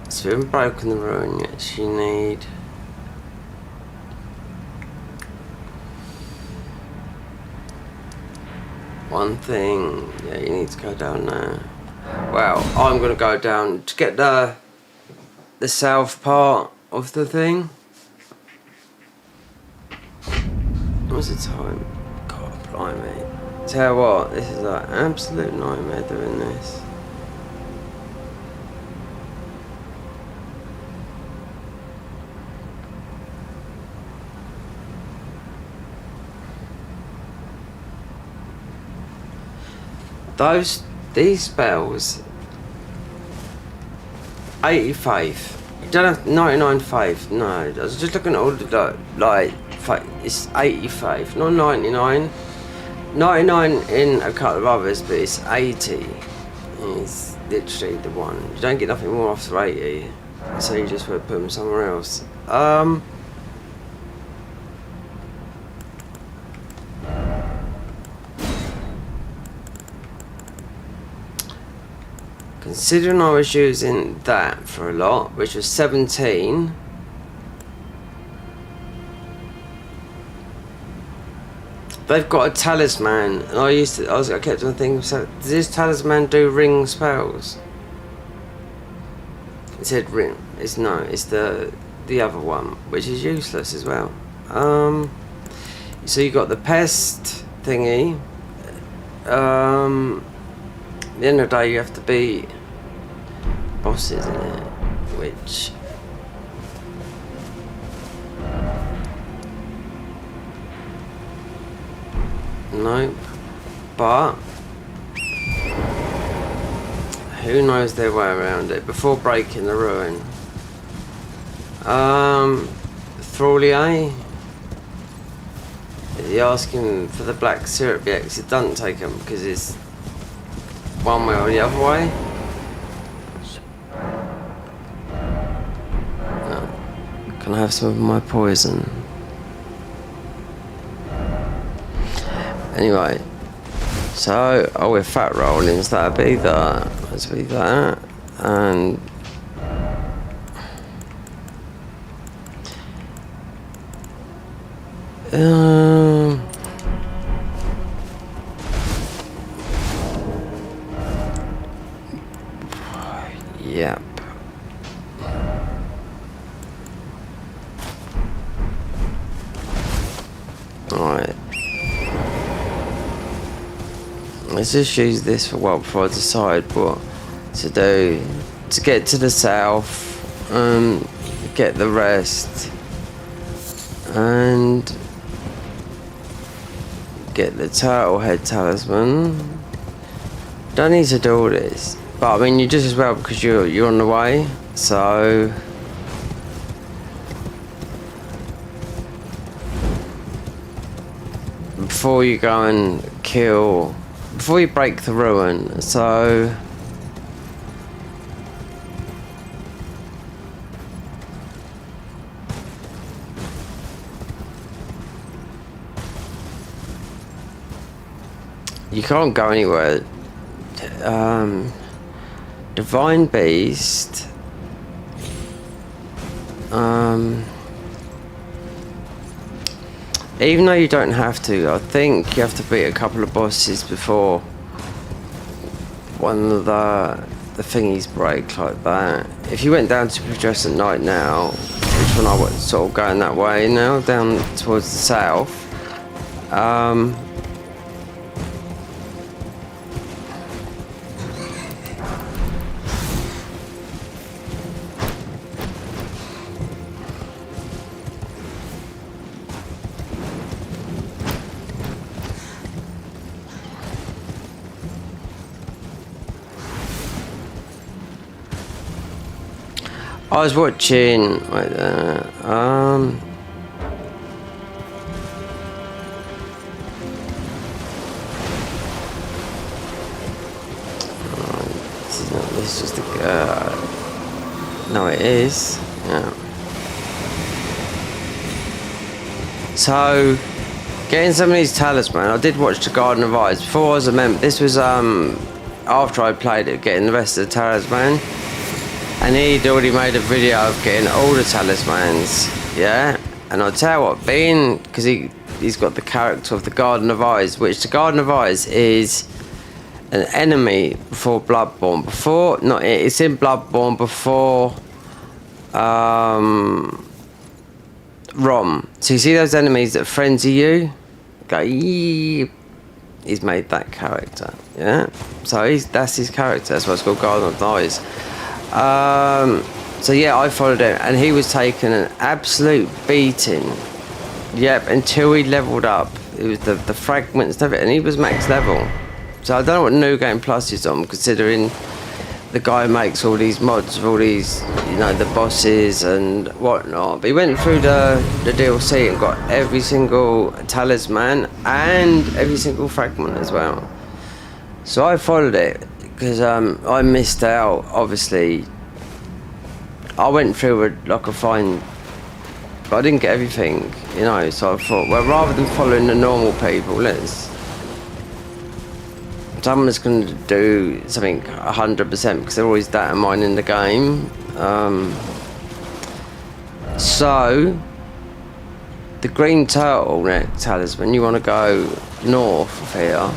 so we haven't broken the ruin yet, so you need one thing, yeah, you need to go down there. Well, I'm gonna go down to get the south part of the thing. What's the time? God, blimey. Tell you what, this is an absolute nightmare doing this. These spells, 80 faith. You don't have 99 faith. No, I was just looking at all the like it's 80 faith, not 99. 99 in a couple of others, but it's 80. It's literally the one. You don't get nothing more after 80, so you just put them somewhere else. Considering I was using that for a lot, which was 17. They've got a talisman, and I kept on thinking, so does this talisman do ring spells? It said ring. It's the other one, which is useless as well. So you got the pest thingy. At the end of the day, you have to beat bosses in it, which nope. But who knows their way around it before breaking the ruin. Thraulier. You ask him for the black syrup, yeah, because it doesn't take him because it's one way or the other way. No. Can I have some of my poison? Anyway, so we're fat rolling, so that'll be that. Let's be that. And yep. Alright. Let's just use this for well before I decide what to do. To get to the south, get the rest, and get the turtle head talisman. Don't need to do all this, but I mean you just as well because you're on the way. So before you go and kill, before you break the ruin, so you can't go anywhere. Divine Beast. Even though you don't have to, I think you have to beat a couple of bosses before one of the thingies break like that. If you went down to Progressant Night now, which one I was sort of going that way now, down towards the south, I was watching right there. This is the no, it is. Yeah. So, getting some of these talisman. I did watch the Garden of Eyes before I was a member. This was after I played it, getting the rest of the talisman. And he'd already made a video of getting all the talismans, yeah? And I'll tell you what, being, because he's got the character of the Garden of Eyes, which the Garden of Eyes is an enemy before Bloodborne. It's in Bloodborne before Rom. So you see those enemies that frenzy you? Go, he's made that character, yeah? So that's his character, that's why it's called Garden of Eyes. So yeah, I followed him and he was taking an absolute beating. Yep, until he leveled up. It was the fragments of it, and he was max level. So I don't know what New Game Plus is on, considering the guy makes all these mods of all these, you know, the bosses and whatnot. But he went through the DLC and got every single talisman and every single fragment as well. So I followed it. Because I missed out, obviously. I went through it like a fine, but I didn't get everything, you know. So I thought, well, rather than following the normal people, someone's going to do something 100% because they're always data mining the game. So the green turtleneck talisman, you want to go north of here.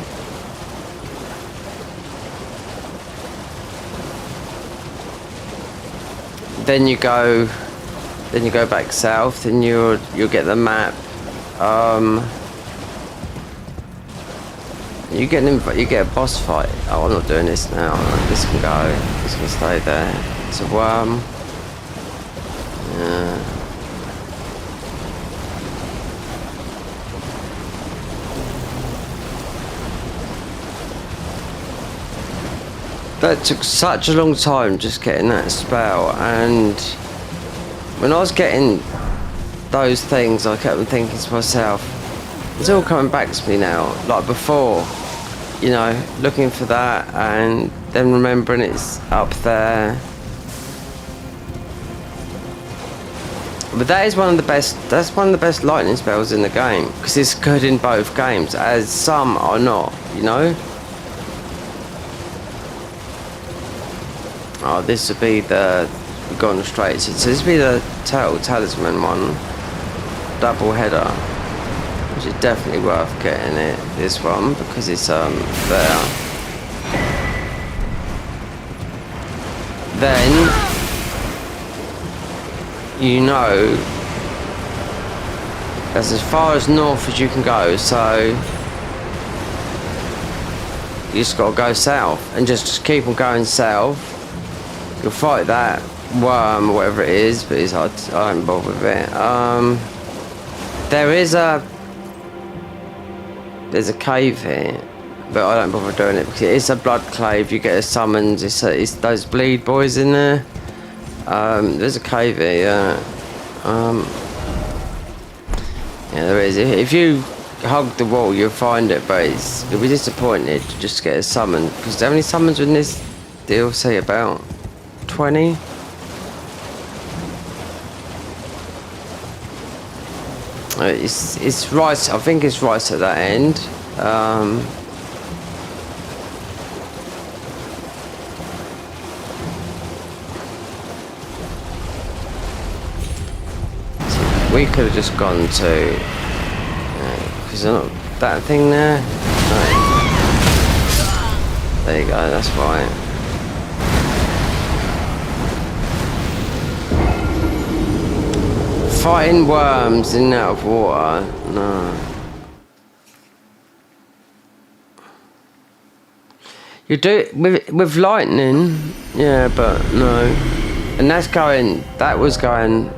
Then you go back south, and you'll get the map. You get a boss fight. Oh, I'm not doing this now. This can go. This can stay there. It's a worm. Yeah. That took such a long time just getting that spell, and when I was getting those things I kept thinking to myself, it's all coming back to me now, like before, you know, looking for that and then remembering it's up there. But that is one of the best lightning spells in the game, because it's good in both games, as some are not, you know. Oh, this would be we've gone straight. So this would be the Turtle Talisman one. Double header. Which is definitely worth getting it, this one, because it's there. Then you know that's as far as north as you can go, so you just got to go south and just keep on going south. You'll fight that worm or whatever it is, but it's hard. I don't bother with it. There's a cave here, but I don't bother doing it because it's a blood cave. You get a summons. It's those bleed boys in there. There's a cave here. Yeah, yeah, there is. If you hug the wall, you'll find it, but you'll be disappointed to just get a summon because how many summons in this DLC? About 20. It's right. I think it's right at that end. We could have just gone to because that thing there. No. There you go. That's right. Fighting worms in and out of water. No. You do it with lightning, yeah, but no. And that was going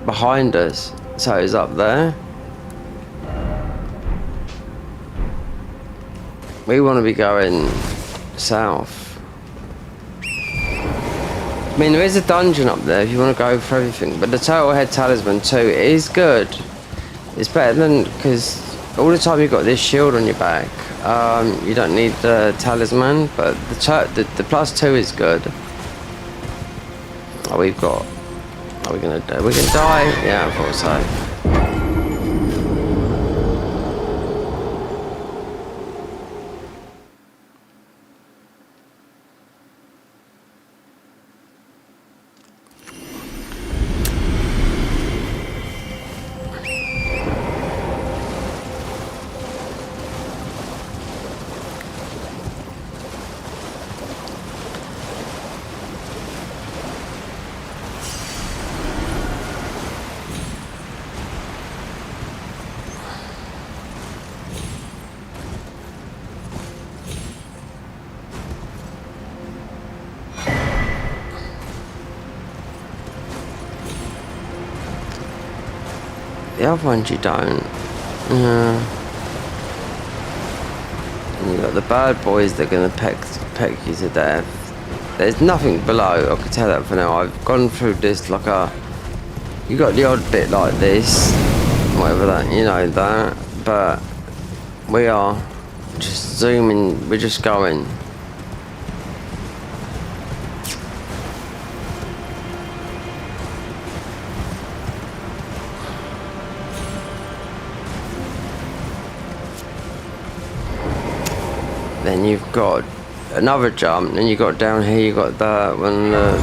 behind us, so it's up there. We want to be going south. I mean, there is a dungeon up there if you want to go for everything, but the Turtle Head Talisman too is good. It's better than, because all the time you've got this shield on your back, you don't need the talisman, but the +2 is good. Oh, we've got. Are we gonna die? We can die? Yeah, I thought so. The other ones you don't. And you got the bird boys that are gonna peck you to death. There's nothing below, I can tell that for now. I've gone through this like you got the odd bit like this, whatever that, you know that, but we are just zooming, we're just going. Then you've got another jump, and you got down here, you got that one. I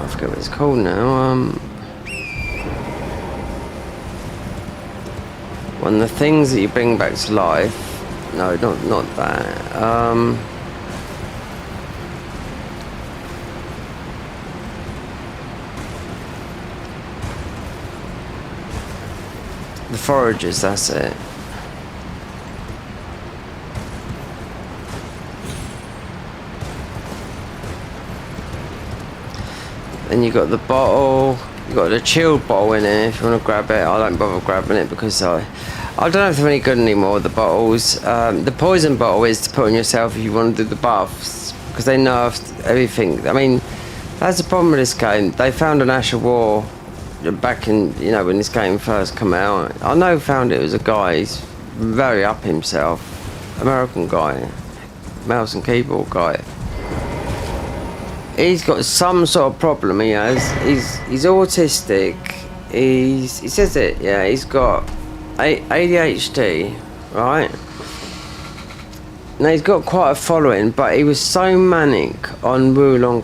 forget what it's called now. One of the things that you bring back to life. No, not that. The foragers. That's it. Then you got the bottle, you got the chilled bottle in here if you want to grab it. I don't bother grabbing it because I don't know if they're any good anymore, the bottles. The poison bottle is to put on yourself if you want to do the buffs, because they nerfed everything. I mean, that's the problem with this game. They found an Ash of War back in, when this game first came out. I know found it was a guy, he's very up himself, American guy, mouse and keyboard guy. He's got some sort of problem. He has. He's autistic. He says it. Yeah. He's got ADHD. Right. Now he's got quite a following, but he was so manic on Wulong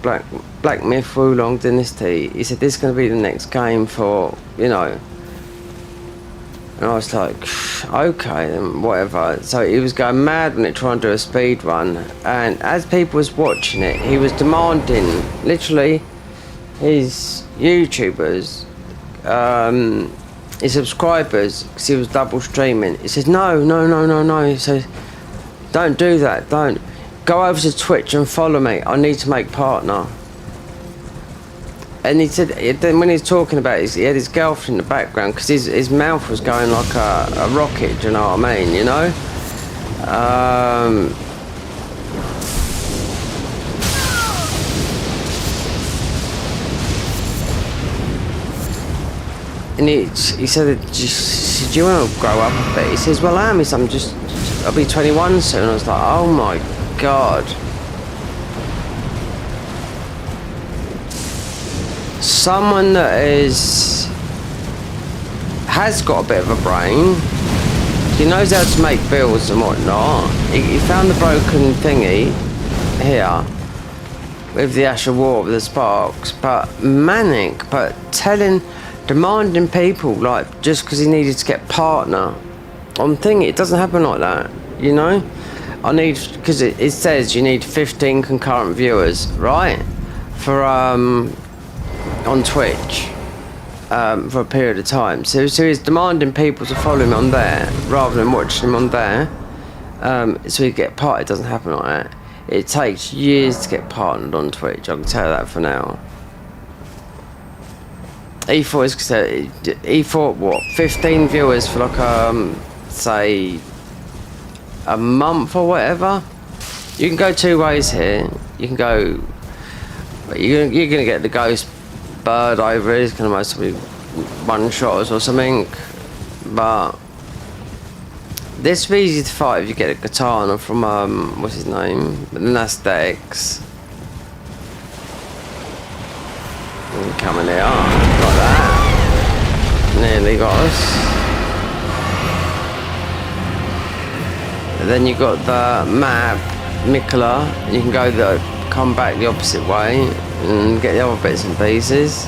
Black Myth Wulong Dynasty. He said this is going to be the next game for And I was like, okay, then whatever. So he was going mad when it tried to do a speed run, and as people was watching it, he was demanding, literally, his YouTubers, his subscribers, because he was double streaming. He says, no. He says, Don't do that. Don't. Go over to Twitch and follow me. I need to make partner. And he said, then when he was talking about it, he had his girlfriend in the background because his mouth was going like a rocket, do you know what I mean, you know? And he said, do you want to grow up a bit? He says, well, I am. I'll be 21 soon. I was like, oh my God. Someone that has got a bit of a brain. He knows how to make bills and whatnot. He found the broken thingy here with the Ash of War with the sparks, but manic, but demanding people like just because he needed to get partner. I'm thinking it doesn't happen like that, you know. Because it says you need 15 concurrent viewers, right? For on Twitch for a period of time. So he's demanding people to follow him on there rather than watching him on there. So he get part. It doesn't happen like that. It takes years to get partnered on Twitch. I can tell you that for now. He thought what 15 viewers for like say a month or whatever. You can go two ways here. You can go. You're gonna get the ghost bird over it. It's gonna mostly one-shotters or something. But this would be easy to fight if you get a katana from what's his name? But then that's Dex. And coming here like that. Nearly got us. And then you got the map, Mikola, and you can come back the opposite way and get the other bits and pieces.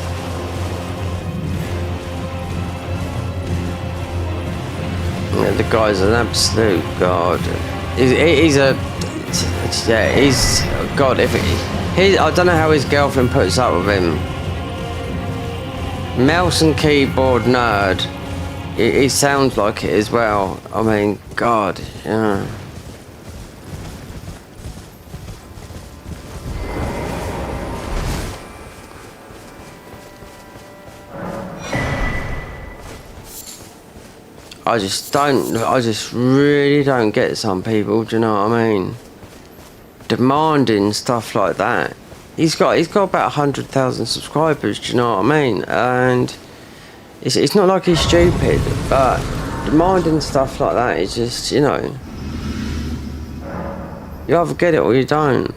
Yeah, the guy's an absolute god. He's a god. I don't know how his girlfriend puts up with him. Mouse and keyboard nerd. He sounds like it as well. I mean, God, yeah. I just really don't get some people, do you know what I mean? Demanding stuff like that. He's got about 100,000 subscribers, do you know what I mean? And it's not like he's stupid, but demanding stuff like that is just, you know, you either get it or you don't.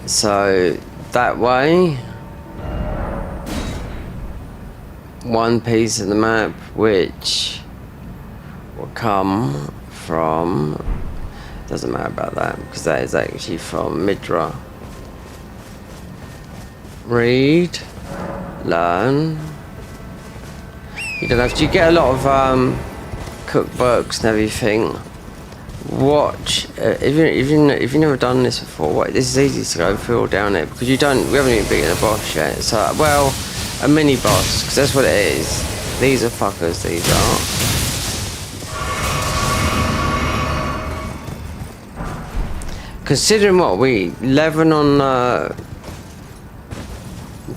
So that way, one piece of the map which will come from, doesn't matter about that because that is actually from Midra. Read, learn. You don't have to. You get a lot of cookbooks and everything. Watch. If you've never done this before, this is easy to go through down it because we haven't even beaten a boss yet. So well, a mini boss because that's what it is. These are fuckers. These are. Considering what 11 on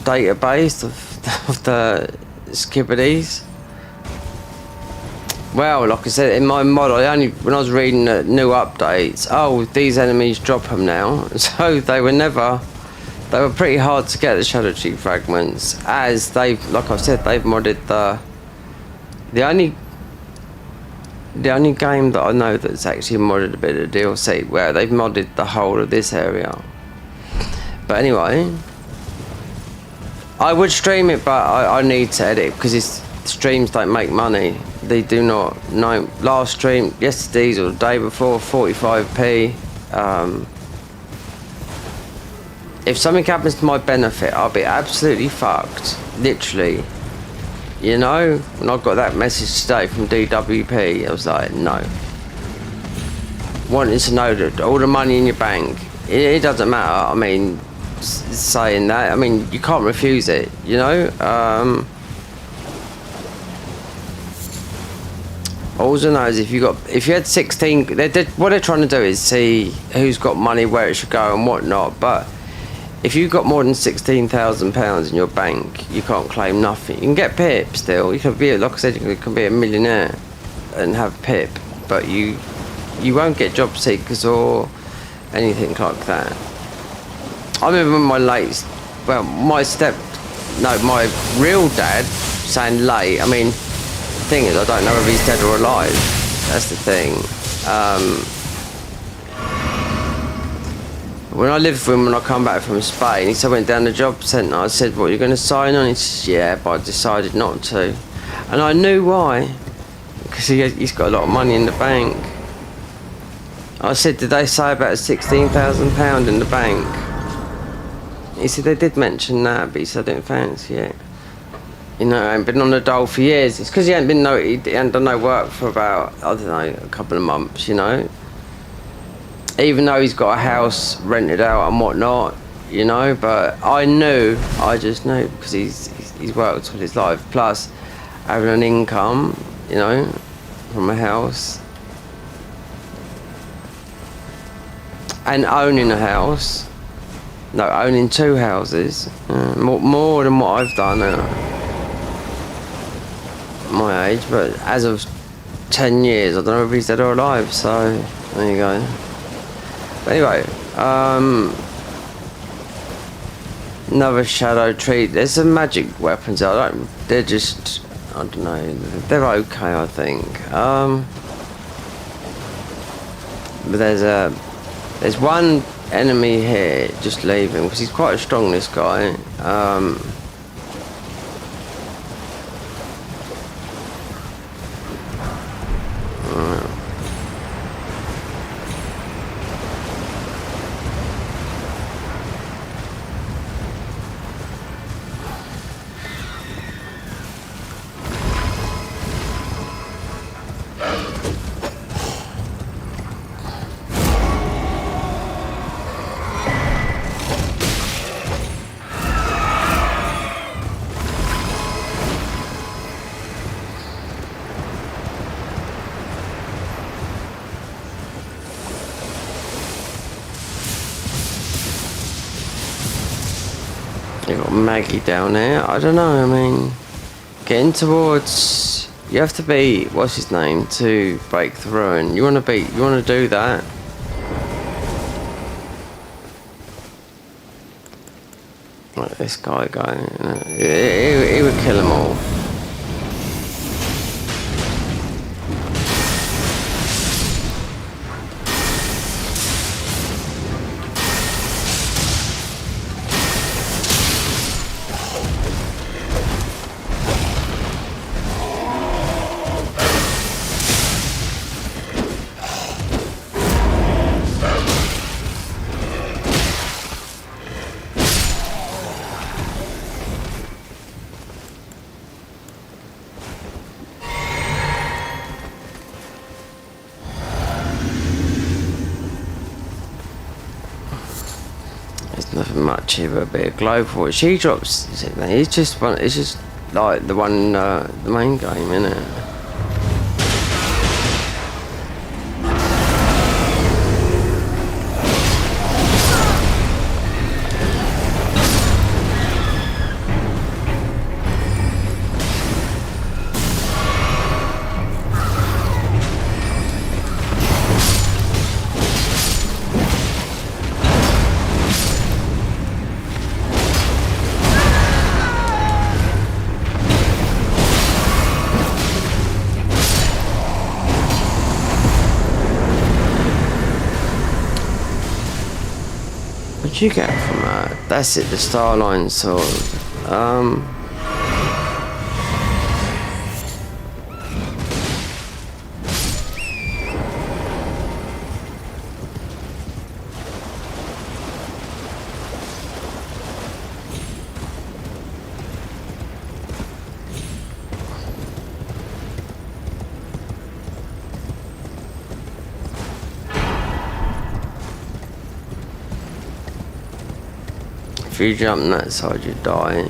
database of the skibbities. Well, like I said, in my mod, when I was reading the new updates, these enemies drop them now. So they were pretty hard to get, the Shadow Chief fragments, as like I said, they've modded the only game that I know that's actually modded a bit of DLC, where they've modded the whole of this area. But anyway, I would stream it, but I need to edit because streams don't make money. They do not. No, last stream, yesterday's or the day before, 45p. If something happens to my benefit, I'll be absolutely fucked. Literally. You know, when I got that message today from DWP, I was like, no. Wanting to know that all the money in your bank, it doesn't matter. I mean, saying that, I mean, you can't refuse it, you know? All I know is if you had 16, what they're trying to do is see who's got money, where it should go, and whatnot. But if you've got more than £16,000 in your bank, you can't claim nothing. You can get PIP still. You can be, like I said, you can be a millionaire and have PIP, but you won't get job seekers or anything like that. I remember my my real dad saying late. I mean, the thing is, I don't know if he's dead or alive. That's the thing. When I lived with him, when I come back from Spain, he said, I went down the job centre. I said, what, you're going to sign on? He said, yeah, but I decided not to. And I knew why. Because he's got a lot of money in the bank. I said, did they say about £16,000 in the bank? He said, they did mention that, but he said, I didn't fancy it. You know, I ain't been on the dole for years. It's because he hadn't done no work for about, I don't know, a couple of months, you know. Even though he's got a house rented out and whatnot, you know, but I just knew, because he's worked all his life. Plus, having an income, you know, from a house. And owning a house. No, owning 2 houses. More than what I've done at my age, but as of 10 years, I don't know if he's dead or alive, so there you go. But anyway, another shadow tree. There's some magic weapons. They're just, I don't know, they're okay, I think. But there's one enemy here. Just leave him because he's quite strong, this guy. You got Maggie down there. I don't know. I mean, getting towards. You have to be, what's his name, to break through, and you want to do that. Let this guy go. He would kill them all. Nothing much here but a bit of glow for it. She drops. It's just like the one, the main game, isn't it? What'd you get from that? That's it, the Starline sword. If you jump on that side, you die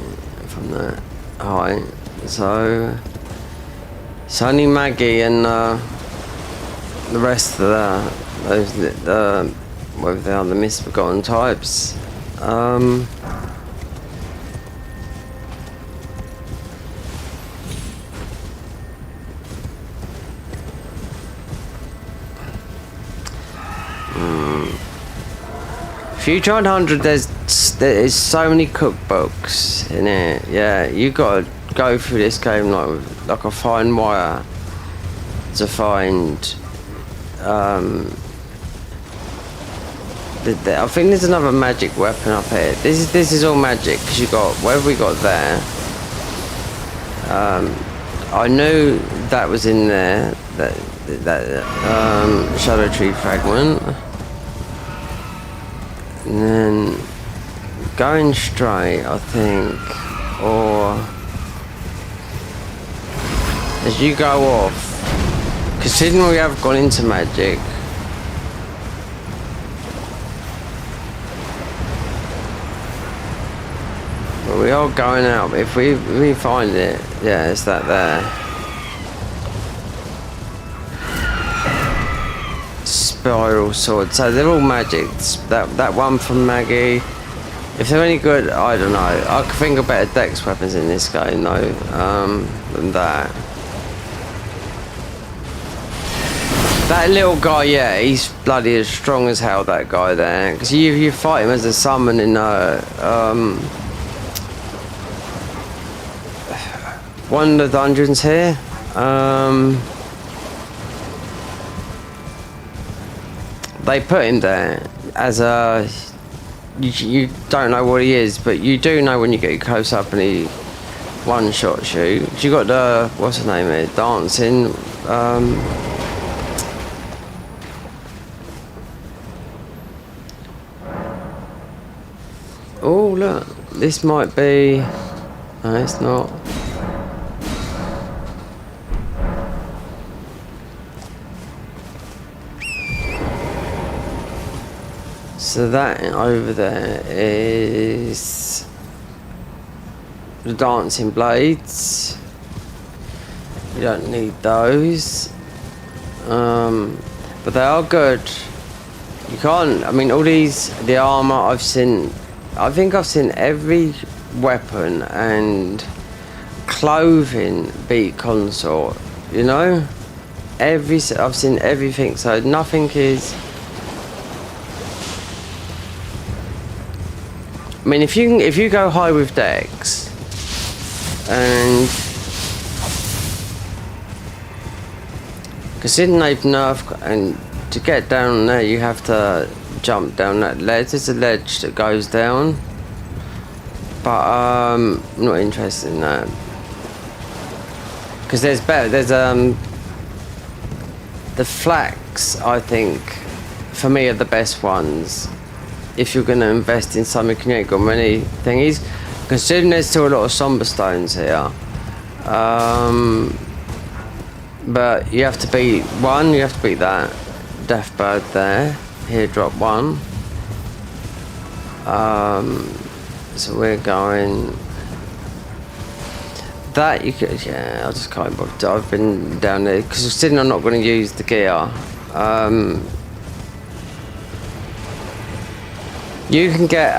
from that height. So It's only Maggie and the rest of whatever they are, the misforgotten types. Future 100, there's so many cookbooks in it. Yeah, you gotta go through this game like a fine wire to find. I think there's another magic weapon up here. This is all magic because you got whatever we got there. I knew that was in there. That shadow tree fragment. And then going straight, I think, or as you go off, considering we have gone into magic, but we are going out. If we find it, yeah, it's that there. Spiral sword, so they're all magic. That one from Maggie, if they're any good, I don't know. I could think of better dex weapons in this game though, than that. That little guy, yeah, he's bloody as strong as hell, that guy there, because you fight him as a summon in one of the dungeons here. They put him there as a... You don't know what he is, but you do know when you get close up and he one-shot you. You got the... What's his name here? Dancing... Oh, look. This might be... No, it's not. So that over there is the dancing blades. You don't need those, but they are good. You can't. I mean, all these, the armor I've seen. I think I've seen every weapon and clothing beat consort. You know, I've seen everything. So nothing is. I mean, if you go high with Dex, and considering they've nerfed, and to get down there you have to jump down that ledge. There's a ledge that goes down, but I'm not interested in that because there's better. There's the flax, I think, for me are the best ones. If you're going to invest in something, you ain't got many thingies. Considering there's still a lot of somber stones here. But you have to beat one, you have to beat that Deathbird there. Here, drop one. So we're going... That you could... Yeah, I just can't bother. I've been down there, because considering I'm not going to use the gear. You can get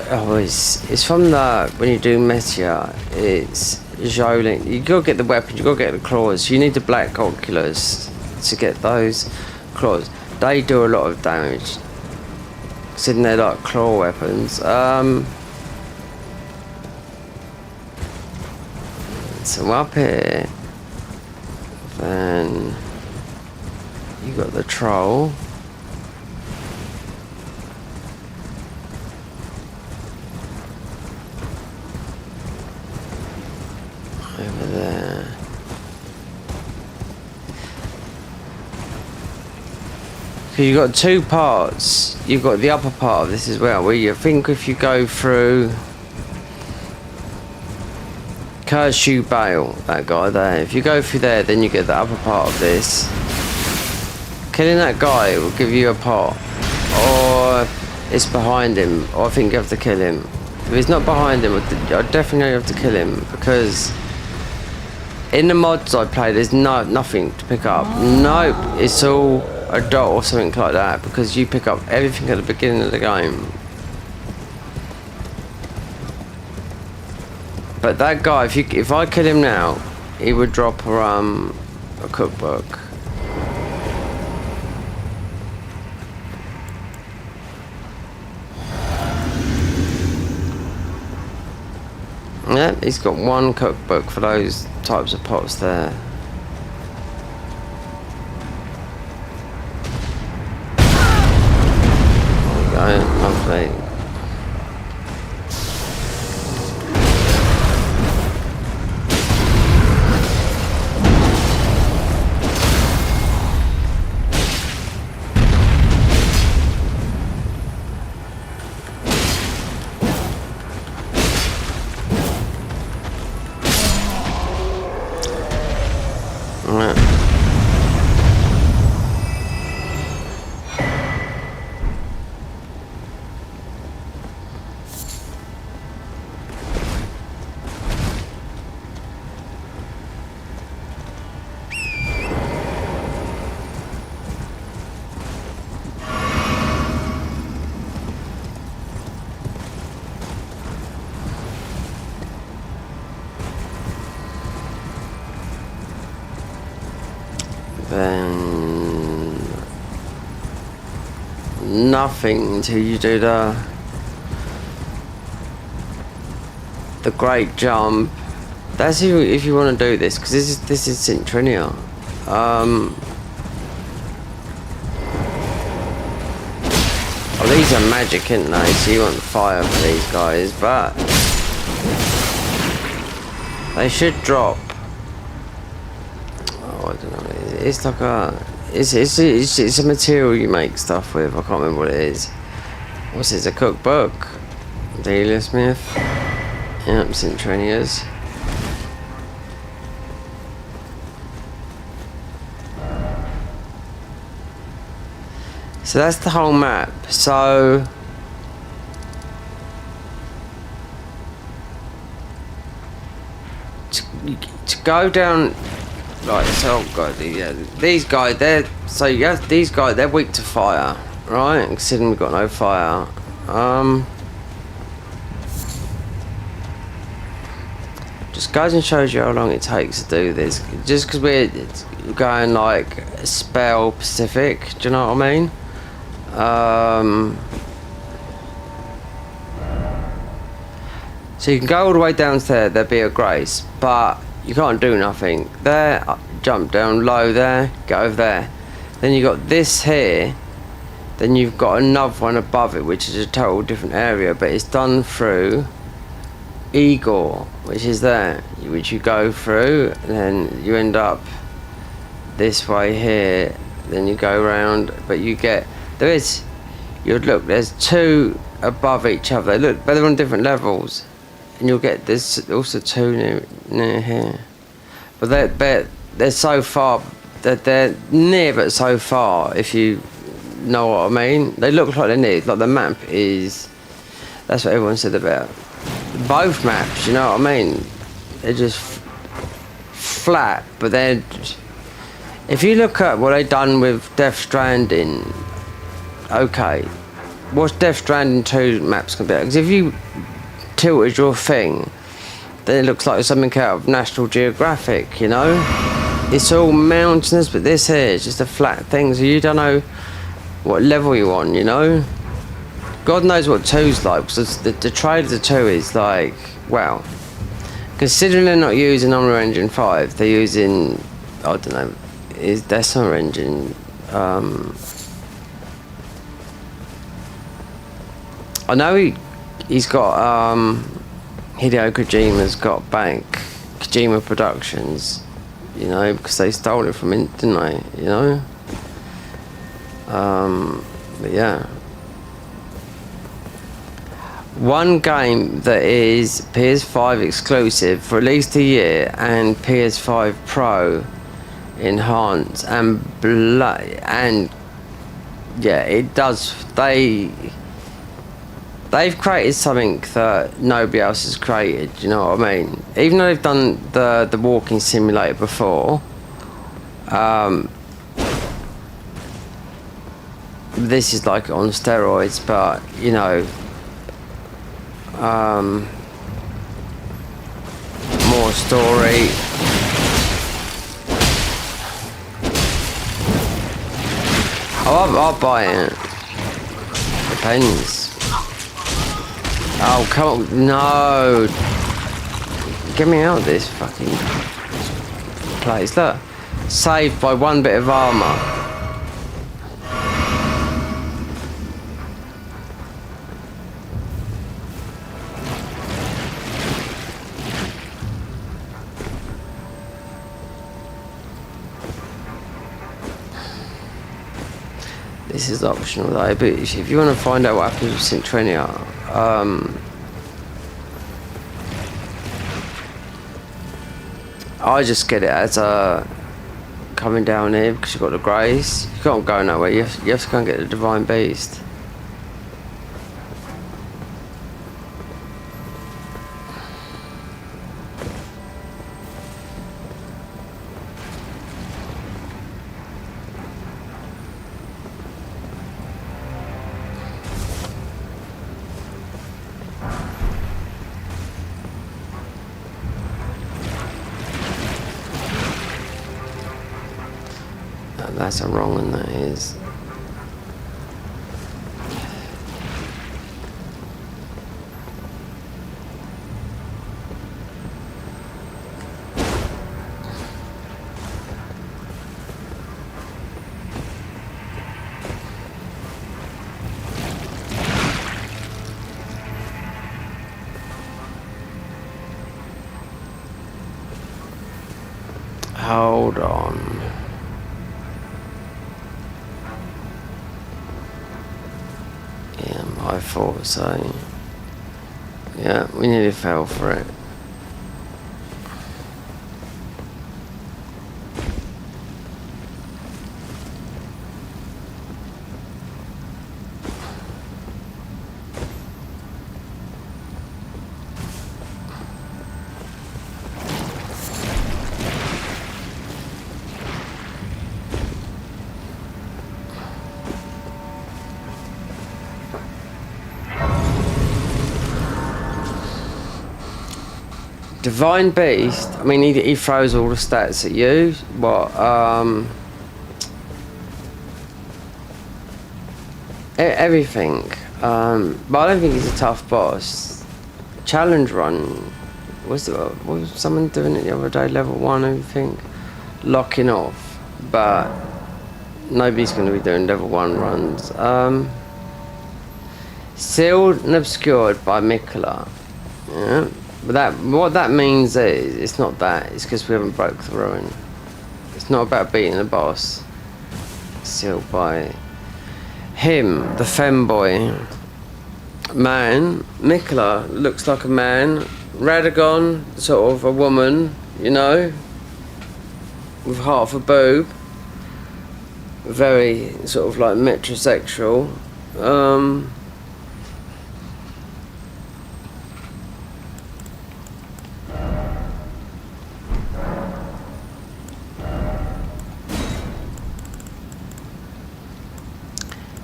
it's from the when you do Meteor, it's Jolin. You gotta get the weapon, you gotta get the claws. You need the black oculars to get those claws. They do a lot of damage. Sitting there like claw weapons. So up here, then you got the troll. Over there. So you've got two parts. You've got the upper part of this as well, where you think if you go through Kershaw Bale, that guy there, if you go through there, then you get the upper part of this. Killing that guy will give you a pot, or it's behind him, or I think you have to kill him. If he's not behind him, I definitely have to kill him, because In the mods I play, there's nothing to pick up. Nope, it's all a dot or something like that, because you pick up everything at the beginning of the game. But that guy, if I kill him now, he would drop a cookbook. Yeah, he's got one cookbook for those types of pots there. There we go, lovely. Then nothing until you do the great jump. That's if you want to do this, because this is Centrinia. Oh, these are magic, aren't they? So you want fire for these guys, but they should drop. I don't know. It's like it's a material you make stuff with. I can't remember what it is. What's it? A cookbook? Dealer Smith. Yep, Centrinias. So that's the whole map. So to go down. Right, so God, yeah, these guys, they're weak to fire, right? Considering we've got no fire. Just goes and shows you how long it takes to do this. Just because we're going like spell specific, do you know what I mean? So you can go all the way down there, there'd be a grace, but you can't do nothing. There, jump down low there, go over there. Then you got this here, then you've got another one above it, which is a total different area, but it's done through Igor, which is there, which you go through, and then you end up this way here, then you go around, but you get, there's two above each other, look, but they're on different levels. And you'll get there's also two near here, but they're so far that they're near, but so far, if you know what I mean. They look like they're near. Like the map is. That's what everyone said about both maps. You know what I mean? They're just flat, but they're. If you look at what they've done with Death Stranding, okay, what's Death Stranding 2 maps compared? Because if you tilted your thing, then it looks like something out of National Geographic, you know? It's all mountainous, but this here is just a flat thing, so you don't know what level you're on, you know? God knows what 2's like, because the trailer to 2 is like, wow. Considering they're not using Unreal Engine 5, they're using, I don't know, is Decima Engine, I know he's got Hideo Kojima's got back Kojima Productions, you know, because they stole it from him, didn't they? You know. But yeah, one game that is PS5 exclusive for at least a year and PS5 Pro enhanced and yeah, it does. they've created something that nobody else has created. You know what I mean? Even though they've done the walking simulator before, this is like on steroids, but you know, more story. Oh, I'll buy it. Depends. Oh, come on. No. Get me out of this fucking place. Look. Saved by one bit of armour. This is optional though, but if you want to find out what happens with Centrenia, I just get it as a coming down here because you've got the grace. You can't go nowhere, you have to go and get the Divine Beast. That's a wrong one, that is. Hold on. I thought so. Yeah, we nearly fell for it. Divine Beast, I mean, he throws all the stats at you. What, everything. But I don't think he's a tough boss. Challenge run, was someone doing it the other day, level 1, I think? Locking off, but nobody's going to be doing level 1 runs. Sealed and obscured by Mikola. Yeah. But what that means is, it's not that, it's because we haven't broke the ruin. It's not about beating the boss. Sealed by him, the femboy. Man, Mikola looks like a man. Radagon, sort of a woman, you know, with half a boob. Very sort of like metrosexual.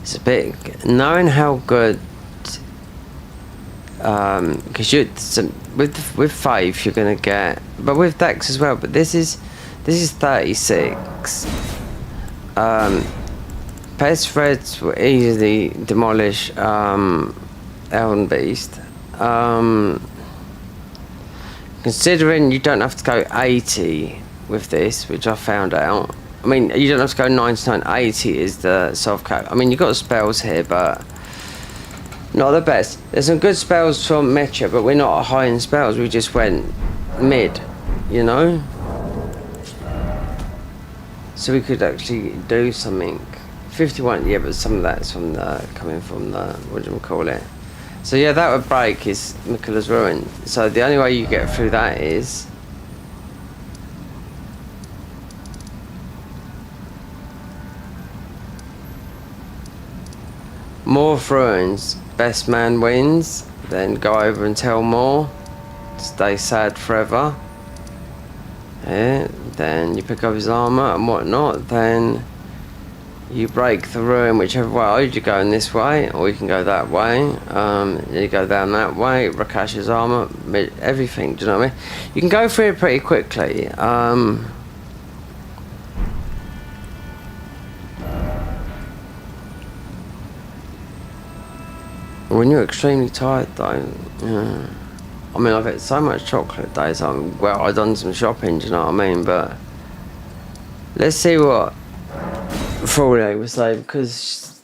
It's a bit, knowing how good, because with Faith you're gonna get, but with Dex as well. But this is 36. Pest threads will easily demolish ELden Beast. Considering you don't have to go 80 with this, which I found out. I mean, you don't have to go 99, 80 is the soft cap. I mean, you've got spells here, but not the best. There's some good spells from Mecha, but we're not high in spells. We just went mid, you know? So we could actually do something. 51, yeah, but some of that's from coming from the, what do you call it? So yeah, that would break is Mikola's Ruin. So the only way you get through that is more ruins, best man wins. Then go over and tell more. Stay sad forever. Yeah, then you pick up his armour and whatnot. Then you break the ruin whichever way. You go in this way, or you can go that way. You go down that way. Rakash's armour, everything. Do you know what I mean? You can go through it pretty quickly. When you're extremely tired, though, yeah. I mean, I've had so much chocolate days. Well, I've done some shopping. Do you know what I mean? But let's see what Friday was saying, because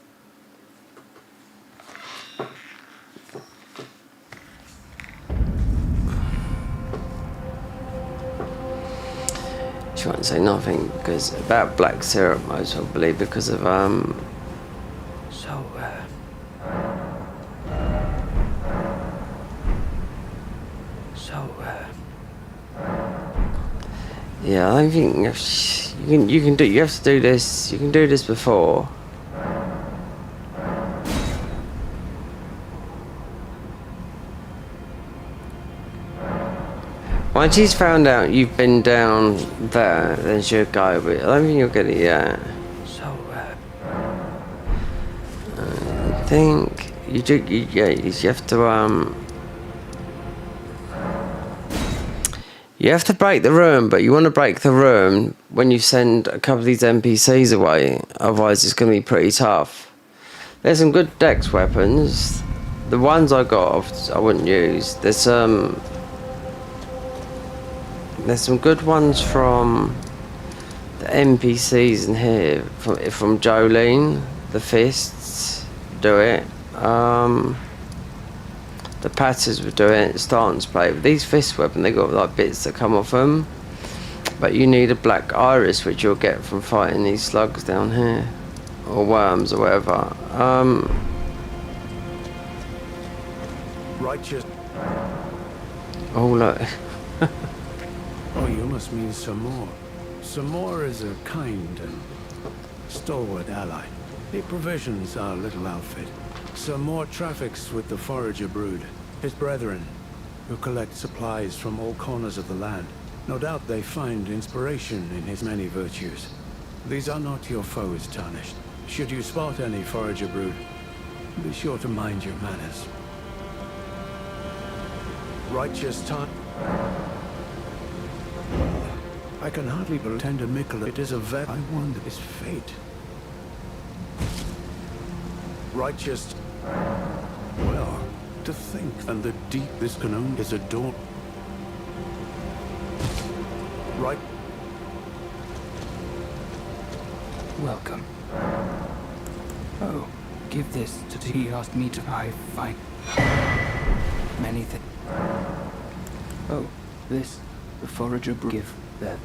she won't say nothing because about black syrup, most probably because of yeah, I don't think you can do. You have to do this. You can do this before. Once he's found out you've been down there, then she'll go. But I don't think you'll get it yet. I think you do. You have to You have to break the room, but you want to break the room when you send a couple of these NPCs away, otherwise it's going to be pretty tough. There's some good dex weapons. The ones I got, I wouldn't use. There's some good ones from the NPCs in here, from Jolene. The fists do it. The patters would do it, stance plate. But these fist weapons, they got like bits that come off them. But you need a black iris, which you'll get from fighting these slugs down here, or worms, or whatever. Righteous. Oh look. Oh, you must mean Samor. Samor is a kind and stalwart ally. He provisions our little outfit. Samor traffics with the forager brood, his brethren, who collect supplies from all corners of the land. No doubt they find inspiration in his many virtues. These are not your foes, Tarnished. Should you spot any forager brood, be sure to mind your manners. Righteous time. I can hardly pretend to Mikkel. It is a vet. I wonder his fate. Righteous. Well, to think and the deep this can only is a dawn. Right. Welcome. Oh, give this to he asked me to I find many things. Oh, this the forager give that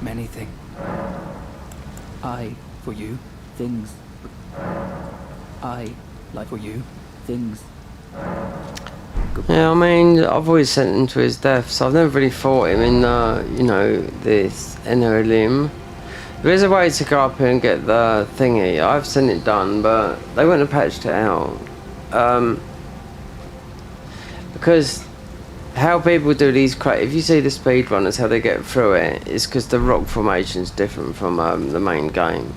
many things. I for you things. I like for you things. Yeah, I mean, I've always sent him to his death, so I've never really fought him in this ELden. There is a way to go up here and get the thingy. I've seen it done, but they wouldn't have patched it out. Because how people do these, if you see the speedrunners, how they get through it, is because the rock formation is different from the main game.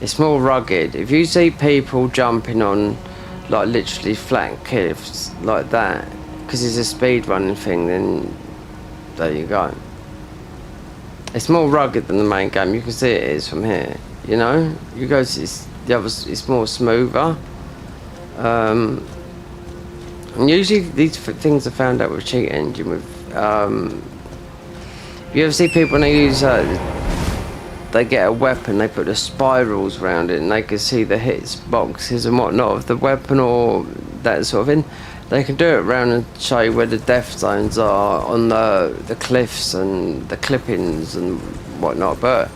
It's more rugged. If you see people jumping on, like, literally flat cliffs like that, because it's a speed running thing, then there you go. It's more rugged than the main game. You can see it is from here. You know, you go. It's more smoother. And usually these things are found out with cheat engine. With you ever see people when they use they get a weapon, they put the spirals around it, and they can see the hits boxes and whatnot of the weapon or that sort of thing. They can do it around and show you where the death zones are on the cliffs and the clippings and whatnot. But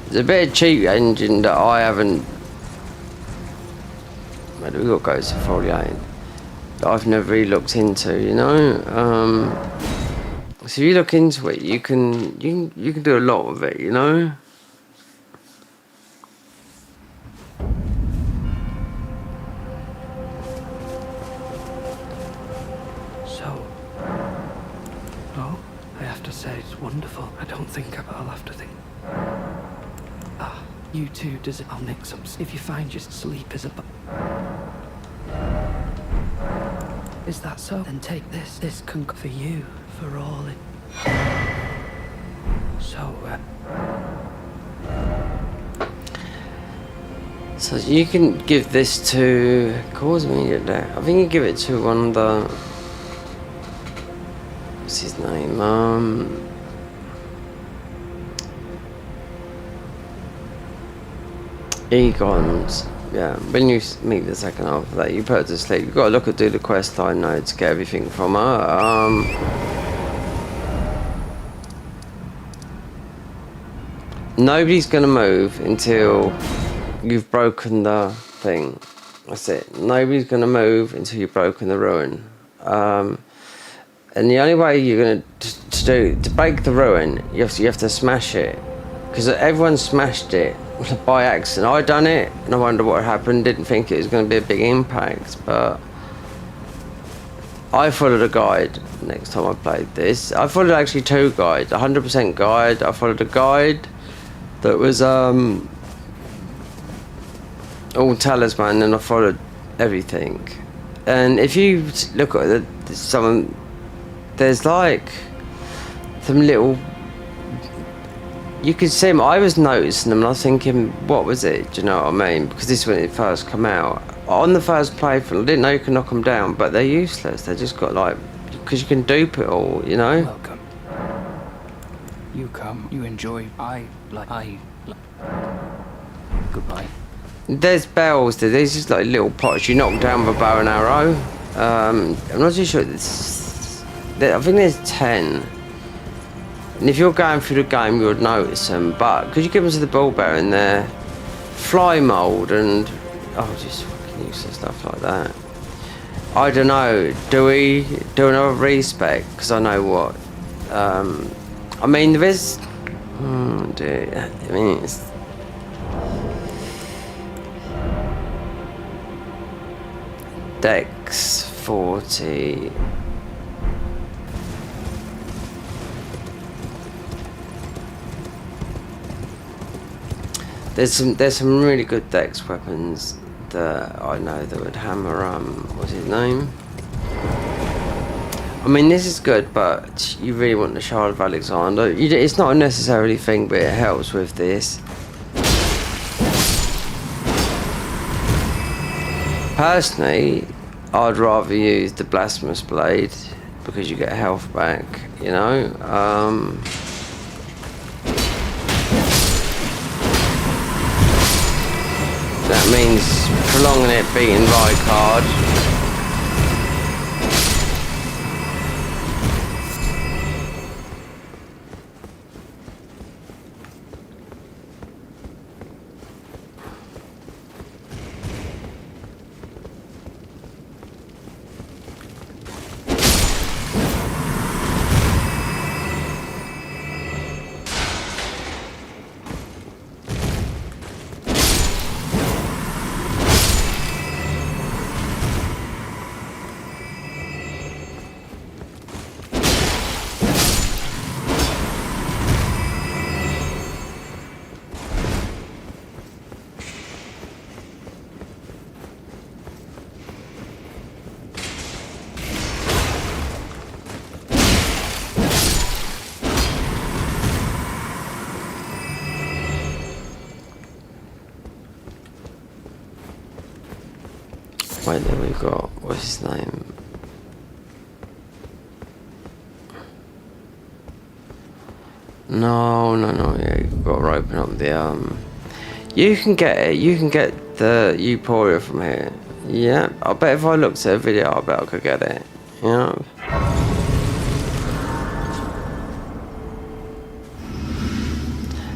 there's a bit of cheat engine that I haven't. Where do we got goes to 48? That I've never really looked into, you know. So if you look into it, you can do a lot of it, you know. So... Oh, I have to say it's wonderful. I don't think I'll have to think. Ah, you too, does it? I'll nick some. If you find your sleep is a... Is that so? Then take this. This can for you, for all it... So, So you can give this to... Cause immediate death. I think you give it to one of the... What's his name? Egon's. Yeah, when you meet the second half of that, you put her to sleep. You've got to look at do the quest line notes, get everything from her. Nobody's gonna move until you've broken the thing. That's it. Nobody's gonna move until you've broken the ruin. And the only way you're gonna to break the ruin, you have to smash it, because everyone smashed it by accident. I done it, and I wonder what happened. Didn't think it was going to be a big impact, but I followed a guide. Next time I played this, I followed actually 2 guides, 100% guide. I followed a guide that was all talisman, and I followed everything. And if you look at there's like some little. You could see them. I was noticing them and I was thinking, what was it? Do you know what I mean? Because this is when it first come out. On the first playthrough, I didn't know you can knock them down, but they're useless. They just got like, because you can dupe it all, you know? welcome. You come, you enjoy, Goodbye. There's bells, there's just like little pots you knock down with a bow and arrow. I'm not too sure. I think there's 10. And if you're going through the game, you would notice them. But because you give them to the ball bearer in there, fly mold and just fucking useless stuff like that. I don't know. Do we do another respec? Because I know what. I mean, there is. Dear. I mean, it's. Dex 40. There's some really good dex weapons that I know that would hammer what's his name? I mean, this is good, but you really want the Shard of Alexander. It's not a necessarily thing, but it helps with this. Personally, I'd rather use the Blasphemous Blade because you get health back, you know? That means prolonging it, beating Rykard. Wait, there we got, what's his name? No, yeah, you've got to open up the, you can get it, you can get the Euphoria from here. Yeah, I bet if I looked at a video, I bet I could get it, you know?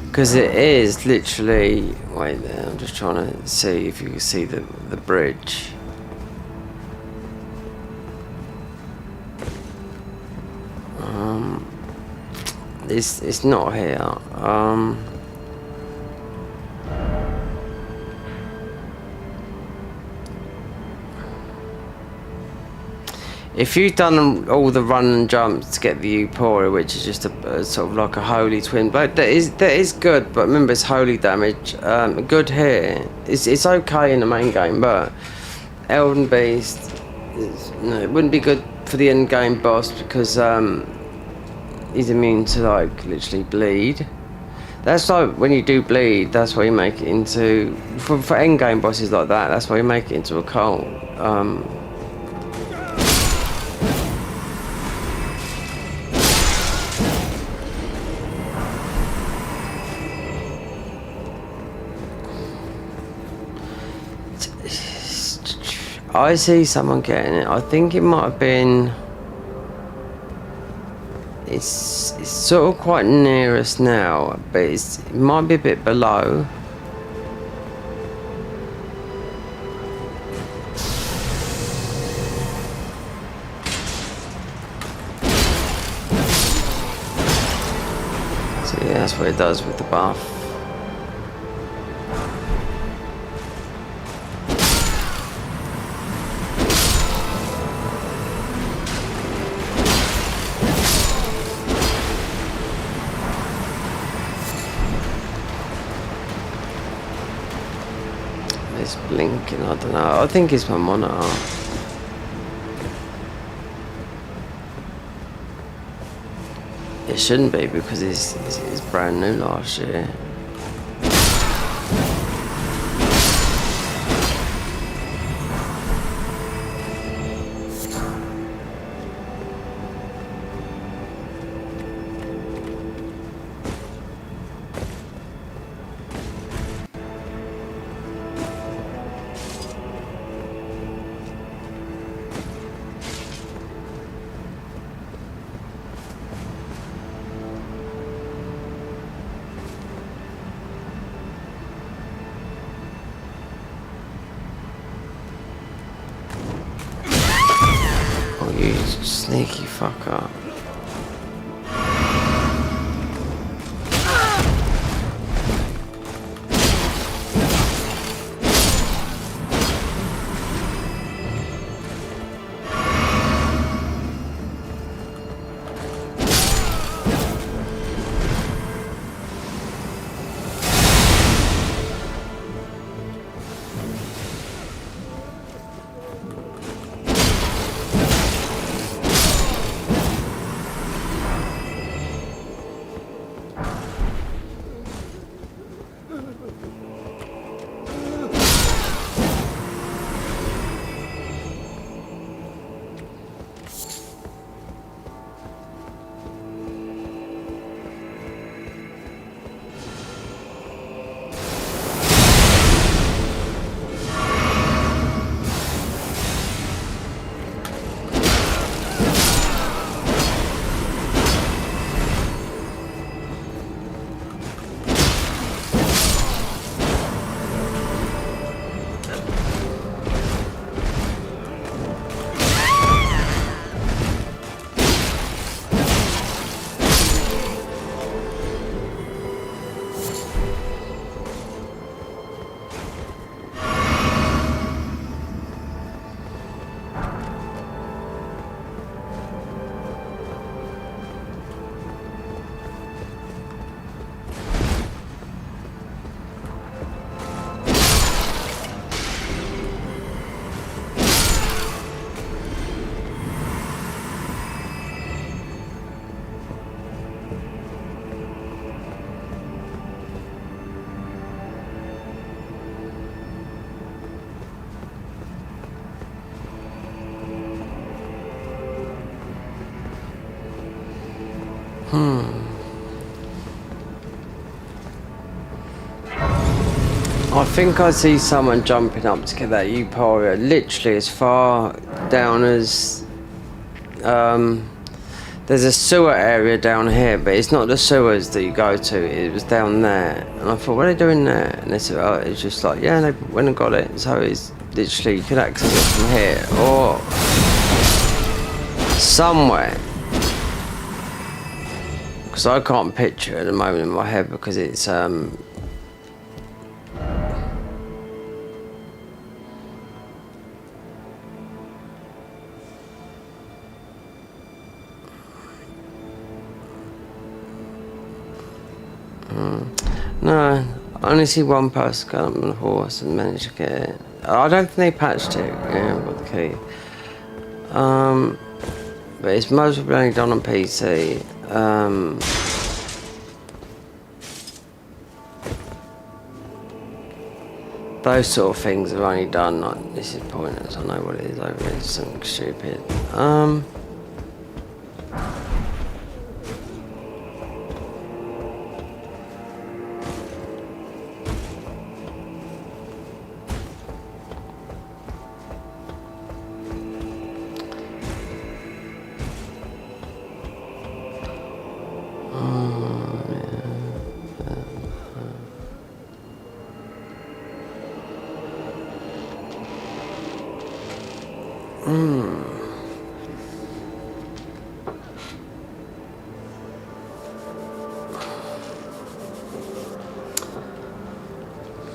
Because it is literally, wait there, I'm just trying to see if you can see the bridge. It's not here. If you've done all the run and jumps to get the Euphoria, which is just a sort of like a holy twin blade, that is good, but remember it's holy damage. Good here. It's okay in the main game, but Elden Beast, it wouldn't be good for the end game boss because he's immune to like literally bleed. That's like when you do bleed, that's why you make it into for end game bosses like that. That's why you make it into a cult. I see someone getting it. I think it might have been. It's sort of quite near us now, but it might be a bit below. So yeah, that's what it does with the buff. It's blinking, I don't know. I think it's my monitor. It shouldn't be because it's brand new last year. You sneaky fucker. I think I see someone jumping up to get that Euphoria literally as far down as there's a sewer area down here, but it's not the sewers that you go to, it was down there. And I thought, what are they doing there? And they said, oh, it's just like, yeah, they went and got it. So it's literally, you could access it from here or somewhere. Because I can't picture it at the moment in my head because it's No, I only see one person going up on the horse and manage to get it. I don't think they patched it. Yeah, I've got the key. But it's mostly only done on PC. Those sort of things are only done, like, this is pointless, I know what it is over here, it's something stupid.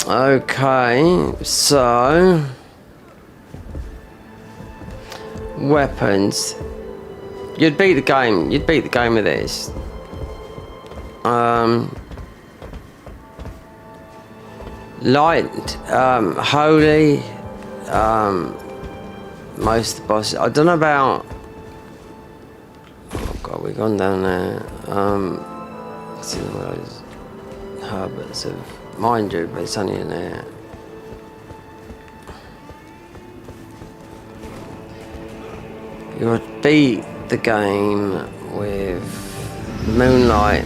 Okay, so weapons. You'd beat the game. You'd beat the game with this. Light, holy. Most of the bosses. I don't know about. Oh god, we've gone down there. See those Herberts of. Mind you, but it's only in there. You would beat the game with Moonlight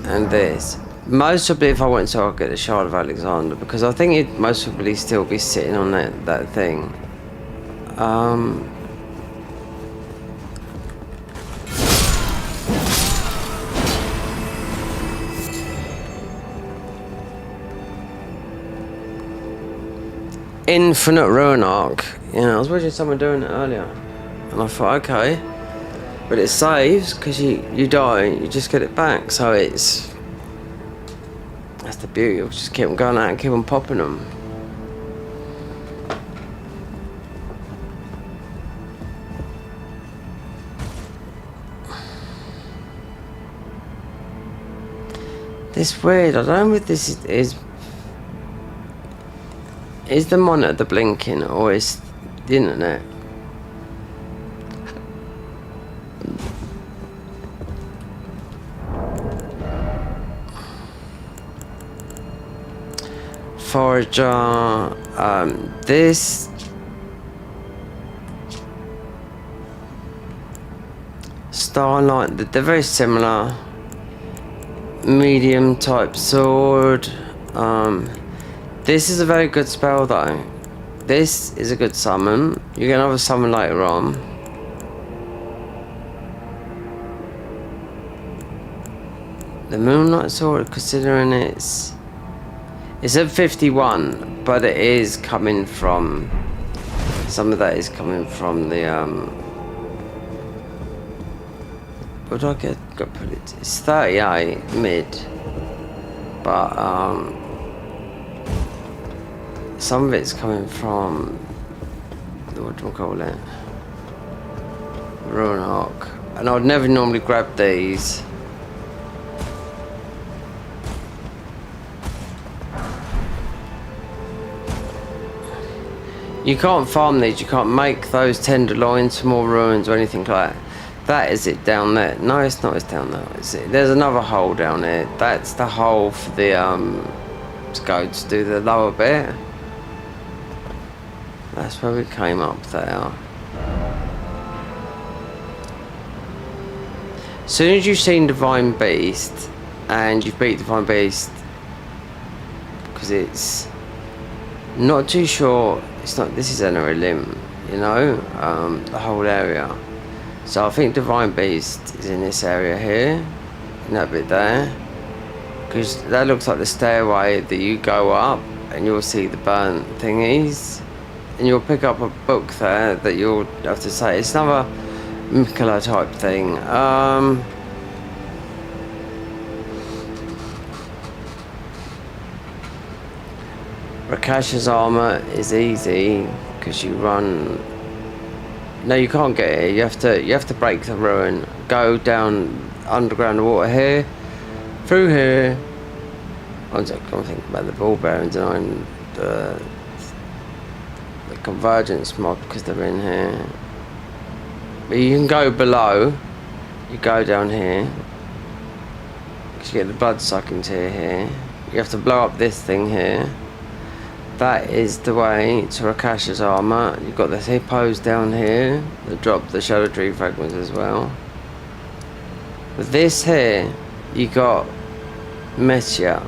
and this. Most probably if I went to, I'll get the Shard of Alexander, because I think it'd most probably still be sitting on that thing. Infinite Ruin Arc. You know, I was watching someone doing it earlier, and I thought, okay, but it saves because you die, you just get it back. So that's the beauty. Of just keep on going out and keep on popping them. This weird. I don't know if this is the monitor the blinking or is the internet? Forager, this Starlight, they're very similar. Medium type sword. This is a very good spell though. This is a good summon. You get another summon later on. The Moonlight Sword, considering it's at 51, but it is coming from, some of that is coming from the what do I got put it? It's 38 mid, but some of it's coming from, what do I call it? Ruin Arc. And I would never normally grab these. You can't farm these, you can't make those tenderloins for more ruins or anything like that. That is it down there. No, it's not, it's down there. There's another hole down there. That's the hole for the, to go to do the lower bit. That's where we came up there. As soon as you've seen Divine Beast, and you've beat Divine Beast, because it's not too sure, it's not, this is Enner Limb, you know, the whole area. So I think Divine Beast is in this area here, in that bit there, because that looks like the stairway that you go up, and you'll see the burnt thingies. And you'll pick up a book there that you'll have to say. It's another Mikula type thing. Rakasha's armor is easy because you run. No, you can't get it. You have to break the ruin. Go down underground water here, through here, I'm thinking about the ball bearings and the convergence mod because they're in here. But you can go below. You go down here. Because you get the blood sucking tier here. You have to blow up this thing here. That is the way to Rakasha's armour. You've got the hippos down here that drop the Shadow Tree fragments as well. With this here, you got Metia.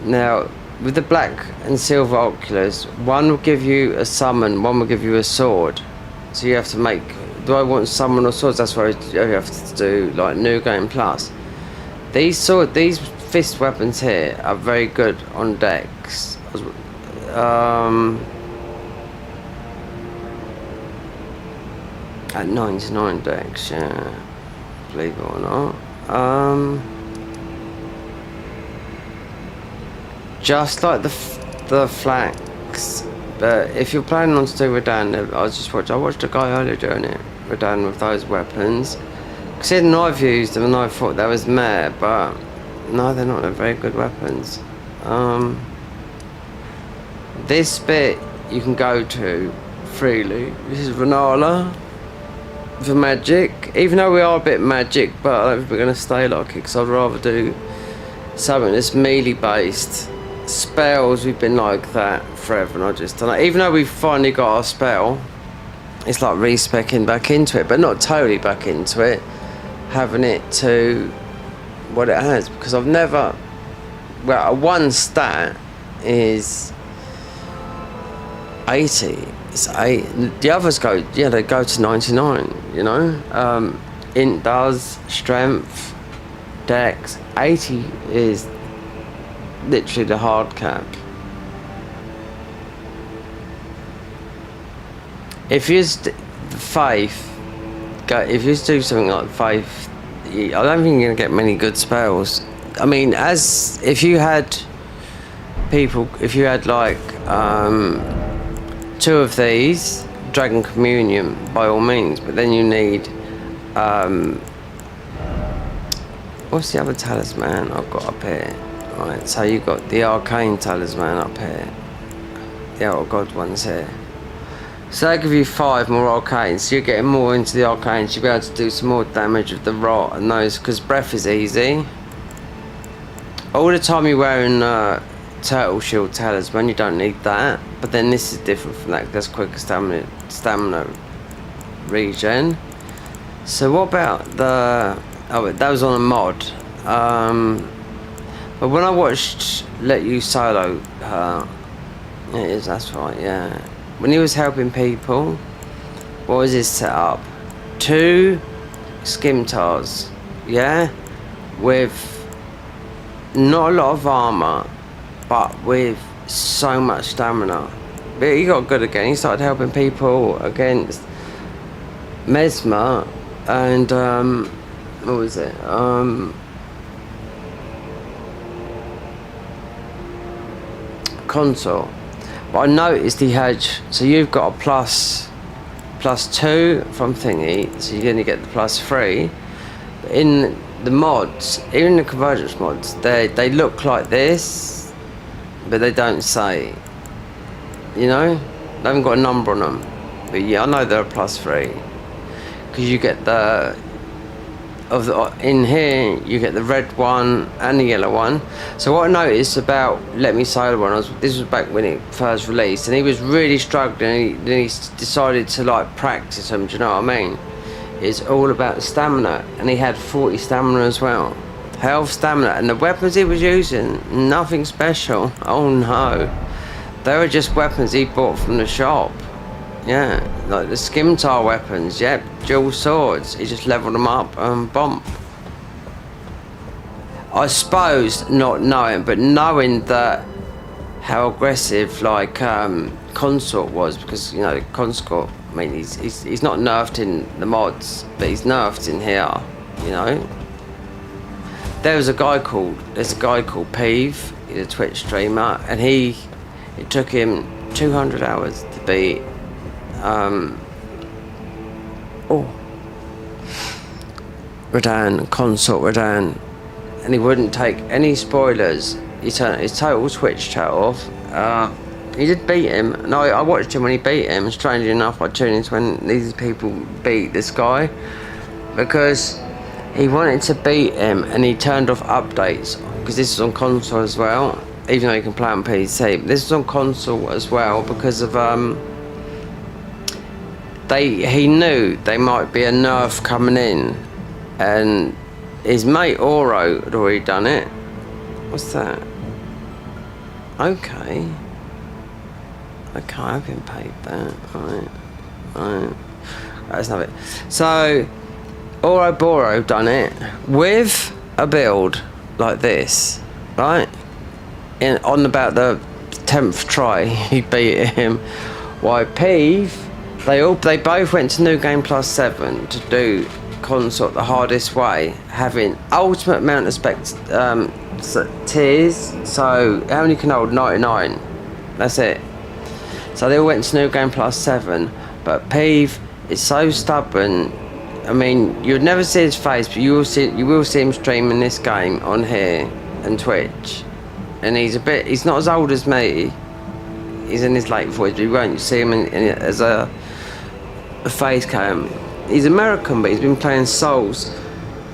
Now, with the black and silver oculars, one will give you a summon, one will give you a sword. So you have to make, do I want summon or swords? That's why you have to do like New Game Plus. These fist weapons here are very good on decks. At 99 decks, yeah, believe it or not. Just like the flanks, but if you're planning on to do Redan, I watched a guy earlier doing it, Redan with those weapons. Considering I've used them and I thought that was meh, but no, they're not very good weapons. This bit you can go to freely. This is Renala for magic. Even though we are a bit magic, but I don't think we're going to stay like it because I'd rather do something that's melee based. Spells, we've been like that forever and I just don't know. Even though we've finally got our spell, it's like respecing back into it, but not totally back into it. Having it to what it has, because I've never, well, one stat is 80. It's 8. The others go, yeah, they go to 99. You know, int does, strength, dex. 80 is literally the hard cap. If you faith, if you do something like faith, I don't think you're gonna get many good spells. I mean, as if you had people, if you had like 2 of these, Dragon Communion by all means, but then you need what's the other talisman I've got up here? Right, so you've got the Arcane Talisman up here, the Outer God one's here. So they give you 5 more arcanes, so you're getting more into the arcanes, you'll be able to do some more damage with the rot and those, because breath is easy. All the time you're wearing Turtle Shield Talisman, you don't need that, but then this is different from that, that's quicker stamina regen. So what about the, oh, that was on a mod, but when I watched Let You Solo her, it is, that's right, yeah. When he was helping people, what was his setup? 2 Skimtars, yeah? With not a lot of armour, but with so much stamina. But he got good again, he started helping people against Mesmer and, what was it? Consort. But I noticed he had, so you've got a plus 2 from thingy, so you're going to get the +3. But in the mods, even the convergence mods, they look like this, but they don't say, you know? They haven't got a number on them. But yeah, I know they're a +3. Because you get the, in here, you get the red one and the yellow one. So what I noticed about Let Me Solo one, this was back when it first released, and he was really struggling, and then he decided to like practice them, do you know what I mean? It's all about stamina, and he had 40 stamina as well. Health, stamina, and the weapons he was using, nothing special. Oh no. They were just weapons he bought from the shop. Yeah, like the Skimtar weapons, yep, dual swords. He just leveled them up and bump. I suppose not knowing, but knowing that how aggressive like Consort was, because you know Consort, I mean he's not nerfed in the mods, but he's nerfed in here, you know. There's a guy called Peeve, he's a Twitch streamer, and it took him 200 hours to beat Redan, Consort Redan, and he wouldn't take any spoilers he turned his total Twitch chat off. He did beat him. No, I watched him when he beat him. Strangely enough, I tuned into when these people beat this guy because he wanted to beat him and he turned off updates because this is on console as well. Even though you can play on PC, this is on console as well because of he knew there might be a nerf coming in, and his mate Oro had already done it. What's that? Okay, I've been paid that. Alright, that's not it. So Oro Boro done it with a build like this, right? On about the 10th try, he beat him. Why Peeve? They both went to New Game Plus 7 to do consort the hardest way, having ultimate amount of tiers. So how many can hold? 99. That's it. So they all went to New Game Plus 7, but Peeve is so stubborn. I mean, you'd never see his face, but you will see him streaming this game on here and Twitch. And he's not as old as me. He's in his late 40s, but you won't see him as a face cam. He's American, but he's been playing Souls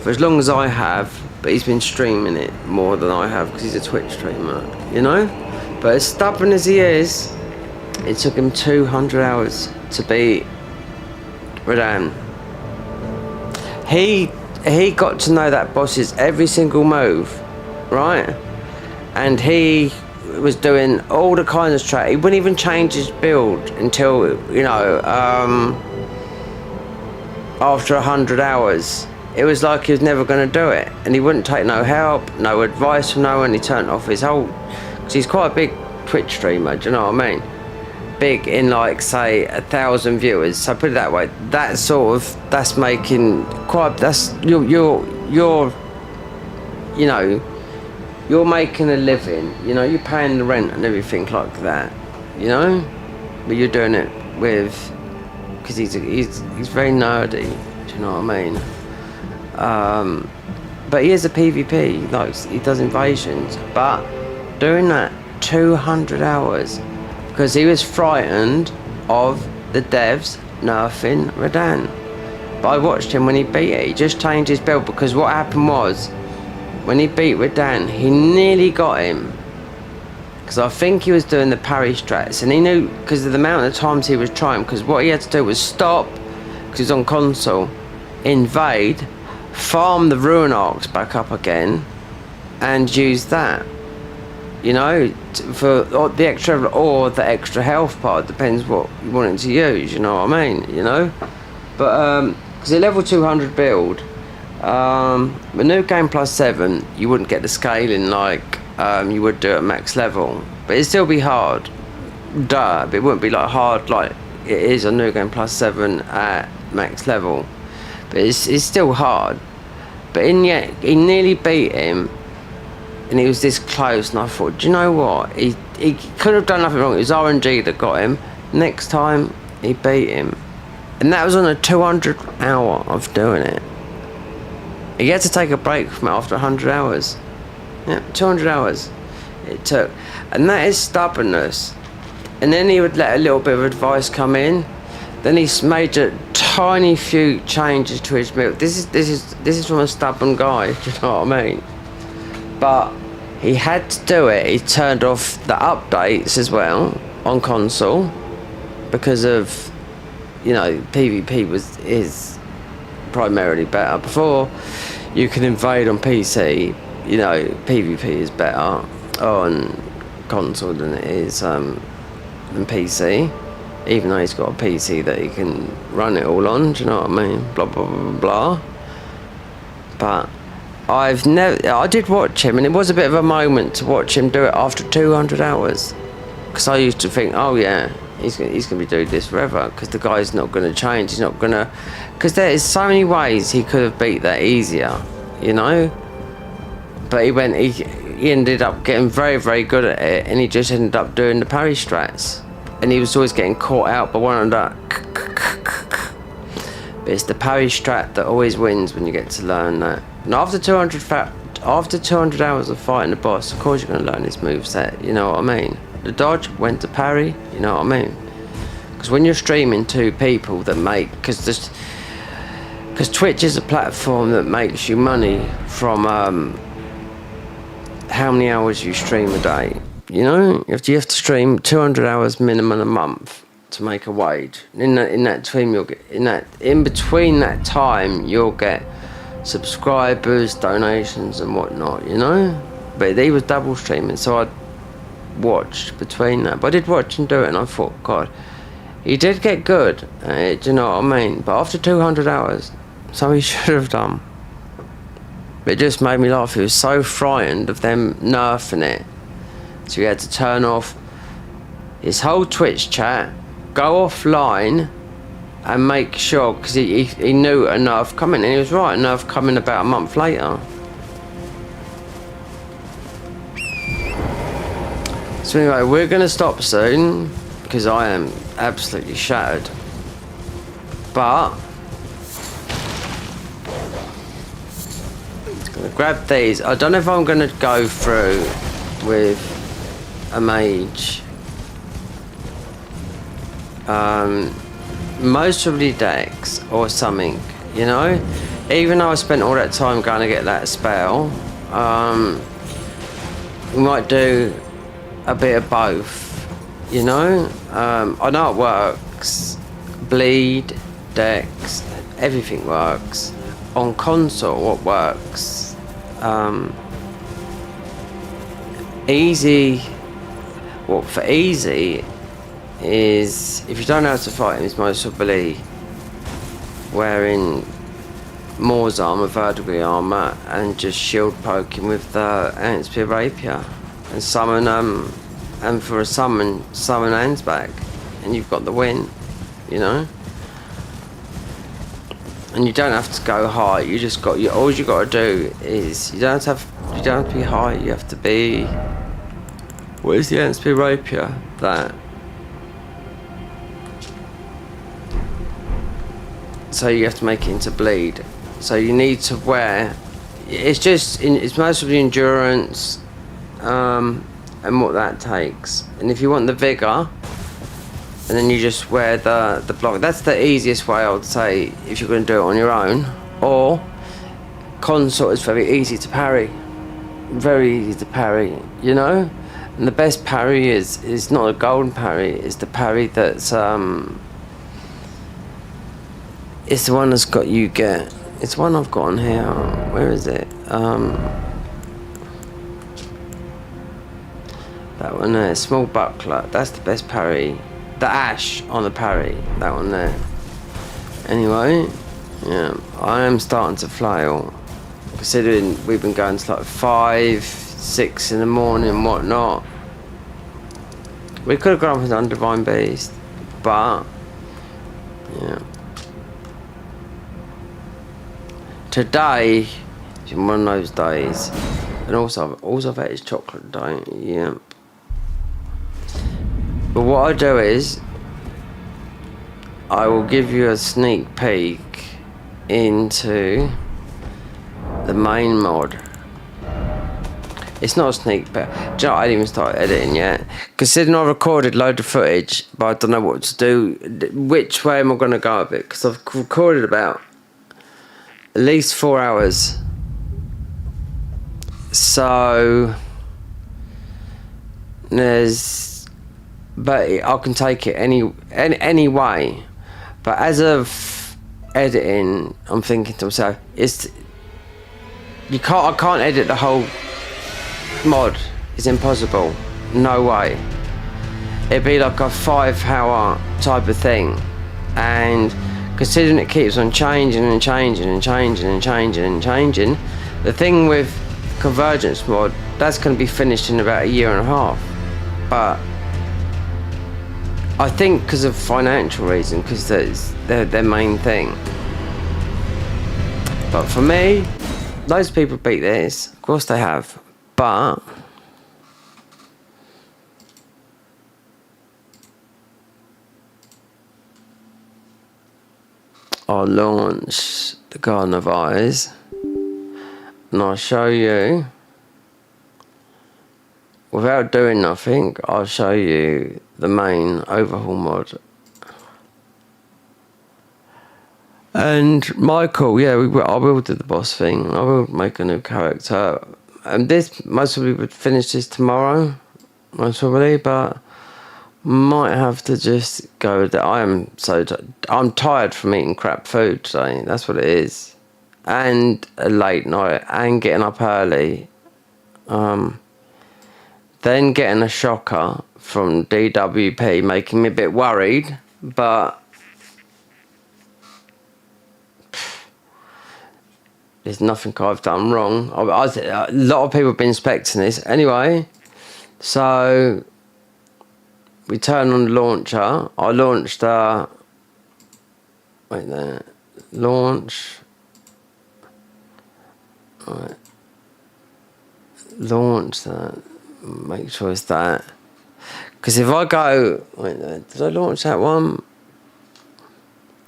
for as long as I have, but he's been streaming it more than I have because he's a Twitch streamer, you know? But as stubborn as he is, it took him 200 hours to beat Radan. He got to know that boss's every single move, right? And he was doing all the kinds of strat. He wouldn't even change his build until, you know, after 100 hours. It was like he was never going to do it. And he wouldn't take no help, no advice from no one. He turned off his whole... Because he's quite a big Twitch streamer, do you know what I mean? Big in, like, say, 1,000 viewers. So put it that way. That sort of... That's making quite... That's... You're you know... You're making a living, you know, you're paying the rent and everything like that, you know, but you're doing it with, because he's very nerdy, do you know what I mean? But he is a PvP, he does invasions, but doing that 200 hours, because he was frightened of the devs nerfing Radan. But I watched him when he beat it, he just changed his build, because what happened was, when he beat Radan, he nearly got him. Because I think he was doing the parry strats, and he knew, because of the amount of times he was trying, because what he had to do was stop, because he was on console, invade, farm the Ruin Arcs back up again, and use that. You know, for the extra health part, depends what you want it to use, you know what I mean, you know? But, because a level 200 build, the New Game Plus 7, you wouldn't get the scaling like you would do at max level, but it'd still be hard, but it wouldn't be like hard like it is on New Game Plus 7 at max level, but it's still hard. But yet he nearly beat him, and he was this close, and I thought, do you know what, he could have done nothing wrong. It was RNG that got him. Next time he beat him, and that was on a 200 hour of doing it. He had to take a break from it after 100 hours. Yeah, 200 hours it took. And that is stubbornness. And then he would let a little bit of advice come in. Then he made a tiny few changes to his build. This is from a stubborn guy, do you know what I mean? But he had to do it. He turned off the updates as well on console because of, you know, PvP is primarily better. Before you can invade on PC, you know, PvP is better on console than it is than PC, even though he's got a PC that he can run it all on, do you know what I mean? Blah blah blah blah. But I did watch him, and it was a bit of a moment to watch him do it after 200 hours, because I used to think, oh yeah, he's going to be doing this forever, because the guy's not going to change. He's not going to, because there is so many ways he could have beat that easier, you know. But he ended up getting very, very good at it, and he just ended up doing the parry strats, and he was always getting caught out by one of that. But it's the parry strat that always wins when you get to learn that. And after 200 after 200 hours of fighting the boss, of course you're going to learn his moveset, you know what I mean? The dodge, when to parry, you know what I mean? Because when you're streaming two people that make, because Twitch is a platform that makes you money from how many hours you stream a day. You know, you have to stream 200 hours minimum a month to make a wage. In that time, you'll get in between that time, you'll get subscribers, donations, and whatnot. You know, but he was double streaming, so I watched between that. But I did watch him do it, and I thought, God, he did get good. Do you know what I mean? But after 200 hours, so he should have done. But it just made me laugh. He was so frightened of them nerfing it. So he had to turn off his whole Twitch chat, go offline, and make sure, because he knew a nerf coming, and he was right, a nerf coming about a month later. So anyway, we're going to stop soon, because I am absolutely shattered. But I'm going to grab these. I don't know if I'm going to go through with a mage. Most probably Dex or something, you know? Even though I spent all that time going to get that spell, we might do a bit of both, you know? I know it works. Bleed, Dex, everything works. On console, what works? Easy. Well, for easy is, if you don't know how to fight him, it's most probably wearing Moore's armor, vertical armor, and just shield poking with the Ant-Spear Rapier, and summon and for a summon Anne's back, and you've got the win, you know. And you don't have to go high. You just got all you got to do is you don't have to be high. You have to be. What is the Ant-Spear Rapier? That. So you have to make it into bleed. So you need to wear. It's mostly endurance, and what that takes. And if you want the vigor, and then you just wear the block. That's the easiest way, I would say, if you're going to do it on your own. Or consort is very easy to parry. Very easy to parry, you know. And the best parry is not a golden parry, it's the parry that's it's the one that's got you get. It's one I've got on here. Where is it? That one there, small buckler. That's the best parry. The ash on the parry. That one there. Anyway, yeah, I am starting to flail. Considering we've been going to like 5, 6 in the morning and whatnot. We could have gone with an Undivine Beast, but yeah. Today is one of those days, and also I've had is chocolate day. Yeah. But what I do is I will give you a sneak peek into the main mod. It's not a sneak peek. Do you know, I didn't even start editing yet. Considering I recorded loads of footage, but I don't know what to do. Which way am I going to go with it? Because I've recorded about at least 4 hours. So but I can take it any way. But as of editing, I'm thinking to myself, I can't edit the whole mod. It's impossible. No way. It'd be like a 5-hour type of thing, and considering it keeps on changing and changing and changing and changing and changing, the thing with Convergence mod, that's going to be finished in about 1.5 years. But I think because of financial reason, because that's their main thing. But for me, those people beat this. Of course they have. But I'll launch the Garden of Eyes. and I'll show you, without doing nothing, I'll show you the main overhaul mod. And Michael, yeah, I will do the boss thing. I will make a new character. And this, most probably would finish this tomorrow, most probably, but might have to just go with it. I'm tired from eating crap food today. That's what it is. And a late night and getting up early. Then getting a shocker from DWP making me a bit worried, but there's nothing I've done wrong. A lot of people have been expecting this. Anyway, so we turn on the launcher. I launched wait there. Launch. Right. Launch that. Make sure it's that. Because if I go, wait there, did I launch that one?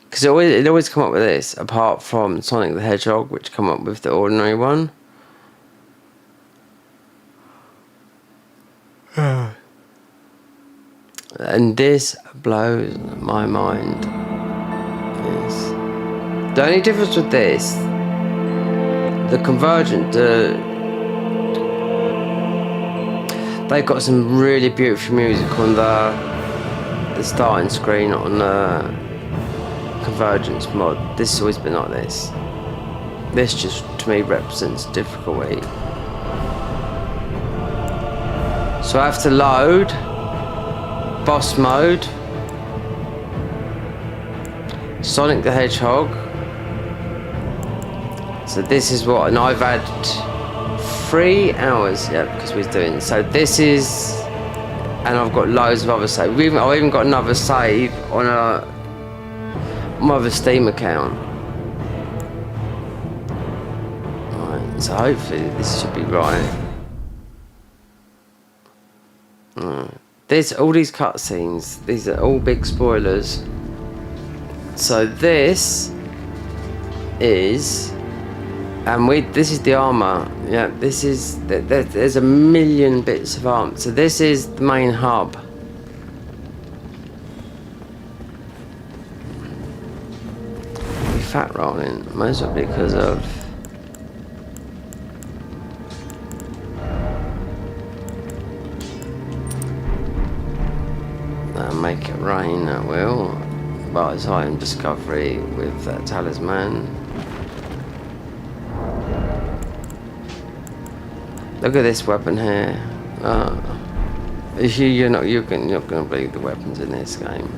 Because it always come up with this, apart from Sonic the Hedgehog, which come up with the ordinary one. And this blows my mind. Yes. The only difference with this, the convergent, they've got some really beautiful music on the starting screen on the Convergence mod. This has always been like this. This just, to me, represents difficulty. So I have to load boss mode, Sonic the Hedgehog. So this is what, and I've had 3 hours, yeah, because we're doing. So this is, and I've got loads of other saves. I've even got another save on my other Steam account. Right, so hopefully this should be right. All these cutscenes, these are all big spoilers. So this is, this is the armor. Yeah, this is, there's a million bits of armor. So this is the main hub. Fat rolling, mostly because of make it rain, that will. But it's item discovery with that talisman. Look at this weapon here. You're not gonna believe the weapons in this game.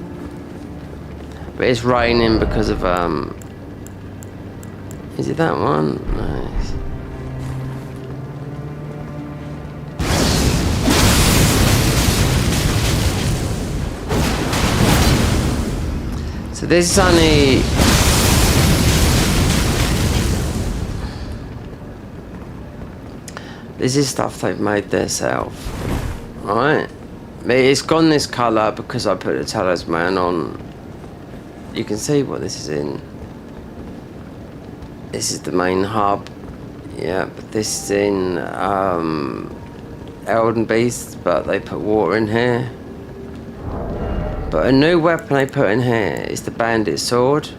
But it's raining because of is it that one? Nice. So this is only, this is stuff they've made themselves, right? It's gone this colour because I put the talisman on. You can see what this is in. This is the main hub. Yeah, but this is in Elden Beast, but they put water in here. But a new weapon they put in here is the bandit sword.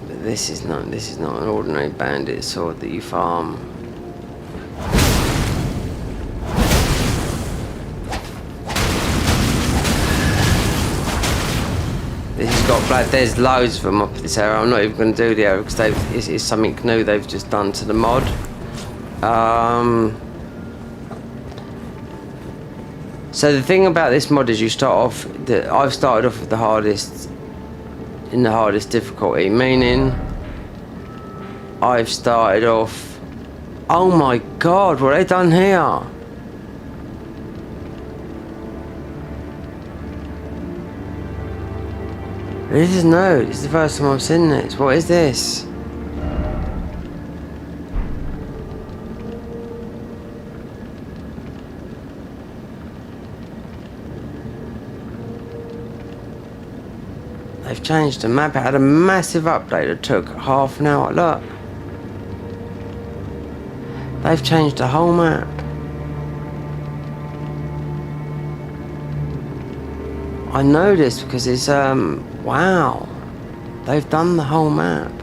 But this is not an ordinary bandit sword that you farm. This has got black. There's loads of them up this area. I'm not even going to do the area because it's something new they've just done to the mod. So the thing about this mod is you start off. I've started off with the hardest difficulty, meaning I've started off. Oh my God! What have they done here? This is new. This is the first time I've seen this. What is this? They've changed the map. It had a massive update that took half an hour. Look. They've changed the whole map. I know this because it's, wow. They've done the whole map.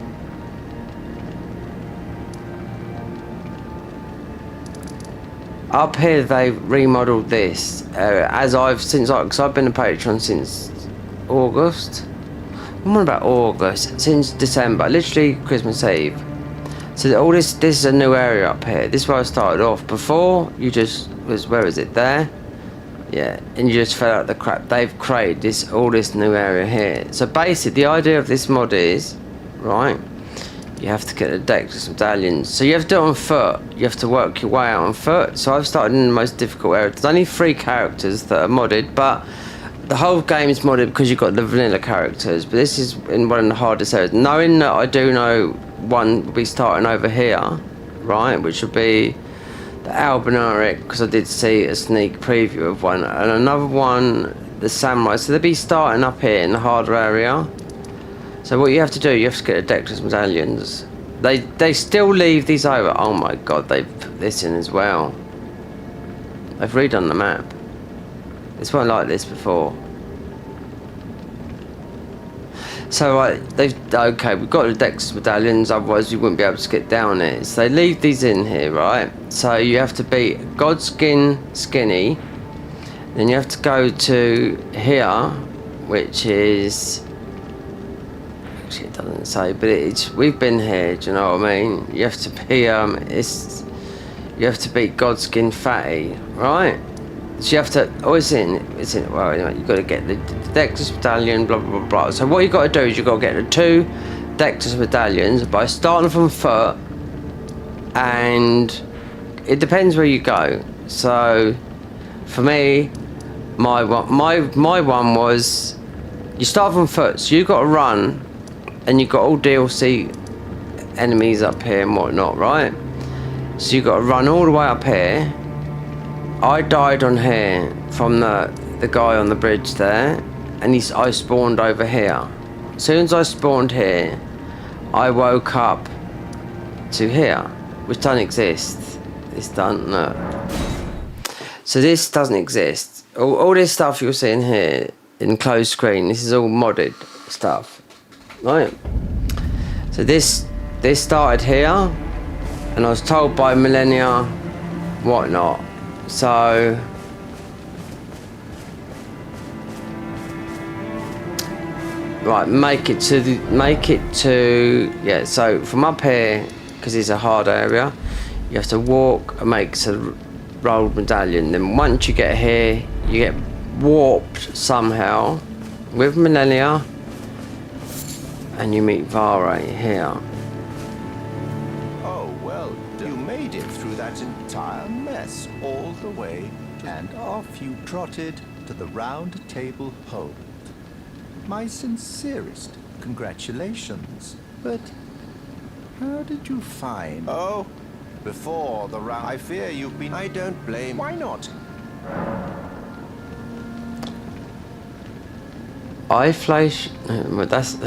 Up here they've remodeled this. Because I've been a patron since August. I'm on about August. Since December, literally Christmas Eve. So all this is a new area up here. This is where I started off. Before, you just was, where is it? There? Yeah, and you just fell out the crap. They've created all this new area here. So basically, the idea of this mod is, right, you have to get the Dexterous medallions. So you have to do it on foot. You have to work your way out on foot. So I've started in the most difficult area. There's only 3 characters that are modded, but the whole game is modded because you've got the vanilla characters. But this is in one of the hardest areas. Knowing that I do know one will be starting over here, right, which will be the Albinaric, because I did see a sneak preview of one, and another one, the Samurai. So they'll be starting up here in the harder area. So what you have to do, you have to get the Dexterous medallions. They still leave these over. Oh my god, they've put this in as well. They've redone the map. This wasn't like this before. So right, okay, we've got the Dexterous medallions, otherwise we wouldn't be able to get down it. So they leave these in here, right? So you have to be Godskin Skinny. Then you have to go to here, which is, actually it doesn't say, but it's, we've been here, do you know what I mean? You have to be you have to be Godskin Fatty, right? So you have to, well anyway, you've got to get the Dexterous medallion, blah blah blah blah. So what you've got to do is you've got to get the 2 Dexterous medallions by starting from foot, and it depends where you go. So for me, my one was, you start from foot, so you've got to run, and you've got all DLC enemies up here and whatnot, right? So you've got to run all the way up here. I died on here from the guy on the bridge there, and I spawned over here. As soon as I spawned here, I woke up to here, which doesn't exist. This doesn't, no. So this doesn't exist. All this stuff you're seeing here in closed screen, this is all modded stuff, right? So this started here, and I was told by Millennia whatnot. So right, make it to yeah. So from up here, because it's a hard area, you have to walk and make a rolled medallion. Then once you get here, you get warped somehow with Millennia, and you meet Vare here. Oh, well, you made it through that entire mess all the way, and off you trotted to the round table hold. My sincerest congratulations. But how did you find... Oh, before the round... I fear you've been... I don't blame... Why not? I flash... But that's...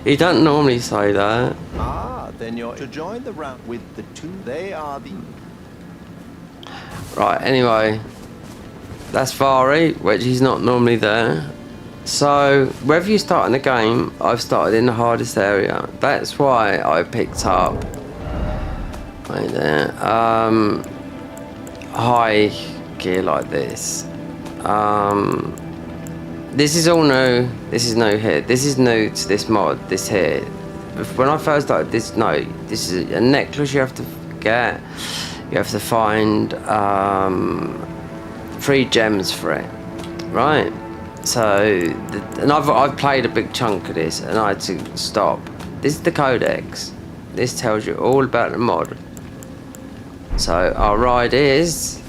He don't normally say that. Ah, then you're to join the round with the 2. They are the... Right, anyway. That's Vare, which he's not normally there. So, wherever you start in the game, I've started in the hardest area. That's why I picked up... Right there. High gear like this. This is all new. This is new here. This is new to this mod. This here. When I first started this, no, this is a necklace you have to get. You have to find 3 gems for it, right? So, and I've played a big chunk of this, and I had to stop. This is the codex. This tells you all about the mod. So our ride is.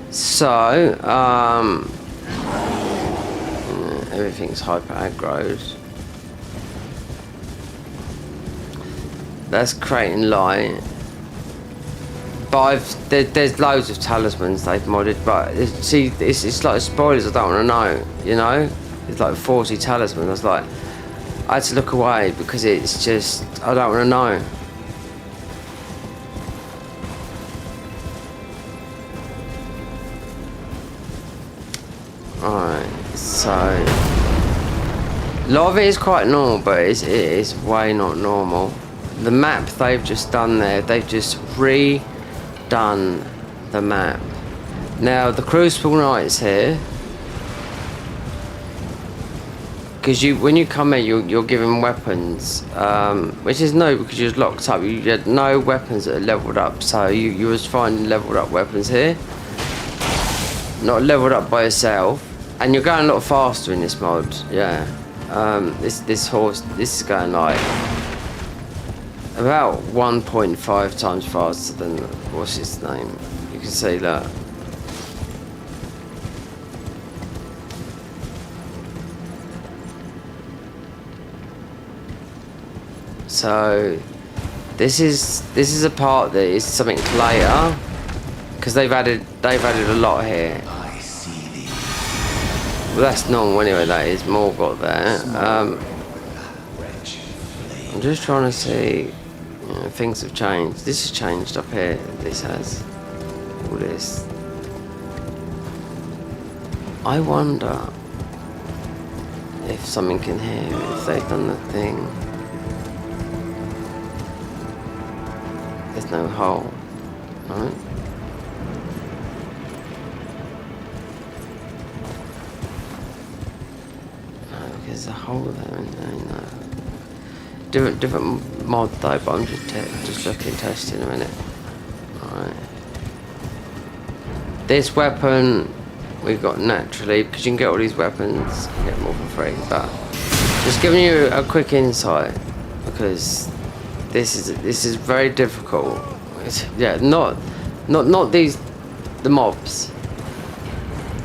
So, everything's hyper aggroed. That's creating light. But there's loads of talismans they've modded, but it's like spoilers I don't want to know, you know? It's like 40 talismans. I was like, I had to look away because it's just, I don't want to know. Alright, so a lot of it is quite normal, but it is way not normal. The map they've just done there, they've just redone the map. Now the Crucible Knights here, because when you come in, you're given weapons, which is no, because you're locked up. You had no weapons that are leveled up, so you was finding leveled up weapons here, not leveled up by yourself, and you're going a lot faster in this mod. Yeah, this horse, this is going like about 1.5 times faster than what's his name. You can see that. So this is a part that is something later, because they've added a lot here. Well, that's normal anyway. That is more got there. I'm just trying to see. You know, things have changed. This has changed up here. This has all this. I wonder if something in here, if they've done the thing. There's no hole, right? No, there's a hole there, isn't there? No. Different mod though, but I'm just looking, testing a minute. Alright. This weapon we've got naturally, because you can get all these weapons, get them all for free, but just giving you a quick insight, because this is very difficult. Yeah, not these, the mobs.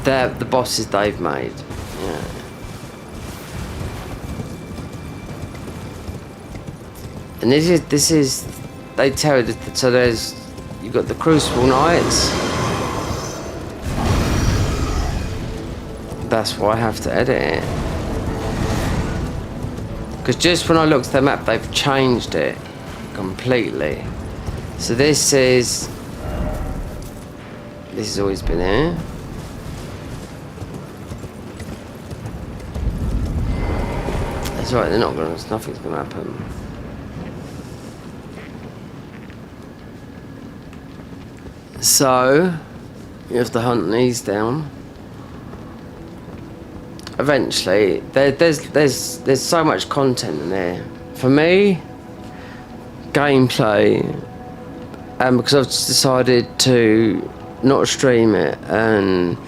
They're the bosses they've made. Yeah. And this is they tell you that, so you've got the Crucible Knights. That's why I have to edit it. Because just when I looked at the map, they've changed it completely. So this has always been here. That's right, nothing's gonna happen. So you have to hunt these down. Eventually, there's so much content in there. For me, gameplay, and because I've just decided to not stream it, and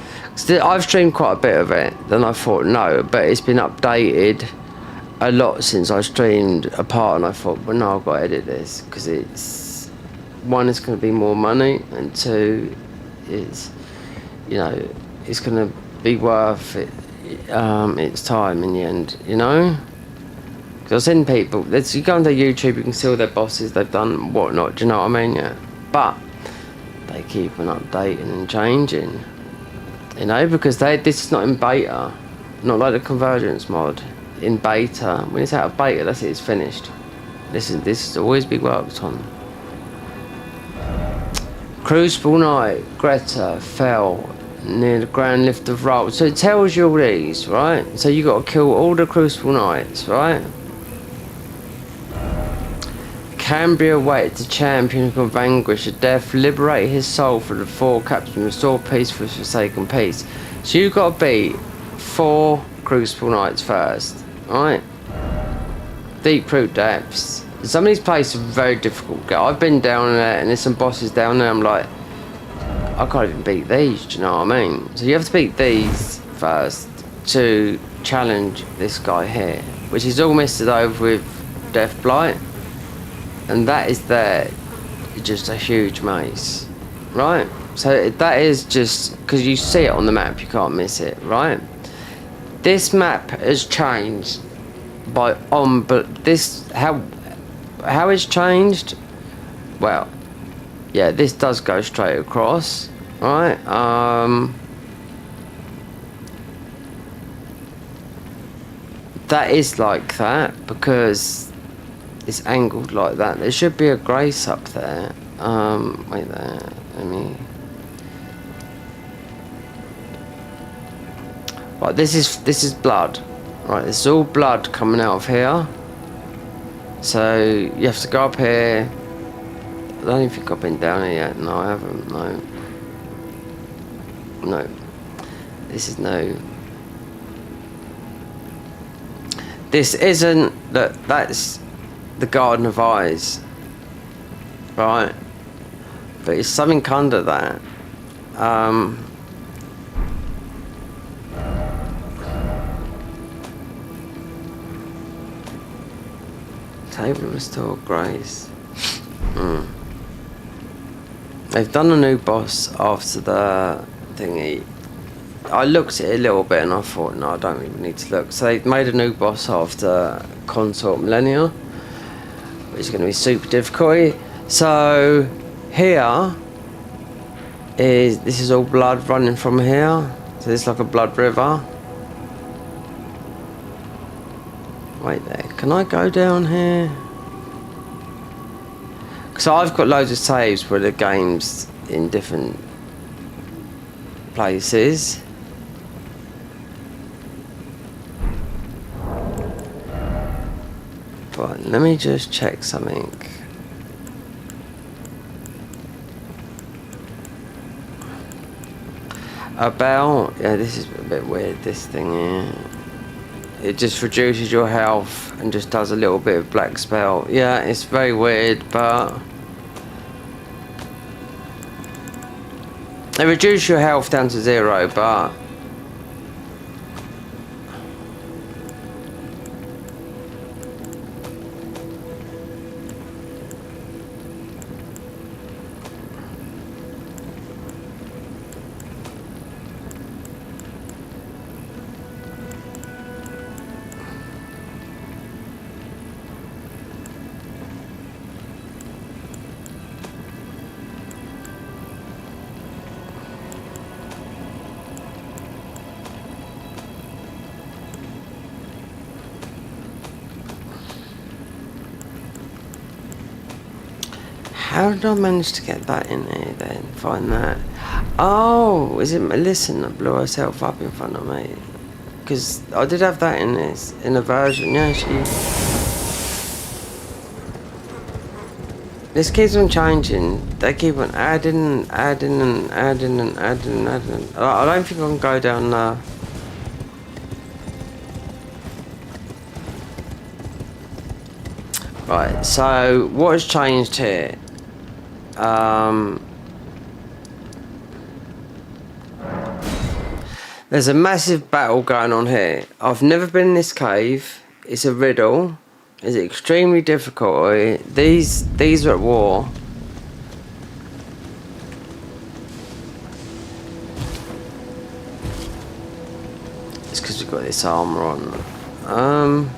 I've streamed quite a bit of it, then I thought no, but it's been updated a lot since I streamed a part, and I thought, well no, I've got to edit this, because it's, one, it's going to be more money, and two, it's, you know, it's going to be worth it, its time in the end, you know. Because I've seen people, you go onto YouTube, you can see all their bosses they've done, whatnot, do you know what I mean? Yeah. But they keep on updating and changing, you know, because this is not in beta, not like the Convergence mod. In beta, when it's out of beta, that's it, it's finished. This is always be worked on. Crucible Knight, Greta fell near the Grand Lift of Roll. So it tells you all these, right? So you got to kill all the Crucible Knights, right? Cambria waited to champion who can vanquish the death, liberate his soul for the 4 captains, restore peace for his forsaken peace. So you got to beat 4 Crucible Knights first, right? Deep Root Depths. Some of these places are very difficult. I've been down there and there's some bosses down there, I'm like, I can't even beat these, do you know what I mean? So you have to beat these first to challenge this guy here, which is all misted over with Death Blight. And that is just a huge maze, right? So that is just, because you see it on the map, you can't miss it, right? This map has changed but this, how it's changed? Well, Yeah, this does go straight across, right? That is like that because it's angled like that. There should be a grace up there. Wait there. Let me. Right, this is blood. Right, this is all blood coming out of here. So you have to go up here. I don't even think I've been down here yet. No, I haven't. No. No. This is no. This isn't. Look, that's the Garden of Eyes. Right. But it's something under that. Table of Restored Grace. They've done a new boss after the thingy. I looked at it a little bit and I thought, no, I don't even need to look. So they've made a new boss after Consort Millennia, which is going to be super difficult. So here this is all blood running from here. So it's like a blood river. Wait there, can I go down here? So I've got loads of saves where the game's in different places. But let me just check something. About, yeah, this is a bit weird, this thing here. It just reduces your health and just does a little bit of black spell. Yeah, it's very weird, but they reduce your health down to 0, but how did I manage to get that in here then? Find that. Oh, is it Melissa that blew herself up in front of me? Because I did have that in a version, yeah, this keeps on changing. They keep on adding and adding and adding and adding and adding. I don't think I can go down there. Right, so what has changed here? There's a massive battle going on here. I've never been in this cave. It's a riddle. It's extremely difficult. These are at war. It's because we've got this armor on.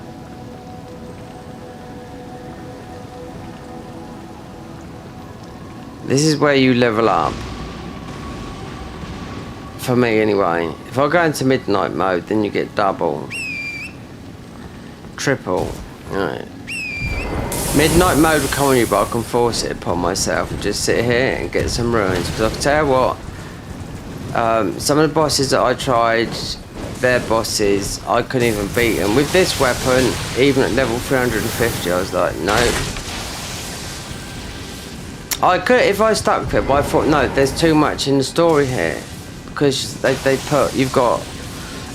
This is where you level up. For me anyway. If I go into midnight mode, then you get double. Triple. Right. Midnight mode will come on you, but I can force it upon myself and just sit here and get some ruins. Because I can tell you what, some of the bosses that I tried, their bosses, I couldn't even beat them. With this weapon, even at level 350, I was like, no. I could, if I stuck with it, but I thought, no, there's too much in the story here. Because they put, you've got,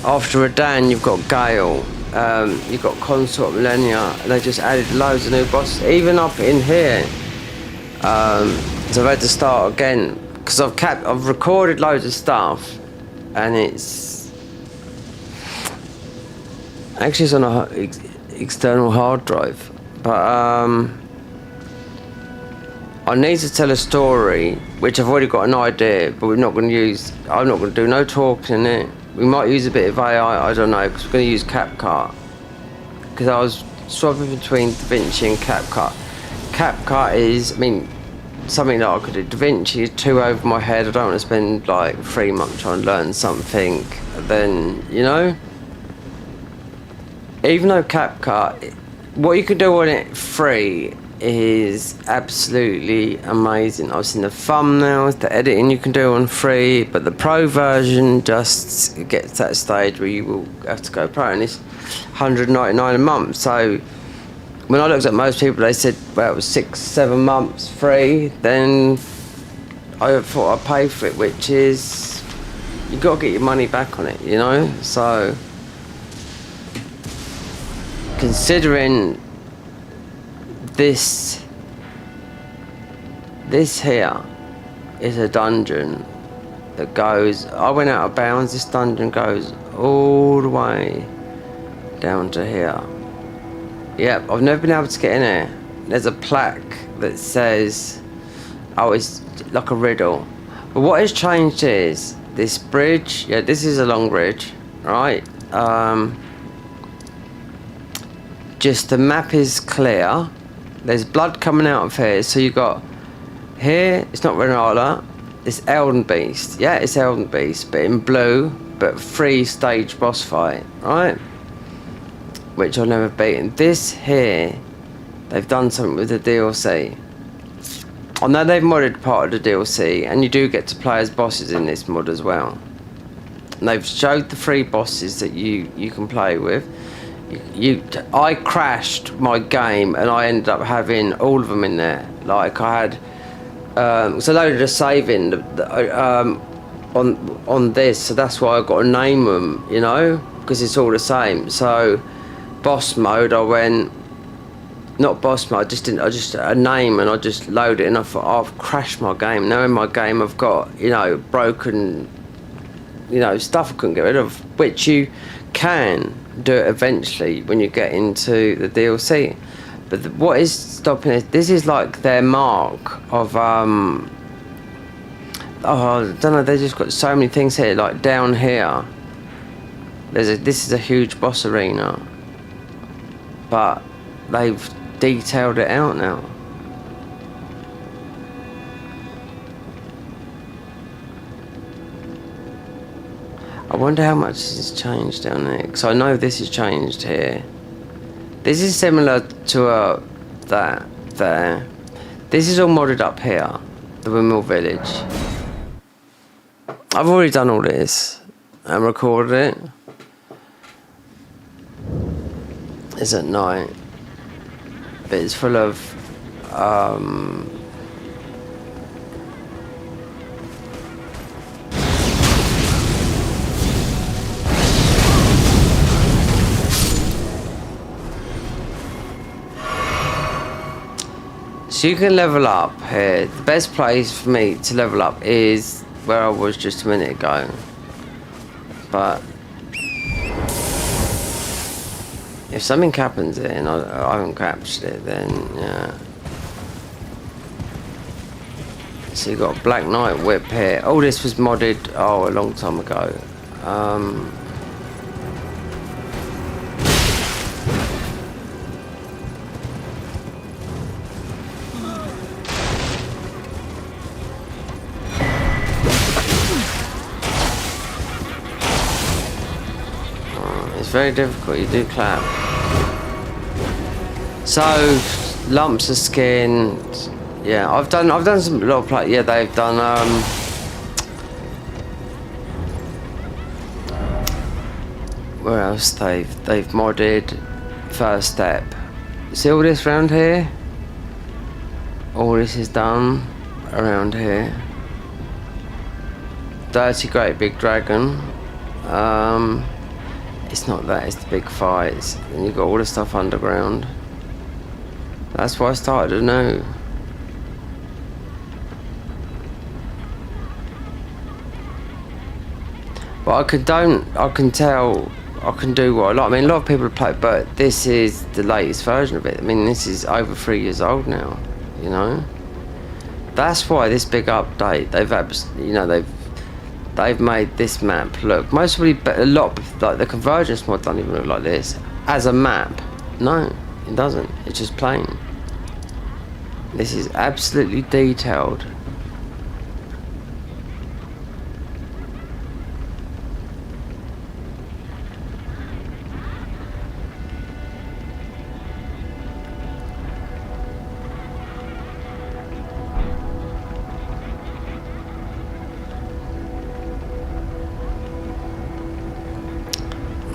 after Radan, you've got Gale, you've got Consort Millennia, they just added loads of new bosses, even up in here. So I've had to start again, because I've recorded loads of stuff, and it's on a external hard drive, but I need to tell a story, which I've already got an idea, but I'm not going to do no talking in it. We might use a bit of AI, I don't know, because we're going to use CapCut. Because I was swapping between DaVinci and CapCut. CapCut is, something that I could do. Da Vinci is too over my head. I don't want to spend like 3 months trying to learn something. Then, you know, even though CapCut, what you can do on it free is absolutely amazing. I've seen the thumbnails, the editing you can do on free, but the pro version just gets to that stage where you will have to go pro, and it's $199 a month. So when I looked at most people, they said, well, it was 6-7 months free. Then I thought I'd pay for it, which is, you got to get your money back on it, you know. So considering this here is a dungeon that goes, I went out of bounds. This dungeon goes all the way down to here. Yep, I've never been able to get in there. There's a plaque that says, oh, it's like a riddle. But what has changed is this bridge. Yeah, this is a long bridge, right? Just the map is clear. There's blood coming out of here. So you got here, it's not Renala, it's ELden Beast. Yeah, it's ELden Beast, but in blue, but 3-stage boss fight, right? Which I've never beaten. This here, they've done something with the DLC. I know they've modded part of the DLC, and you do get to play as bosses in this mod as well. And they've showed the 3 bosses that you can play with. I crashed my game and I ended up having all of them in there. Like I had, so loaded a saving on this, so that's why I got to name them, you know, because it's all the same. So boss mode, I went, not boss mode, I just a name, and I just loaded it, and I thought, oh, I've crashed my game. Now in my game I've got, you know, broken, you know, stuff I couldn't get rid of, which you can do it eventually when you get into the DLC. But what is stopping it, this is like their mark of oh, I don't know, they just got so many things here. Like down here this is a huge boss arena, but they've detailed it out now. I wonder how much this has changed down there, because I know this has changed here. This is similar to that there. This is all modded up here, the Windmill Village. I've already done all this and recorded it. It's at night, but it's full of so you can level up here. The best place for me to level up is where I was just a minute ago. But if something happens here and I haven't captured it, then yeah. So you got a Black Knight whip here. Oh, this was modded a long time ago. It's very difficult. You do clap. So lumps of skin. Yeah, I've done some lot of play. Yeah, they've done where else they've modded First Step. See all this around here? All this is done around here. Dirty Great Big Dragon. It's not that, it's the big fights. And you've got all the stuff underground. That's why I started anew. But I can tell, I can do what I like. I mean, a lot of people play, but this is the latest version of it. I mean, this is over 3 years old now, you know? That's why this big update, they've made this map look, mostly a lot, like the Convergence mod doesn't even look like this. As a map, no, it doesn't, it's just plain. This is absolutely detailed.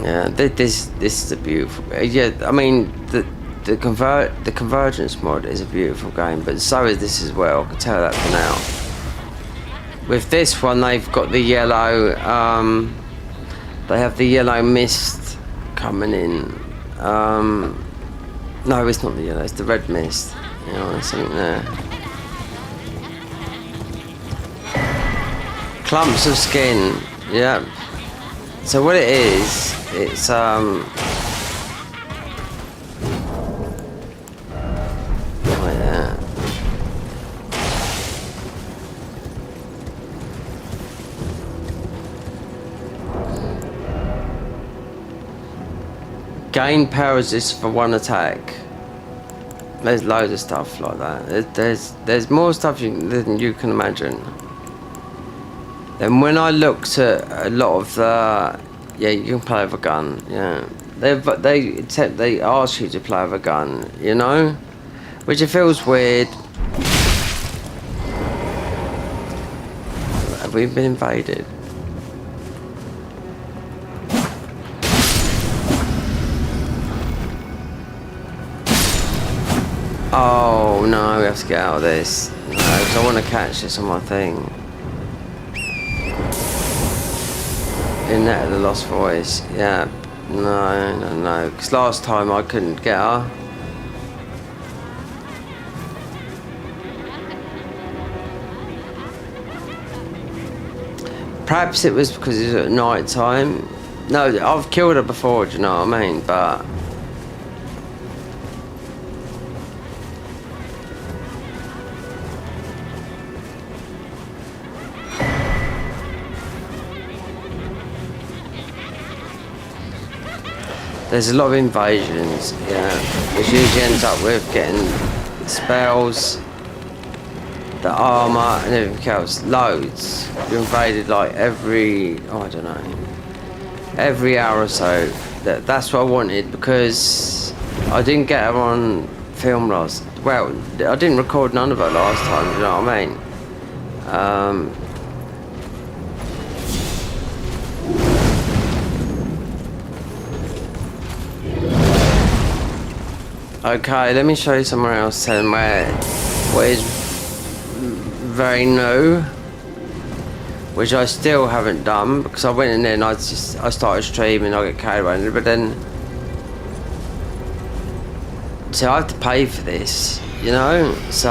Yeah, this is a beautiful. Yeah, I mean the Convergence mod is a beautiful game, but so is this as well. I can tell that for now. With this one, they've got the yellow. They have the yellow mist coming in. No, it's not the yellow. It's the red mist. You know, there's something there. Clumps of skin. Yeah. So what it is, it's oh yeah. Gain power resist for one attack. There's loads of stuff like that. There's more stuff than you can imagine. And when I looked at a lot of the, yeah, you can play with a gun, yeah. They ask you to play with a gun, you know, which it feels weird. Have we been invaded? Oh no, we have to get out of this. No, because I want to catch this on my thing. In that, the Lost Voice, yeah. No, because last time I couldn't get her. Perhaps it was because it was at night time. No, I've killed her before, do you know what I mean? But there's a lot of invasions, yeah, which usually ends up with getting spells, the armour and everything else, loads. You're invaded like every, I don't know, every hour or so. That's what I wanted, because I didn't get her on film last, well, I didn't record none of her last time, you know what I mean? Okay, let me show you somewhere else then what is very new, which I still haven't done, because I went in there and I started streaming, I get carried away, but then so I have to pay for this, you know. So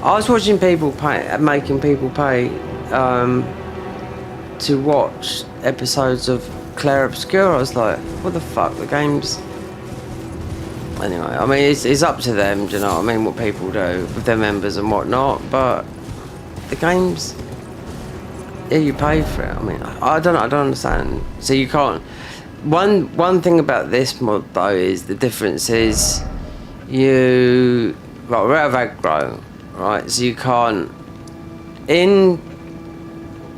I was watching people making people pay to watch episodes of Claire Obscura. I was like, what the fuck, the game's... Anyway, I mean, it's up to them, do you know what I mean, what people do with their members and whatnot, but the game's... Yeah, you pay for it. I mean, I don't understand. So you can't... One thing about this mod, though, is the difference is you... Right, we're out of aggro, right, so you can't... In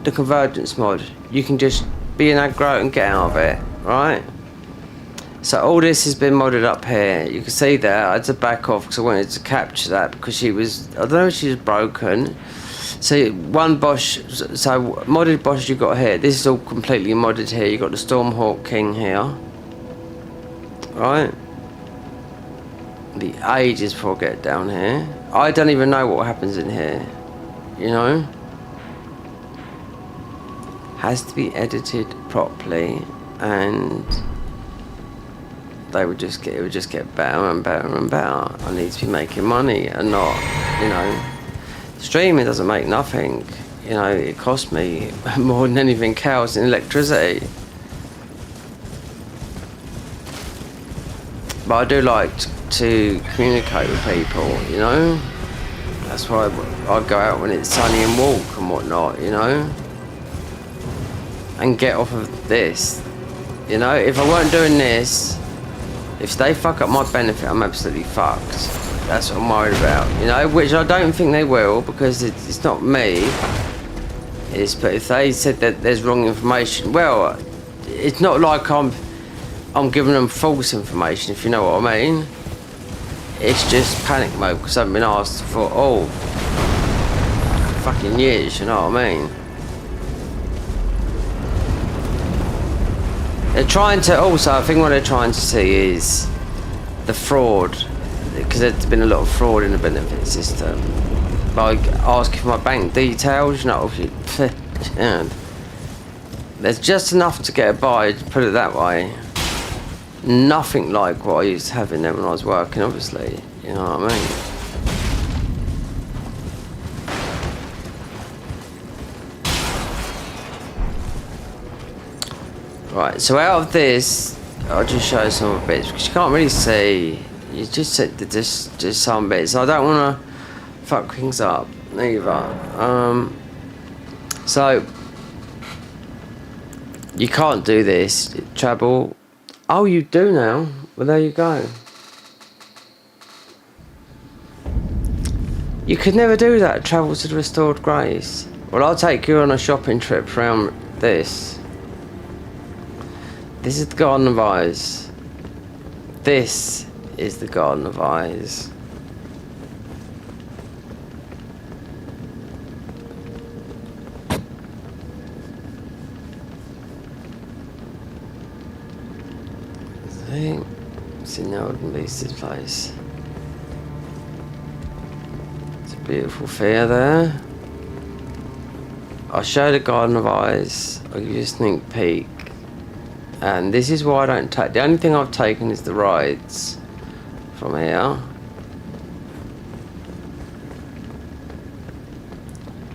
the Convergence mod, you can just be an aggro and get out of it, right? So all this has been modded up here. You can see there, I had to back off because I wanted to capture that, because she was, I don't know if she was broken. So one boss, so modded boss you got here, this is all completely modded here. You got the Stormhawk King here, right? The ages before I get down here. I don't even know what happens in here, you know? Has to be edited properly, and it would just get better and better and better. I need to be making money and not, you know, streaming doesn't make nothing, you know, it costs me more than anything else in electricity. But I do like to communicate with people, you know. That's why I go out when it's sunny and walk and whatnot, you know. And get off of this, you know. If I weren't doing this, If they fuck up my benefit, I'm absolutely fucked. That's what I'm worried about, you know, which I don't think they will, because it's not me. But if they said that there's wrong information, well, it's not like I'm giving them false information, if you know what I mean. It's just panic mode because I've been asked for fucking years, you know what I mean. They're trying to also, I think what they're trying to see is the fraud, because there's been a lot of fraud in the benefit system. Like asking for my bank details, you know, there's just enough to get by, put it that way. Nothing like what I used to have in there when I was working, obviously, you know what I mean. Right, so out of this, I'll just show you some of the bits, because you can't really see. You just said just some bits. I don't want to fuck things up either. So you can't do this. Travel. Oh, you do now. Well, there you go. You could never do that. Travel to the Restored Grace. Well, I'll take you on a shopping trip around this. This is the Garden of Eyes. This is the Garden of Eyes. It's in the Olden Beast's place. It's a beautiful fair there. I'll show the Garden of Eyes. I'll give you a sneak peek. And this is why I don't take. The only thing I've taken is the rides from here.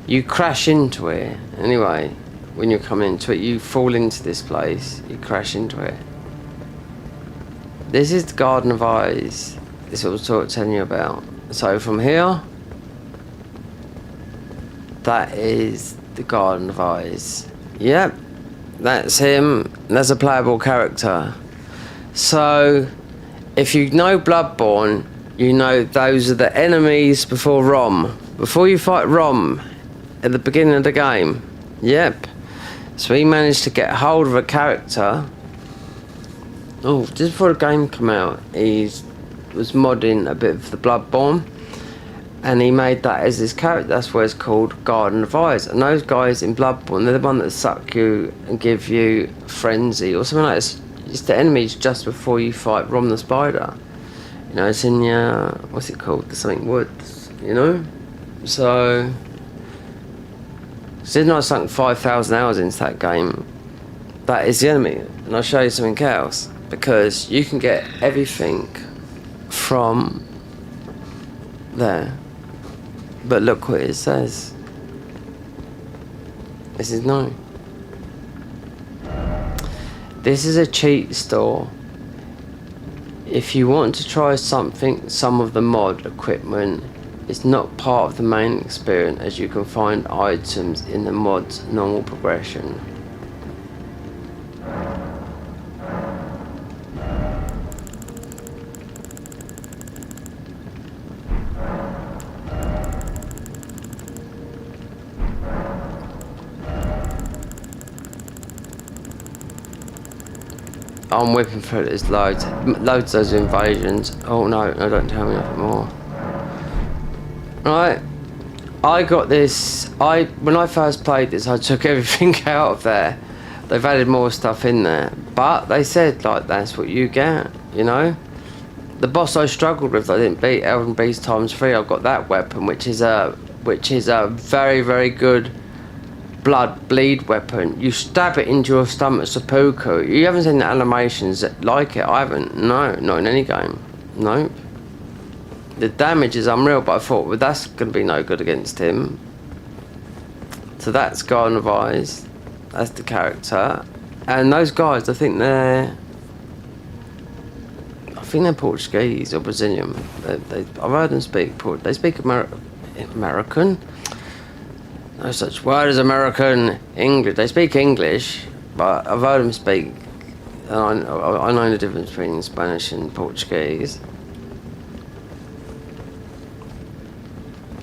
You crash into it. Anyway, when you come into it, you fall into this place. You crash into it. This is the Garden of Eyes. This is what I was telling you about. So from here, that is the Garden of Eyes. Yep, that's him. That's a playable character. So, if you know Bloodborne, you know those are the enemies before Rom. Before you fight Rom at the beginning of the game. Yep. So he managed to get hold of a character. Oh, just before the game came out, he was modding a bit of the Bloodborne, and he made that as his character. That's why it's called Garden of Eyes. And those guys in Bloodborne, they're the one that suck you and give you frenzy or something like that. It's the enemies just before you fight Rom the Spider. You know, it's in your, what's it called? The something woods, you know? So since I sunk 5,000 hours into that game, that is the enemy. And I'll show you something else. Because you can get everything from there. But look what it says. This is no. This is a cheat store. If you want to try something, some of the mod equipment is not part of the main experience, as you can find items in the mod's normal progression. I'm whipping through it. There's loads of those invasions. Oh no, don't tell me nothing more. Right, I got this. When I first played this, I took everything out of there. They've added more stuff in there, but they said like that's what you get. You know, the boss I struggled with, I didn't beat Elden Beast ×3. I've got that weapon, which is a very, very good bleed weapon. You stab it into your stomach, seppuku. You haven't seen the animations like it. I haven't. No, not in any game. Nope. The damage is unreal, but I thought, well, that's going to be no good against him. So that's Garden of Eyes. That's the character. And those guys, I think they're Portuguese or Brazilian. I've heard them speak They speak American. No such word as American English. They speak English, but I've heard them speak And I know the difference between Spanish and Portuguese.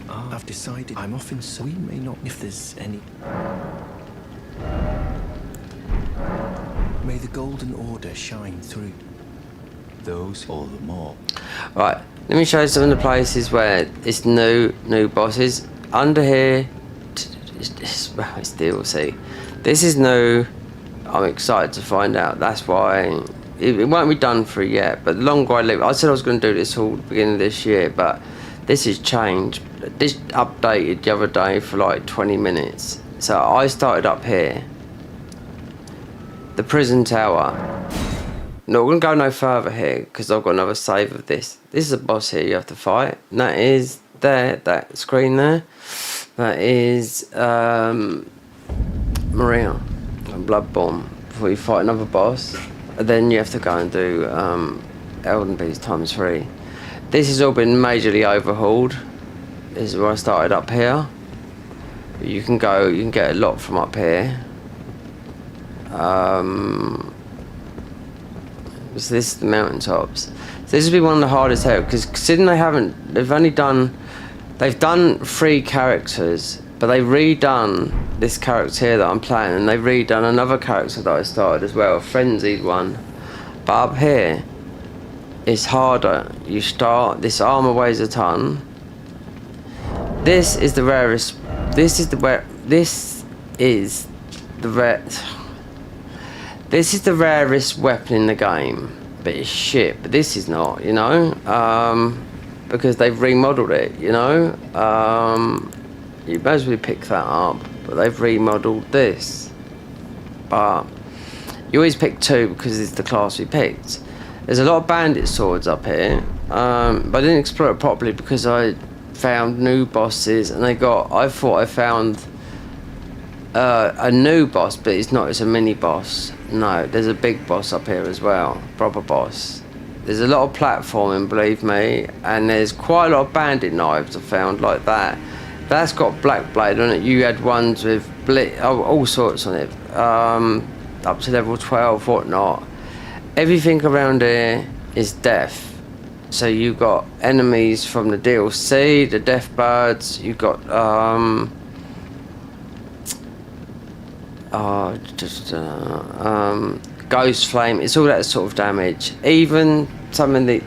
I've decided I'm often so we may not if there's any. May the Golden Order shine through. Those all the more. Right, let me show you some of the places where it's new bosses. Under here, it's DLC. This is new. I'm excited to find out. That's why it won't be done for yet. But the longer I live, I said I was going to do this all the beginning of this year, but this has changed. This updated the other day for like 20 minutes. So I started up here. The prison tower. No, we're going to go no further here because I've got another save of this. This is a boss here you have to fight. And that is there, that screen there. That is Maria and Bloodborne before you fight another boss. And then you have to go and do ELden Beast ×3. This has all been majorly overhauled. This is where I started up here. You can get a lot from up here. So this is the mountaintops. So this will be one of the hardest here because considering they've done 3 characters, but they've redone this character here that I'm playing, and they've redone another character that I started as well, a frenzied one. But up here, it's harder. You start, this armor weighs a ton. This is the rarest. This is the rarest weapon in the game, but it's shit. But this is not, you know, because they've remodeled it, you know. You may as well pick that up, but they've remodeled this. But you always pick 2 because it's the class we picked. There's a lot of bandit swords up here, but I didn't explore it properly because I found new bosses, and I thought I found a new boss, but it's not. It's a mini boss. No, there's a big boss up here as well, proper boss. There's a lot of platforming, believe me, and there's quite a lot of bandit knives I found like that. That's got black blade on it. You had ones with all sorts on it, up to level 12, whatnot. Everything around here is death. So you got enemies from the DLC, the death birds. You got ghost flame. It's all that sort of damage. Even some of the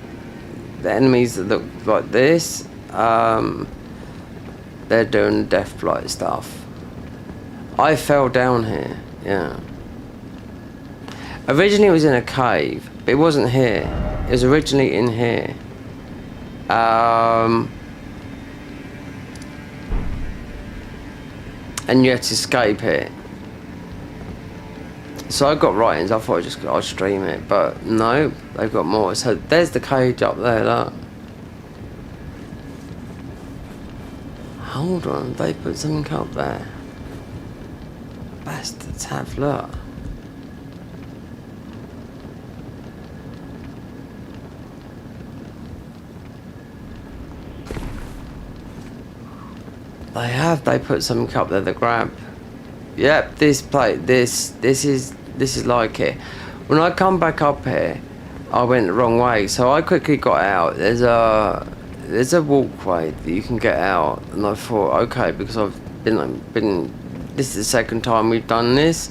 enemies that look like this, they're doing death blight stuff. I fell down here. Yeah. Originally it was in a cave, but it wasn't here. It was originally in here. And you had to escape it. So I got writings. I thought I'd stream it, but no, they've got more. So there's the cage up there. Look. Hold on, they put something up there. Bastards have, look. They put something up there to grab. Yep, this plate, this is like it. When I come back up here, I went the wrong way, so I quickly got out. There's a walkway that you can get out, and I thought, okay, because I've been this is the second time we've done this,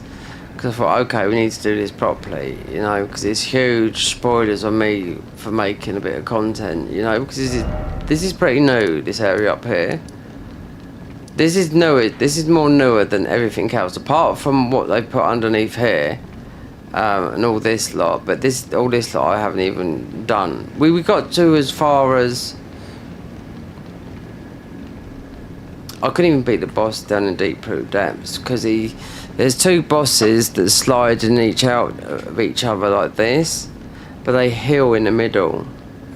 because I thought, okay, we need to do this properly, you know, because it's huge spoilers on me for making a bit of content, you know, because this is pretty new, this area up here. This is newer. This is more newer than everything else, apart from what they put underneath here, and all this lot. But all this lot I haven't even done. We got to as far as I couldn't even beat the boss down in Deep Root Depths because there's 2 bosses that slide in each other like this, but they heal in the middle,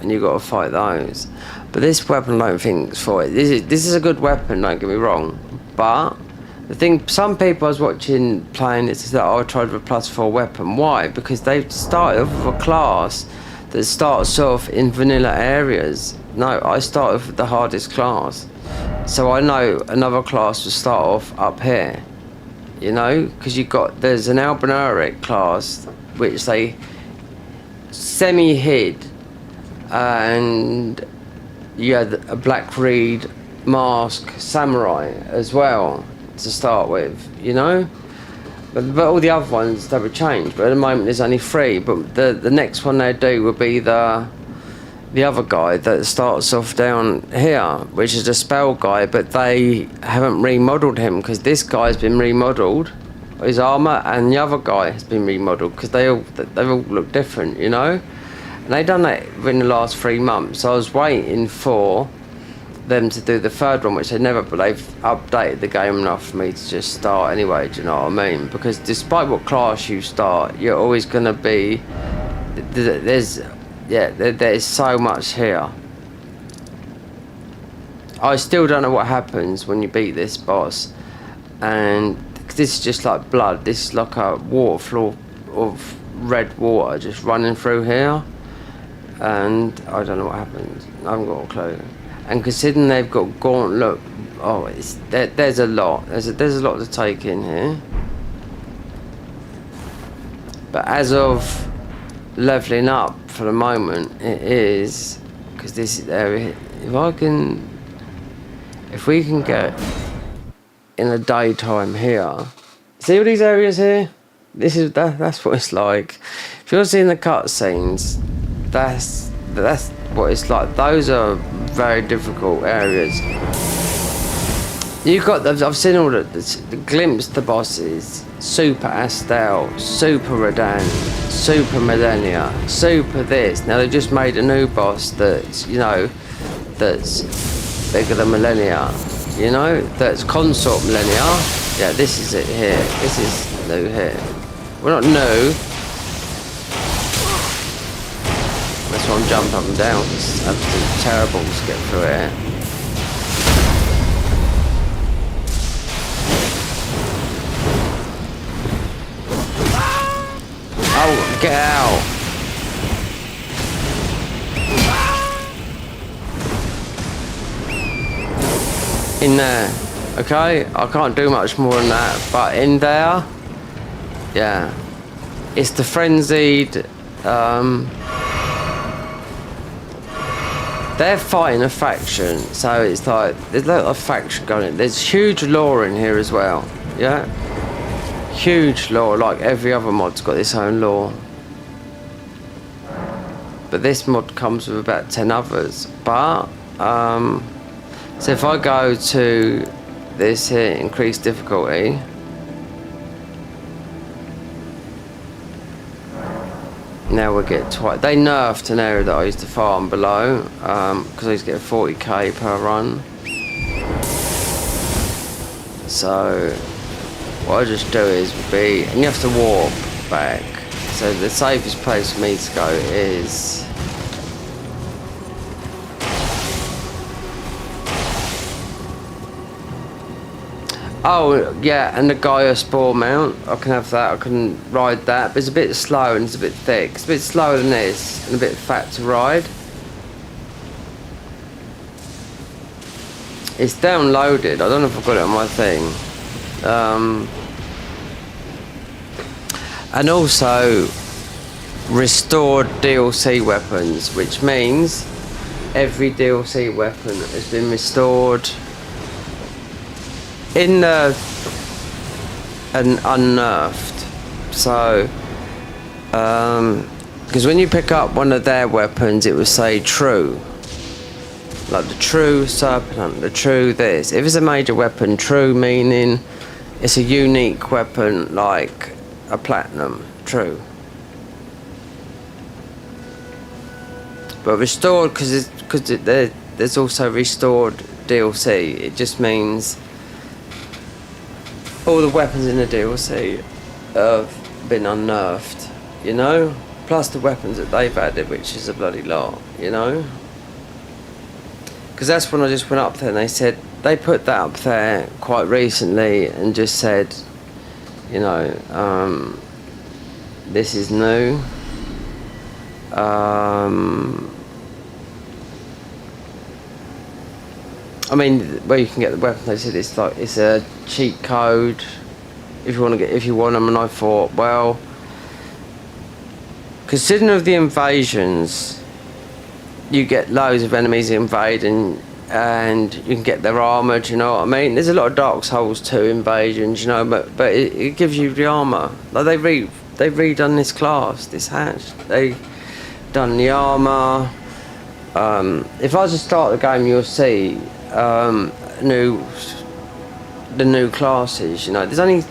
and you got to fight those. But this weapon, I don't think it's for it. This is a good weapon, don't get me wrong. But the thing, some people I was watching playing it said, "Oh, I tried with a +4 weapon." Why? Because they've started off with a class that starts off in vanilla areas. No, I started with the hardest class, so I know another class will start off up here. You know, because there's an Albinauric class which they semi-hid, and you had a black reed mask samurai as well to start with, you know. But all the other ones, they would change. But at the moment, there's only 3. But the next one they do would be the other guy that starts off down here, which is the spell guy. But they haven't remodeled him because this guy's been remodeled, his armor, and the other guy has been remodeled because they all look different, you know. And they done that within the last 3 months. So I was waiting for them to do the 3rd one, which they never, but they've updated the game enough for me to just start anyway, do you know what I mean? Because despite what class you start, you're always going to be, there's so much here. I still don't know what happens when you beat this boss, and this is just like blood. This is like a waterfall of red water just running through here, and I don't know what happens. I haven't got a clue. And considering they've got gauntlet, there's a lot. There's a lot to take in here. But as of leveling up for the moment, it is, because this is area. If we can get in the daytime here, see all these areas here. That's what it's like. If you're seeing the cutscenes, that's what it's like. Those are very difficult areas. I've seen all the glimpse the bosses. Super Astel, Super Radan, Super Millennia, Super this. Now they just made a new boss that's, you know, that's bigger than Millennia, you know, that's Consort Millennia. Yeah, this is it here. This is new here. We're not new. That's why I'm jumping up and down. It's absolutely terrible to get through here. Oh, get out! In there, okay? I can't do much more than that, but in there, yeah. It's the frenzied, they're fighting a faction, so it's like there's a lot of faction going in. There's huge lore in here as well, yeah? Huge lore, like every other mod's got its own lore. But this mod comes with about 10 others. But, so if I go to this here, increase difficulty, now we get twice. They nerfed an area that I used to farm below, because I used to get 40k per run. So what I just do is and you have to warp back. So the safest place for me to go is oh yeah, and the Gaia Spore mount. I can have that. I can ride that. But it's a bit slow and it's a bit thick. It's a bit slower than this and a bit fat to ride. It's downloaded. I don't know if I've got it on my thing. And also restored DLC weapons, which means every DLC weapon has been restored in the and unnerfed. So because when you pick up one of their weapons, it will say true, like the true serpent hunter, the true this. If it's a major weapon, true meaning it's a unique weapon, like a platinum, true. But restored, because there's also restored DLC. It just means all the weapons in the DLC have been unnerfed, you know? Plus the weapons that they've added, which is a bloody lot, you know? Because that's when I just went up there and they said, they put that up there quite recently and just said, you know, this is new. I mean, where you can get the weapons, they said it's like it's a cheat code if you want them, and I thought, well, considering of the invasions, you get loads of enemies invading, and you can get their armor. Do you know what I mean? There's a lot of Dark Souls 2 invasions, you know, but it gives you the armor. Like they've redone this class, this hatch. They done the armor. If I was to start the game, you'll see the new classes. You know, there's only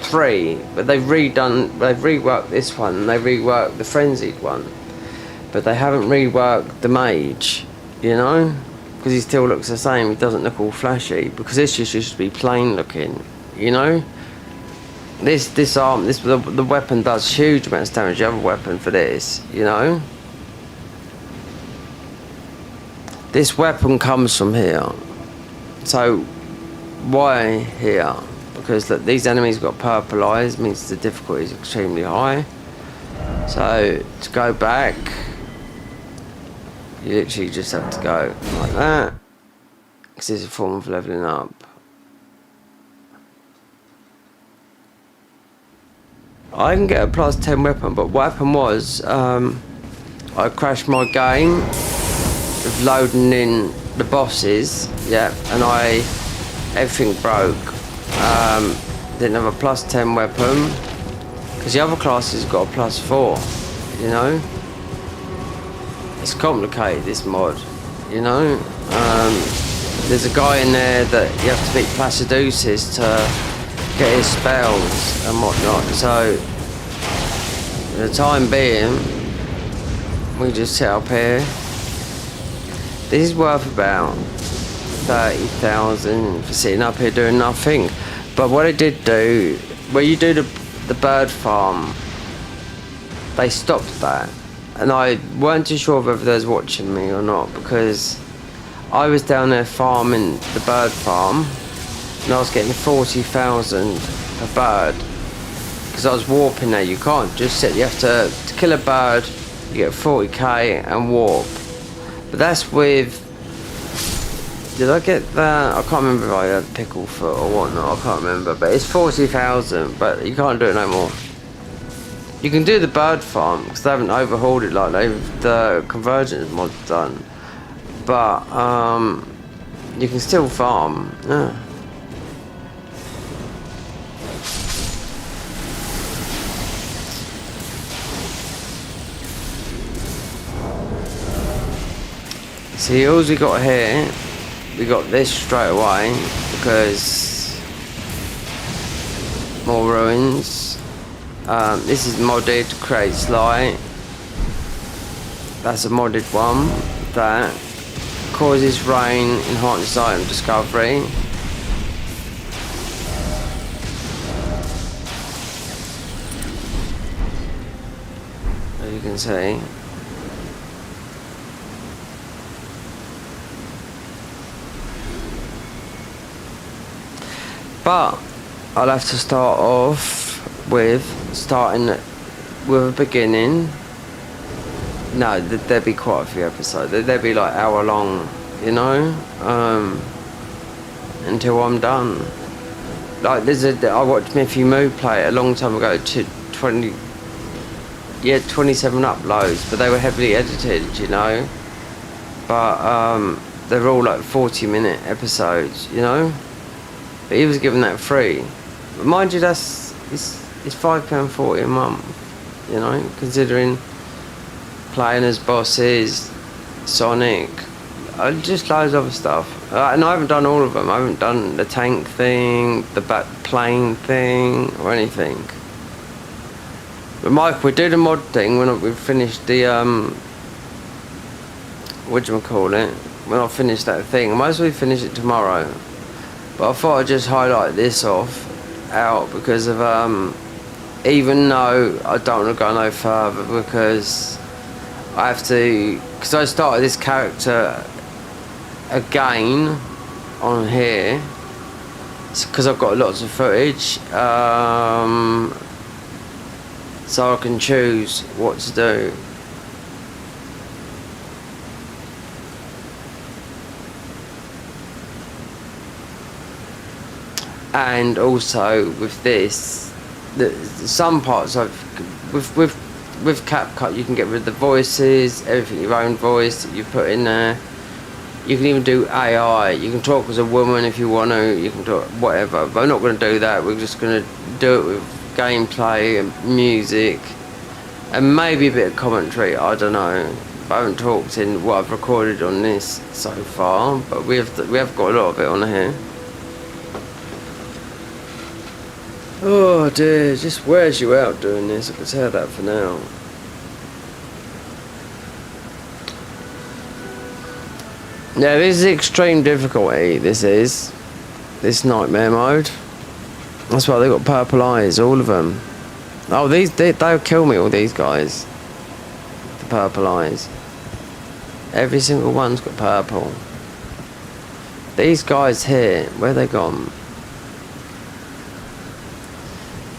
3, but they've reworked this one, and they've reworked the frenzied one, but they haven't reworked the mage. You know, because he still looks the same. He doesn't look all flashy, because this just used to be plain looking. You know, the weapon does huge amounts of damage. You have a weapon for this. You know, this weapon comes from here. So why here? Because look, these enemies got purple eyes, means the difficulty is extremely high. So to go back, you literally just have to go like that, because it's a form of leveling up. I can get a +10 weapon, but what happened was I crashed my game with loading in the bosses, yeah, and everything broke. Didn't have a +10 weapon, because the other classes got a +4, you know. It's complicated, this mod, you know. There's a guy in there that you have to beat Placidusis to get his spells and whatnot. So, for the time being, we just sit up here. This is worth about 30,000 for sitting up here doing nothing. But what I did do, where you do the bird farm, they stopped that. And I weren't too sure whether they was watching me or not, because I was down there farming the bird farm, and I was getting 40,000 per bird, because I was warping there. You can't just sit, you have to kill a bird, you get 40k and warp. But that's with, did I get that? I can't remember if I had pickle foot or whatnot, I can't remember, but it's 40,000, but you can't do it no more. You can do the bird farm, because they haven't overhauled it like the convergence mod done. But you can still farm. Yeah. See, all we got here, we got this straight away, because more ruins. This is modded, creates light. That's a modded one. That causes rain, enhances item discovery. As you can see. But I'll have to start off with a beginning. No, there'd be quite a few episodes. There'd be like hour long, you know, until I'm done. Like I watched Miffy Moo play it a long time ago, 27 uploads, but they were heavily edited, you know. But they're all like 40-minute episodes, you know. But he was given that free. But mind you, it's £5.40 a month, you know, considering playing as bosses, Sonic, just loads of other stuff. And I haven't done all of them. I haven't done the tank thing, the plane thing, or anything. But Mike, we'll do the mod thing when we've finished the whatchamacallit, when I finish that thing. I might as well finish it tomorrow. But I thought I'd just highlight this out because of even though I don't want to go no further, because I have to, because I started this character again on here, because I've got lots of footage, so I can choose what to do. And also with this, some parts with with CapCut you can get rid of the voices, everything, your own voice that you put in there. You can even do AI. You can talk as a woman if you want to. You can talk whatever. But we're not going to do that. We're just going to do it with gameplay and music, and maybe a bit of commentary. I don't know. I haven't talked in what I've recorded on this so far, but we have got a lot of it on here. Oh dear, it just wears you out doing this. I can tell that for now. Yeah, this is extreme difficulty. This nightmare mode. That's why they've got purple eyes, all of them. Oh, they'll kill me, all these guys. The purple eyes. Every single one's got purple. These guys here, where they gone?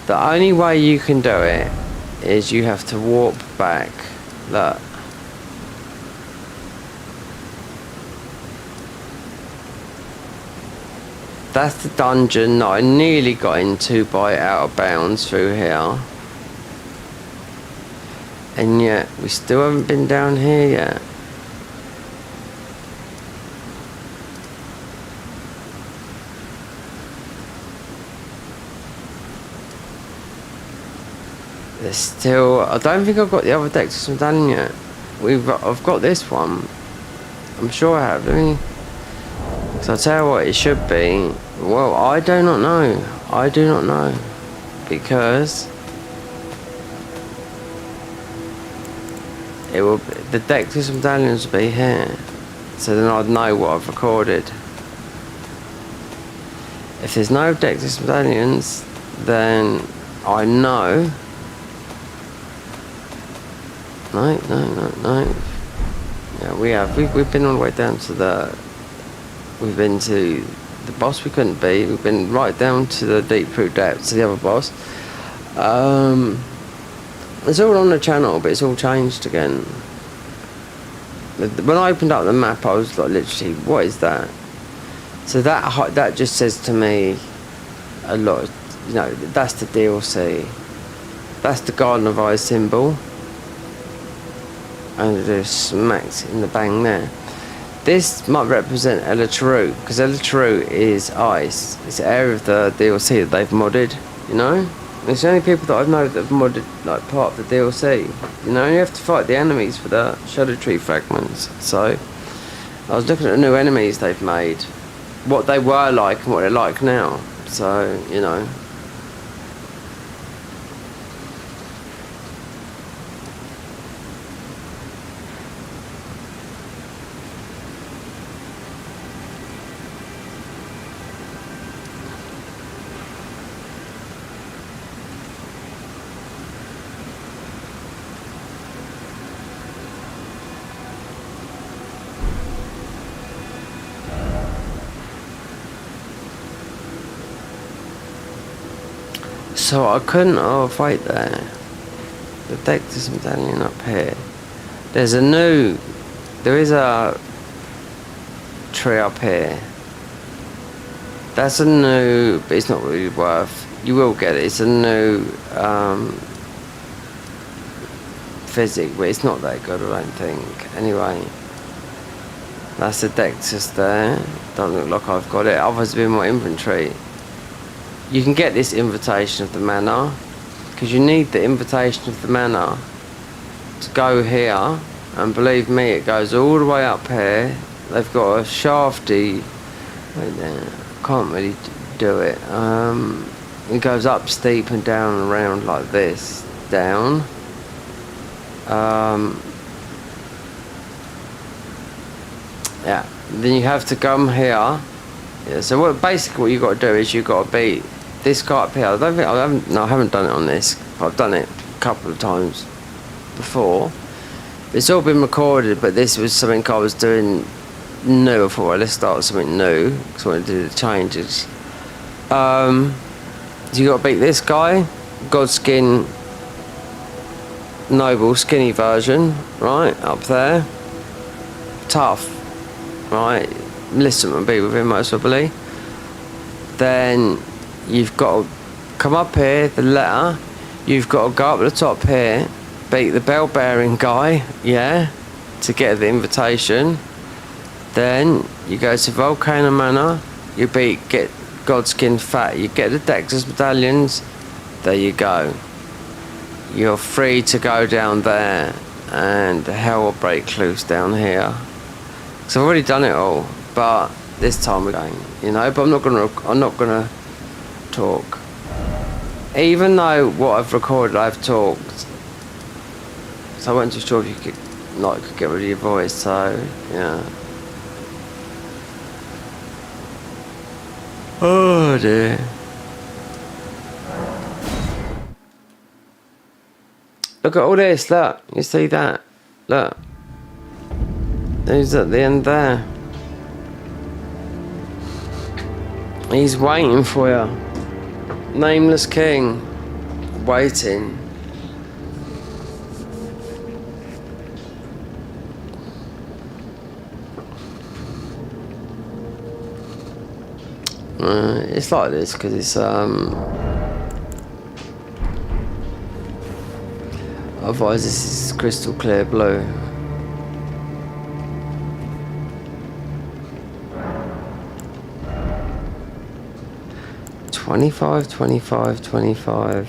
The only way you can do it is you have to warp back. Look. That's the dungeon that I nearly got into by out of bounds through here. And yet, we still haven't been down here yet. There's still... I don't think I've got the other decks done yet. I've got this one. I'm sure I have. Let me... So I'll tell you what it should be. Well, I do not know. I do not know. Because... it will... the Dectus medallions will be here. So then I'd know what I've recorded. If there's no Dectus medallions, then I know... No. Yeah, we've been all the way down to the... We've been to the boss we couldn't beat. We've been right down to the deep through depths to the other boss. It's all on the channel, but it's all changed again. When I opened up the map, I was like, literally, what is that? So that just says to me a lot. You know, that's the DLC. That's the Garden of Ice symbol. And it just smacks in the bang there. This might represent Elateru, because Elateru is ice. It's an area of the DLC that they've modded, you know? It's the only people that I've known that have modded like part of the DLC. You know, you have to fight the enemies for the Shadow Tree fragments. So, I was looking at the new enemies they've made. What they were like and what they're like now. So, you know. So I couldn't wait there. The Dectus medallion up here. There is a tree up here. That's a new, but it's not really worth. You will get it. It's a new physic, but it's not that good, I don't think. Anyway, that's the Dectus there. Doesn't look like I've got it. Otherwise, it'd be in my inventory. You can get this invitation of the manor, because you need the invitation of the manor to go here, and believe me, it goes all the way up here. They've got a shafty, wait there, I can't really do it. It goes up steep and down and around like this, down. Yeah, then you have to come here. Yeah, so basically what you got to do is you got to beat this guy up here. I haven't done it on this. I've done it a couple of times before. It's all been recorded, but this was something I was doing new. I thought, well, let's start with something new because I wanted to do the changes. So you got to beat this guy, Godskin Noble, skinny version, right up there. Tough, right? Listen and be with him most probably. Then you've got to come up here, the letter. You've got to go up the top here, beat the bell bearing guy, yeah, to get the invitation. Then you go to Volcano Manor, you get Godskin Fat, you get the Dexter's medallions, there you go. You're free to go down there, and hell will break loose down here. So I've already done it all, but this time we're going, you know. But I'm not gonna talk. Even though what I've recorded, I've talked. So I wasn't too sure if you could get rid of your voice. So yeah. Oh dear. Look at all this, look. You see that? Look. He's at the end there. He's waiting for you. Nameless King. Waiting. It's like this because it's otherwise this is crystal clear blue. $25, $25, $25.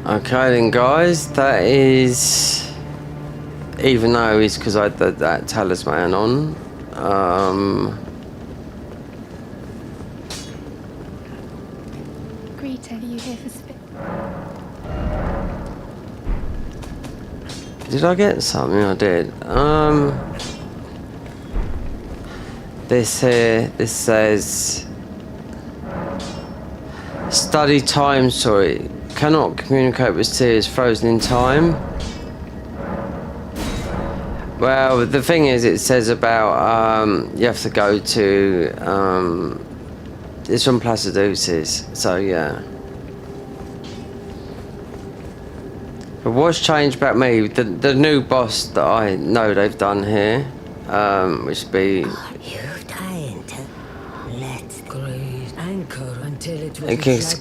Okay then guys, that is, even though it's because I had that talisman on, Greeting, are you here for spit? did I get something? I did. This here, this says, study time story. Cannot communicate with Sirius, frozen in time. Well, the thing is, it says about you have to go to it's from Placiduce's, so yeah. But what's changed about me? The new boss that I know they've done here, which would be.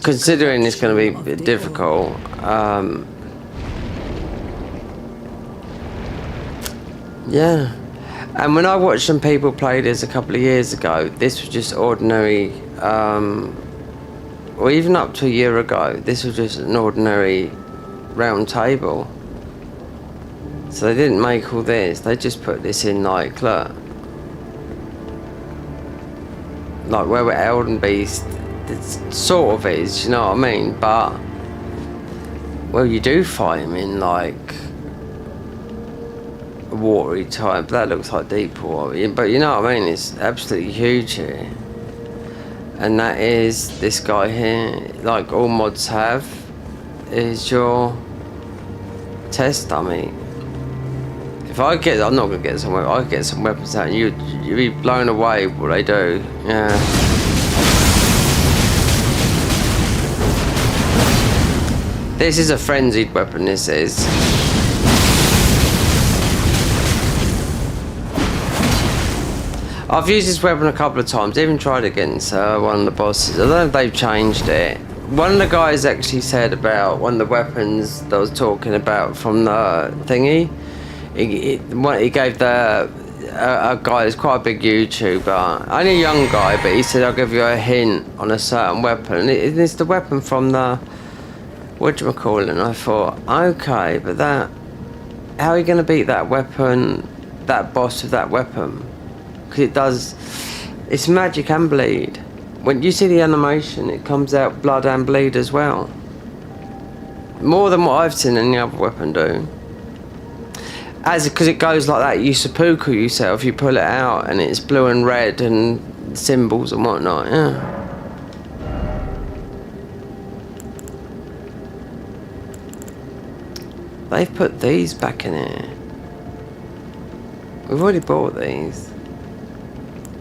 Considering it's going to be difficult, yeah. And when I watched some people play this a couple of years ago, this was just ordinary, or even up to a year ago, this was just an ordinary round table. So they didn't make all this, they just put this in like, look. Like where we're ELden Beast, it sort of is, you know what I mean? But, well, you do fight him in like a watery type. That looks like deep water, but you know what I mean? It's absolutely huge here. And that is this guy here, like all mods have, is your test dummy. If I get, I'm not gonna get some. I get some weapons out, and you'd be blown away what they do. Yeah. This is a frenzied weapon. This is. I've used this weapon a couple of times. Even tried against one of the bosses. I don't know if they've changed it. One of the guys actually said about one of the weapons that I was talking about from the thingy. He gave a guy that's quite a big YouTuber, only a young guy, but he said I'll give you a hint on a certain weapon. It's the weapon from the whatchamacallit, and I thought, okay, but that, how are you going to beat that weapon, that boss with that weapon? Because it's magic and bleed. When you see the animation, it comes out blood and bleed as well. More than what I've seen any other weapon do. Because it goes like that, you seppuku yourself, you pull it out and it's blue and red and symbols and whatnot, yeah. They've put these back in here. We've already bought these.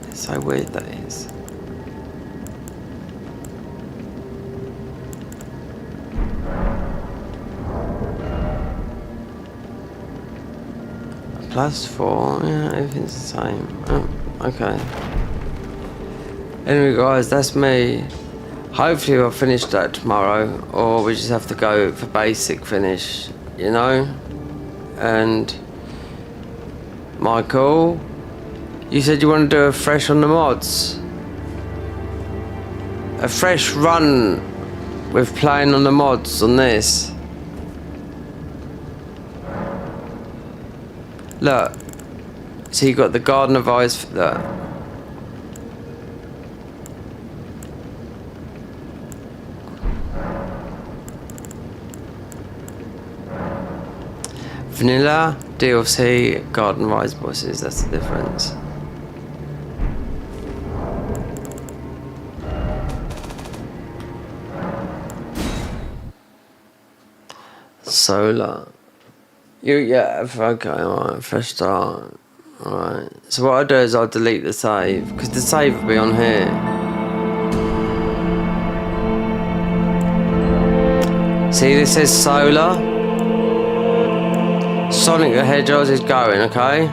It's so weird that is. +4, yeah, everything's the same. Oh, okay. Anyway guys, that's me. Hopefully I'll finish that tomorrow, or we just have to go for basic finish, you know? And Michael, you said you want to do a fresh on the mods. A fresh run with playing on the mods on this. Look, so you got the Garden of Eyes for that. Vanilla, DLC, Garden of Eyes bosses, that's the difference. Solar. Yeah, okay, alright, fresh start. Alright, so what I'll do is I'll delete the save, because the save will be on here. See, this says solar. Sonic the Hedgehog is going, okay?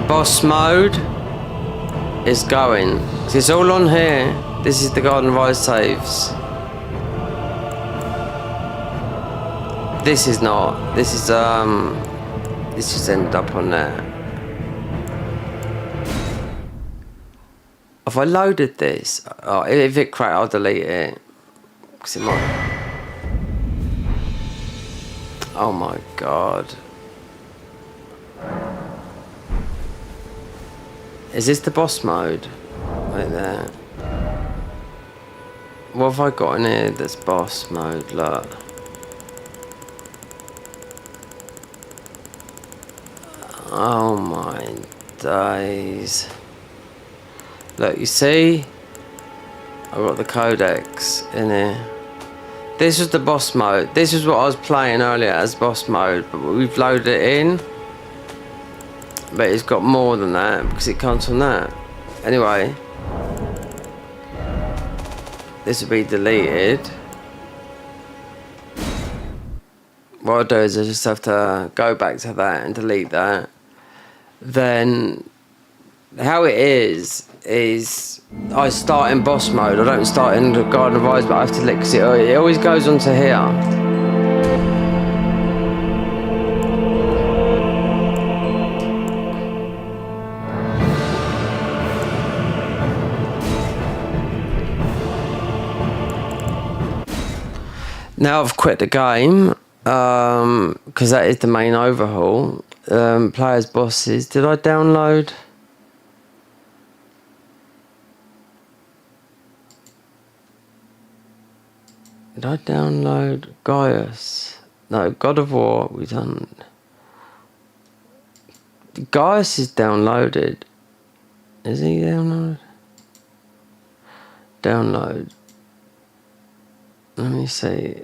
Boss mode is going. So it's all on here. This is the Garden of Ice saves. This is not. This is just ended up on there. If I loaded this, oh, if it cracked, I'll delete it. Cause it might. Oh my god. Is this the boss mode? Right there. What have I got in here that's boss mode? Look. Oh my days. Look, you see? I've got the codex in here. This was the boss mode. This is what I was playing earlier as boss mode, but we've loaded it in. But it's got more than that because it comes from that. Anyway. This will be deleted. What I'll do is I just have to go back to that and delete that. Then how it is I start in boss mode. I don't start in the Garden of Eyes, but I have to lick because it always goes onto here. Now I've quit the game because that is the main overhaul. Players, bosses. Did I download? Did I download Gaius? No, God of War. We done. Gaius is downloaded. Is he downloaded? Download. Let me see.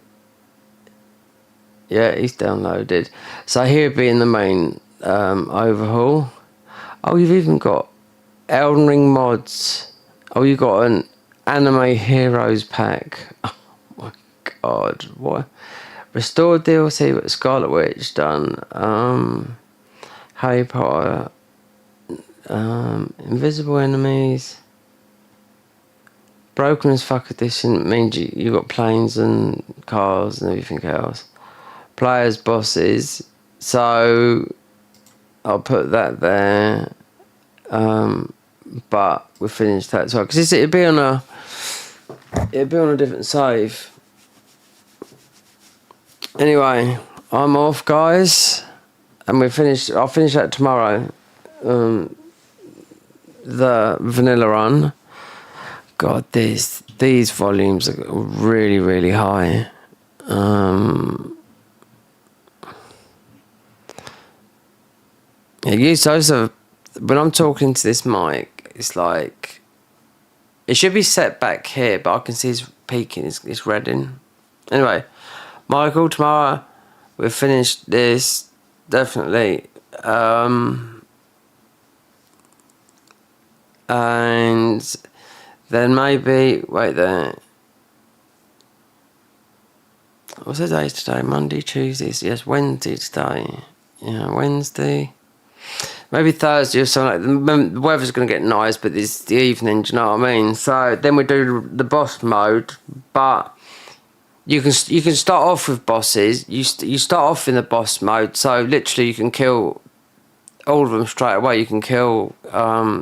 Yeah, he's downloaded. So he'll be in the main overhaul. Oh, you've even got Elden Ring mods. Oh, you got an Anime Heroes pack. Oh my god, what? Restored DLC with Scarlet Witch done. Harry Potter. Invisible Enemies. Broken as fuck edition means you got planes and cars and everything else. Players, bosses. So I'll put that there. But we'll finish that as well because it'd be on a different save. Anyway, I'm off, guys, and I'll finish that tomorrow. The vanilla run. God, these volumes are really, really high. When I'm talking to this mic, it's like it should be set back here, but I can see it's peaking. It's redding. Anyway, Michael, tomorrow we'll finish this definitely. And then maybe wait there. What's the day today? Monday, Tuesday. Yes, Wednesday today. Yeah, Wednesday. Maybe Thursday or something. Like the weather's going to get nice, but it's the evening. Do you know what I mean? So then we do the boss mode, but you can start off with bosses. You start off in the boss mode, so literally you can kill all of them straight away. You can kill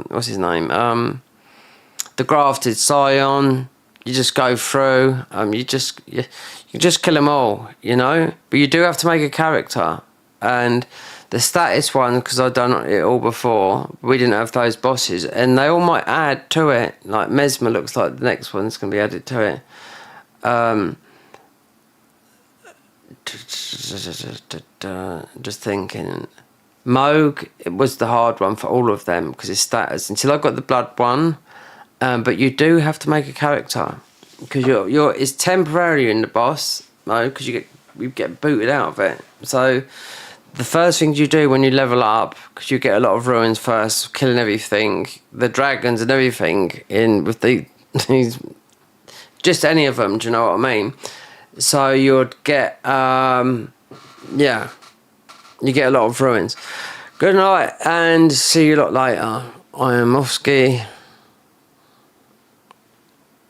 what's his name? The grafted scion. You just go through. You just kill them all, you know. But you do have to make a character, and the status one, because I've done it all before, we didn't have those bosses, and they all might add to it. Like Mesmer looks like the next one's going to be added to it. Just thinking, Moog, it was the hard one for all of them because it's status until I got the blood one. But you do have to make a character because it's temporary in the boss mode because you get booted out of it. So the first things you do when you level up, because you get a lot of ruins first, killing everything, the dragons and everything in with these, just any of them. Do you know what I mean? So you'd get you get a lot of ruins. Good night and see you lot later. I am off ski.